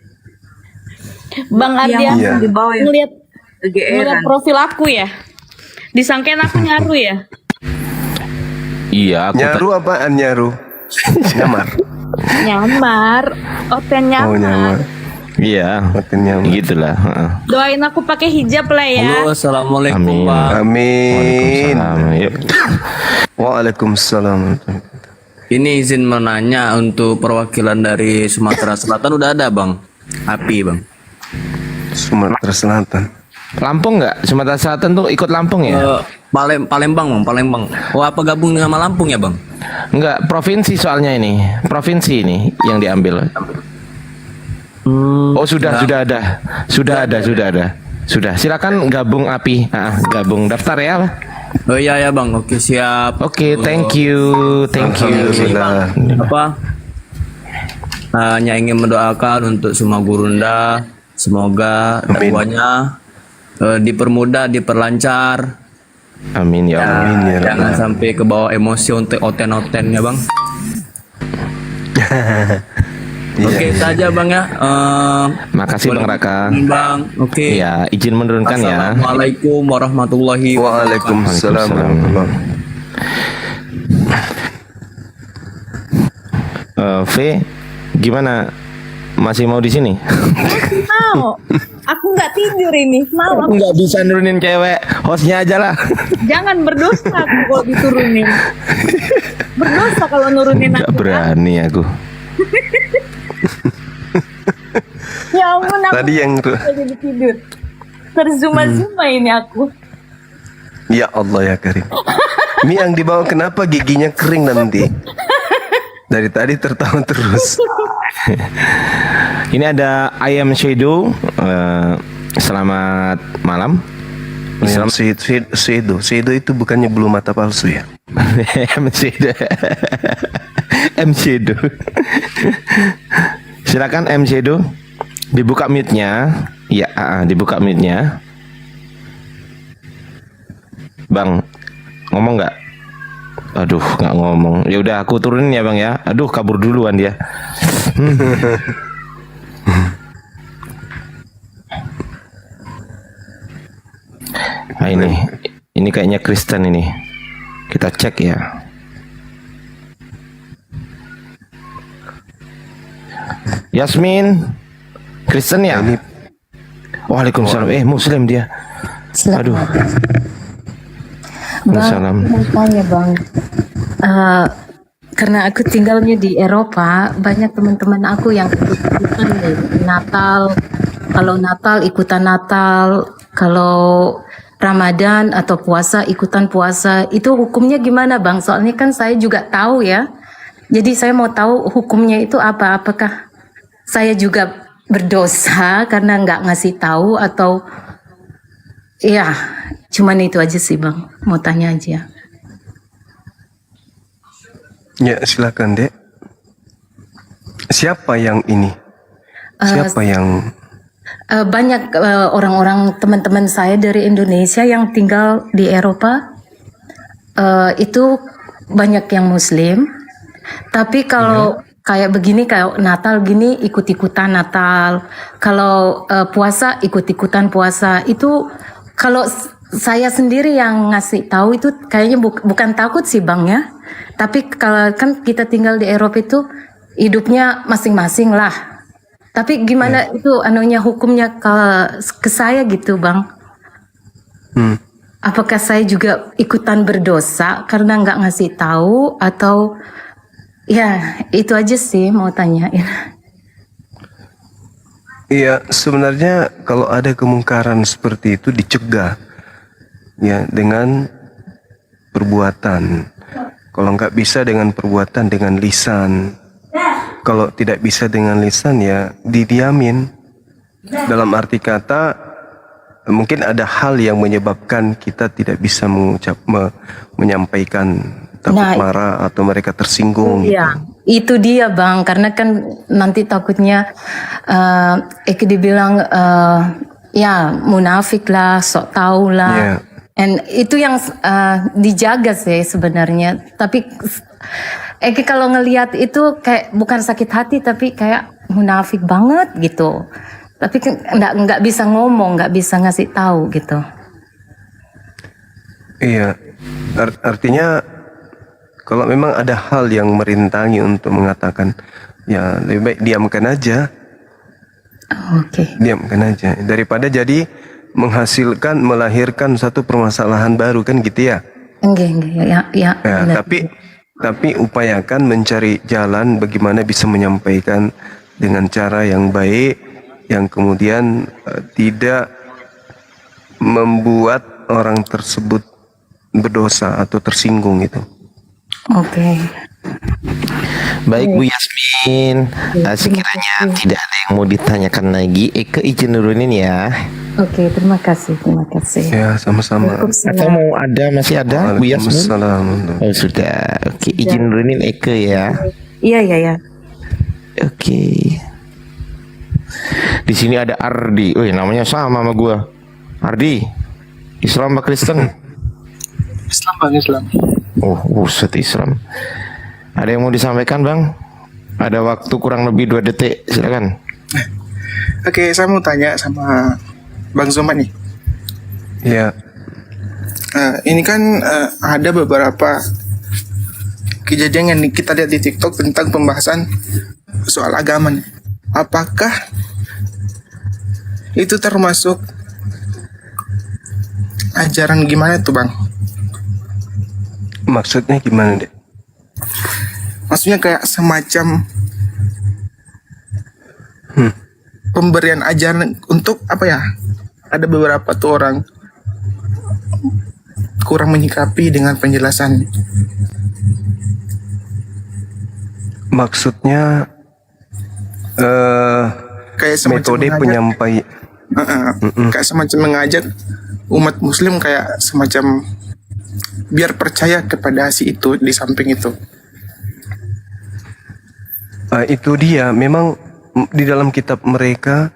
Bang Ardian Iya. Di bawah ya. ngeliat Kegeeran. profil aku ya. Disangkain aku nyaru ya. Iya, aku Nyaru apaan nyaru? Nyamar. Nyamar. Oten nyamar. Oh nyamar. Iya, gitulah. Doain aku pakai hijab lah ya. Halo, assalamualaikum Bang. Amin. Yuk. Waalaikumsalam. Ini izin menanya untuk perwakilan dari Sumatera Selatan udah ada Bang? Api Bang. Sumatera Selatan. Lampung nggak? Sumatera Selatan tuh ikut Lampung ya? Palembang Bang, Palembang. Oh apa gabung sama Lampung ya Bang? Enggak, provinsi soalnya ini. Provinsi ini yang diambil. Oh sudah ada. Sudah. Silakan gabung Api. Gabung daftar ya. Oh iya ya Bang. Oke siap. Oke, thank you. Alhamdulillah. Apa? Hanya ingin mendoakan untuk semua gurunda, semoga dakwahnya dipermudah, diperlancar. Amin ya Allah. Jangan sampai ke bawah emosi untuk oten-otennya Bang. Oke, saja Bang ya. Makasih Bang Raka. Bang, oke. Ya, izin menurunkan ya. Assalamualaikum warahmatullahi wabarakatuh. Waalaikumsalam warahmatullahi. V, gimana? Masih mau di sini? Mau. Aku nggak tidur ini. Mau. Aku nggak bisa nurunin cewek, hostnya aja lah. Jangan berdosa aku kalau diturunin. Berdosa kalau nurunin aku. Gak berani aku. Ya ampun aku Tadi yang nggak jadi tidur. Terzuma-zuma ini aku. Ya Allah ya Karim. Ini yang dibawa kenapa giginya kering nanti? Dari tadi tertawa terus. Ini ada ayam shadow. Selamat malam. Shadow itu bukannya bulu mata palsu ya? M shadow. Silakan M shadow. Dibuka mute-nya. Ya, dibuka mute-nya. Bang, ngomong nggak? Aduh, nggak ngomong. Ya udah aku turunin ya Bang ya. Aduh, kabur duluan dia. Nah ini kayaknya Kristen ini. Kita cek ya. Yasmin, Kristen ya? Waalaikumsalam. Muslim dia. Aduh. Bang, mau tanya Bang, karena aku tinggalnya di Eropa, banyak teman-teman aku yang ikutan Natal. Kalau Natal ikutan Natal, kalau Ramadan atau puasa ikutan puasa. Itu hukumnya gimana Bang? Soalnya kan saya juga tahu ya. Jadi saya mau tahu hukumnya itu apa? Apakah saya juga berdosa karena nggak ngasih tahu atau ya? Cuman itu aja sih Bang, mau tanya aja. Ya silakan Dek. Siapa yang ini? Siapa yang? Banyak orang-orang teman-teman saya dari Indonesia yang tinggal di Eropa. Itu banyak yang Muslim. Tapi kalau kayak begini, kayak Natal gini ikut-ikutan Natal. Kalau puasa ikut-ikutan puasa. Itu kalau saya sendiri yang ngasih tahu itu kayaknya bukan takut sih Bang ya. Tapi kalau kan kita tinggal di Eropa itu hidupnya masing-masing lah. Tapi gimana itu hukumnya ke saya gitu Bang? Apakah saya juga ikutan berdosa karena nggak ngasih tahu atau ya itu aja sih mau tanyain. Iya, sebenarnya kalau ada kemungkaran seperti itu dicegah ya dengan perbuatan. Kalau nggak bisa dengan perbuatan, dengan lisan. Kalau tidak bisa dengan lisan ya didiamin. Dalam arti kata mungkin ada hal yang menyebabkan kita tidak bisa menyampaikan, takut marah atau mereka tersinggung. Iya, itu dia Bang, karena kan nanti takutnya Eki dibilang ya munafik lah, sok tahu lah. And itu yang dijaga sih sebenarnya. Tapi Eki kalau ngelihat itu kayak bukan sakit hati tapi kayak munafik banget gitu. Tapi nggak bisa ngomong, nggak bisa ngasih tahu gitu. Iya, artinya kalau memang ada hal yang merintangi untuk mengatakan ya lebih baik diamkan aja. Oke. Diamkan aja daripada jadi melahirkan satu permasalahan baru kan gitu ya. Enggak ya. Tapi upayakan mencari jalan bagaimana bisa menyampaikan dengan cara yang baik, yang kemudian tidak membuat orang tersebut berdosa atau tersinggung gitu. Oke. Baik Bu Yasmin, sekiranya tidak ada yang mau ditanyakan lagi, Eke izin nurunin ya. Oke, terima kasih. Ya, sama-sama. Atau mau masih ada Bu Yasmin? Oh sudah, oke izin nurunin Eke ya. Iya. Oke. Di sini ada Ardi, namanya sama gua. Ardi, Islam apa Kristen? Islam Bang, Islam. Oh, buset Islam. Ada yang mau disampaikan Bang? Ada waktu kurang lebih 2 detik, silakan. Oke, saya mau tanya sama Bang Zomat nih. Ya. Ini kan ada beberapa kejadian yang kita lihat di TikTok tentang pembahasan soal agama nih. Apakah itu termasuk ajaran gimana tuh Bang? Maksudnya gimana deh? Maksudnya kayak semacam pemberian ajaran untuk apa ya? Ada beberapa tuh orang kurang menyikapi dengan penjelasan. Maksudnya Kayak semacam metode mengajak- penyampaian. Kayak semacam mengajak umat muslim kayak semacam biar percaya kepada si itu di samping itu. Itu dia, memang di dalam kitab mereka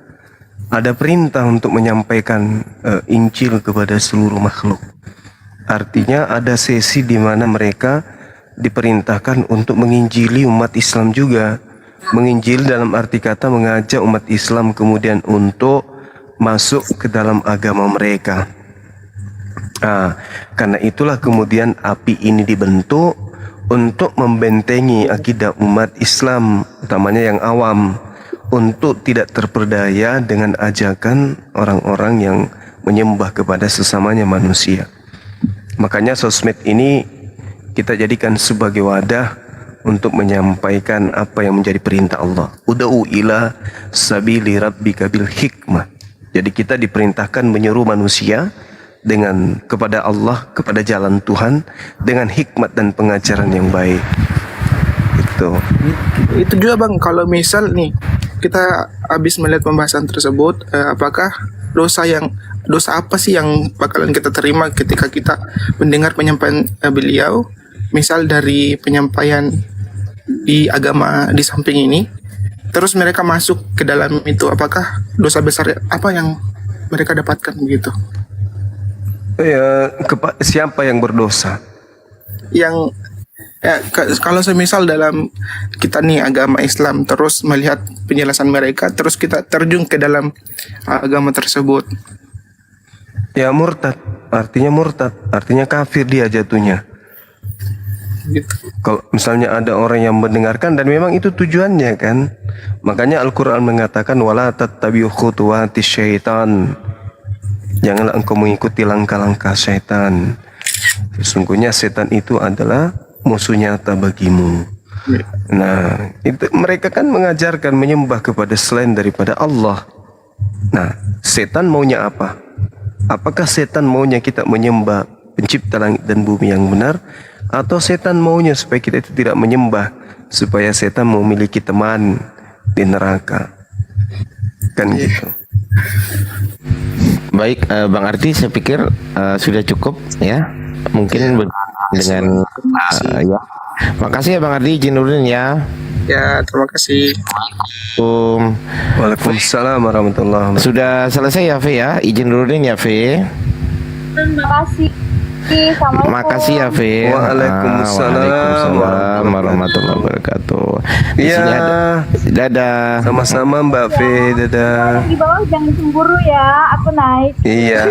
ada perintah untuk menyampaikan Injil kepada seluruh makhluk. Artinya ada sesi di mana mereka diperintahkan untuk menginjili umat Islam juga. Menginjil dalam arti kata mengajak umat Islam kemudian untuk masuk ke dalam agama mereka. Karena itulah kemudian api ini dibentuk untuk membentengi akidah umat Islam, utamanya yang awam, untuk tidak terperdaya dengan ajakan orang-orang yang menyembah kepada sesamanya manusia. Makanya sosmed ini kita jadikan sebagai wadah untuk menyampaikan apa yang menjadi perintah Allah. Ud'u ila sabili rabbika bil hikmah. Jadi kita diperintahkan menyeru manusia dengan kepada Allah, kepada jalan Tuhan dengan hikmat dan pengajaran yang baik. Itu juga Bang, kalau misal nih kita habis melihat pembahasan tersebut, apakah dosa apa sih yang bakalan kita terima ketika kita mendengar penyampaian beliau, misal dari penyampaian di agama di samping ini, terus mereka masuk ke dalam itu, apakah dosa besar apa yang mereka dapatkan begitu? Siapa yang berdosa? Yang kalau semisal dalam kita nih agama Islam terus melihat penjelasan mereka, terus kita terjun ke dalam agama tersebut, ya murtad, artinya kafir dia jatuhnya. Kalau misalnya ada orang yang mendengarkan dan memang itu tujuannya kan, makanya Al-Quran mengatakan wala tattabi'u khutuwatis syaitan, janganlah engkau mengikuti langkah-langkah syaitan, sesungguhnya setan itu adalah musuh nyata bagimu. Nah, itu mereka kan mengajarkan menyembah kepada selain daripada Allah. Nah, setan maunya apa? Apakah setan maunya kita menyembah pencipta langit dan bumi yang benar, atau setan maunya supaya kita itu tidak menyembah, supaya setan memiliki teman di neraka? Kan gitu. Baik, Bang Arti, saya pikir sudah cukup ya. Mungkin dengan ya. Makasih ya Bang Arti, izin dulu ya. Ya, terima kasih. Waalaikumsalam warahmatullahi wabarakatuh. Sudah selesai ya, Fe ya. Izin dulu ya, Fe. Terima kasih. Assalamualaikum. Makasih ya, Fe. Waalaikumsalam warahmatullahi wabarakatuh. Di sini ada. Dadah. Sama-sama Mbak Fe, dadah. Di bawah jangan cemburu ya, aku naik. Iya.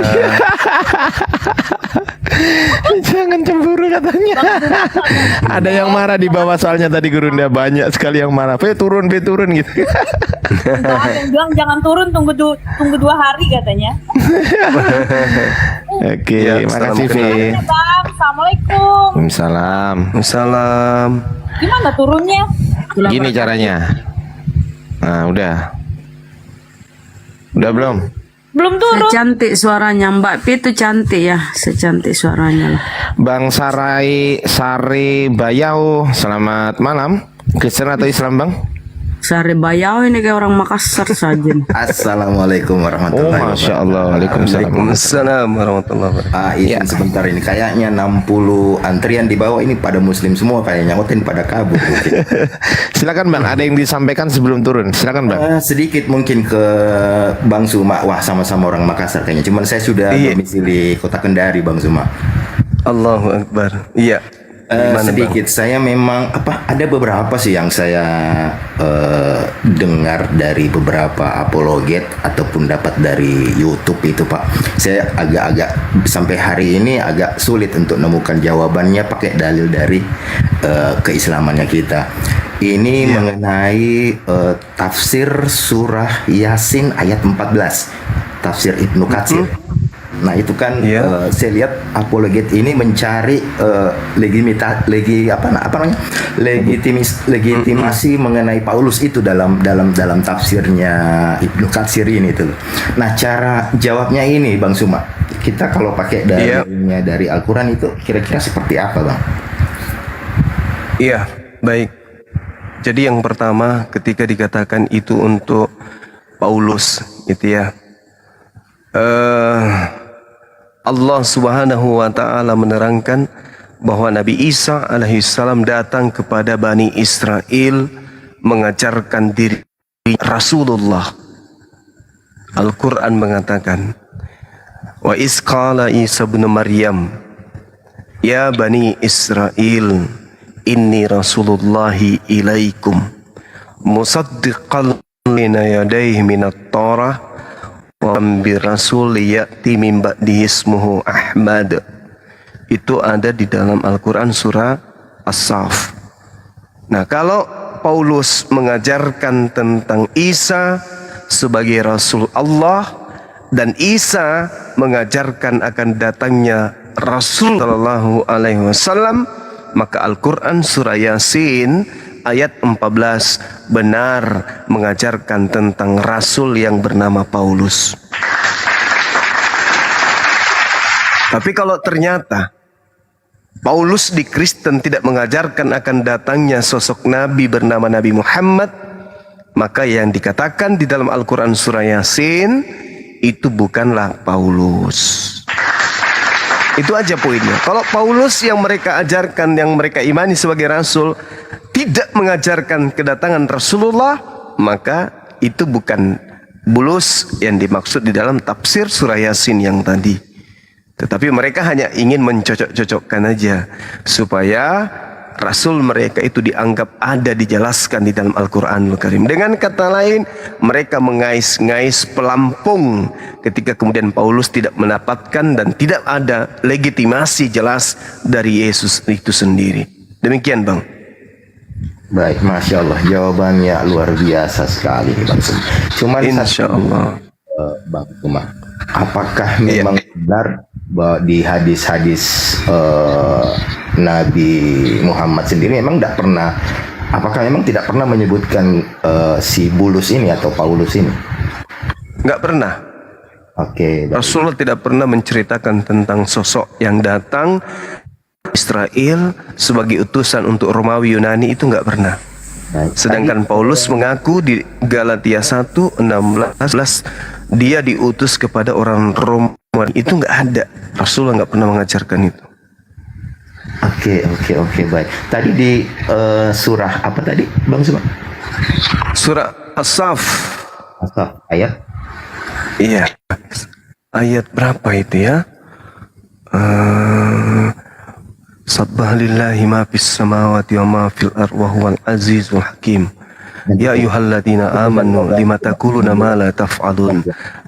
Jangan cemburu katanya. Ada yang marah di bawah soalnya tadi Gurunda, banyak sekali yang marah. Fe turun gitu. Enggak, ada yang bilang jangan turun, tunggu 2 hari katanya. Oke, Ya, makasih Fe. Bang, assalamualaikum. Waalaikumsalam. Gimana turunnya? Gini caranya. Nah, udah belum? Belum turun. Secantik suaranya Mbak P itu cantik ya, secantik suaranya lah. Bang Sari Bayau, selamat malam. Kristen atau Islam Bang? Sari Bayau ini kayak orang Makassar saja. Assalamualaikum warahmatullahi wabarakatuh. Masya Allah, waalaikumsalam. Waalaikumsalam warahmatullahi wabarakatuh. Izin sebentar ini kayaknya 60 antrian di bawah ini pada muslim semua kayaknya, ngotin pada kabur. Silakan Bang, ada yang disampaikan sebelum turun. Silakan Bang. Sedikit mungkin ke Bang Suma. Wah, sama-sama orang Makassar kayaknya. Cuman saya sudah domisili Kota Kendari, Bang Suma. Allahu Akbar. Iya. Sedikit, saya memang ada beberapa sih yang saya dengar dari beberapa apologet ataupun dapat dari YouTube itu Pak. Saya agak-agak sampai hari ini agak sulit untuk menemukan jawabannya pakai dalil dari keislamannya kita. Ini mengenai tafsir surah Yasin ayat 14, tafsir Ibnu Katsir. Nah itu kan saya lihat apologet ini mencari legitimasi mengenai Paulus itu dalam tafsirnya Ibnu Katsir ini tuh. Nah cara jawabnya ini Bang Suma, kita kalau pakai dalilnya dari Al-Quran itu kira-kira seperti apa, Bang? Iya, baik. Jadi yang pertama ketika dikatakan itu untuk Paulus, gitu ya. Allah Subhanahu wa taala menerangkan bahwa Nabi Isa alaihissalam datang kepada Bani Israel mengajarkan diri Rasulullah. Al-Quran mengatakan, wa isqala Isa bin Maryam, ya Bani Israel, inni Rasulullahi ilaikum, musaddiqan lina yadayhi minat Torah, wa bi rasul ya'ti min ba'dihi ismuhu Ahmad. Itu ada di dalam Al-Quran surah As-Saff. Nah, kalau Paulus mengajarkan tentang Isa sebagai Rasul Allah dan Isa mengajarkan akan datangnya Rasul Sallallahu Alaihi Wasallam, maka Al-Quran surah Yasin ayat 14 benar mengajarkan tentang Rasul yang bernama Paulus. Tapi kalau ternyata Paulus di Kristen tidak mengajarkan akan datangnya sosok Nabi bernama Nabi Muhammad, maka yang dikatakan di dalam Al-Quran surah Yasin itu bukanlah Paulus. Itu aja poinnya. Kalau Paulus yang mereka ajarkan, yang mereka imani sebagai Rasul, tidak mengajarkan kedatangan Rasulullah, maka itu bukan Bulus yang dimaksud di dalam tafsir surah Yasin yang tadi. Tetapi mereka hanya ingin mencocok-cocokkan aja supaya Rasul mereka itu dianggap ada, dijelaskan di dalam Al-Quranul Karim. Dengan kata lain, mereka mengais-ngais pelampung ketika kemudian Paulus tidak mendapatkan dan tidak ada legitimasi jelas dari Yesus itu sendiri. Demikian, Bang. Baik, Masya Allah, jawabannya luar biasa sekali, Bang Suma. Cuman Insya Allah, Bang Suma, apakah memang benar bahwa di hadis-hadis Nabi Muhammad sendiri memang tidak pernah, apakah memang tidak pernah menyebutkan si Bulus ini atau Paulus ini? Nggak pernah. Oke. Rasulullah tidak pernah menceritakan tentang sosok yang datang Israel sebagai utusan untuk Romawi Yunani, itu nggak pernah. Sedangkan Paulus mengaku di Galatia 1:16 dia diutus kepada orang Romawi. Itu nggak ada. Rasulullah nggak pernah mengajarkan itu. Oke, baik. Tadi di surah apa tadi, Bang Suma? Surah As-Saff. As-Saff ayat? Iya. Ayat berapa itu ya? Sabbahalillahi ma fis samawati wa ma fil ardi wa huwal azizul hakim. Ya ayyuhalladzina amanu lima taquluna ma la taf'alun.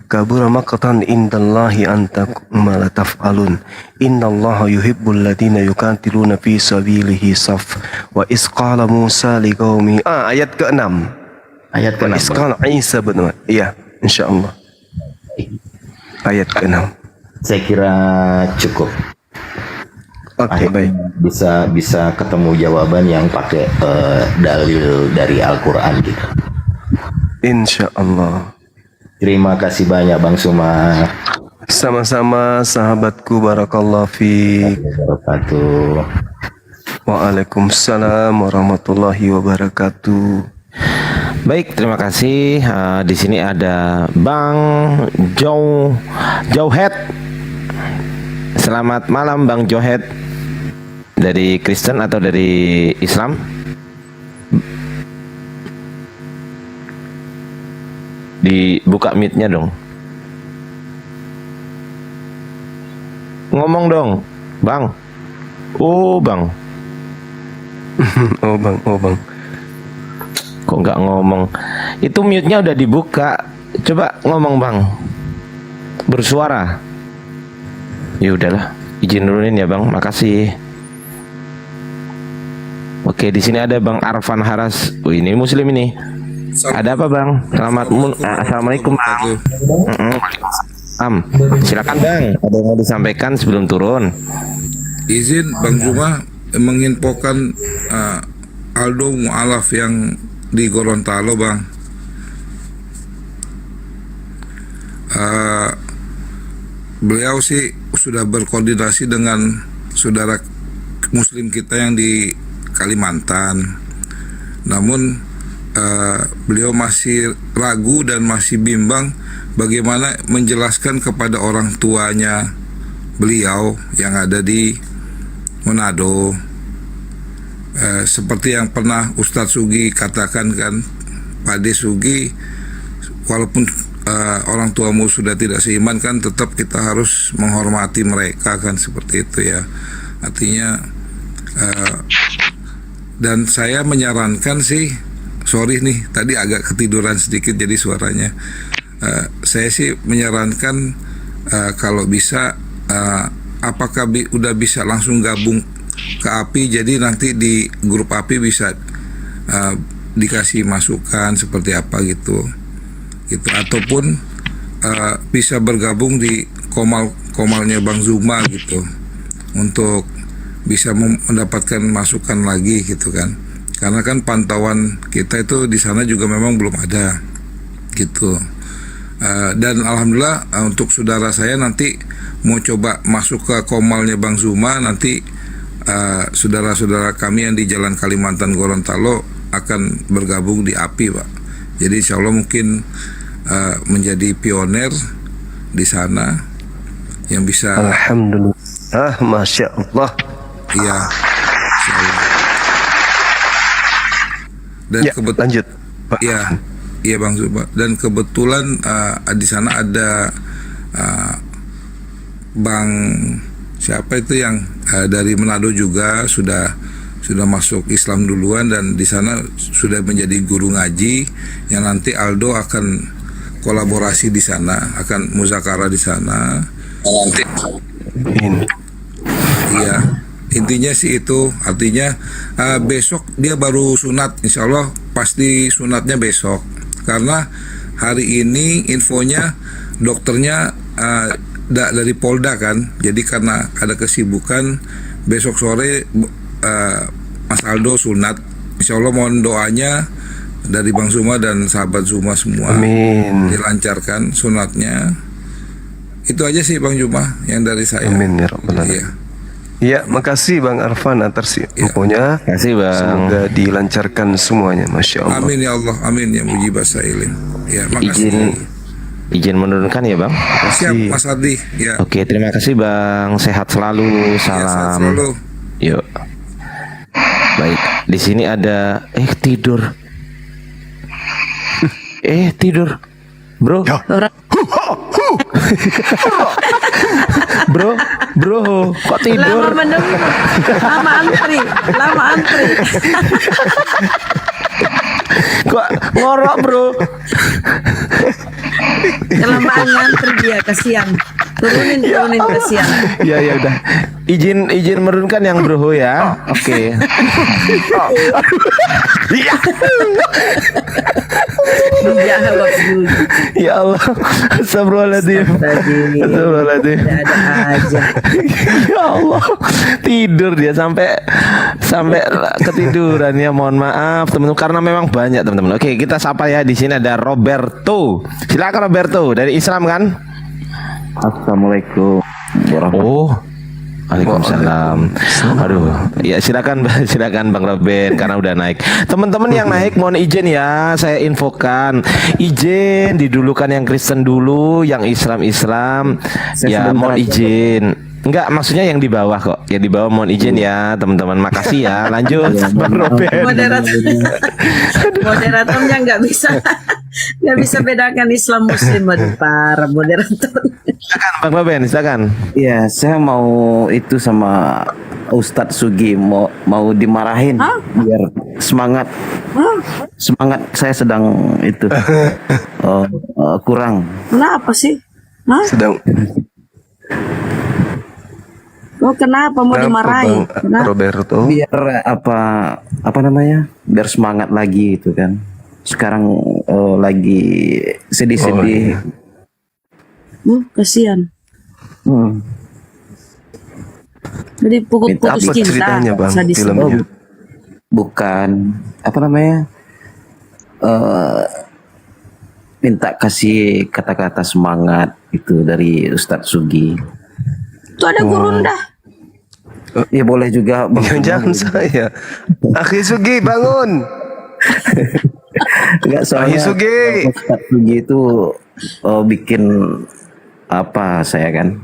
Kabura maqtan indallahi an taqulu ma la taf'alun. Innallaha yuhibbul ladzina yuqatiluna fi sabilihi saf. Wa iz qala Musa liqaumi. Ayat ke-6. Ayat ke-6. Wa iz qala Isa bin Maryam. Iya, insyaallah. Ayat ke-6. Saya kira cukup. Oke, baik. Bisa ketemu jawaban yang pakai dalil dari Al-Quran gitu. Insya Allah. Terima kasih banyak, Bang Suma. Sama-sama sahabatku, barakallahu fiik. Waalaikumsalam warahmatullahi wabarakatuh. Baik, terima kasih. Di sini ada Bang Jauhed. Selamat malam, Bang Jauhed. Dari Kristen atau dari Islam? Dibuka mic-nya dong. Ngomong dong, Bang. Oh, Bang. Oh, Bang. Kok nggak ngomong? Itu mute-nya udah dibuka. Coba ngomong, Bang. Bersuara. Ya udahlah, izin nurunin ya, Bang. Makasih. Oke, di sini ada Bang Arfan Haras. Ini Muslim ini. Ada apa, Bang? Assalamualaikum, Bang. Silakan, Bang. Ada yang mau disampaikan sebelum turun? Izin Bang Juma menginfokan Aldo Mu'alaf yang di Gorontalo, Bang. beliau sih sudah berkoordinasi dengan saudara Muslim kita yang di Kalimantan. Namun beliau masih ragu dan masih bimbang bagaimana menjelaskan kepada orang tuanya beliau yang ada di Manado. Seperti yang pernah Ustadz Sugi katakan kan, Pak De Sugi, walaupun orang tuamu sudah tidak seiman kan, tetap kita harus menghormati mereka kan, seperti itu ya. Artinya dan saya menyarankan sih, sorry nih tadi agak ketiduran sedikit jadi suaranya. Saya sih menyarankan kalau bisa apakah udah bisa langsung gabung ke API, jadi nanti di grup API bisa dikasih masukan seperti apa gitu ataupun bisa bergabung di komalnya Bang Zuma gitu untuk bisa mendapatkan masukan lagi gitu kan, karena kan pantauan kita itu di sana juga memang belum ada gitu. Dan alhamdulillah untuk saudara saya nanti mau coba masuk ke komalnya Bang Zuma, nanti saudara-saudara kami yang di Jalan Kalimantan Gorontalo akan bergabung di API, Pak. Jadi insya Allah mungkin menjadi pioner di sana yang bisa. Alhamdulillah, masya Allah. Iya, insya Allah. Dan Ya, lanjut, Pak. Iya Bang Zuba. Dan kebetulan di sana ada Bang siapa itu yang dari Manado juga sudah masuk Islam duluan, dan di sana sudah menjadi guru ngaji yang nanti Aldo akan kolaborasi di sana, akan muzakara di sana. Nanti. Iya, intinya sih itu. Artinya besok dia baru sunat, insya Allah pasti sunatnya besok. Karena hari ini infonya dokternya dari Polda kan, jadi karena ada kesibukan besok sore Mas Aldo sunat. Insya Allah mohon doanya dari Bang Zuma dan sahabat Zuma semua. Amin. Dilancarkan sunatnya. Itu aja sih Bang Zuma yang dari saya. Amin ya Rabbal Alamin. Iya. Ya, makasih Bang Arfan atas infonya. Makasih Bang. Semoga dilancarkan semuanya, masya Allah. Amin ya Allah, amin ya mujibah sa'ilin. Ya, makasih. Izin menurunkan ya Bang. Siap Mas Ardi. Ya. Oke, terima kasih Bang. Sehat selalu. Salam. sehat selalu. Yuk. Baik, di sini ada tidur. Tidur. Bro. Bro, kok tidur? Lama menunggu, lama antri. Kok ngorok, Bro? Kelamaan ngantri dia, kasihan. Turunin kasihan. Ya udah. Izin menurunkan yang Bro ya. Oke. Ya Allah. Astagfirullahaladzim. Ada aja. Ya Allah. Tidur dia sampai ketiduran ya. Mohon maaf teman-teman, karena memang banyak teman-teman. Oke, kita sapa ya. Di sini ada Roberto. Silakan Roberto, dari Islam kan? Assalamualaikum warahmatullahi Waalaikumsalam. Aduh, ya silakan Bang Robin karena udah naik. Teman-teman yang naik mohon izin ya, saya infokan. Izin didulukan yang Kristen dulu, yang Islam. Ya mohon izin. Enggak, maksudnya yang di bawah kok. Yang di bawah mohon izin ya, teman-teman. Makasih ya. Lanjut Bang Robin. Moderatornya nggak bisa bedakan Islam Muslim, para moderator. Silakan Bang Robin, silakan. Ya, saya mau itu sama Ustadz Sugi mau dimarahin biar semangat. Semangat saya sedang itu kurang. Kenapa sih? Sedang. Oh, kenapa mau dimarahin? Roberto? Biar apa namanya? Biar semangat lagi itu kan. Sekarang lagi sedih-sedih. Kasihan. Jadi putus cinta. Ceritanya Bang, Sadis. filmnya. Bukan apa namanya? Minta kasih kata-kata semangat itu dari Ustadz Sugi. Itu ada gurunda. Ya boleh juga Bang. Jangan saya. Akhi Sugi bangun. Enggak, soalnya Sugi. Ustadz Sugi itu bikin apa saya kan.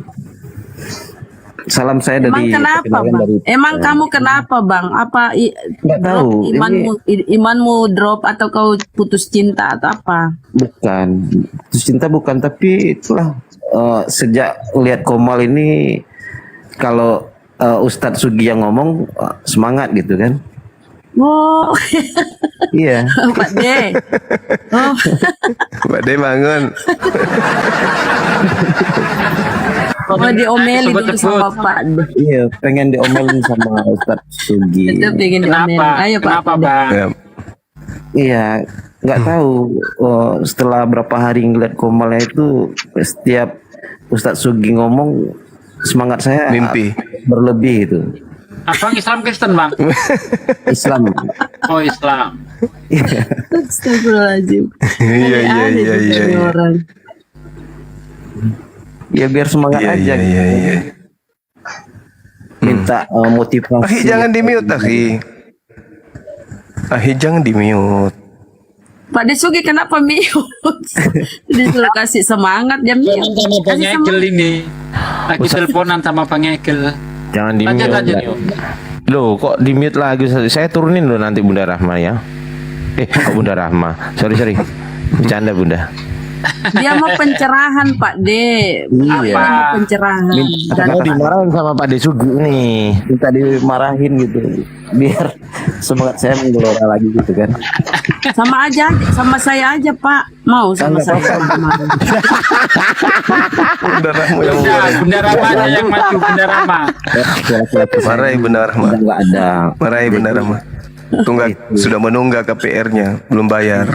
Salam saya Emang dari kenapa perkenalan bang? dari Emang kamu kenapa bang? Apa Nggak drop tahu, imanmu drop atau kau putus cinta atau apa? bukan putus cinta bukan, tapi itulah sejak lihat Komal ini kalau Ustadz Sugi yang ngomong semangat gitu kan. Wow. Iya. Pak D. Oh. Pak D bangun. Oh, diomelin itu sama Pak D. Iya, pengen diomelin sama Ustadz Sugi. Itu pengen diomelin. Ayo Pak. Kenapa bang? Iya, nggak tahu. Setelah berapa hari ngeliat Komalnya itu, setiap Ustadz Sugi ngomong, semangat saya mimpi berlebih itu. Abang Islam Kristen bang? Islam. Oh Islam. Astagfirullahaladzim. Iya. Orang. Ya biar semangat aja. Iya. Minta motivasi. Akhi jangan di mute akhi. Akhi jangan di mute. Pak Desugi kenapa mute? Disuruh kasih semangat jam mute. Sama Bang Ekel ini. Lagi teleponan sama Bang Ekel. Jangan di Lanjut, mute. lanjut. Loh, kok di mute lagi? Saya turunin loh nanti Bunda Rahma ya. Kok Bunda Rahma? Sorry. Bercanda Bunda. Dia mau pencerahan Pak D. Iya. Dia mau pencerahan. Mau dimarahin sama Pak Desugi nih. Minta dimarahin gitu. Biar semangat saya menggelora lagi gitu kan. Sama aja, sama saya aja Pak. Mau sama saya. Bunda Rahma yang Bunda Rahma aja yang maju, Bunda Rahma. Marahi Bunda Rahma. Enggak ada. Marahi Bunda Rahma. Tunggak sudah menunggak KPR-nya, belum bayar.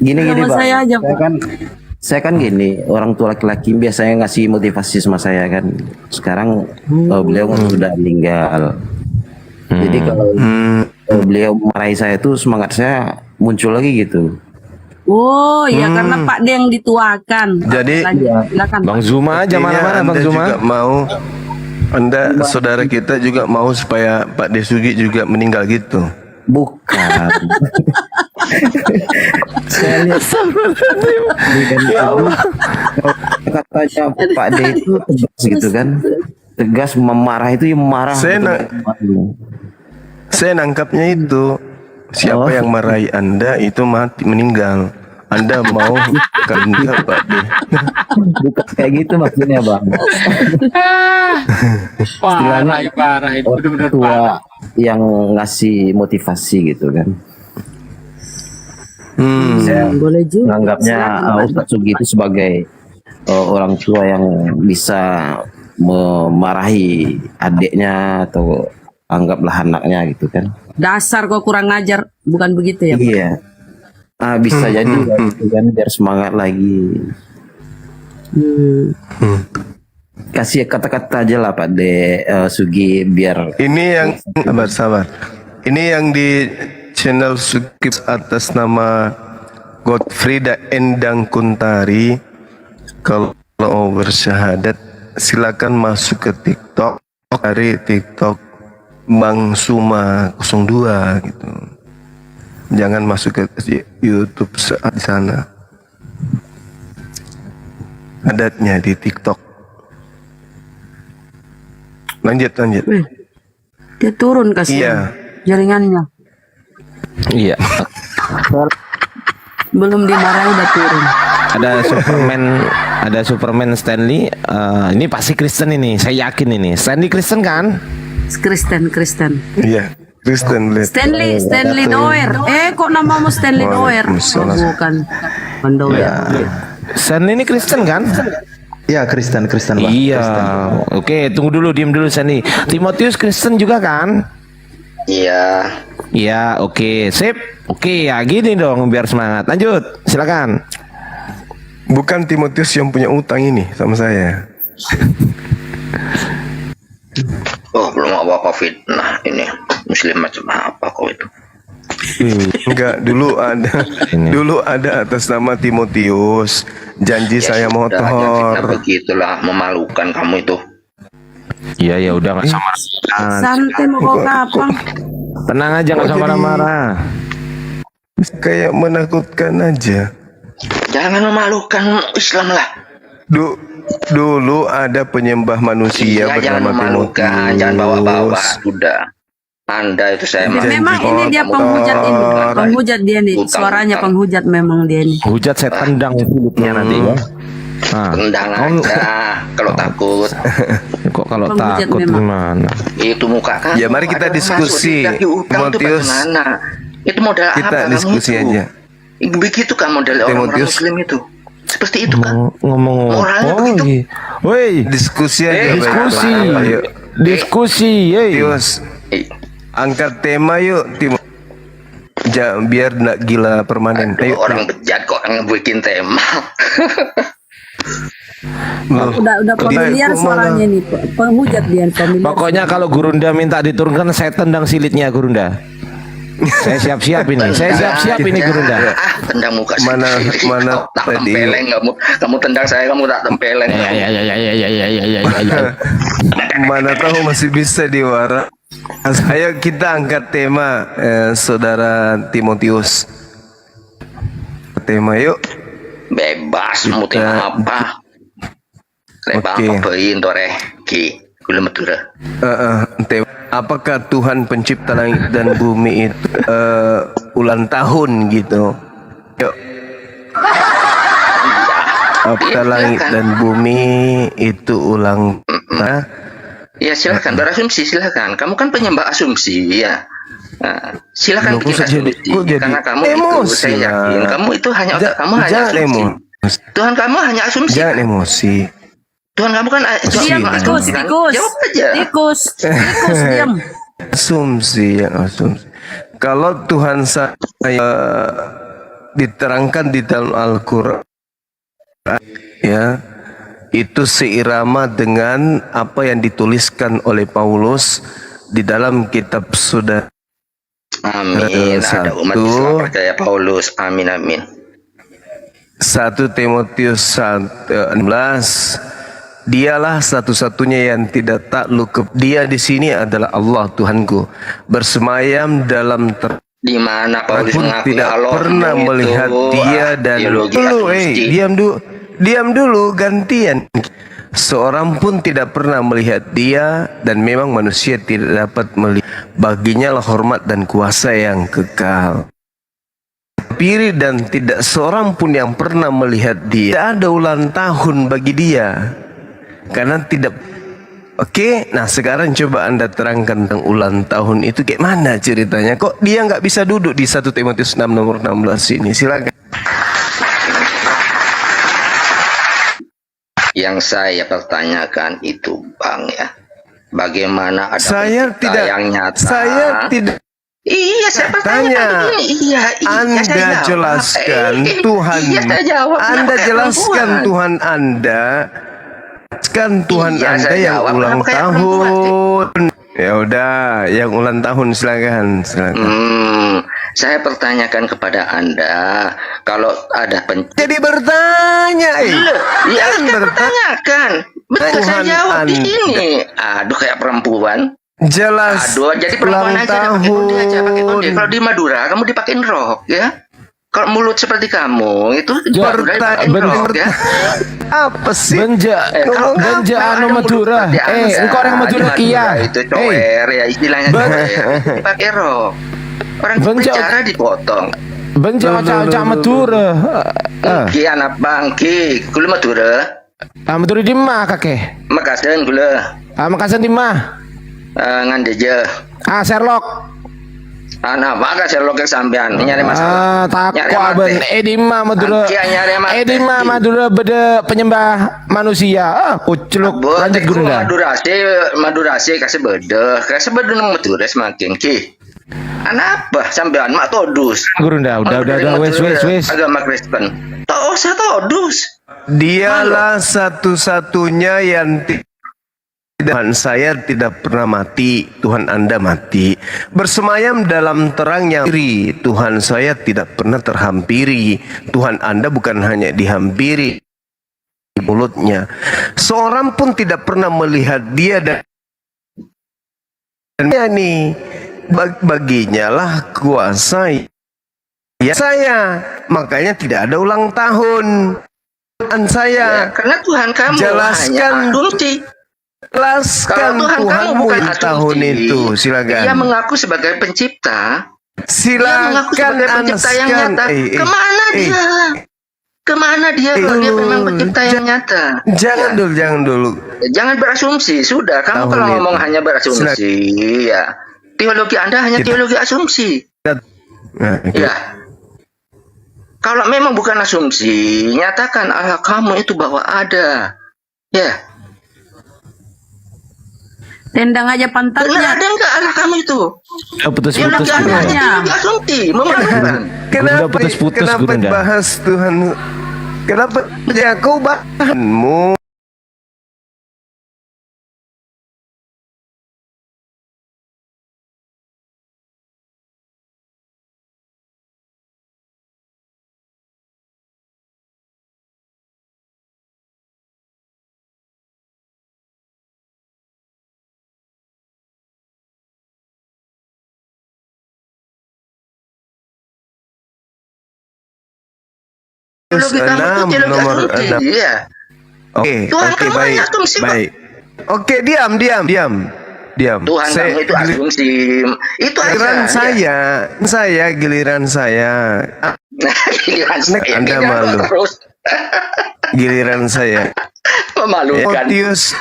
Gini Sama Bang. saya aja, Saya kan gini, orang tua laki-laki biasanya ngasih motivasi sama saya kan. Sekarang beliau kan sudah meninggal. Jadi kalau beliau marahi saya itu semangat saya muncul lagi gitu. Oh iya karena Pak D yang dituakan. Jadi Silakan. Bang Zuma aja mana-mana Bang Zuma. Juga mau Anda saudara kita juga mau supaya Pak Desugi juga meninggal gitu. Bukan. Saya lihat katanya Pak D itu tegas gitu kan. Tegas memarah itu yang marah. Saya nangkapnya itu siapa yang marahi Anda itu mati meninggal. Anda mau enggak Pak D? Bukan kayak gitu maksudnya Bang. Parah itu benar-benar Tua yang ngasih motivasi gitu kan. Saya boleh juga. menganggapnya Ustadz Sugi itu sebagai orang tua yang bisa memarahi adiknya atau anggaplah anaknya gitu kan. Dasar kok kurang ngajar, bukan begitu ya Pak? Iya. Bisa jadi gitu kan biar semangat lagi. Kasih kata-kata aja lah Pak De Sugi biar ini yang sabar. Ini yang di channel Sugip atas nama Godfrida Endang Kuntari. Kalau mau bersyahadat silakan masuk ke TikTok, dari TikTok Bang Suma 02 gitu. Jangan masuk ke YouTube di sana. Adatnya di TikTok. Lanjut. Dia turun kasih jaringannya. Iya. Belum dimarahi udah turun. Ada Superman Stanley. Ini pasti Kristen ini. Saya yakin ini. Stanley Kristen kan? Kristen. Iya. Kristen Stanley Doer. Kok namamu Stanley Doer? Bukan. Stanley ini Kristen kan? Ya Kristen Bang. Iya. Oke, tunggu dulu, diam dulu Stanley. Timotius Kristen juga kan? Iya. Iya, oke, sip. Oke, ya gini dong biar semangat. Lanjut, silakan. Bukan Timotius yang punya utang ini sama saya. Oh belum apa-apa fitnah ini muslim macam apa kau itu? Enggak, dulu ada atas nama Timotius. Janji saya motor. Begitulah, memalukan kamu itu. Iya ya udah nggak sama. Santai mau kau kapan? Tenang aja nggak usah marah-marah. Kayak menakutkan aja. Jangan memalukan Islam lah. Dulu ada penyembah manusia Iya, jangan bernama memalukan, Timotius. jangan bawa-bawa. Sudah. Anda itu saya Memang ini dia penghujat ini, penghujat dia nih, suaranya penghujat memang dia nih. Hujat saya tendang kulitnya nanti ya. Tendang aja kalau takut. Kok kalau Penghujat takut memang. gimana? Itu muka kamu. Ya mari kita ada diskusi, masuk di utang itu Timotius. bagaimana? Itu modal Kita apa diskusi kamu itu? aja. Begitu kan modal orang-orang Timotius. Muslim itu. Seperti itu kan. Ngomong Moralnya apa begitu. lagi? Woi, Diskusi aja. diskusi, Ayo. diskusi, Tius, angkat tema yuk, Timo. Biar nggak gila permanen. Ayo. Orang bejat kok yang bikin tema. Udah familiar suaranya nih, penghujat dia familiar. Pokoknya kalau Gurunda minta diturunkan, saya tendang silitnya Gurunda. Saya siap-siap ini. Saya siap-siap ini Gurunda. Tendang muka Mana tak tadi? tempeleng kamu tendang saya, kamu tak tempeleng. Mana tahu masih bisa diwara. Ayo kita angkat tema saudara Timotius. Tema yuk. Bebas mau tema apa? Lepas Oke. apa bayin tore ki gula Madura. Tema. Apakah Tuhan pencipta langit dan bumi itu ulang tahun gitu? Yuk. Apakah langit dan bumi itu ulang tahun? Ya silakan berasumsi, silakan. Kamu kan penyembah asumsi ya. Nah, silakan Loh, bikin kok jadi- asumsi kok jadi karena kamu itu emosi saya lah. yakin kamu itu hanya otak kamu hanya Jangan asumsi. emosi. Tuhan kamu hanya asumsi. Jangan emosi. Tuhan kamu kan Tuhan Diam, kamu tikus, asumsi kan? tikus, Jawab aja. tikus, diam. Asumsi yang asumsi. Kalau Tuhan saya diterangkan di dalam Al-Quran, ya, itu seirama dengan apa yang dituliskan oleh Paulus di dalam kitab sudah. Amin. Ada umat Islam percaya Paulus. Amin amin. 1 Timotius 1:16. Dialah satu-satunya yang tidak takluk ke dia di sini adalah Allah Tuhanku, bersemayam dalam Di mana Paulus pun mengakui tidak Allah pernah itu, melihat dia dan biologi dulu asumsi. diam dulu gantian. Seorang pun tidak pernah melihat dia dan memang manusia tidak dapat melihat. Baginya lah hormat dan kuasa yang kekal. Piri dan tidak seorang pun yang pernah melihat dia. Tidak ada ulang tahun bagi dia. Karena tidak. Oke, nah sekarang coba Anda terangkan tentang ulang tahun itu kayak mana ceritanya? Kok dia nggak bisa duduk di 1 Timotius 6 nomor 16 ini? Silakan. Yang saya pertanyakan itu Bang ya, bagaimana ada Saya pencipta tidak. yang nyata? Saya tidak. Iya, saya bertanya begini. Iya, Anda saya jawab. jelaskan Tuhan. Iya, saya jawab. Anda Kenapa kayak jelaskan perempuan? Tuhan Anda. Jelaskan Tuhan Iya, Anda saya yang jawab. ulang Kenapa kayak tahun. Ya udah, yang ulang tahun silakan. Saya pertanyakan kepada Anda, kalau ada Jadi bertanya, Iya, Jangan saya pertanyakan. Betul, saya Tuhan jawab di Anda. ini. Aduh, kayak perempuan. Jelas. Aduh, jadi perempuan ulang aja pakai konde aja pakai konde. tahun. Kalau di Madura, kamu dipakein rok ya. Kalau mulut seperti kamu itu di Madura dipakein rok ya. Apa sih? Benja, kalau benja anu Madura. Engkau orang Madura kia. Itu cower ya istilahnya cower. Dipakai rok. Orang bicara dipotong. Benja macam Madura. Ki anak bangki, kulo Madura. Madura di mana kakek? Makassar gula. Makassar di mana? Ngandeja. Sherlock. Anak maka Sherlock sampean nyari masalah. Takut aben Edima Madura. Edima Madura beda penyembah manusia. Kucluk lanjut Gurunda. Madurasi kasih beda nang Madura semakin ki. Anak apa sampean mak todus. Gurunda udah wes. Agama Kristen. Tak usah todus. Dialah satu-satunya yang Tuhan saya tidak pernah mati, Tuhan Anda mati. Bersemayam dalam terang yang diri, Tuhan saya tidak pernah terhampiri. Tuhan Anda bukan hanya dihampiri mulutnya. Seorang pun tidak pernah melihat dia dan dia nih baginya lah kuasa ya saya. Makanya tidak ada ulang tahun. Tuhan saya karena Tuhan kamu jelaskan hanya asumsi. Jelaskan Kalau Tuhan kamu Tuhanmu bukan di tahun asumsi, itu, silakan. Dia mengaku sebagai pencipta. Dia mengaku Silakan sebagai pencipta yang Anas, nyata. kan. Kemana dia? Kemana dia kalau dia memang pencipta yang nyata? Jangan dulu, jangan dulu. Jangan berasumsi. Sudah, kamu Tahun kalau itu. ngomong hanya berasumsi, ya. Teologi Anda hanya teologi asumsi. Nah, Ya. Kalau memang bukan asumsi, nyatakan Allah kamu itu bahwa ada. Ya. Tendang aja pantatnya. Benar ada enggak Allah kamu itu? Putus-putus Teologi Anda hanya Gurunda. teologi asumsi, memalukan. Gurunda putus-putus Kenapa Gurunda. bahas Tuhan? Kenapa ya kau bahanmu? Teologi kamu itu teologi nomor asumsi. 6. Iya. Oke, Tuhan oke, kamu baik, hanya asumsi, Pak. baik. Oke, diam. Tuhan kamu itu asumsi. Itu aja. Giliran ya. saya giliran saya. Giliran saya. Anda Giliran malu. terus. Giliran saya. Memalukan. Timotius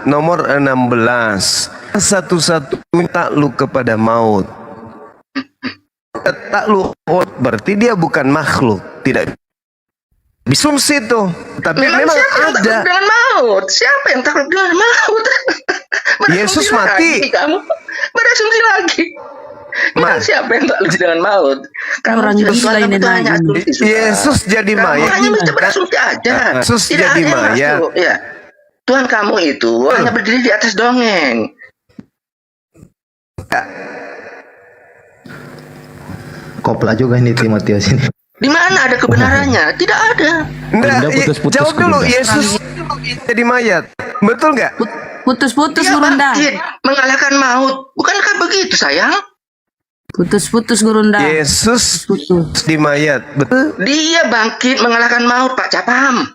nomor 16. Satu-satunya takluk kepada maut. Takluk berarti dia bukan makhluk, tidak bisumsi itu, tapi memang siapa yang ada. takut dengan maut? Siapa yang takut dengan maut? Yesus Berasumsi mati. lagi kamu berasumsi lagi. Memang siapa yang takut dengan maut? Kamu Orang sudah gila ini itu hanya nanya. asumsi sudah. Yesus jadi Kamu mayat. hanya bisa berasumsi aja. Yesus Tidak jadi ada yang mayat. masuk. Ya. Tuhan kamu itu hanya berdiri di atas dongeng. Kopla juga ini Timotius ini. Di mana ada kebenarannya? Tidak ada. Enggak, putus-putus jawab dulu. Gurunda. Yesus jadi mayat, betul nggak? Putus-putus Dia Gurunda. bangkit mengalahkan maut. Bukankah begitu, sayang? Putus-putus Gurunda. Yesus di mayat, betul? Dia bangkit mengalahkan maut, Pak Capam.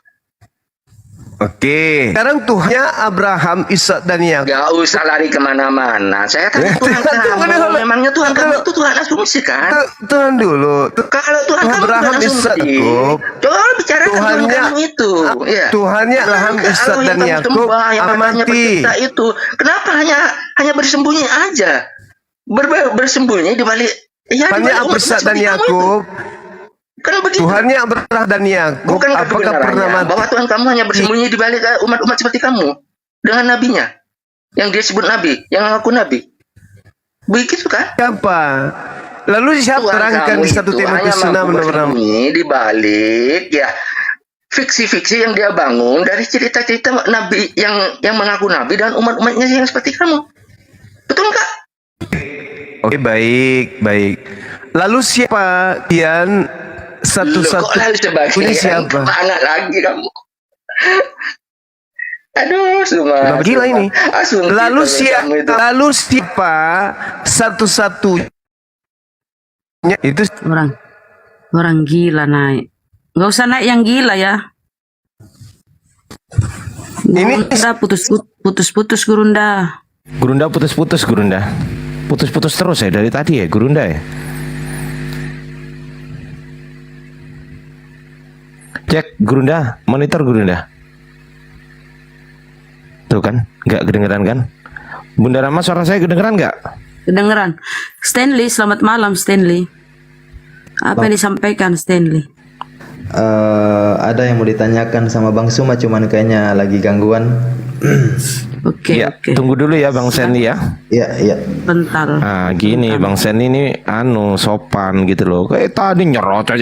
Oke. Sekarang Tuhannya Abraham, Ishak dan Yakub. Gak usah lari kemana-mana. Saya tanya Tuhan kamu. Memangnya Tuhan kamu itu Tuhan asumsi kan? Tuhan dulu. Kalau Tuhan kamu Abraham, Tuhan Ishak, asumsi, Yakub. coba bicarakan Tuhan Tuhannya- kamu itu. Ya. Tuhannya Abraham, Kalau Ishak yang dan kamu Yakub sembah, yang katanya mati. pencipta itu, kenapa hanya bersembunyi aja? Bersembunyi di balik. Ya, di Tuhannya balik umat Ishak dan seperti kamu itu. Yakub. Kan begitu. Tuhannya Abraham dan Yakub. Bukankah Apakah pernah kebenarannya mati? bahwa Tuhan kamu hanya bersembunyi di balik umat-umat seperti kamu dengan nabinya yang dia sebut nabi, yang mengaku nabi? Begitu kan? Siapa? Lalu siapa Tuhan terangkan kamu di 1 itu Timotius hanya 6 mampu nomor 6? bersembunyi di balik ya fiksi-fiksi yang dia bangun dari cerita-cerita nabi yang mengaku nabi dan umat-umatnya yang seperti kamu. Betul nggak? Oke, baik. Lalu siapa Tian Loh, satu-satu? kok lalu sebagian Ini siapa? kemana lagi kamu? Aduh, semua. Kenapa gila ini? Asumsi Lalu kamu itu. siapa satu-satunya itu Orang gila naik. Nggak usah naik yang gila ya. Ini Gurunda putus-putus Gurunda. Gurunda putus-putus Gurunda. Putus-putus terus ya dari tadi ya Gurunda ya. Cek Gurunda, monitor Gurunda. Tuh kan, nggak kedengeran kan? Bunda Rama, suara saya kedengeran nggak? Kedengeran. Stanley, selamat malam Stanley. Apa yang disampaikan Stanley? Ada yang mau ditanyakan sama Bang Suma, cuman kayaknya lagi gangguan. Oke, Ya, tunggu dulu ya Bang Senli ya. Iya. Bentar. Nah, gini Bang Senli ini sopan gitu loh. Kayak tadi nyerocos.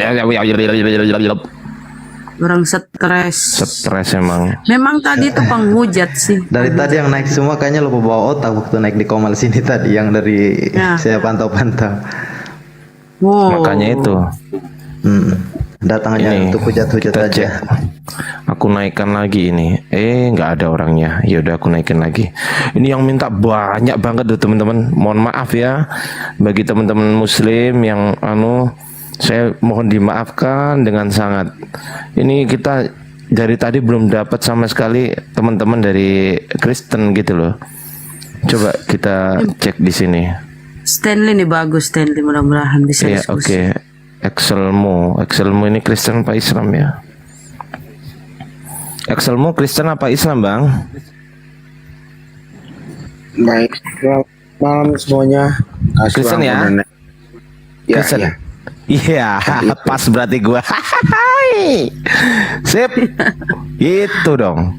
Orang stres. Stres emang. Memang tadi itu penghujat sih. Dari tadi yang naik semua kayaknya lupa bawa otak waktu naik di Komal sini tadi yang dari saya pantau-pantau. Wow. Makanya itu. Datang hanya untuk hujat-hujat kita aja. cek. Aku naikkan lagi ini. Nggak ada orangnya. Ya udah aku naikin lagi. Ini yang minta banyak banget tuh teman-teman. Mohon maaf ya bagi teman-teman Muslim yang saya mohon dimaafkan dengan sangat. Ini kita dari tadi belum dapat sama sekali teman-teman dari Kristen gitu loh. Coba kita cek di sini. Stanley nih bagus, Stanley mudah-mudahan bisa Ya, diskusi. oke. Excelmu ini Kristen apa Islam ya? Excelmu Kristen apa Islam, Bang? Baik, selamat malam semuanya. Kristen ya? Kristen. Iya, pas berarti gua. Sip. Itu dong.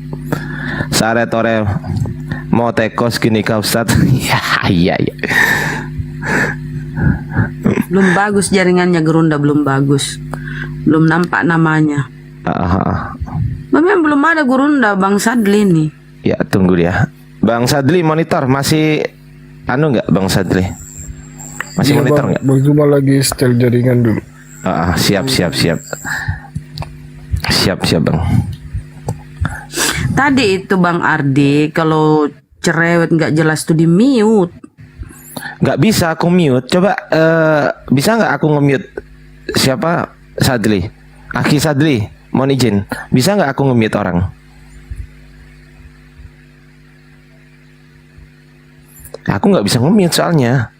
Sare-tore mau tekos gini kau Ustaz. Iya. Belum bagus jaringannya Gerunda, belum bagus. Belum nampak namanya. Memang belum ada Gerunda Bang Sadli nih. Ya, tunggu dia. Bang Sadli monitor masih nggak Bang Sadli? Masih Iya, monitor Bang. nggak? Bang cuma lagi setel jaringan dulu. Siap Bang. Tadi itu Bang Ardi kalau cerewet nggak jelas tuh di mute. Nggak bisa aku mute. Coba bisa nggak aku nge-mute siapa? Sadli, Aki Sadli, mohon izin. Bisa nggak aku nge-mute orang? Aku nggak bisa nge-mute soalnya.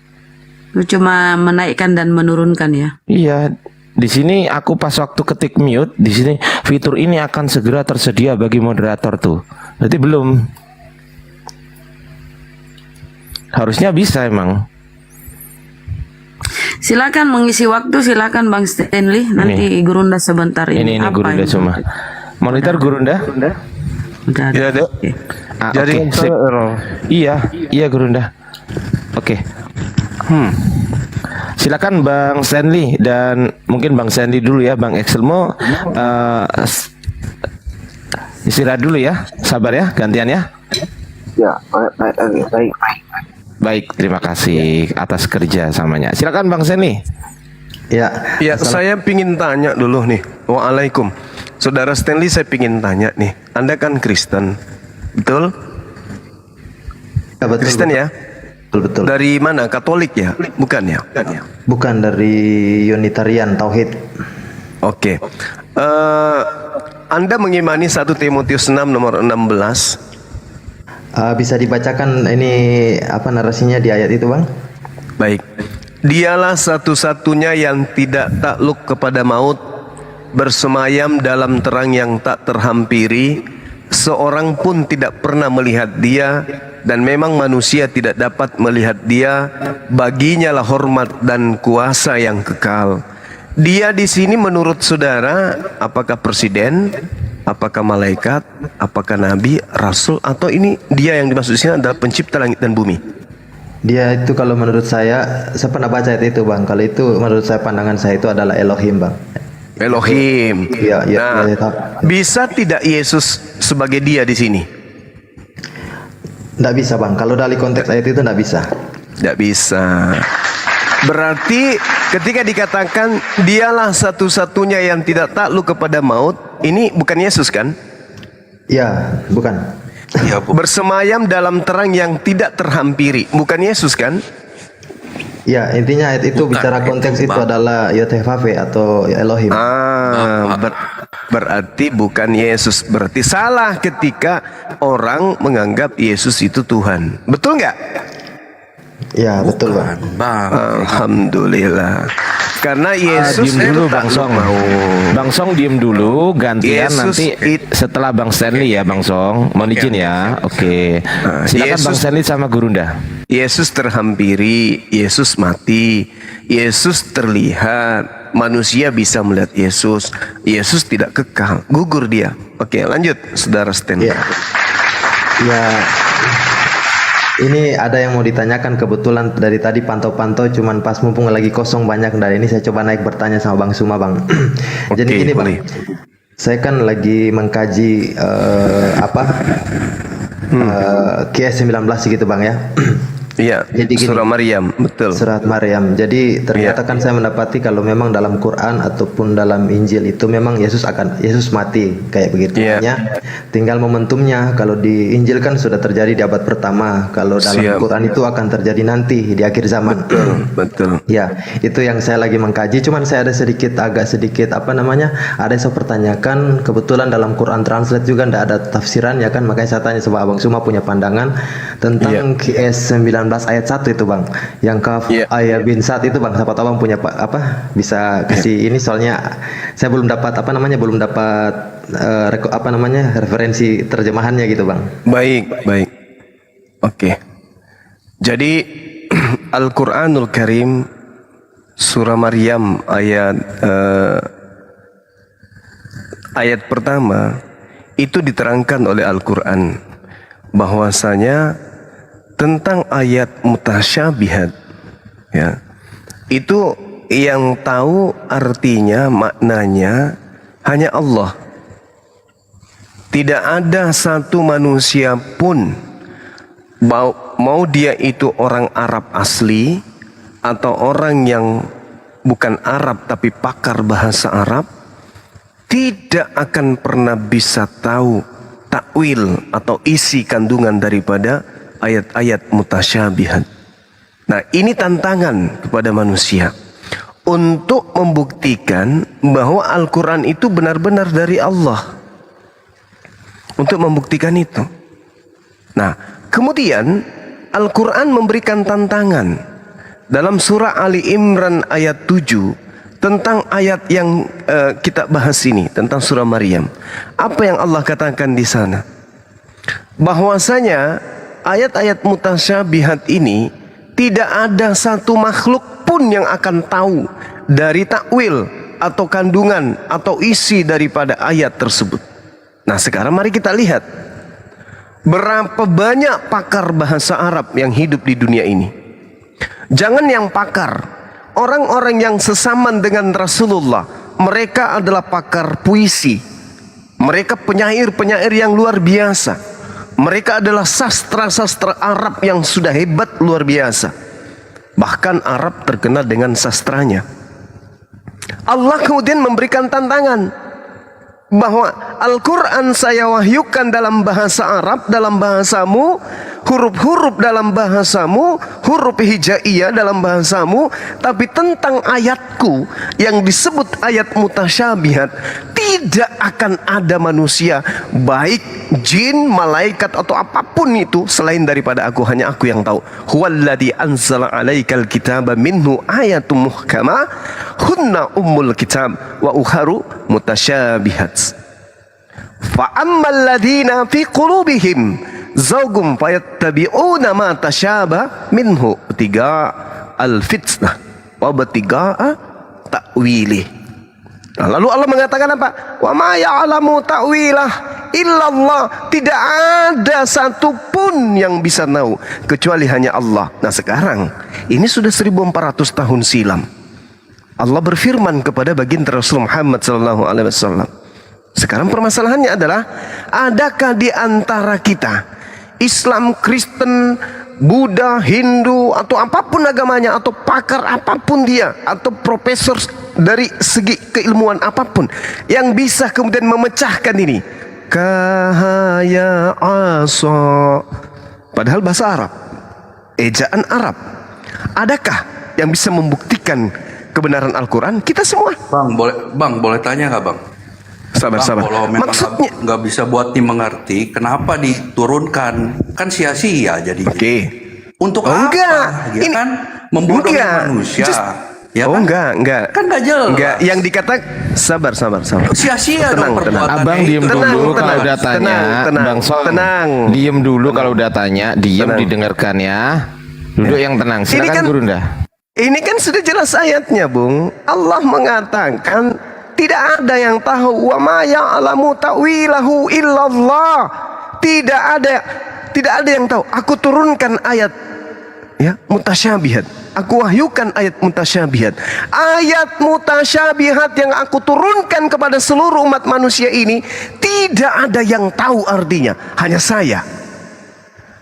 Lu cuma menaikkan dan menurunkan ya. Iya, di sini aku pas waktu ketik mute, di sini fitur ini akan segera tersedia bagi moderator tuh. Berarti belum. Harusnya bisa emang. Silakan mengisi waktu, silakan Bang Stanley. Nanti Gerunda sebentar ini. Ini Gerunda semua. Monitor Gerunda? Udah Iya ada. Jadi sip. Iya Gerunda. Oke. Silakan Bang Stanley dan mungkin Bang Stanley dulu ya, Bang Excelmo istirahat dulu ya, sabar ya, gantian ya. Ya, baik. Baik, terima kasih atas kerja samanya. Silakan Bang Stanley. Ya. Ya, saya pingin tanya dulu nih. Waalaikum. Saudara Stanley, saya pingin tanya nih. Anda kan Kristen, betul? Ya, betul. Kristen ya? Betul. Dari mana? Katolik ya? Bukan ya? Bukan dari Unitarian Tauhid. Oke. Anda mengimani 1 Timotius 6 nomor 16. Bisa dibacakan ini apa narasinya di ayat itu, Bang? Baik. Dialah satu-satunya yang tidak takluk kepada maut, bersemayam dalam terang yang tak terhampiri, seorang pun tidak pernah melihat dia, dan memang manusia tidak dapat melihat dia. Baginya lah hormat dan kuasa yang kekal. Dia di sini menurut saudara, apakah presiden, apakah malaikat, apakah nabi, rasul, atau ini dia yang dimaksud di sini adalah pencipta langit dan bumi? Dia itu kalau menurut saya pernah baca itu, Bang. Kalau itu menurut saya pandangan saya itu adalah Elohim, Bang. Elohim. Iya, Nah, bisa tidak Yesus sebagai dia di sini? Tidak bisa, Bang. Kalau dari konteks ayat itu tidak bisa. Tidak bisa. Berarti ketika dikatakan dialah satu-satunya yang tidak takluk kepada maut, ini bukan Yesus kan? Ya, bukan. Bersemayam dalam terang yang tidak terhampiri, bukan Yesus kan? Ya, intinya ayat itu bicara konteks itu adalah Yotevave atau Elohim. Berarti bukan Yesus. Berarti salah ketika orang menganggap Yesus itu Tuhan. Betul nggak? Ya, betul, Bang. Alhamdulillah. Karena Yesus diem dulu itu Bang tak Song. mau. Bang Song diem dulu, gantian Yesus nanti setelah Bang Stanley ya Bang Song. Mohon izin ya. Oke. Silakan Bang Stanley sama Gurunda. Yesus terhampiri, Yesus mati, Yesus terlihat, manusia bisa melihat Yesus, Yesus tidak kekal, gugur dia. Oke, lanjut, Saudara Stanley. Ya, ini ada yang mau ditanyakan kebetulan dari tadi pantau-pantau, cuman pas mumpung lagi kosong banyak dari ini saya coba naik bertanya sama Bang Suma, Bang. Jadi gini, Bang. Saya kan lagi mengkaji QS 19 gitu Bang ya. Iya, surah Maryam, betul. Surat Maryam. Jadi ternyata kan saya mendapati kalau memang dalam Quran ataupun dalam Injil itu memang Yesus mati kayak begitu. Hanya tinggal momentumnya. Kalau di Injil kan sudah terjadi di abad pertama. Kalau dalam Quran itu akan terjadi nanti di akhir zaman. Betul. Ya, itu yang saya lagi mengkaji. Cuman saya ada agak sedikit ada yang saya pertanyakan. Kebetulan dalam Quran Translate juga tidak ada tafsiran ya kan. Makanya saya tanya sebab Abang Suma punya pandangan tentang QS 19 ayat 1 itu Bang, yang kaf ayat bin Sa'd itu Bang, siapa tahu Bang punya bisa kasih ini, soalnya saya belum dapat referensi terjemahannya gitu Bang. Baik. Oke. Jadi Al-Qur'anul Karim surah Maryam ayat pertama itu diterangkan oleh Al-Qur'an bahwasanya tentang ayat mutasyabihat, ya, itu yang tahu artinya, maknanya hanya Allah. Tidak ada satu manusia pun, mau dia itu orang Arab asli atau orang yang bukan Arab tapi pakar bahasa Arab, tidak akan pernah bisa tahu takwil atau isi kandungan daripada ayat-ayat mutasyabihat. Nah, ini tantangan kepada manusia untuk membuktikan bahwa Al-Quran itu benar-benar dari Allah. Untuk membuktikan itu. Nah, kemudian Al-Quran memberikan tantangan dalam surah Ali Imran ayat 7 tentang ayat yang kita bahas ini, tentang surah Maryam. Apa yang Allah katakan di sana? Bahwasanya ayat-ayat mutasyabihat ini tidak ada satu makhluk pun yang akan tahu dari takwil atau kandungan atau isi daripada ayat tersebut. Nah, sekarang mari kita lihat berapa banyak pakar bahasa Arab yang hidup di dunia ini. Jangan yang pakar, orang-orang yang sesaman dengan Rasulullah, mereka adalah pakar puisi. Mereka penyair-penyair yang luar biasa. Mereka adalah sastra-sastra Arab yang sudah hebat luar biasa. Bahkan Arab terkenal dengan sastranya. Allah kemudian memberikan tantangan bahwa Al-Quran saya wahyukan dalam bahasa Arab, dalam bahasamu, huruf-huruf dalam bahasamu, huruf hijaiyah dalam bahasamu, tapi tentang ayatku yang disebut ayat mutasyabihat, tidak akan ada manusia, baik jin, malaikat atau apapun itu selain daripada aku, hanya aku yang tahu. Huwallazi anzala 'alaikal kitaba minhu ayatun muhkamah hunna ummul kitab wa ukharu mutasyabihat. Fa ammal ladzina fi qulubihim zawgum fayattabi'una ma tasyaba minhu tiga al-fitnah wa batiga'a ta'wilih. Nah, lalu Allah mengatakan apa? Wa ma ya'lamu ta'wilah illallah. Tidak ada satupun yang bisa tahu kecuali hanya Allah. Nah, sekarang ini sudah 1400 tahun silam. Allah berfirman kepada baginda Rasul Muhammad SAW. Sekarang permasalahannya adalah, adakah di antara kita, Islam, Kristen, Buddha, Hindu, atau apapun agamanya, atau pakar apapun dia, atau profesor dari segi keilmuan apapun, yang bisa kemudian memecahkan ini? Kahaya asa, padahal bahasa Arab, ejaan Arab. Adakah yang bisa membuktikan kebenaran Al-Quran? Kita semua. Bang, boleh tanya nggak bang? Sabar. Kalau memang nggak bisa buat dimengerti, kenapa diturunkan? Kan sia-sia jadi. Untuk apa? Enggak. Ya ini kan membodohi manusia. Ya kan? Enggak. Kan nggak jelas. Enggak. Yang dikatakan sabar. Sia-sia dong perbuatan. Abang diem dulu kalau udah tanya. Bang Sol, diem dulu kalau udah tanya. Diem didengarkan ya. Duduk yang tenang. Silakan Gurunda. Ini kan sudah jelas ayatnya, Bung. Allah mengatakan tidak ada yang tahu, wa ma ya'lamu ta'wilahu illallah. Tidak ada yang tahu. Aku turunkan ayat ya, mutasyabihat. Aku wahyukan ayat mutasyabihat. Ayat mutasyabihat yang aku turunkan kepada seluruh umat manusia ini tidak ada yang tahu artinya, hanya saya.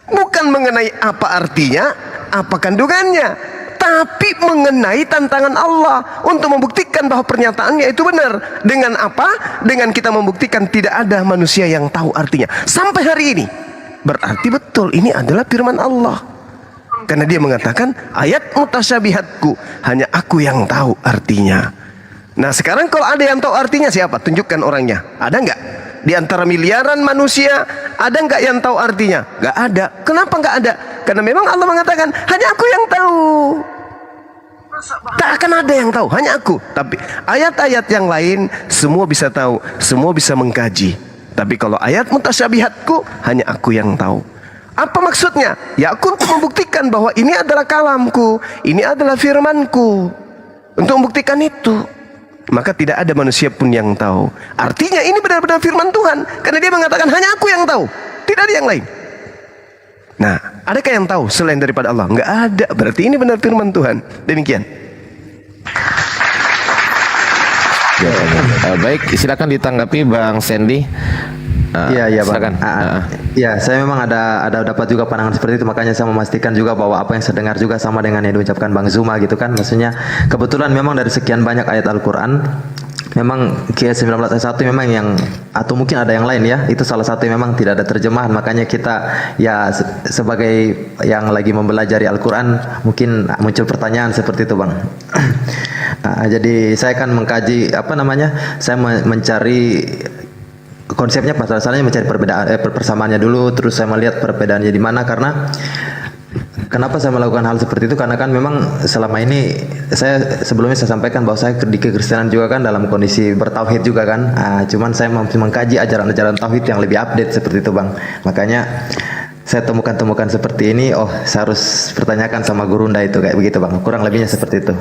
Bukan mengenai apa artinya, apa kandungannya, tapi mengenai tantangan Allah untuk membuktikan bahwa pernyataannya itu benar. Dengan apa? Dengan kita membuktikan tidak ada manusia yang tahu artinya sampai hari ini. Berarti betul ini adalah firman Allah. Karena dia mengatakan ayat mutasyabihatku hanya aku yang tahu artinya. Nah sekarang kalau ada yang tahu artinya siapa? Tunjukkan orangnya. Ada nggak? Di antara miliaran manusia ada nggak yang tahu artinya? Nggak ada. Kenapa nggak ada? Karena memang Allah mengatakan hanya aku yang tahu. Tak akan ada yang tahu, hanya aku. Tapi ayat-ayat yang lain semua bisa tahu, semua bisa mengkaji. Tapi kalau ayat mutasyabihatku hanya aku yang tahu. Apa maksudnya? Ya aku untuk membuktikan bahwa ini adalah kalamku, ini adalah firmanku. Untuk membuktikan itu, maka tidak ada manusia pun yang tahu. Artinya ini benar-benar firman Tuhan, karena dia mengatakan hanya aku yang tahu, tidak ada yang lain. Nah, adakah yang tahu selain daripada Allah? Enggak ada. Berarti ini benar firman Tuhan. Demikian. Ya, baik, silakan ditanggapi Bang Sandy. Iya Bang. Silakan. Ya, saya memang ada dapat juga pandangan seperti itu, makanya saya memastikan juga bahwa apa yang saya dengar juga sama dengan yang diucapkan Bang Zuma gitu kan. Maksudnya kebetulan memang dari sekian banyak ayat Al-Qur'an memang Q19 ayat 1 memang yang, atau mungkin ada yang lain ya, itu salah satu yang memang tidak ada terjemahan. Makanya kita ya sebagai yang lagi mempelajari Al-Quran mungkin muncul pertanyaan seperti itu Bang. Jadi saya akan mengkaji saya mencari konsepnya, pasalnya mencari perbedaan persamaannya dulu, terus saya melihat perbedaannya di mana. Karena kenapa saya melakukan hal seperti itu? Karena kan memang selama ini sebelumnya saya sampaikan bahwa saya di kekristenan juga kan dalam kondisi bertauhid juga kan. Cuman saya mengkaji ajaran-ajaran tauhid yang lebih update seperti itu Bang. Makanya saya temukan seperti ini. Oh, saya harus pertanyakan sama Gurunda itu kayak begitu Bang. Kurang lebihnya seperti itu.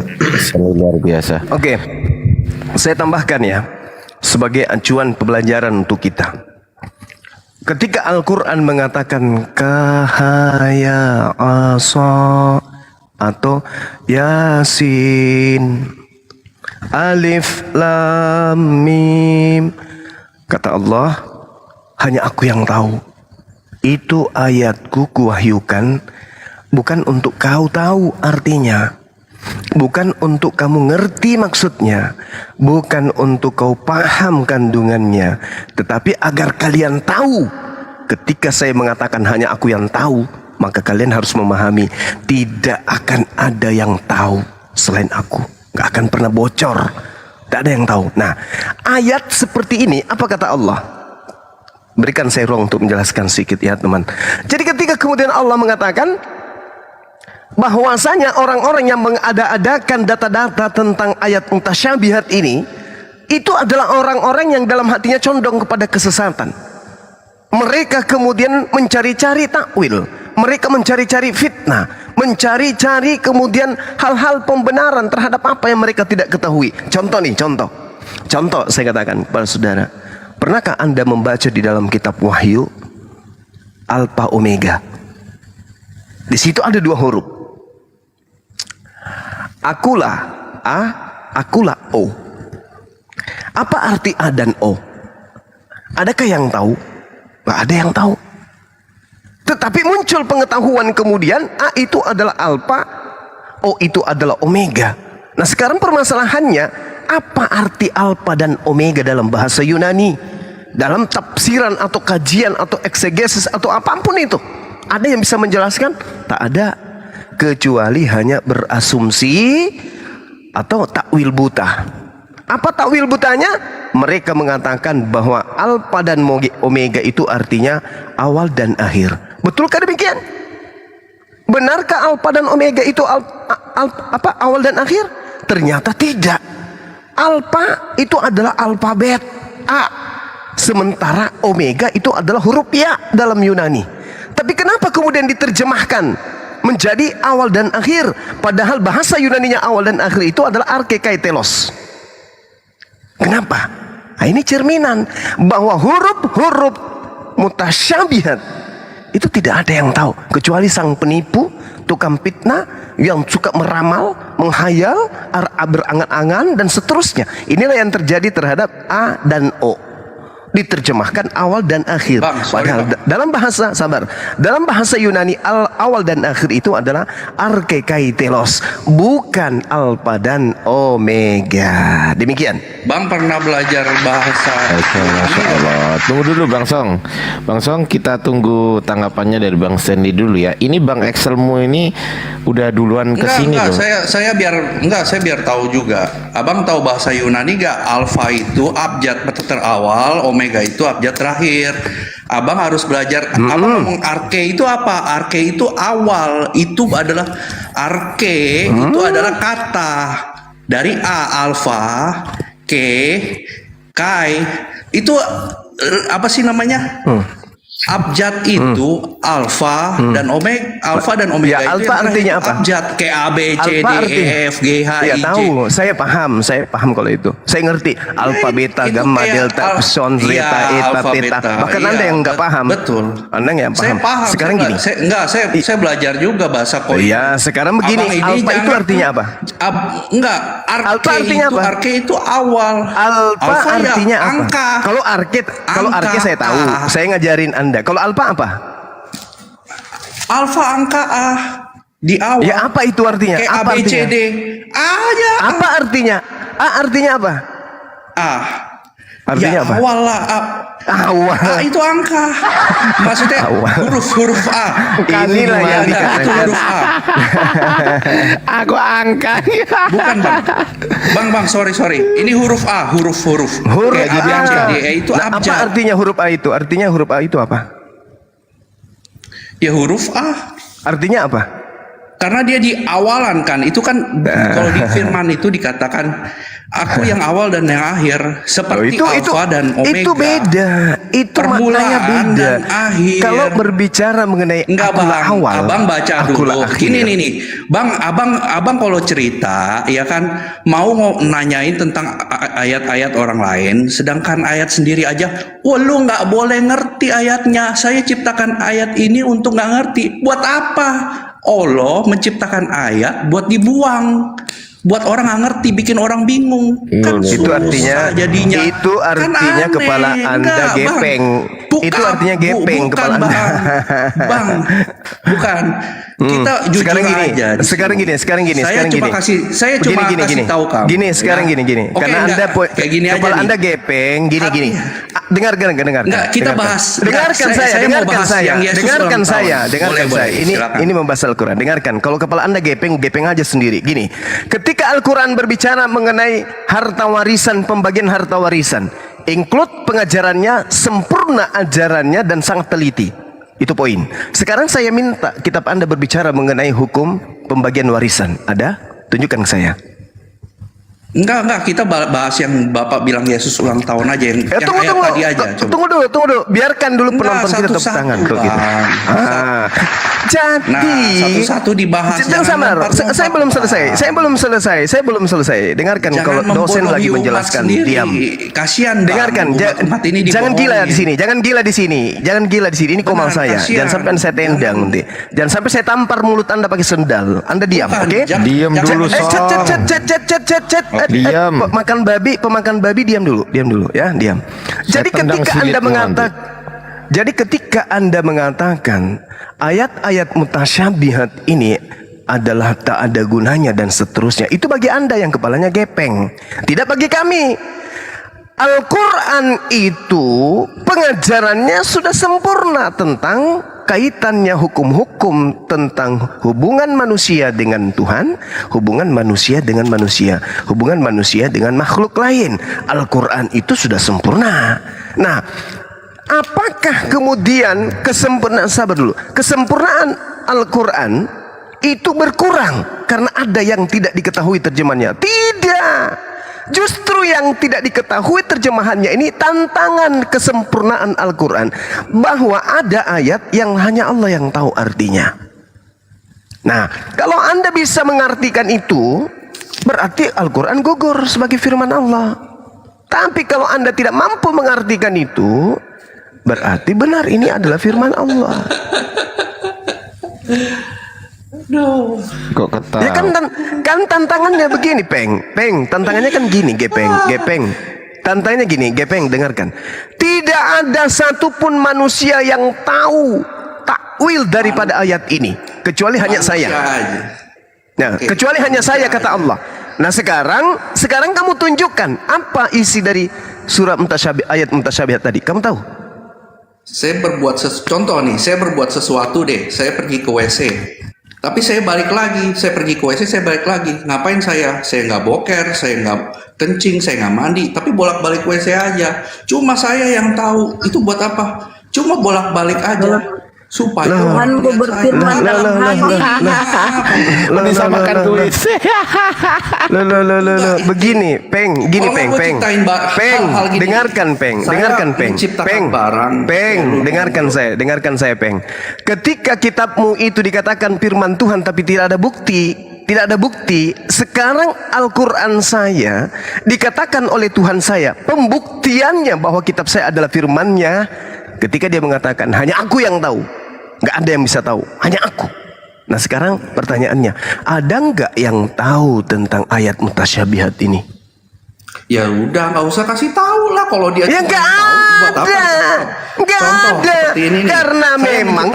Luar biasa. Oke, saya tambahkan ya sebagai acuan pembelajaran untuk kita. Ketika Al-Quran mengatakan kahaya asa atau yasin alif lam mim, kata Allah, hanya aku yang tahu. Itu ayatku kuwahyukan bukan untuk kau tahu artinya, bukan untuk kamu ngerti maksudnya, bukan untuk kau paham kandungannya, tetapi agar kalian tahu. Ketika saya mengatakan hanya aku yang tahu, maka kalian harus memahami tidak akan ada yang tahu selain aku. Gak akan pernah bocor, tidak ada yang tahu. Nah, ayat seperti ini apa kata Allah? Berikan saya ruang untuk menjelaskan sedikit ya teman. Jadi ketika kemudian Allah mengatakan bahwasanya orang-orang yang mengada-adakan data-data tentang ayat mutasyabihat ini, itu adalah orang-orang yang dalam hatinya condong kepada kesesatan. Mereka kemudian mencari-cari takwil, mereka mencari-cari fitnah, mencari-cari kemudian hal-hal pembenaran terhadap apa yang mereka tidak ketahui. Contoh saya katakan kepada saudara, pernahkah Anda membaca di dalam kitab Wahyu Alpha Omega? Di situ ada 2 huruf. Akulah A, akulah O. Apa arti A dan O? Adakah yang tahu? Nggak ada yang tahu. Tetapi muncul pengetahuan kemudian A itu adalah Alpha, O itu adalah Omega. Nah sekarang permasalahannya, apa arti Alpha dan Omega dalam bahasa Yunani? Dalam tafsiran atau kajian atau eksegesis atau apapun itu, ada yang bisa menjelaskan? Tak ada, kecuali hanya berasumsi atau takwil buta. Apa takwil butanya? Mereka mengatakan bahwa Alpha dan Omega itu artinya awal dan akhir. Betulkah demikian? Benarkah Alpha dan Omega itu awal dan akhir? Ternyata tidak. Alpha itu adalah alfabet A, sementara Omega itu adalah huruf Ya dalam Yunani. Tapi kenapa kemudian diterjemahkan menjadi awal dan akhir, padahal bahasa Yunaninya awal dan akhir itu adalah arkekai-telos? Kenapa? Nah, ini cerminan bahwa huruf-huruf mutasyabihat Itu tidak ada yang tahu kecuali sang penipu, tukang fitnah yang suka meramal, menghayal, berangan-angan dan seterusnya. Inilah yang terjadi terhadap A dan O. Diterjemahkan awal dan akhir. Padahal dalam bahasa dalam bahasa Yunani awal dan akhir itu adalah arke kai telos, bukan alfa dan omega. Demikian. Bang pernah belajar bahasa. Oke, Masya Allah. Tunggu dulu Bang Song. Bang Song, kita tunggu tanggapannya dari Bang Stanley dulu ya. Ini Bang Excelmu ini udah duluan kesini loh. Saya biar tahu juga. Abang tahu bahasa Yunani gak? Alfa itu abjad terawal, omega itu abjad terakhir. Abang harus belajar. Abang ngomong arke itu apa? Arke itu awal. Itu adalah arke itu adalah kata dari A alfa, ke, kai. Itu apa sih namanya? Abjad itu alfa dan omega. Alfa dan omega Ya, itu alfa artinya apa? Abjad kayak A B C D E F G H I Ya J. tahu, saya paham kalau itu. Saya ngerti alfa, beta, gamma, delta, epsilon, zeta, eta, theta. Bahkan Anda yang nggak paham. Betul. Anda yang paham. Saya paham. Sekarang gini. Saya belajar juga bahasa koi. Iya, sekarang begini. Alfa itu artinya apa? Alfa artinya apa? Arke itu awal. Alfa artinya apa? Angka. Kalau arke saya tahu. Saya ngajarin Anda. Kalau alfa apa? Alfa angka A di awal. Ya apa itu artinya? Kayak Apa A B C artinya? D. A aja. Apa artinya? A artinya apa? A. Artinya ya, apa? Awal lah. Awal. A itu angka. Maksudnya huruf A. Inilah yang itu huruf A. Aku angka. Bukan Bang, sorry. Ini huruf A, huruf. Huruf Kayak A, B, C, D, E itu Nah, apa abjad. artinya huruf A itu? Artinya huruf A itu apa? Ya huruf A. Artinya apa? Karena dia di awalan kan. Itu kan kalau di firman itu dikatakan aku yang awal dan yang akhir, seperti alfa dan omega. Itu beda. Itu maknanya beda. Dan akhir. Kalau berbicara mengenai akulah awal, Abang baca dulu. Ini nih. Abang kalau cerita ya kan mau nanyain tentang ayat-ayat orang lain, sedangkan ayat sendiri aja, wah lu nggak boleh ngerti ayatnya. Saya ciptakan ayat ini untuk nggak ngerti. Buat apa? Allah menciptakan ayat buat dibuang. Buat orang nggak ngerti, bikin orang bingung. Kan itu artinya jadinya. Itu artinya Kan kepala aneh. Anda Enggak, gepeng. Itu artinya gepeng bukan, kepala Anda. Bang, bukan. Kita jujur Sekarang gini. Saya cuma kasih tahu kamu. Gini, sekarang gini. Oke, Karena enggak, Anda kayak gini aja kepala nih. Anda gepeng, gini. Dengarkan. Enggak, kita bahas. Dengarkan saya. Boleh, silakan. Ini membahas Al-Quran. Dengarkan. Kalau kepala Anda gepeng aja sendiri. Gini. Ketika Al-Quran berbicara mengenai harta warisan, pembagian harta warisan, include pengajarannya, sempurna ajarannya dan sangat teliti. Itu poin. Sekarang saya minta kitab Anda berbicara mengenai hukum pembagian warisan. Ada? Tunjukkan ke saya. Enggak, kita bahas yang Bapak bilang Yesus ulang tahun aja yang ayat tadi aja. Tunggu dulu. Biarkan dulu penonton kita tepuk tangan kalau gitu. Jadi satu-satu dibahas. Saya belum selesai. Dengarkan. Kalau dosen lagi menjelaskan, diam. Kasihan. Dengarkan. Jangan gila di sini. Ini komal saya. Jangan sampai saya tendang nanti. Jangan sampai saya tampar mulut Anda pakai sendal. Anda diam, oke? Diam dulu, Diam. Pemakan babi diam dulu ya, diam. Jadi ketika Anda mengatakan ayat-ayat mutasyabihat ini adalah tak ada gunanya dan seterusnya, itu bagi Anda yang kepalanya gepeng, tidak bagi kami. Al-Quran itu pengajarannya sudah sempurna tentang kaitannya hukum-hukum tentang hubungan manusia dengan Tuhan, hubungan manusia dengan manusia, hubungan manusia dengan makhluk lain. Al-Quran itu sudah sempurna. Nah, apakah kemudian kesempurnaan Al-Quran itu berkurang karena ada yang tidak diketahui terjemahannya? Tidak. Justru yang tidak diketahui terjemahannya ini tantangan kesempurnaan Al-Quran, bahwa ada ayat yang hanya Allah yang tahu artinya. Nah, kalau Anda bisa mengartikan itu, berarti Al-Quran gugur sebagai firman Allah. Tapi kalau Anda tidak mampu mengartikan itu, berarti benar ini adalah firman Allah. Kok ketawa? Ya kan tantangannya begini, Peng, tantangannya kan gini, Gepeng. Tantangannya gini, Gepeng, dengarkan. Tidak ada satupun manusia yang tahu takwil daripada ayat ini, kecuali hanya saya. Nah, kecuali hanya saya, kata Allah. Nah, sekarang kamu tunjukkan apa isi dari surah ayat mutasyabihat tadi. Kamu tahu? Saya berbuat contoh nih, saya berbuat sesuatu deh. Saya pergi ke WC. Tapi saya balik lagi, saya pergi ke WC, saya balik lagi. Ngapain saya? Saya nggak boker, saya nggak kencing, saya nggak mandi. Tapi bolak-balik WC aja. Cuma saya yang tahu itu buat apa. Cuma bolak-balik aja. Supaya Tuhanku berfirman dalam hati. Disamakan ke WC. Begini, Peng, gini, Peng. Dengarkan, Peng. Dengarkan saya, Peng. Ketika kitabmu itu dikatakan firman Tuhan tapi tidak ada bukti, sekarang Al-Quran saya dikatakan oleh Tuhan saya, pembuktiannya bahwa kitab saya adalah firman-Nya, ketika dia mengatakan hanya aku yang tahu, nggak ada yang bisa tahu, hanya aku. Nah, sekarang pertanyaannya, ada nggak yang tahu tentang ayat mutasyabihat ini? Ya udah, nggak usah kasih tahu lah kalau dia. Ya nggak ada, karena memang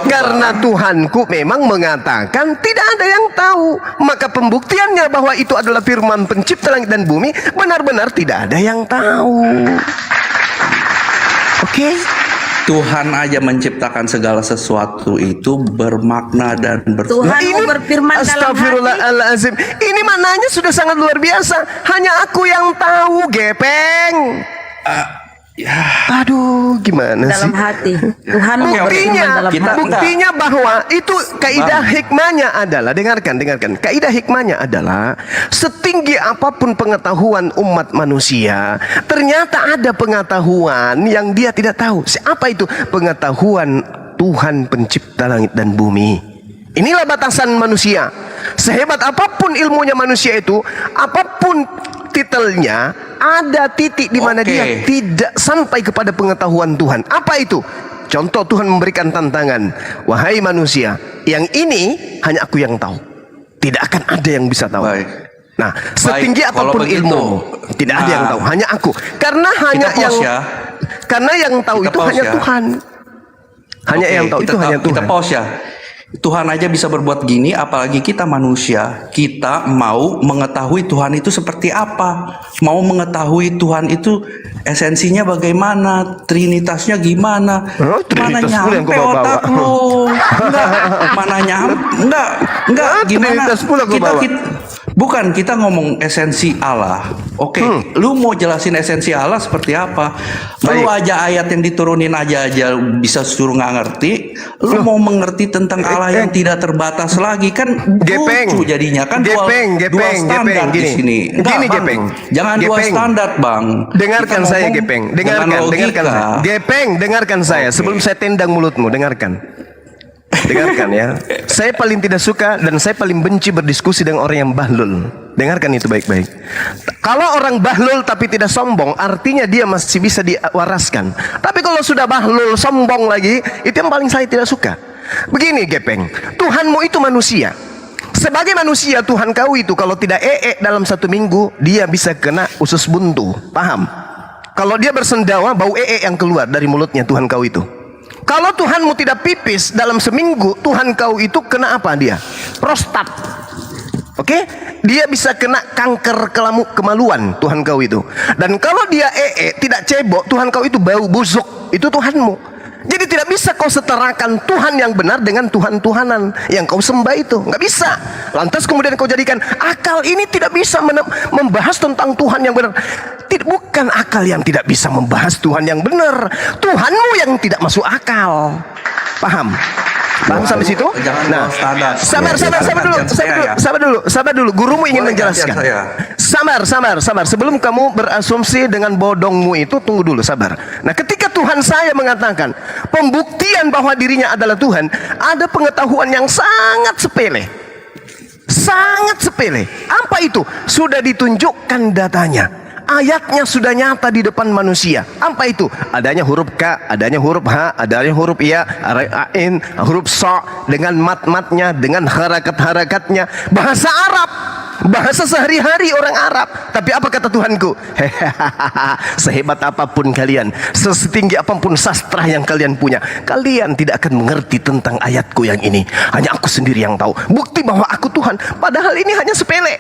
karena Tuhanku memang mengatakan tidak ada yang tahu, maka pembuktiannya bahwa itu adalah firman pencipta langit dan bumi, benar-benar tidak ada yang tahu. Oke? Tuhan aja menciptakan segala sesuatu itu bermakna dan Tuhanmu berfirman dalam hati. Astagfirullahaladzim. Ini maknanya sudah sangat luar biasa. Hanya aku yang tahu, Gepeng. Aduh, gimana sih? Dalam hati. Tuhan Buktinya bahwa itu kaidah hikmahnya adalah, dengarkan. Kaidah hikmahnya adalah setinggi apapun pengetahuan umat manusia, ternyata ada pengetahuan yang dia tidak tahu. Apa itu? Pengetahuan Tuhan pencipta langit dan bumi. Inilah batasan manusia. Sehebat apapun ilmunya manusia itu, apapun titelnya, ada titik di mana dia tidak sampai kepada pengetahuan Tuhan. Apa itu? Contoh, Tuhan memberikan tantangan, wahai manusia, yang ini hanya aku yang tahu. Tidak akan ada yang bisa tahu. Nah, setinggi apapun ilmu, tidak ada yang tahu, hanya aku. Karena yang tahu itu hanya Tuhan. Hanya yang tahu itu hanya Tuhan. Kita pause ya. Tuhan aja bisa berbuat gini, apalagi kita manusia. Kita mau mengetahui Tuhan itu seperti apa, mau mengetahui Tuhan itu esensinya bagaimana, trinitasnya gimana. Mana nyampe otak lu? Enggak, gimana kita ngomong esensi Allah. Lu mau jelasin esensi Allah seperti apa? Lu aja ayat yang diturunin aja bisa suruh nggak ngerti. Lu mau mengerti tentang Allah yang tidak terbatas lagi, kan lucu jadinya, kan dua standar di sini. Jangan dua standar, Bang. Dengarkan saya, Gepeng. Dengarkan saya. Sebelum saya tendang mulutmu, dengarkan ya. Saya paling tidak suka dan saya paling benci berdiskusi dengan orang yang bahlul. Dengarkan itu baik-baik. Kalau orang bahlul tapi tidak sombong, artinya dia masih bisa diwaraskan. Tapi kalau sudah bahlul, sombong lagi, itu yang paling saya tidak suka. Begini, Gepeng, Tuhanmu itu manusia. Sebagai manusia, Tuhan kau itu kalau tidak dalam 1 minggu, dia bisa kena usus buntu. Paham? Kalau dia bersendawa, bau yang keluar dari mulutnya Tuhan kau itu. Kalau Tuhanmu tidak pipis dalam seminggu, Tuhan kau itu kena apa dia? Prostat. Oke? Dia bisa kena kanker kemaluan, Tuhan kau itu. Dan kalau dia tidak cebok, Tuhan kau itu bau busuk. Itu Tuhanmu. Jadi tidak bisa kau setarakan Tuhan yang benar dengan Tuhan-Tuhanan yang kau sembah itu. Nggak bisa. Lantas kemudian kau jadikan akal ini tidak bisa membahas tentang Tuhan yang benar. Bukan akal yang tidak bisa membahas Tuhan yang benar, Tuhanmu yang tidak masuk akal. Paham? Paham sampai situ? Nah, sabar dulu. Gurumu ingin menjelaskan. Sabar. Sebelum kamu berasumsi dengan bodongmu itu, tunggu dulu, sabar. Nah, ketika Tuhan saya mengatakan pembuktian bahwa dirinya adalah Tuhan, ada pengetahuan yang sangat sepele. Sangat sepele. Apa itu? Sudah ditunjukkan datanya. Ayatnya sudah nyata di depan manusia. Apa itu? Adanya huruf K, adanya huruf H, adanya huruf Ya, Ain, huruf So, dengan mat-matnya, dengan harakat-harakatnya. Bahasa Arab, bahasa sehari-hari orang Arab. Tapi apa kata Tuhanku? Sehebat apapun kalian, setinggi apapun sastra yang kalian punya, kalian tidak akan mengerti tentang ayatku yang ini. Hanya aku sendiri yang tahu. Bukti bahwa aku Tuhan. Padahal ini hanya sepele.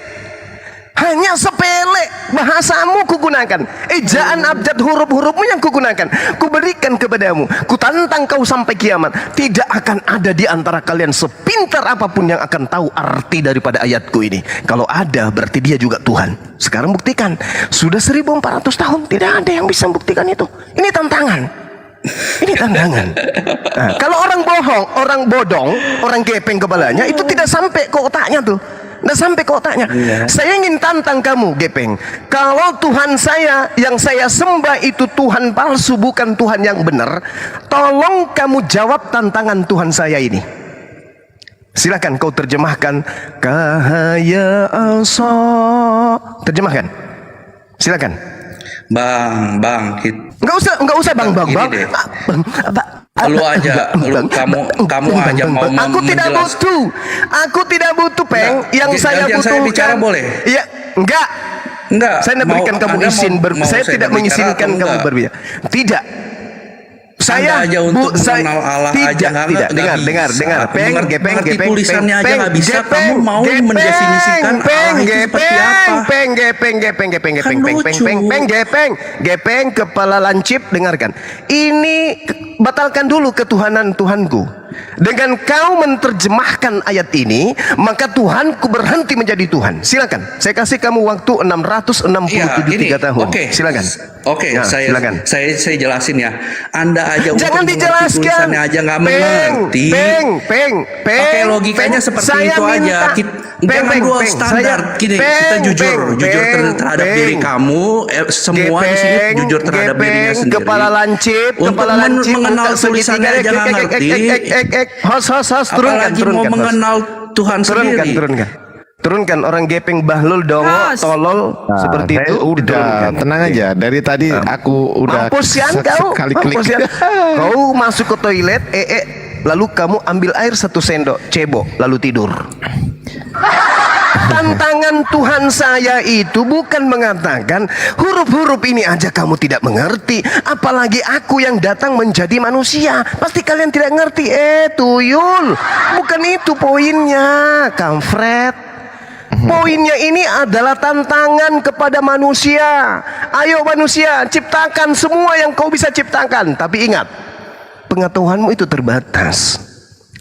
Hanya sepele, bahasamu kugunakan, ejaan abjad huruf-hurufmu yang kugunakan, kuberikan kepadamu, kutantang kau sampai kiamat. Tidak akan ada di antara kalian sepintar apapun yang akan tahu arti daripada ayatku ini. Kalau ada, berarti dia juga Tuhan. Sekarang buktikan. Sudah 1400 tahun tidak ada yang bisa membuktikan itu. Ini tantangan. Ini tantangan. Nah, kalau orang bohong, orang bodong, orang gepeng kepalanya, itu tidak sampai ke otaknya tuh. Nggak sampai ke otaknya. Saya ingin tantang kamu, gepeng. Kalau Tuhan saya yang saya sembah itu Tuhan palsu, bukan Tuhan yang benar, tolong kamu jawab tantangan Tuhan saya ini. Silakan kau terjemahkan. Kahaya Asa. Terjemahkan. Silakan. Bang. Enggak usah bang. Lu aja, kamu aja mau Aku tidak butuh, Peng. Yang saya butuhkan. Saya bicara boleh? Ya, enggak. Saya tidak berikan kamu izin. Saya tidak mengizinkan kamu berbicara. Tidak. Saya aja untuk mengenal Allah aja nggak dengar Peng, gepeng tulisannya aja nggak bisa, kamu mau mendefinisikan Allah itu seperti apa? Gepeng kepala lancip, dengarkan ini, batalkan dulu ketuhanan Tuhanku. Dengan kau menerjemahkan ayat ini, maka Tuhanku berhenti menjadi Tuhan. Silakan, saya kasih kamu waktu 663 tahun. Silakan. Silakan. Saya jelasin ya. Anda aja jangan untuk dijelaskan, tulisannya aja nggak mengerti. Peng. Oke, logikanya seperti itu aja. Jangan dua standar. Kita jujur terhadap diri kamu. Semua di sini jujur terhadap dirinya sendiri. Kepala lancip, mengenal tulisannya aja nggak ngerti. Host, apalagi mau mengenal Tuhan sendiri. Turunkan orang gepeng bahlul dongo tolol seperti itu. Udah tenang aja. Dari tadi aku udah sekali klik. Kau masuk ke toilet, lalu kamu ambil air 1 sendok, cebok, lalu tidur. Tantangan Tuhan saya itu bukan mengatakan huruf-huruf ini aja kamu tidak mengerti, apalagi aku yang datang menjadi manusia. Pasti kalian tidak ngerti. Tuyul, bukan itu poinnya, kampret. Poinnya ini adalah tantangan kepada manusia. Ayo manusia, ciptakan semua yang kau bisa ciptakan. Tapi ingat, pengetahuanmu itu terbatas.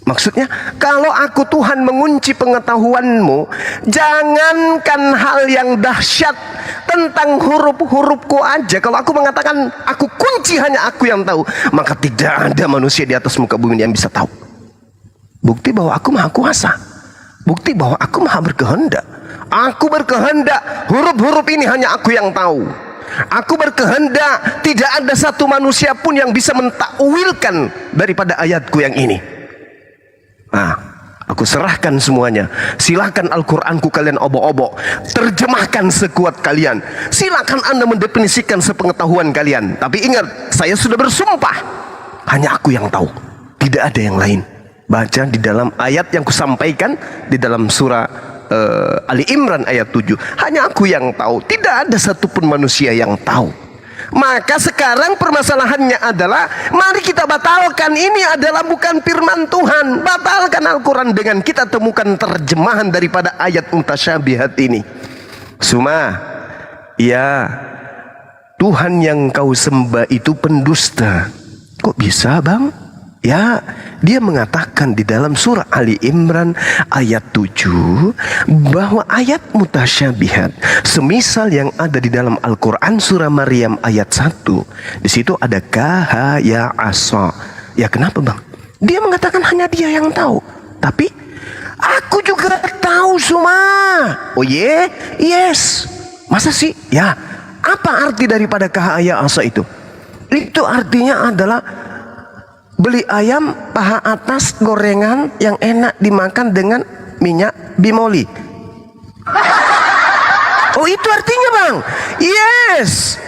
Maksudnya, kalau aku Tuhan mengunci pengetahuanmu, jangankan hal yang dahsyat tentang huruf-hurufku aja. Kalau aku mengatakan aku kunci, hanya aku yang tahu, maka tidak ada manusia di atas muka bumi yang bisa tahu. Bukti bahwa aku maha kuasa. Bukti bahwa aku maha berkehendak. Aku berkehendak huruf-huruf ini hanya aku yang tahu. Aku berkehendak tidak ada satu manusia pun yang bisa mentakwilkan daripada ayatku yang ini. Nah, aku serahkan semuanya. Silakan Al-Quranku kalian obok-obok, terjemahkan sekuat kalian. Silakan Anda mendefinisikan sepengetahuan kalian. Tapi ingat, saya sudah bersumpah, hanya aku yang tahu, tidak ada yang lain. Baca di dalam ayat yang kusampaikan di dalam surah Ali Imran ayat 7. Hanya aku yang tahu, tidak ada satupun manusia yang tahu. Maka sekarang permasalahannya adalah, mari kita batalkan, ini adalah bukan firman Tuhan. Batalkan Al-Quran dengan kita temukan terjemahan daripada ayat mutasyabihat ini. Ya, Tuhan yang kau sembah itu pendusta. Kok bisa, Bang? Ya, dia mengatakan di dalam surah Ali Imran ayat 7 bahwa ayat mutasyabihat semisal yang ada di dalam Al-Quran surah Maryam ayat 1. Di situ ada kahaya asa. Ya, kenapa, Bang? Dia mengatakan hanya dia yang tahu. Tapi aku juga tahu semua. Oh yes. Masa sih? Ya. Apa arti daripada kahaya asa itu? Itu artinya adalah beli ayam paha atas gorengan yang enak dimakan dengan minyak bimoli. Oh, itu artinya, Bang. Yes.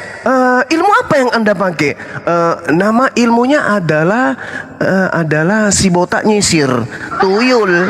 Ilmu apa yang Anda pakai? Nama ilmunya adalah si botak nyisir, tuyul.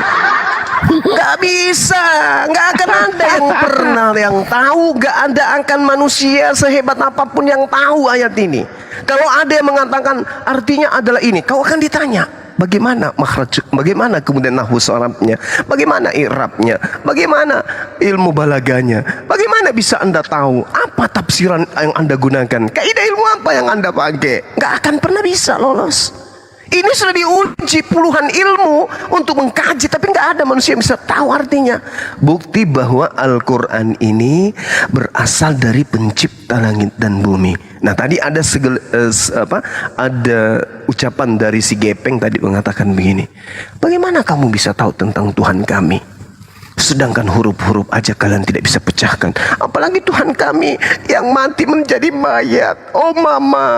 Gak bisa, gak akan ada yang pernah yang tahu, gak ada akan manusia sehebat apapun yang tahu ayat ini. Kalau ada yang mengatakan artinya adalah ini, kau akan ditanya, bagaimana makhraj, bagaimana kemudian nahwu Arabnya, bagaimana i'rabnya, bagaimana ilmu balaganya, bagaimana bisa Anda tahu apa tafsiran yang Anda gunakan, kaidah ilmu apa yang Anda pakai, gak akan pernah bisa lolos. Ini sudah diuji puluhan ilmu untuk mengkaji, tapi nggak ada manusia yang bisa tahu artinya. Bukti bahwa Al-Quran ini berasal dari pencipta langit dan bumi. Nah, tadi ada ada ucapan dari si Gepeng tadi mengatakan begini. Bagaimana kamu bisa tahu tentang Tuhan kami? Sedangkan huruf-huruf aja kalian tidak bisa pecahkan. Apalagi Tuhan kami yang mati menjadi mayat. Oh mama.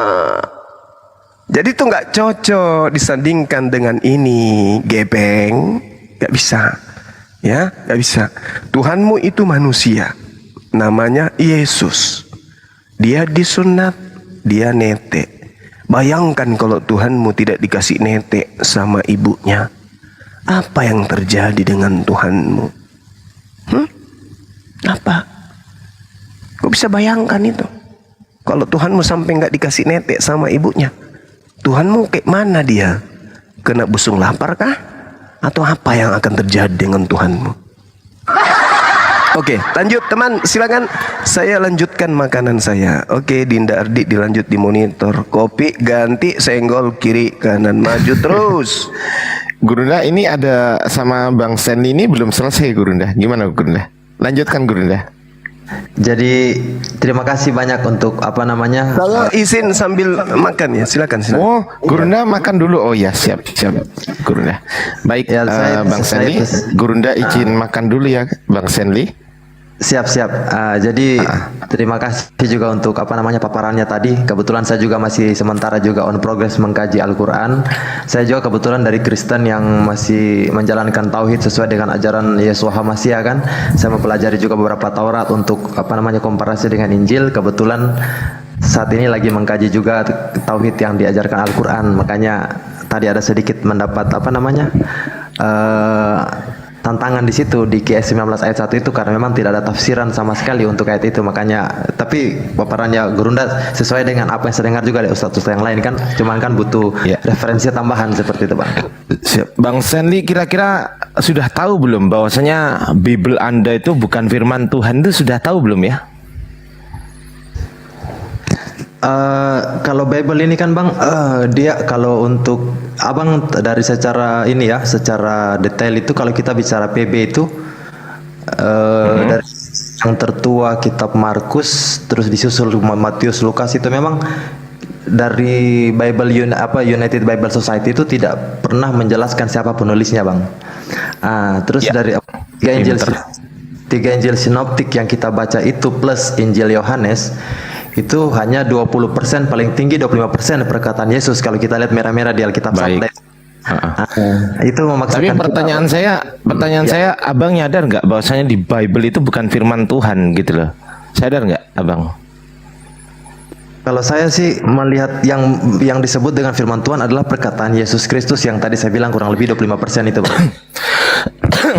Jadi itu nggak cocok disandingkan dengan ini, Gepeng. Nggak bisa, ya, nggak bisa. Tuhanmu itu manusia, namanya Yesus. Dia disunat, dia netek. Bayangkan kalau Tuhanmu tidak dikasih netek sama ibunya, apa yang terjadi dengan Tuhanmu? Apa? Kok bisa bayangkan itu? Kalau Tuhanmu sampai nggak dikasih netek sama ibunya, Tuhanmu kayak mana dia? Kena busung lapar kah? Atau apa yang akan terjadi dengan Tuhanmu? Oke, lanjut teman, silakan saya lanjutkan makanan saya. Oke, Dinda Ardi dilanjut di monitor. Kopi ganti senggol kiri kanan maju terus. Gurunda, ini ada sama Bang Stanley ini belum selesai, Gurunda. Gimana, Gurunda? Lanjutkan, Gurunda. Jadi terima kasih banyak untuk apa namanya. Kalau izin sambil makan ya, silakan. Oh, Gurunda makan dulu. Oh ya, siap. Gurunda. Baik, Ya, Bang Stanley, Gurunda izin makan dulu ya, Bang Stanley. Siap. Jadi terima kasih juga untuk apa namanya paparannya tadi. Kebetulan saya juga masih sementara juga on progress mengkaji Al-Quran. Saya juga kebetulan dari Kristen yang masih menjalankan tauhid sesuai dengan ajaran Yeshua Hamashiach kan. Saya mempelajari juga beberapa Taurat untuk apa namanya komparasi dengan Injil. Kebetulan saat ini lagi mengkaji juga tauhid yang diajarkan Al-Quran. Makanya tadi ada sedikit mendapat apa namanya tantangan di situ di QS 19 ayat 1 itu karena memang tidak ada tafsiran sama sekali untuk ayat itu. Makanya tapi paparannya Gurunda sesuai dengan apa yang saya dengar juga dari ustaz-ustaz yang lain kan, cuman kan butuh referensi tambahan seperti itu, Bang. Siap. Bang Stanley, kira-kira sudah tahu belum bahwasanya Bible Anda itu bukan firman Tuhan, itu sudah tahu belum ya? Kalau Bible ini kan Bang, dia kalau untuk Abang dari secara ini ya, secara detail itu kalau kita bicara PB itu dari yang tertua kitab Markus, terus disusul Matius, Lukas itu memang dari Bible United Bible Society itu tidak pernah menjelaskan siapa penulisnya, Bang. Terus dari tiga Injil sinoptik yang kita baca itu plus Injil Yohanes itu hanya 20%, paling tinggi 25% perkataan Yesus kalau kita lihat merah-merah di Alkitab Saklek. Itu memaksakan. Tapi pertanyaan saya, Abang nyadar nggak bahwasanya di Bible itu bukan firman Tuhan gitu loh? Sadar nggak, Abang? Kalau saya sih melihat yang disebut dengan firman Tuhan adalah perkataan Yesus Kristus yang tadi saya bilang kurang lebih 25% itu, Bang.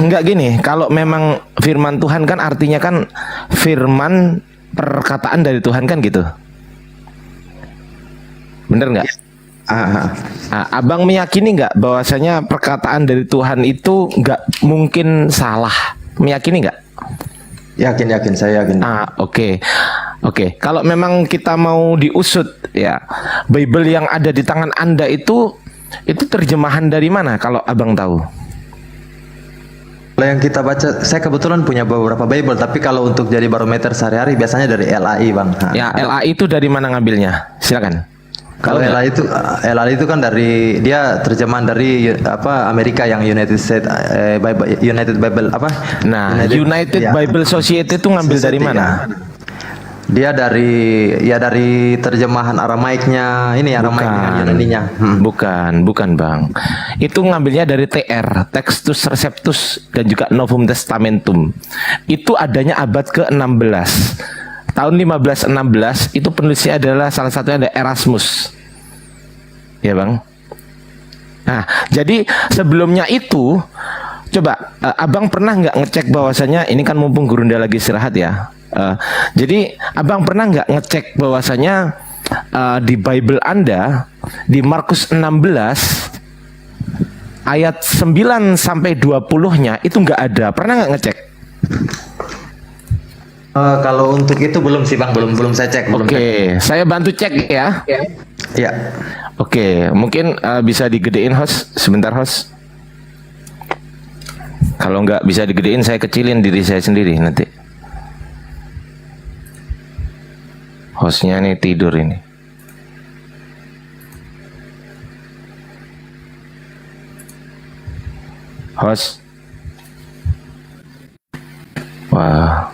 Enggak gini, kalau memang firman Tuhan kan artinya kan firman perkataan dari Tuhan kan gitu, bener nggak? Abang meyakini nggak bahwasanya perkataan dari Tuhan itu nggak mungkin salah? Meyakini nggak? Yakin, saya yakin. Oke. Kalau memang kita mau diusut ya, Bible yang ada di tangan Anda itu terjemahan dari mana kalau Abang tahu? Kalau yang kita baca, saya kebetulan punya beberapa Bible, tapi kalau untuk jadi barometer sehari-hari biasanya dari LAI, Bang. Ya, LAI itu dari mana ngambilnya? Silakan. Kalau LAI itu kan dari dia terjemahan dari Amerika yang United Bible apa? Nah, United Bible Society itu ngambil dari mana? Dia dari terjemahan Aramaiknya ini Aramaiknya Yunaninya. Bukan Bang. Itu ngambilnya dari TR, Textus Receptus dan juga Novum Testamentum. Itu adanya abad ke-16. Tahun 1516 itu penulisnya adalah salah satunya ada Erasmus. Ya Bang. Nah, jadi sebelumnya itu coba Abang pernah nggak ngecek bahwasanya ini kan mumpung Gurunda lagi istirahat ya. Jadi Abang pernah nggak ngecek bahwasanya di Bible Anda di Markus 16 ayat 9 sampai 20-nya itu nggak ada. Pernah nggak ngecek? Kalau untuk itu belum sih Bang, belum saya cek. Oke, saya bantu cek ya. Iya. Oke, mungkin bisa digedein host sebentar host. Kalau nggak bisa digedein, saya kecilin diri saya sendiri nanti. Hostnya nih tidur ini. Host. Wah.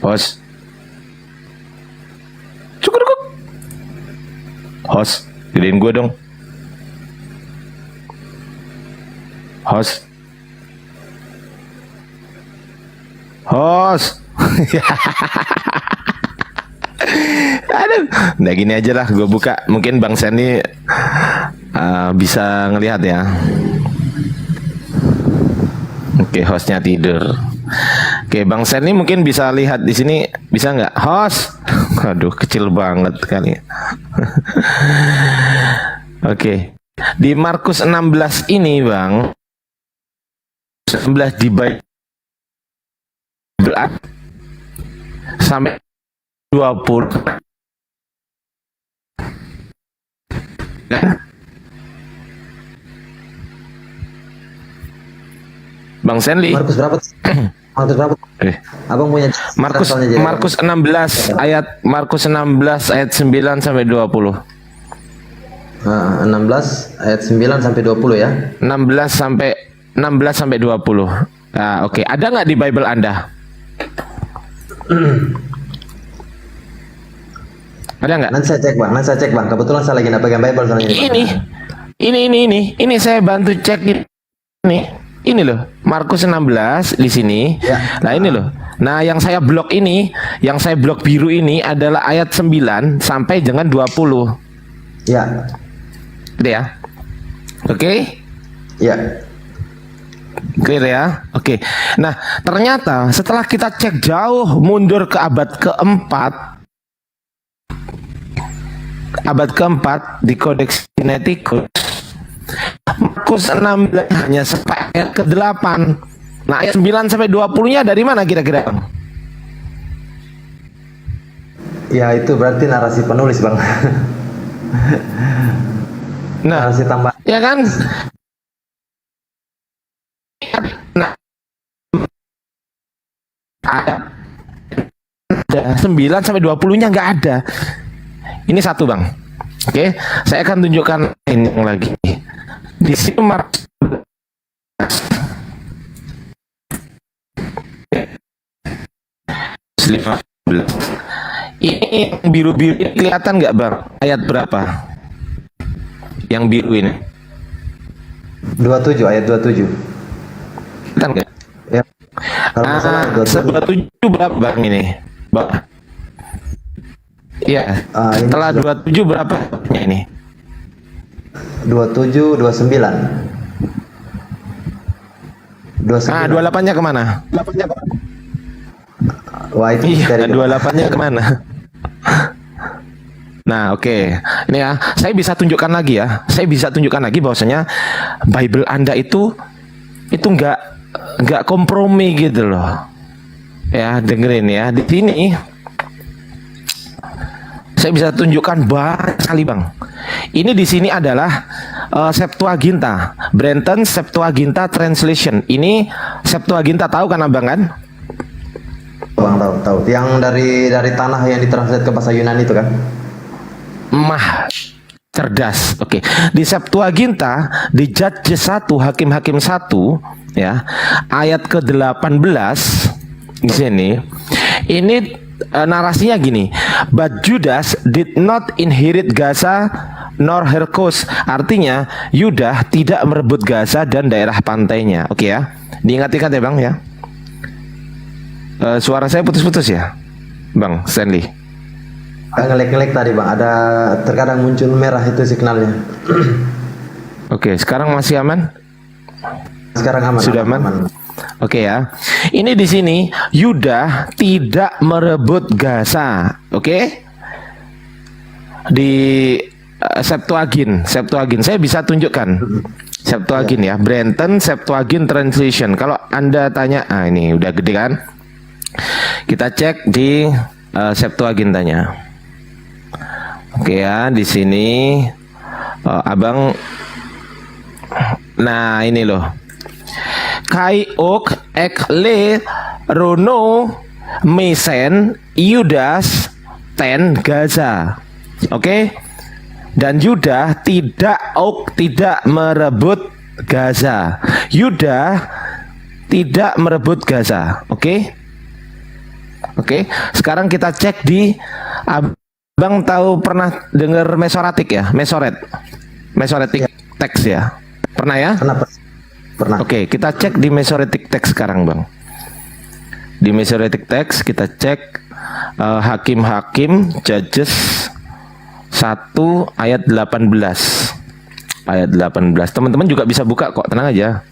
Host. Cukup. Host, gedein gue dong. Host. Aduh, nah gini aja lah, gue buka. Mungkin Bang Sandy bisa ngelihat ya. Oke, hostnya tidur. Oke, Bang Sandy mungkin bisa lihat di sini, bisa nggak? Host, aduh kecil banget kali. Oke, di Markus 16 ini Bang, 19 di Bible sampai 20. Bang Senli. Markus berapa? Markus berapa? Abang punya Markus 16 ayat 9 sampai 20. 16 ayat 9 sampai 20 ya. 16 sampai 20. Nah, oke. Ada nggak di Bible Anda? Ada nggak? Nanti saya cek bang. Kebetulan saya lagi nggak pegang Bible soalnya Ini saya bantu cek ini loh, Markus 16 di sini. Ya. Nah ini loh. Nah yang saya blok biru ini adalah ayat 9 sampai dengan 20. Ya. Gitu ya. Oke? Ya. Clear ya? Oke. Nah, ternyata setelah kita cek jauh mundur ke abad keempat di Codex Sinaiticus, Markus 16 hanya sampai ayat ke-8. Nah, ayat 9 sampai 20-nya dari mana kira-kira? Ya, itu berarti narasi penulis, Bang. Nah, narasi tambah. Ya kan? Nah, ada 9 sampai 20-nya nggak ada. Ini satu Bang. Oke, saya akan tunjukkan ini lagi. Di sini Markus 15. Ini yang biru-biru ini kelihatan nggak Bang? Ayat berapa? Yang biru ini. 27, ayat 27. Kelihatan nggak? Ya. Kalau masalah 27 berapa Bang ini? Bang. Iya. Setelah 27 berapa ini? 27, 29. 29. Ah, 28-nya kemana? Wah, itu iya, 28-nya kemana? Nah, oke. Ini ya, saya bisa tunjukkan lagi ya. Saya bisa tunjukkan lagi bahwasanya Bible Anda itu nggak kompromi gitu loh. Ya, dengerin ya. Di sini saya bisa tunjukkan banyak sekali Bang. Ini di sini adalah Septuaginta, Brenton Septuaginta Translation. Ini Septuaginta, tahu kan Abang kan? Bang tahu. Yang dari tanah yang ditranslate ke bahasa Yunani itu kan? Cerdas. Oke. Di Septuaginta, di Judges 1, Hakim-Hakim 1 ya, ayat ke-18 di sini ini narasinya gini, but Judas did not inherit Gaza nor her coast. Artinya Yudah tidak merebut Gaza dan daerah pantainya. Oke ya, diingat-ingat ya Bang ya. Suara saya putus-putus ya Bang Stanley? Ngelek-ngelek tadi Bang, ada terkadang muncul merah itu signalnya. Oke, sekarang masih aman? Sekarang aman. Sudah aman? Oke ya. Ini di sini Yudah tidak merebut Gaza. Oke? Di Septuagint saya bisa tunjukkan. Septuagint ya, Brenton Septuagint Translation. Kalau Anda tanya, ini udah gede kan? Kita cek di Septuagint tanya. Oke ya, di sini Abang. Nah, ini loh. Kai ok ek le rono mesen Yudas ten Gaza. Oke? Dan Yudah tidak merebut Gaza. Yudah tidak merebut Gaza. Oke? Oke. Sekarang kita cek di Abang tahu pernah dengar Mesoretic ya? Mesoretic text ya. Pernah ya? Pernah. Oke, kita cek di Mesoretic text sekarang, Bang. Di Mesoretic text kita cek Hakim-Hakim Judges 1 ayat 18. Ayat 18. Teman-teman juga bisa buka kok, tenang aja.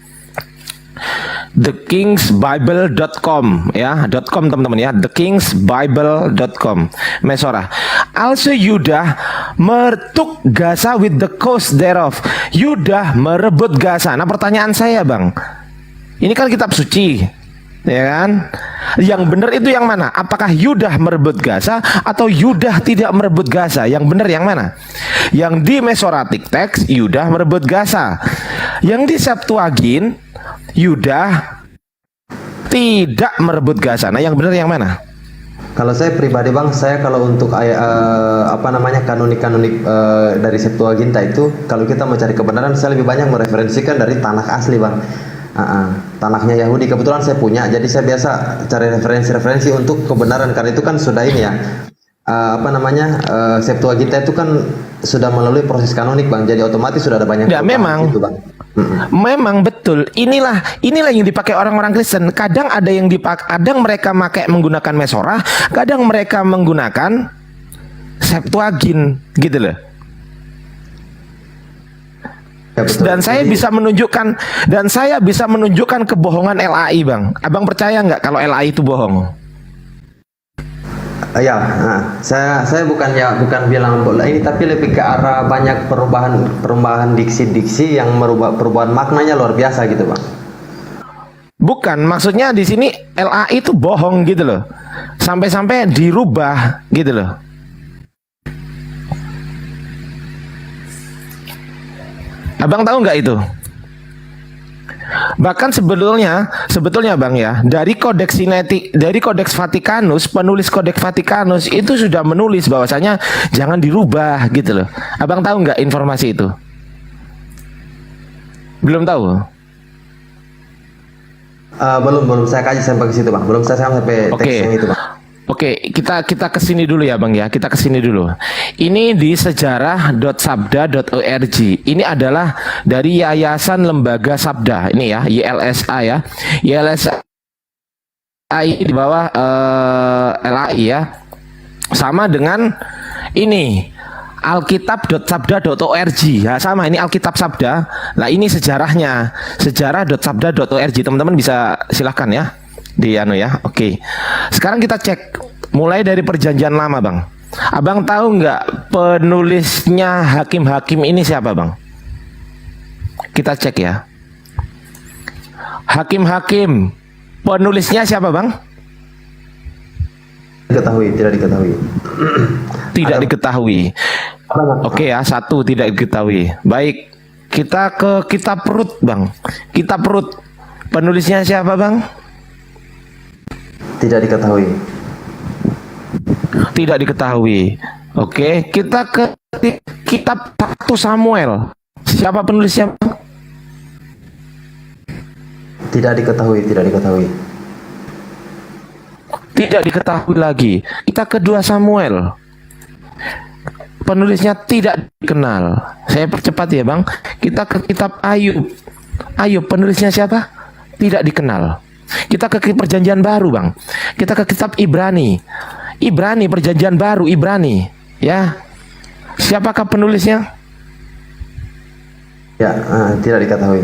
thekingsbible.com ya, .com teman-teman ya, thekingsbible.com. Mesorah. Also Yudah mertuk Gaza with the coast thereof. Yudah merebut Gaza. Nah, pertanyaan saya, Bang. Ini kan kitab suci, ya kan? Yang benar itu yang mana? Apakah Yudah merebut Gaza atau Yudah tidak merebut Gaza? Yang benar yang mana? Yang di Mesoretic text Yudah merebut Gaza. Yang di Septuagint Yudah tidak merebut Gaza. Nah, yang benar yang mana? Kalau saya pribadi Bang, saya kalau untuk kanonik dari Septuaginta itu, kalau kita mencari kebenaran, saya lebih banyak mereferensikan dari tanah asli Bang. Tanahnya Yahudi kebetulan saya punya, jadi saya biasa cari referensi untuk kebenaran, karena itu kan sudah ini ya, Septuaginta itu kan sudah melalui proses kanonik Bang, jadi otomatis sudah ada banyak memang gitu, Bang. Memang betul. Inilah yang dipakai orang-orang Kristen. Kadang ada yang kadang mereka menggunakan Mesorah, kadang mereka menggunakan Septuagint gitu loh. Ya, betul. Dan saya bisa menunjukkan kebohongan LAI, Bang. Abang percaya nggak kalau LAI itu bohong? Saya bukan bilang bola ini, tapi lebih ke arah banyak perubahan diksi yang merubah perubahan maknanya luar biasa gitu Bang. Bukan, maksudnya di sini LAI itu bohong gitu loh. Sampai-sampai dirubah gitu loh. Abang tahu nggak itu? Bahkan sebetulnya Bang ya, dari Kodeks Vatikanus, penulis Kodeks Vatikanus itu sudah menulis bahwasanya jangan dirubah gitu loh. Abang tahu nggak informasi itu? Belum tahu? Belum saya kaji sampai ke situ Bang. Belum saya sampai teks yang itu Bang. Oke, kita kesini dulu ya Bang ya, kita kesini dulu. Ini di sejarah.sabda.org. Ini adalah dari Yayasan Lembaga Sabda, ini ya, YLSA ya. YLSA di bawah LAI ya. Sama dengan ini alkitab.sabda.org ya, sama, ini Alkitab Sabda. Nah, ini sejarahnya, sejarah.sabda.org. Teman-teman bisa silahkan ya di ya. Oke. Sekarang kita cek mulai dari Perjanjian Lama, Bang. Abang tahu nggak penulisnya Hakim-Hakim ini siapa, Bang? Kita cek ya. Hakim-Hakim penulisnya siapa, Bang? Tidak diketahui. Tidak diketahui. Oke ya, satu tidak diketahui. Baik, kita ke Kitab Rut, Bang. Kitab Rut penulisnya siapa, Bang? Tidak diketahui. Tidak diketahui. Oke, kita ke Kitab 1 Samuel. Siapa penulisnya? Tidak diketahui. tidak diketahui lagi. Kita ke 2 Samuel, penulisnya tidak dikenal. Saya percepat ya Bang. Kita ke kitab Ayub. Ayub, penulisnya siapa? Tidak dikenal. Kita ke perjanjian baru Bang. Kita ke kitab Ibrani. Ibrani, perjanjian baru Ibrani. Ya, siapakah penulisnya? Ya, tidak diketahui.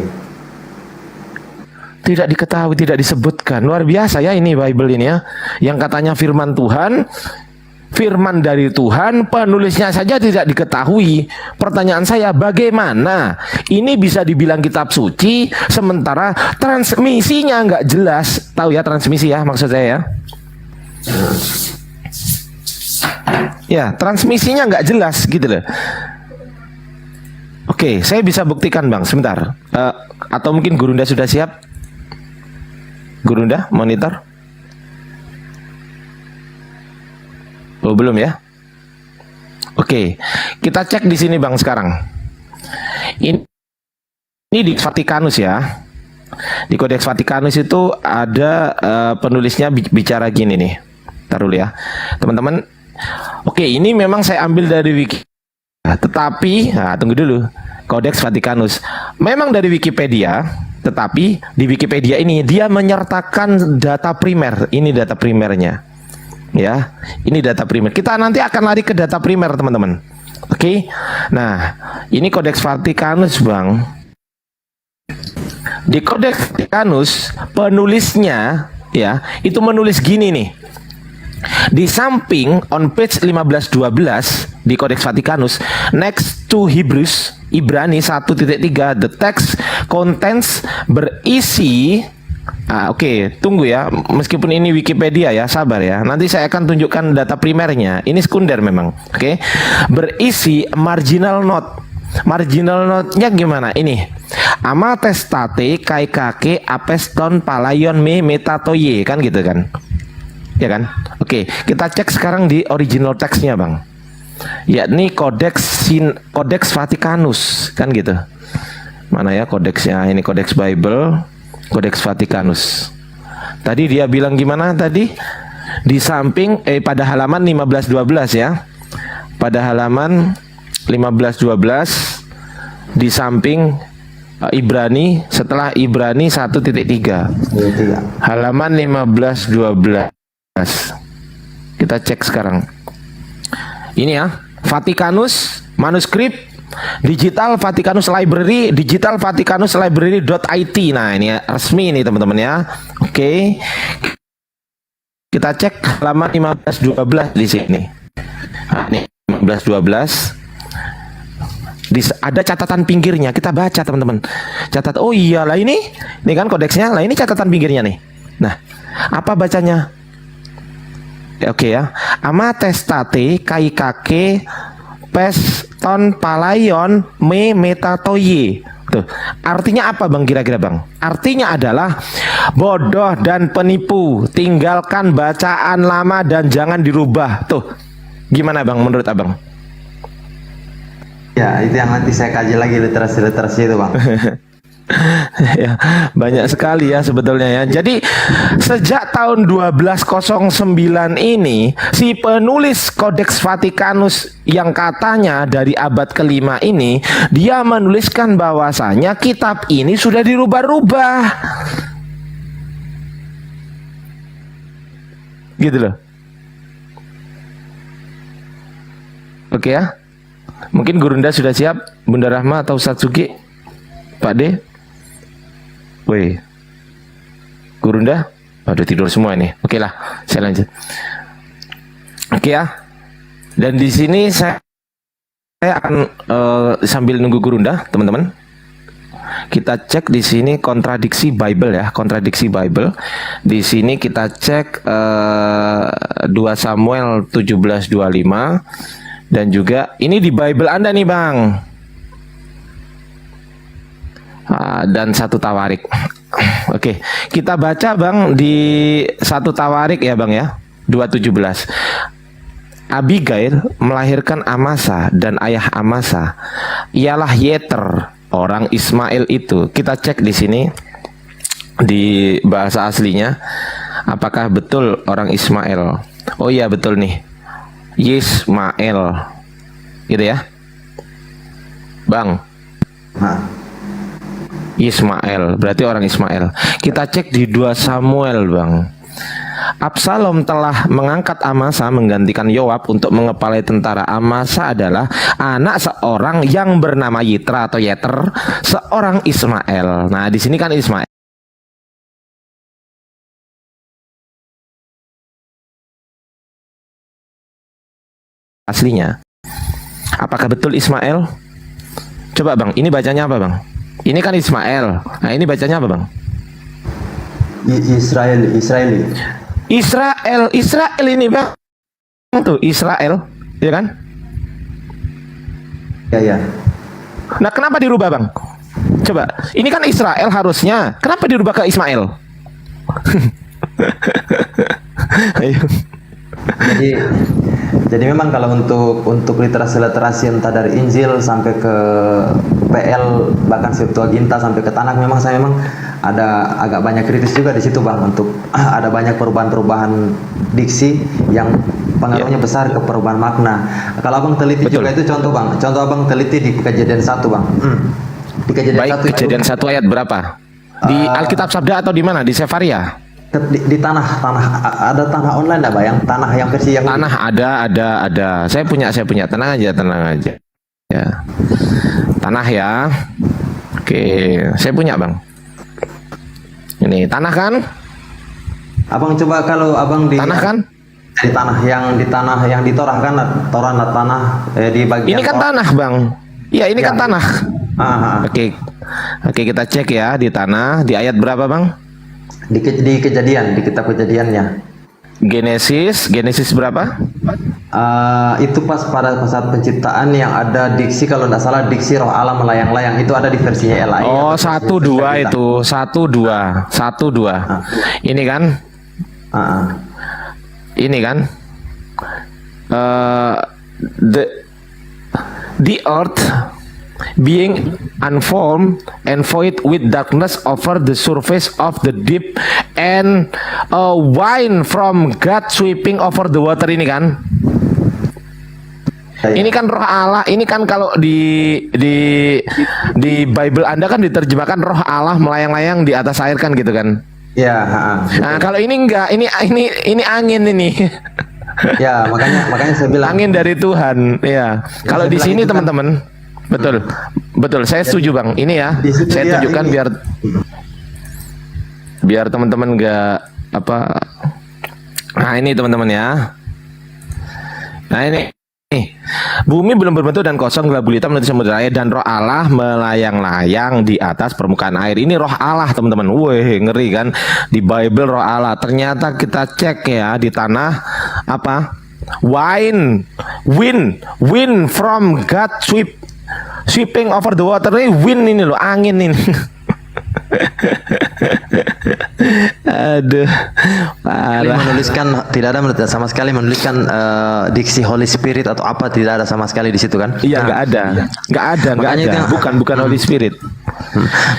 Tidak diketahui, tidak disebutkan. Luar biasa ya ini Bible ini ya. Yang katanya firman Tuhan, firman dari Tuhan, penulisnya saja tidak diketahui. Pertanyaan saya, bagaimana ini bisa dibilang kitab suci sementara transmisinya nggak jelas? Tahu ya transmisi ya maksud saya ya? Ya, transmisinya nggak jelas gitu loh. Oke, saya bisa buktikan Bang, sebentar. Atau mungkin Gurunda sudah siap? Gurunda, monitor? Oh, belum ya? Oke, kita cek di sini Bang sekarang. Ini di Vatikanus ya. Di Kodeks Vatikanus itu ada penulisnya bicara gini nih. Taruh dulu ya, teman-teman. Oke, ini memang saya ambil dari wiki. Tetapi, tunggu dulu. Kodeks Vatikanus memang dari Wikipedia, tetapi di Wikipedia ini dia menyertakan data primer. Ini data primernya. Ya, ini data primer. Kita nanti akan lari ke data primer, teman-teman. Oke. Nah, ini Kodeks Vatikanus, Bang. Di Kodeks Vatikanus penulisnya ya, itu menulis gini nih. Di samping on page 1512 di Kodeks Vatikanus, next to Hebrews, Ibrani 1.3, the text contains berisi oke, tunggu ya. Meskipun ini Wikipedia ya, sabar ya. Nanti saya akan tunjukkan data primernya. Ini sekunder memang. Oke. Berisi marginal note. Marginal note-nya gimana? Ini. Ama testate kai kake apeston palayon me metatoye, kan gitu kan? Ya kan? Oke, kita cek sekarang di original teksnya Bang. Yakni Kodeks Vatikanus, kan gitu. Mana ya kodeksnya? Ini Kodeks Bible, Kodeks Vatikanus. Tadi dia bilang gimana tadi? Di samping pada halaman 1512 ya. Pada halaman 1512 di samping Ibrani, setelah Ibrani 1.3. Halaman 1512. Kita cek sekarang. Ini ya, Vatikanus manuskrip digital Vatikanus Library, digital Vatikanus Library.it. Nah, ini ya, resmi ini teman-teman ya. Oke. Kita cek halaman 1512 di sini. Nah, ini 1512. Ada catatan pinggirnya, kita baca teman-teman. Catat. Oh iyalah ini kan kodeksnya. Lah ini catatan pinggirnya nih. Nah, apa bacanya? Oke ya. Ama testate kai kake peston palayon me metatoye. Tuh. Artinya apa Bang kira-kira Bang? Artinya adalah bodoh dan penipu, tinggalkan bacaan lama dan jangan dirubah. Tuh. Gimana Bang menurut Abang? Ya, itu yang nanti saya kaji lagi literasi-literasi itu Bang. Ya, banyak sekali ya sebetulnya ya. Jadi sejak tahun 1209 ini si penulis Kodeks Vatikanus yang katanya dari abad ke-5 ini, dia menuliskan bahwasanya kitab ini sudah dirubah-rubah. Gitu loh. Oke ya. Mungkin Gurunda sudah siap, Bunda Rahma atau Ustadz Sugi, Pak D. Woi, Gurunda, aduh tidur semua ini. Oke lah, saya lanjut. Oke ya. Dan di sini saya akan sambil nunggu Gurunda, teman-teman. Kita cek di sini kontradiksi Bible ya, kontradiksi Bible. Di sini kita cek 2 Samuel 17:25 dan juga ini di Bible Anda nih, Bang. Dan 1 Tawarik. Oke, kita baca Bang di 1 Tawarik ya Bang ya, 2:17. Abigail melahirkan Amasa dan ayah Amasa ialah Yeter, orang Ismail itu. Kita cek di sini di bahasa aslinya. Apakah betul orang Ismail? Oh iya betul nih, Ismail, gitu ya, Bang. Ismail, berarti orang Ismail. Kita cek di 2 Samuel, Bang. Absalom telah mengangkat Amasa menggantikan Yoab untuk mengepalai tentara. Amasa adalah anak seorang yang bernama Yitra atau Yeter, seorang Ismail. Nah, di sini kan Ismail. Aslinya. Apakah betul Ismail? Coba Bang, ini bacanya apa Bang? Ini kan Ismail. Nah, ini bacanya apa Bang? Israeli. Israel ini Bang. Tuh Israel, ya kan? Ya. Nah, kenapa dirubah Bang? Coba, ini kan Israel harusnya. Kenapa dirubah ke Ismail? Ayo. Jadi memang kalau untuk literasi entah dari Injil sampai ke PL bahkan Septuaginta sampai ke Tanakh, memang saya ada agak banyak kritis juga di situ Bang, untuk ada banyak perubahan-perubahan diksi yang pengaruhnya besar ke perubahan makna. Kalau Abang teliti juga itu contoh Bang. Contoh Abang teliti di Kejadian 1 Bang. Di Kejadian 1 Kejadian 1 ayat berapa? Di Alkitab Sabda atau di mana? Di Sefaria? Di tanah ada tanah online enggak Bang, yang tanah yang versi Yahudi? Tanah ada. Saya punya. Tenang aja. Ya. Tanah ya. Oke, saya punya Bang. Ini tanah kan? Abang coba kalau Abang di tanah kan? Di tanah yang di Torah kan, tanah di bagian. Ini kan tanah Bang. Iya, ini kan tanah. Oke, kita cek ya di tanah, di ayat berapa Bang? Di Kejadian, di kitab Kejadiannya. Genesis berapa? Itu pas pada saat penciptaan yang ada diksi, kalau tidak salah diksi roh Allah melayang-layang, itu ada di versinya LAI. Oh, 1-2 itu. 1-2. Ini kan? Ini kan? The earth being unformed and void with darkness over the surface of the deep, and a wind from God sweeping over the water. Ini kan? Ini kan roh Allah. Ini kan kalau di Bible Anda kan diterjemahkan roh Allah melayang-layang di atas air kan gitu kan? Ya. Nah, kalau ini enggak, ini angin ini. Ya, makanya saya bilang angin dari Tuhan. Ya. Kalau di sini teman-teman. Betul, saya setuju Bang. Ini ya, saya tunjukkan biar teman-teman nggak apa. Nah ini teman-teman ya. Nah ini, bumi belum berbentuk dan kosong, gelap gulita menutupi samudera air, dan roh Allah melayang-layang di atas permukaan air. Ini roh Allah teman-teman. Wih, ngeri kan? Di Bible roh Allah. Ternyata kita cek ya di tanah apa? Wind from God sweeping over the water. Wind ini loh, angin ini. Aduh, menuliskan tidak ada sama sekali menuliskan diksi Holy Spirit atau apa, tidak ada sama sekali di situ kan? Iya, nggak ada. Bukan Holy Spirit.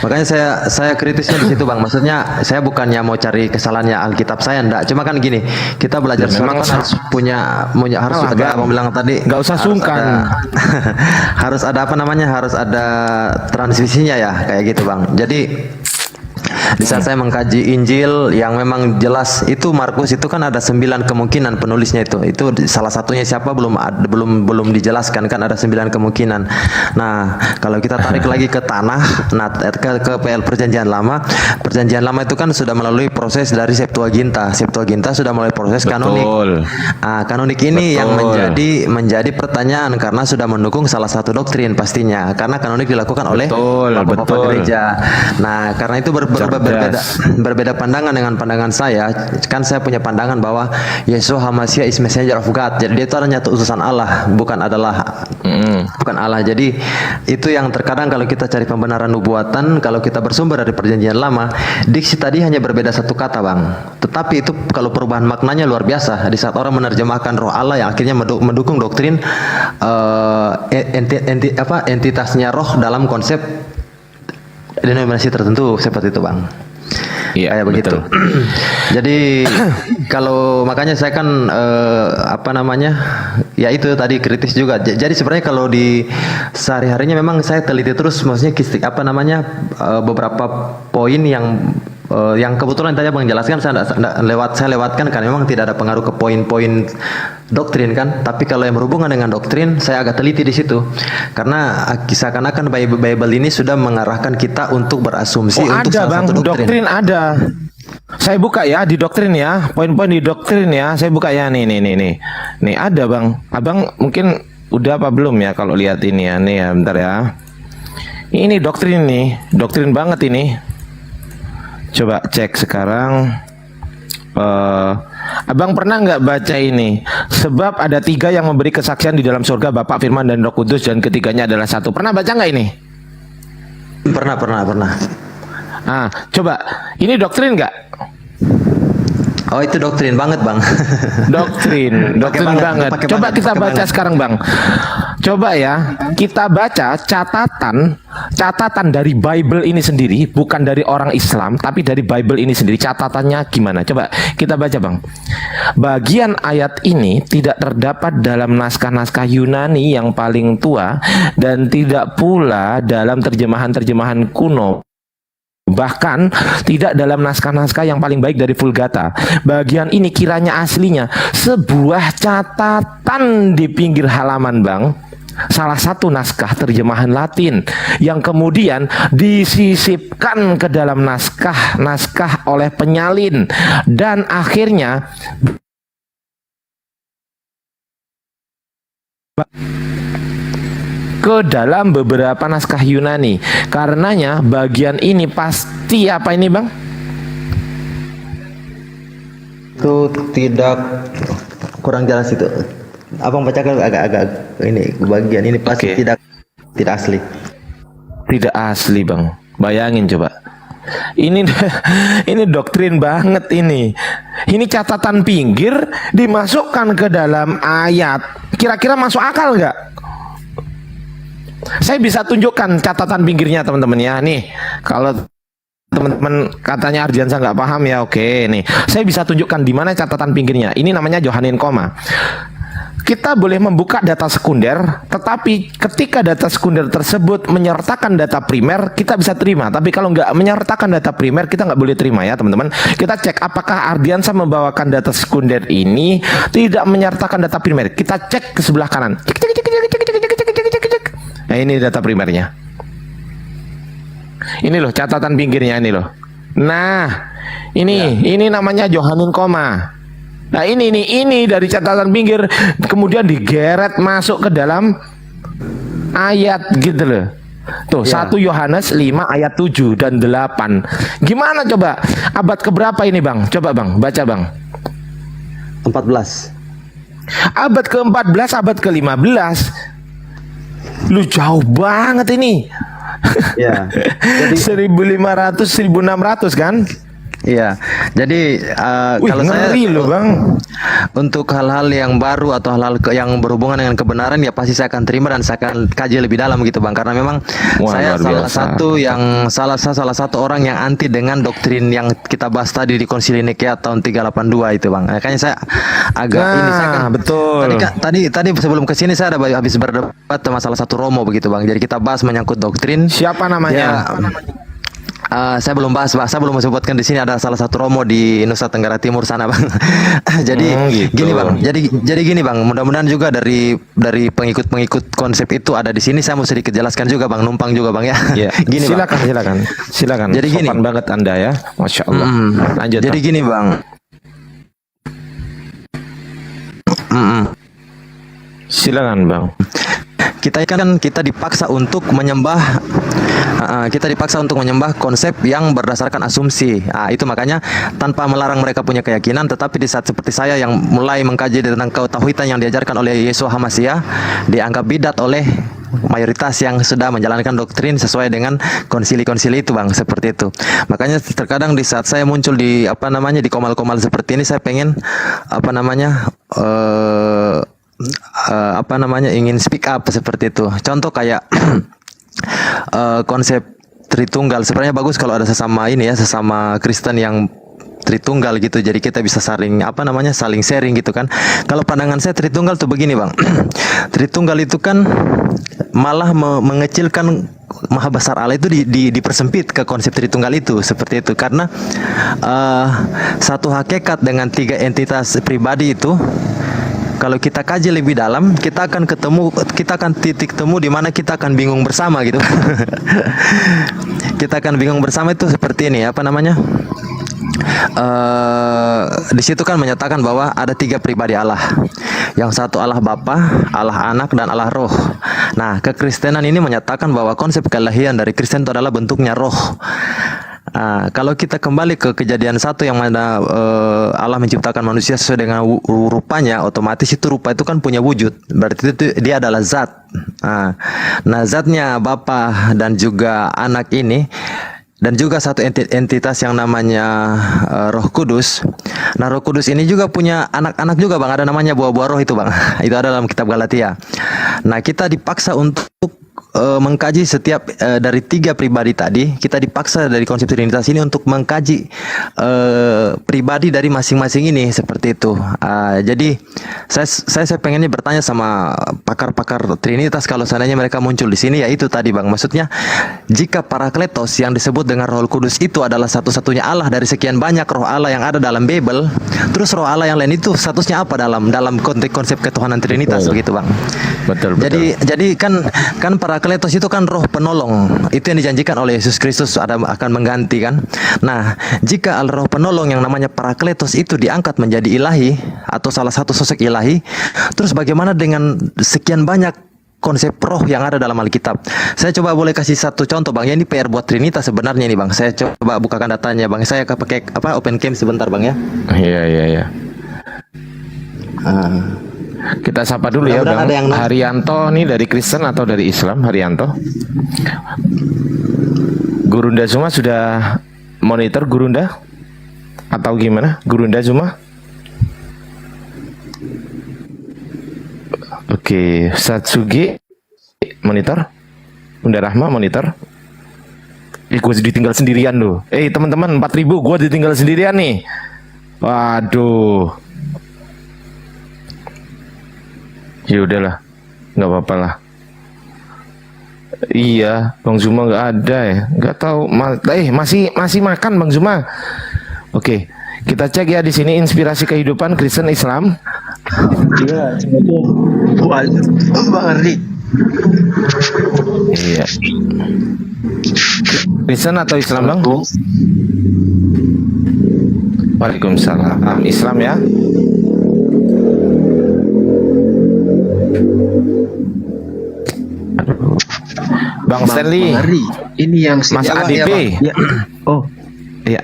Makanya saya kritisnya di situ Bang. Maksudnya saya bukannya mau cari kesalahannya Alkitab saya, enggak. Cuma kan gini, kita belajar memang kan harus punya harus juga Abang bilang tadi. Nggak usah sungkan. Harus ada apa namanya? Harus ada transmisinya ya, kayak gitu Bang. Jadi di saat saya mengkaji Injil yang memang jelas itu Markus itu kan ada 9 kemungkinan penulisnya itu salah satunya siapa belum dijelaskan kan, ada 9 kemungkinan. Nah kalau kita tarik lagi ke tanah, ke perjanjian lama itu kan sudah melalui proses dari Septuaginta sudah melalui proses kanonik. Kanonik ini yang menjadi pertanyaan karena sudah mendukung salah satu doktrin pastinya, karena kanonik dilakukan oleh bapak-bapak gereja. Nah karena itu berbeda pandangan dengan pandangan saya. Kan saya punya pandangan bahwa Yeshua HaMashiach is messenger of God. Jadi dia itu adalah nyata utusan Allah, bukan Allah. Jadi itu yang terkadang kalau kita cari pembenaran nubuatan, kalau kita bersumber dari perjanjian lama, diksi tadi hanya berbeda satu kata Bang. Tetapi itu kalau perubahan maknanya luar biasa. Di saat orang menerjemahkan roh Allah yang akhirnya mendukung doktrin entitasnya roh dalam konsep denominasi tertentu seperti itu Bang. Iya, kayak begitu. Jadi kalau makanya saya kan apa namanya, ya itu tadi kritis juga. Jadi sebenarnya kalau di sehari-harinya memang saya teliti terus, maksudnya apa namanya, beberapa poin yang kebetulan tadi Abang jelaskan saya lewatkan kan, memang tidak ada pengaruh ke poin-poin doktrin kan, tapi kalau yang berhubungan dengan doktrin saya agak teliti di situ karena seakan-akan Bible ini sudah mengarahkan kita untuk berasumsi untuk ada salah Bang, satu doktrin. doktrin ada. Saya buka ya di doktrin ya, poin-poin di doktrin ya, saya buka ya nih ada Bang. Abang mungkin udah apa belum ya kalau lihat ini ya, nih ya bentar ya. Ini doktrin nih, doktrin banget ini. Coba cek sekarang. Abang pernah nggak baca ini? Sebab ada 3 yang memberi kesaksian di dalam surga, Bapa, Firman, dan Roh Kudus, dan ketiganya adalah satu. Pernah baca nggak ini? Pernah. Ah, coba ini doktrin nggak? Oh, itu doktrin banget Bang. Doktrin banget. Coba kita baca sekarang Bang. Coba ya, kita baca catatan dari Bible ini sendiri, bukan dari orang Islam, tapi dari Bible ini sendiri. Catatannya gimana? Coba kita baca Bang. Bagian ayat ini tidak terdapat dalam naskah-naskah Yunani yang paling tua dan tidak pula dalam terjemahan-terjemahan kuno. Bahkan tidak dalam naskah-naskah yang paling baik dari Vulgata. Bagian ini kiranya aslinya sebuah catatan di pinggir halaman Bang, salah satu naskah terjemahan Latin yang kemudian disisipkan ke dalam naskah oleh penyalin dan akhirnya ke dalam beberapa naskah Yunani. Karenanya bagian ini pasti apa ini Bang? Itu tidak, kurang jelas itu. Abang bacakan agak ini bagian ini pasti tidak asli. Tidak asli Bang. Bayangin coba. Ini doktrin banget ini. Ini catatan pinggir dimasukkan ke dalam ayat. Kira-kira masuk akal nggak? Saya bisa tunjukkan catatan pinggirnya teman-teman ya. Nih, kalau teman-teman katanya Ardiansa nggak paham ya, oke nih. Saya bisa tunjukkan di mana catatan pinggirnya. Ini namanya Johannine Koma. Kita boleh membuka data sekunder, tetapi ketika data sekunder tersebut menyertakan data primer, kita bisa terima. Tapi kalau nggak menyertakan data primer, kita nggak boleh terima ya teman-teman. Kita cek apakah Ardiansa membawakan data sekunder ini tidak menyertakan data primer. Kita cek ke sebelah kanan. Nah ini data primernya. Ini loh catatan pinggirnya ini loh. Nah ini namanya Johannine Koma. Nah ini dari catatan pinggir kemudian digeret masuk ke dalam ayat gitu loh. Tuh 1 Yohanes 5 ayat 7 dan 8. Gimana coba? Abad keberapa ini Bang? Coba Bang, baca Bang. 14. Abad ke-14, abad ke-15. Lu jauh banget ini. Ya. Jadi 1500 1600 kan? Iya. Jadi kalau saya loh Bang. Untuk hal-hal yang baru atau hal-hal yang berhubungan dengan kebenaran ya pasti saya akan terima dan saya akan kaji lebih dalam gitu Bang, karena memang saya salah satu orang yang anti dengan doktrin yang kita bahas tadi di Konsili Nikea tahun 382 itu Bang. Makanya saya agak ini saya kan betul. Tadi sebelum kesini saya ada habis berdebat sama salah satu romo begitu Bang. Jadi kita bahas menyangkut doktrin. Siapa namanya? Saya belum bahas, saya belum sebutkan di sini ada salah satu romo di Nusa Tenggara Timur sana Bang. Jadi gitu. gini Bang, jadi gini Bang, mudah-mudahan juga dari pengikut konsep itu ada di sini. Saya mau sedikit jelaskan juga Bang, numpang juga Bang ya. Ya. Gini silakan. Jadi gini, sopan banget Anda ya, Masya Allah. Lanjut. Jadi gini Bang. Silakan Bang. Kita dipaksa untuk menyembah konsep yang berdasarkan asumsi. Itu makanya tanpa melarang mereka punya keyakinan, tetapi di saat seperti saya yang mulai mengkaji tentang ketauhidan yang diajarkan oleh Yeshua HaMashiach dianggap bidat oleh mayoritas yang sudah menjalankan doktrin sesuai dengan konsili-konsili itu Bang, seperti itu. Makanya terkadang di saat saya muncul di di komal-komal seperti ini, saya pengen ingin speak up seperti itu. Contoh kayak konsep Tritunggal. Sebenarnya bagus kalau ada sesama ini ya, sesama Kristen yang Tritunggal gitu. Jadi kita bisa saling saling sharing gitu kan. Kalau pandangan saya Tritunggal tuh begini, Bang. Tritunggal itu kan malah mengecilkan Maha Besar Allah itu dipersempit ke konsep Tritunggal itu seperti itu, karena satu hakikat dengan 3 entitas pribadi itu kalau kita kaji lebih dalam, kita akan titik temu di mana kita akan bingung bersama gitu. Kita akan bingung bersama itu seperti ini, di situ kan menyatakan bahwa ada 3 pribadi Allah. Yang satu Allah Bapa, Allah Anak, dan Allah Roh. Nah, kekristenan ini menyatakan bahwa konsep kelahiran dari Kristen itu adalah bentuknya roh. Kalau kita kembali ke Kejadian 1 yang mana Allah menciptakan manusia sesuai dengan rupanya, otomatis itu rupa itu kan punya wujud. Berarti itu dia adalah zat. Nah, zatnya Bapa dan juga Anak ini, dan juga satu entitas yang namanya Roh Kudus. Nah, Roh Kudus ini juga punya anak-anak juga, Bang. Ada namanya buah-buah roh itu, Bang. Itu ada dalam kitab Galatia. Nah, kita dipaksa untuk mengkaji setiap dari 3 pribadi tadi. Kita dipaksa dari konsep Trinitas ini untuk mengkaji pribadi dari masing-masing ini seperti itu. Jadi saya pengennya bertanya sama pakar-pakar Trinitas kalau seandainya mereka muncul di sini, ya itu tadi, Bang. Maksudnya jika Parakletos yang disebut dengan Roh Kudus itu adalah satu-satunya Allah dari sekian banyak roh Allah yang ada dalam Bible, terus roh Allah yang lain itu statusnya apa dalam konsep ketuhanan Trinitas, begitu, Bang? Betul. Jadi kan Parakletos itu kan roh penolong. Itu yang dijanjikan oleh Yesus Kristus akan mengganti kan. Nah, jika roh penolong yang namanya Parakletos itu diangkat menjadi ilahi atau salah satu sosok ilahi, terus bagaimana dengan sekian banyak konsep roh yang ada dalam Alkitab? Saya coba boleh kasih satu contoh, Bang. Ya, ini PR buat Trinitas sebenarnya ini, Bang. Saya coba bukakan datanya, Bang. Saya pakai open cam sebentar, Bang, ya. Iya. Kita sapa dulu ya, Bang. Haryanto nih dari Kristen atau dari Islam, Haryanto? Gurunda Zuma sudah monitor Gurunda? Atau gimana? Gurunda Zuma? Oke, Satsugi monitor? Bunda Rahma monitor? Gue ditinggal sendirian loh. Teman-teman, 4.000 gue ditinggal sendirian nih. Waduh. Ya udahlah, nggak apa-apa lah. Iya, Bang Zuma nggak ada ya, nggak tahu. Masih makan Bang Zuma. Oke, kita cek ya di sini inspirasi kehidupan Kristen Islam. Iya, Bang Ardi. Iya. Kristen atau Islam, Bang? Waalaikumsalam. Islam ya. Bang Stanley, ini yang Mas ADP. Ya. Oh, iya.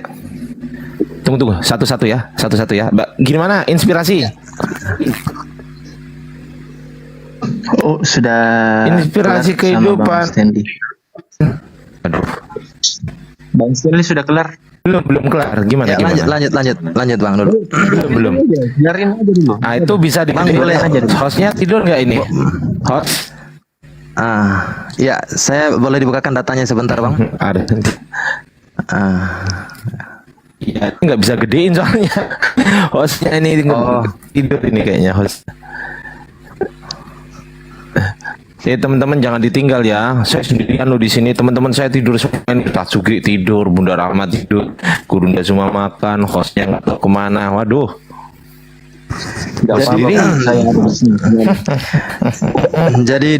Tunggu, satu-satu ya. Gimana inspirasi? Oh, sudah. Inspirasi kehidupan. Aduh. Bang Stanley sudah kelar? Belum kelar. Gimana? Lanjut, Bang dulu. Belum. Biarin aja dulu. Nah, itu bisa boleh aja. Hostnya tidur nggak ini? Host? Ya, saya boleh dibukakan datanya sebentar, Bang? Ada. Iya, nggak bisa gedein soalnya. Hostnya ini tidur ini kayaknya host. Teman-teman jangan ditinggal ya. Saya sendirian loh di sini. Teman-teman saya tidur semua. Tatsugi tidur, Bunda Rahmat tidur, Gurunda semua makan, hostnya nggak tahu kemana. Waduh. Jadi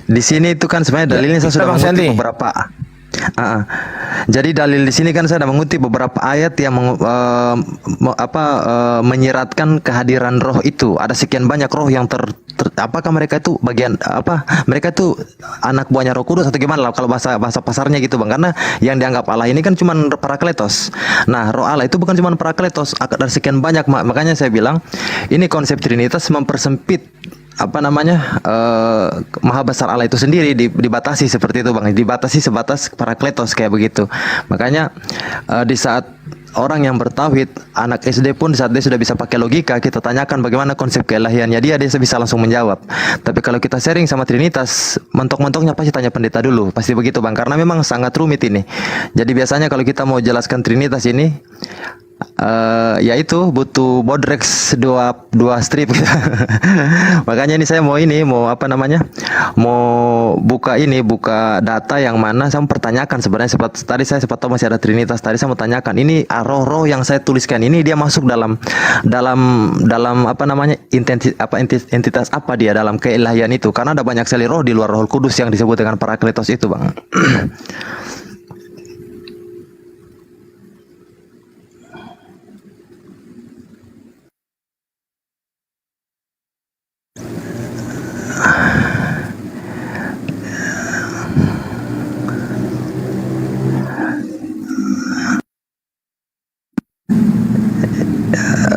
di sini itu kan sebenarnya dalilnya saya sudah mengutip beberapa. Jadi dalil di sini kan saya sudah mengutip beberapa ayat yang menyiratkan kehadiran roh itu. Ada sekian banyak roh yang apakah mereka itu mereka itu anak buahnya Roh Kudus atau gimana lah kalau bahasa pasarnya gitu, Bang? Karena yang dianggap Allah ini kan cuma Parakletos. Nah, roh Allah itu bukan cuma Parakletos, ada sekian banyak. Makanya saya bilang ini konsep Trinitas mempersempit Maha Besar Allah itu sendiri dibatasi seperti itu, Bang. Dibatasi sebatas Parakletos kayak begitu. Makanya di saat orang yang bertauhid, anak SD pun saat dia sudah bisa pakai logika, kita tanyakan bagaimana konsep keilahiannya, dia bisa langsung menjawab. Tapi kalau kita sharing sama Trinitas, mentok-mentoknya pasti tanya pendeta dulu, pasti begitu Bang, karena memang sangat rumit ini. Jadi biasanya kalau kita mau jelaskan Trinitas ini, ya itu butuh bodrex dua strip gitu. Makanya ini saya mau buka data yang mana saya pertanyakan sebenarnya. Tadi saya sempat tahu masih ada Trinitas, tadi saya mau tanyakan ini roh-roh yang saya tuliskan ini dia masuk dalam entitas apa dia dalam keilahian itu, karena ada banyak sekali roh di luar Roh Kudus yang disebut dengan Parakletos itu Bang.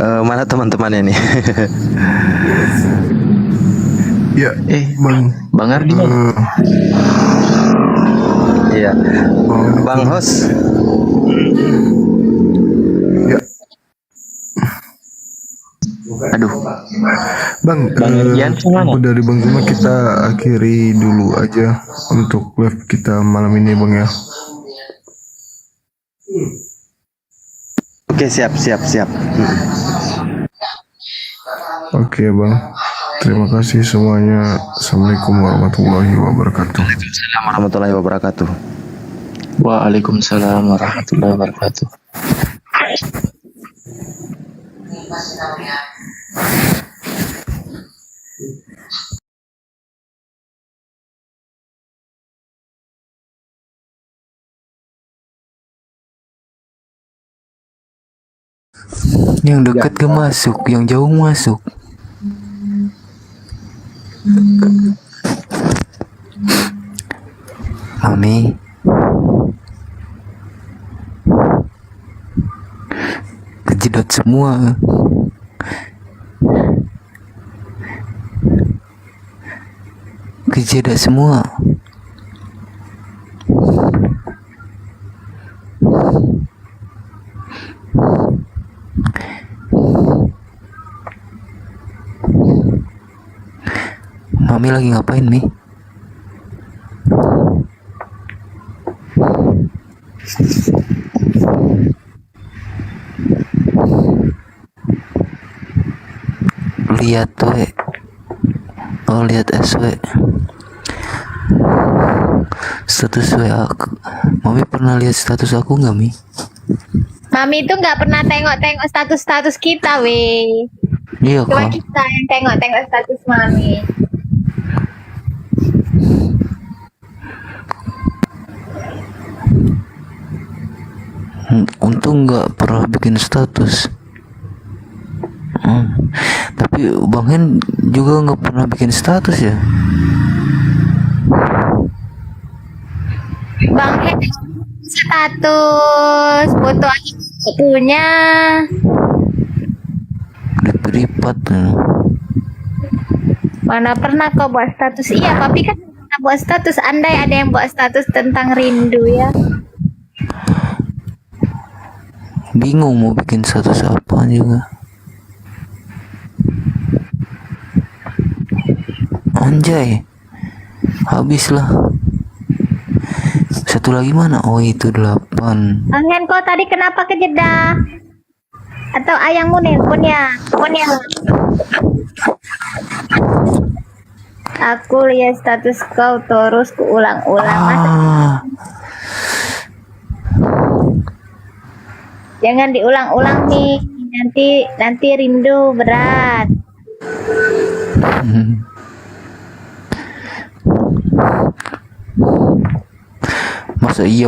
Mana teman-temannya nih? Ya, Bang Ardi. Iya. Bang Hos. Ya. Aduh. Bang, info dari Bang Zuma kita akhiri dulu aja untuk live kita malam ini Bang ya. Oke, siap. Oke Bang, terima kasih semuanya. Assalamualaikum warahmatullahi wabarakatuh. Waalaikumsalam warahmatullahi wabarakatuh. Waalaikumsalam warahmatullahi wabarakatuh. Yang dekat ke masuk, yang jauh masuk. Mami, kejedot semua. Kejedot semua. Mami lagi ngapain, Mi? Lihat we. Oh, lihat SW. Status WA aku. Mami pernah lihat status aku nggak, Mi? Mami itu nggak pernah tengok-tengok status kita, weh. Iya Cuma kok. kita yang tengok-tengok status Mami. Untung nggak pernah bikin status. Tapi Bang Hen juga nggak pernah bikin status ya. Bang Hen status foto punya. Privat. Mana pernah kau buat status? Iya, papi kan pernah buat status. Andai ada yang buat status tentang rindu ya. Bingung mau bikin status apa juga. Anjay, habislah. Satu lagi mana? Oh itu 8. Bang Hen, kau tadi kenapa ke Jeddah? Atau ayangmu nelpon ya? Aku lihat status kau terus kuulang-ulang. Jangan diulang-ulang nih, nanti rindu berat. Masa iya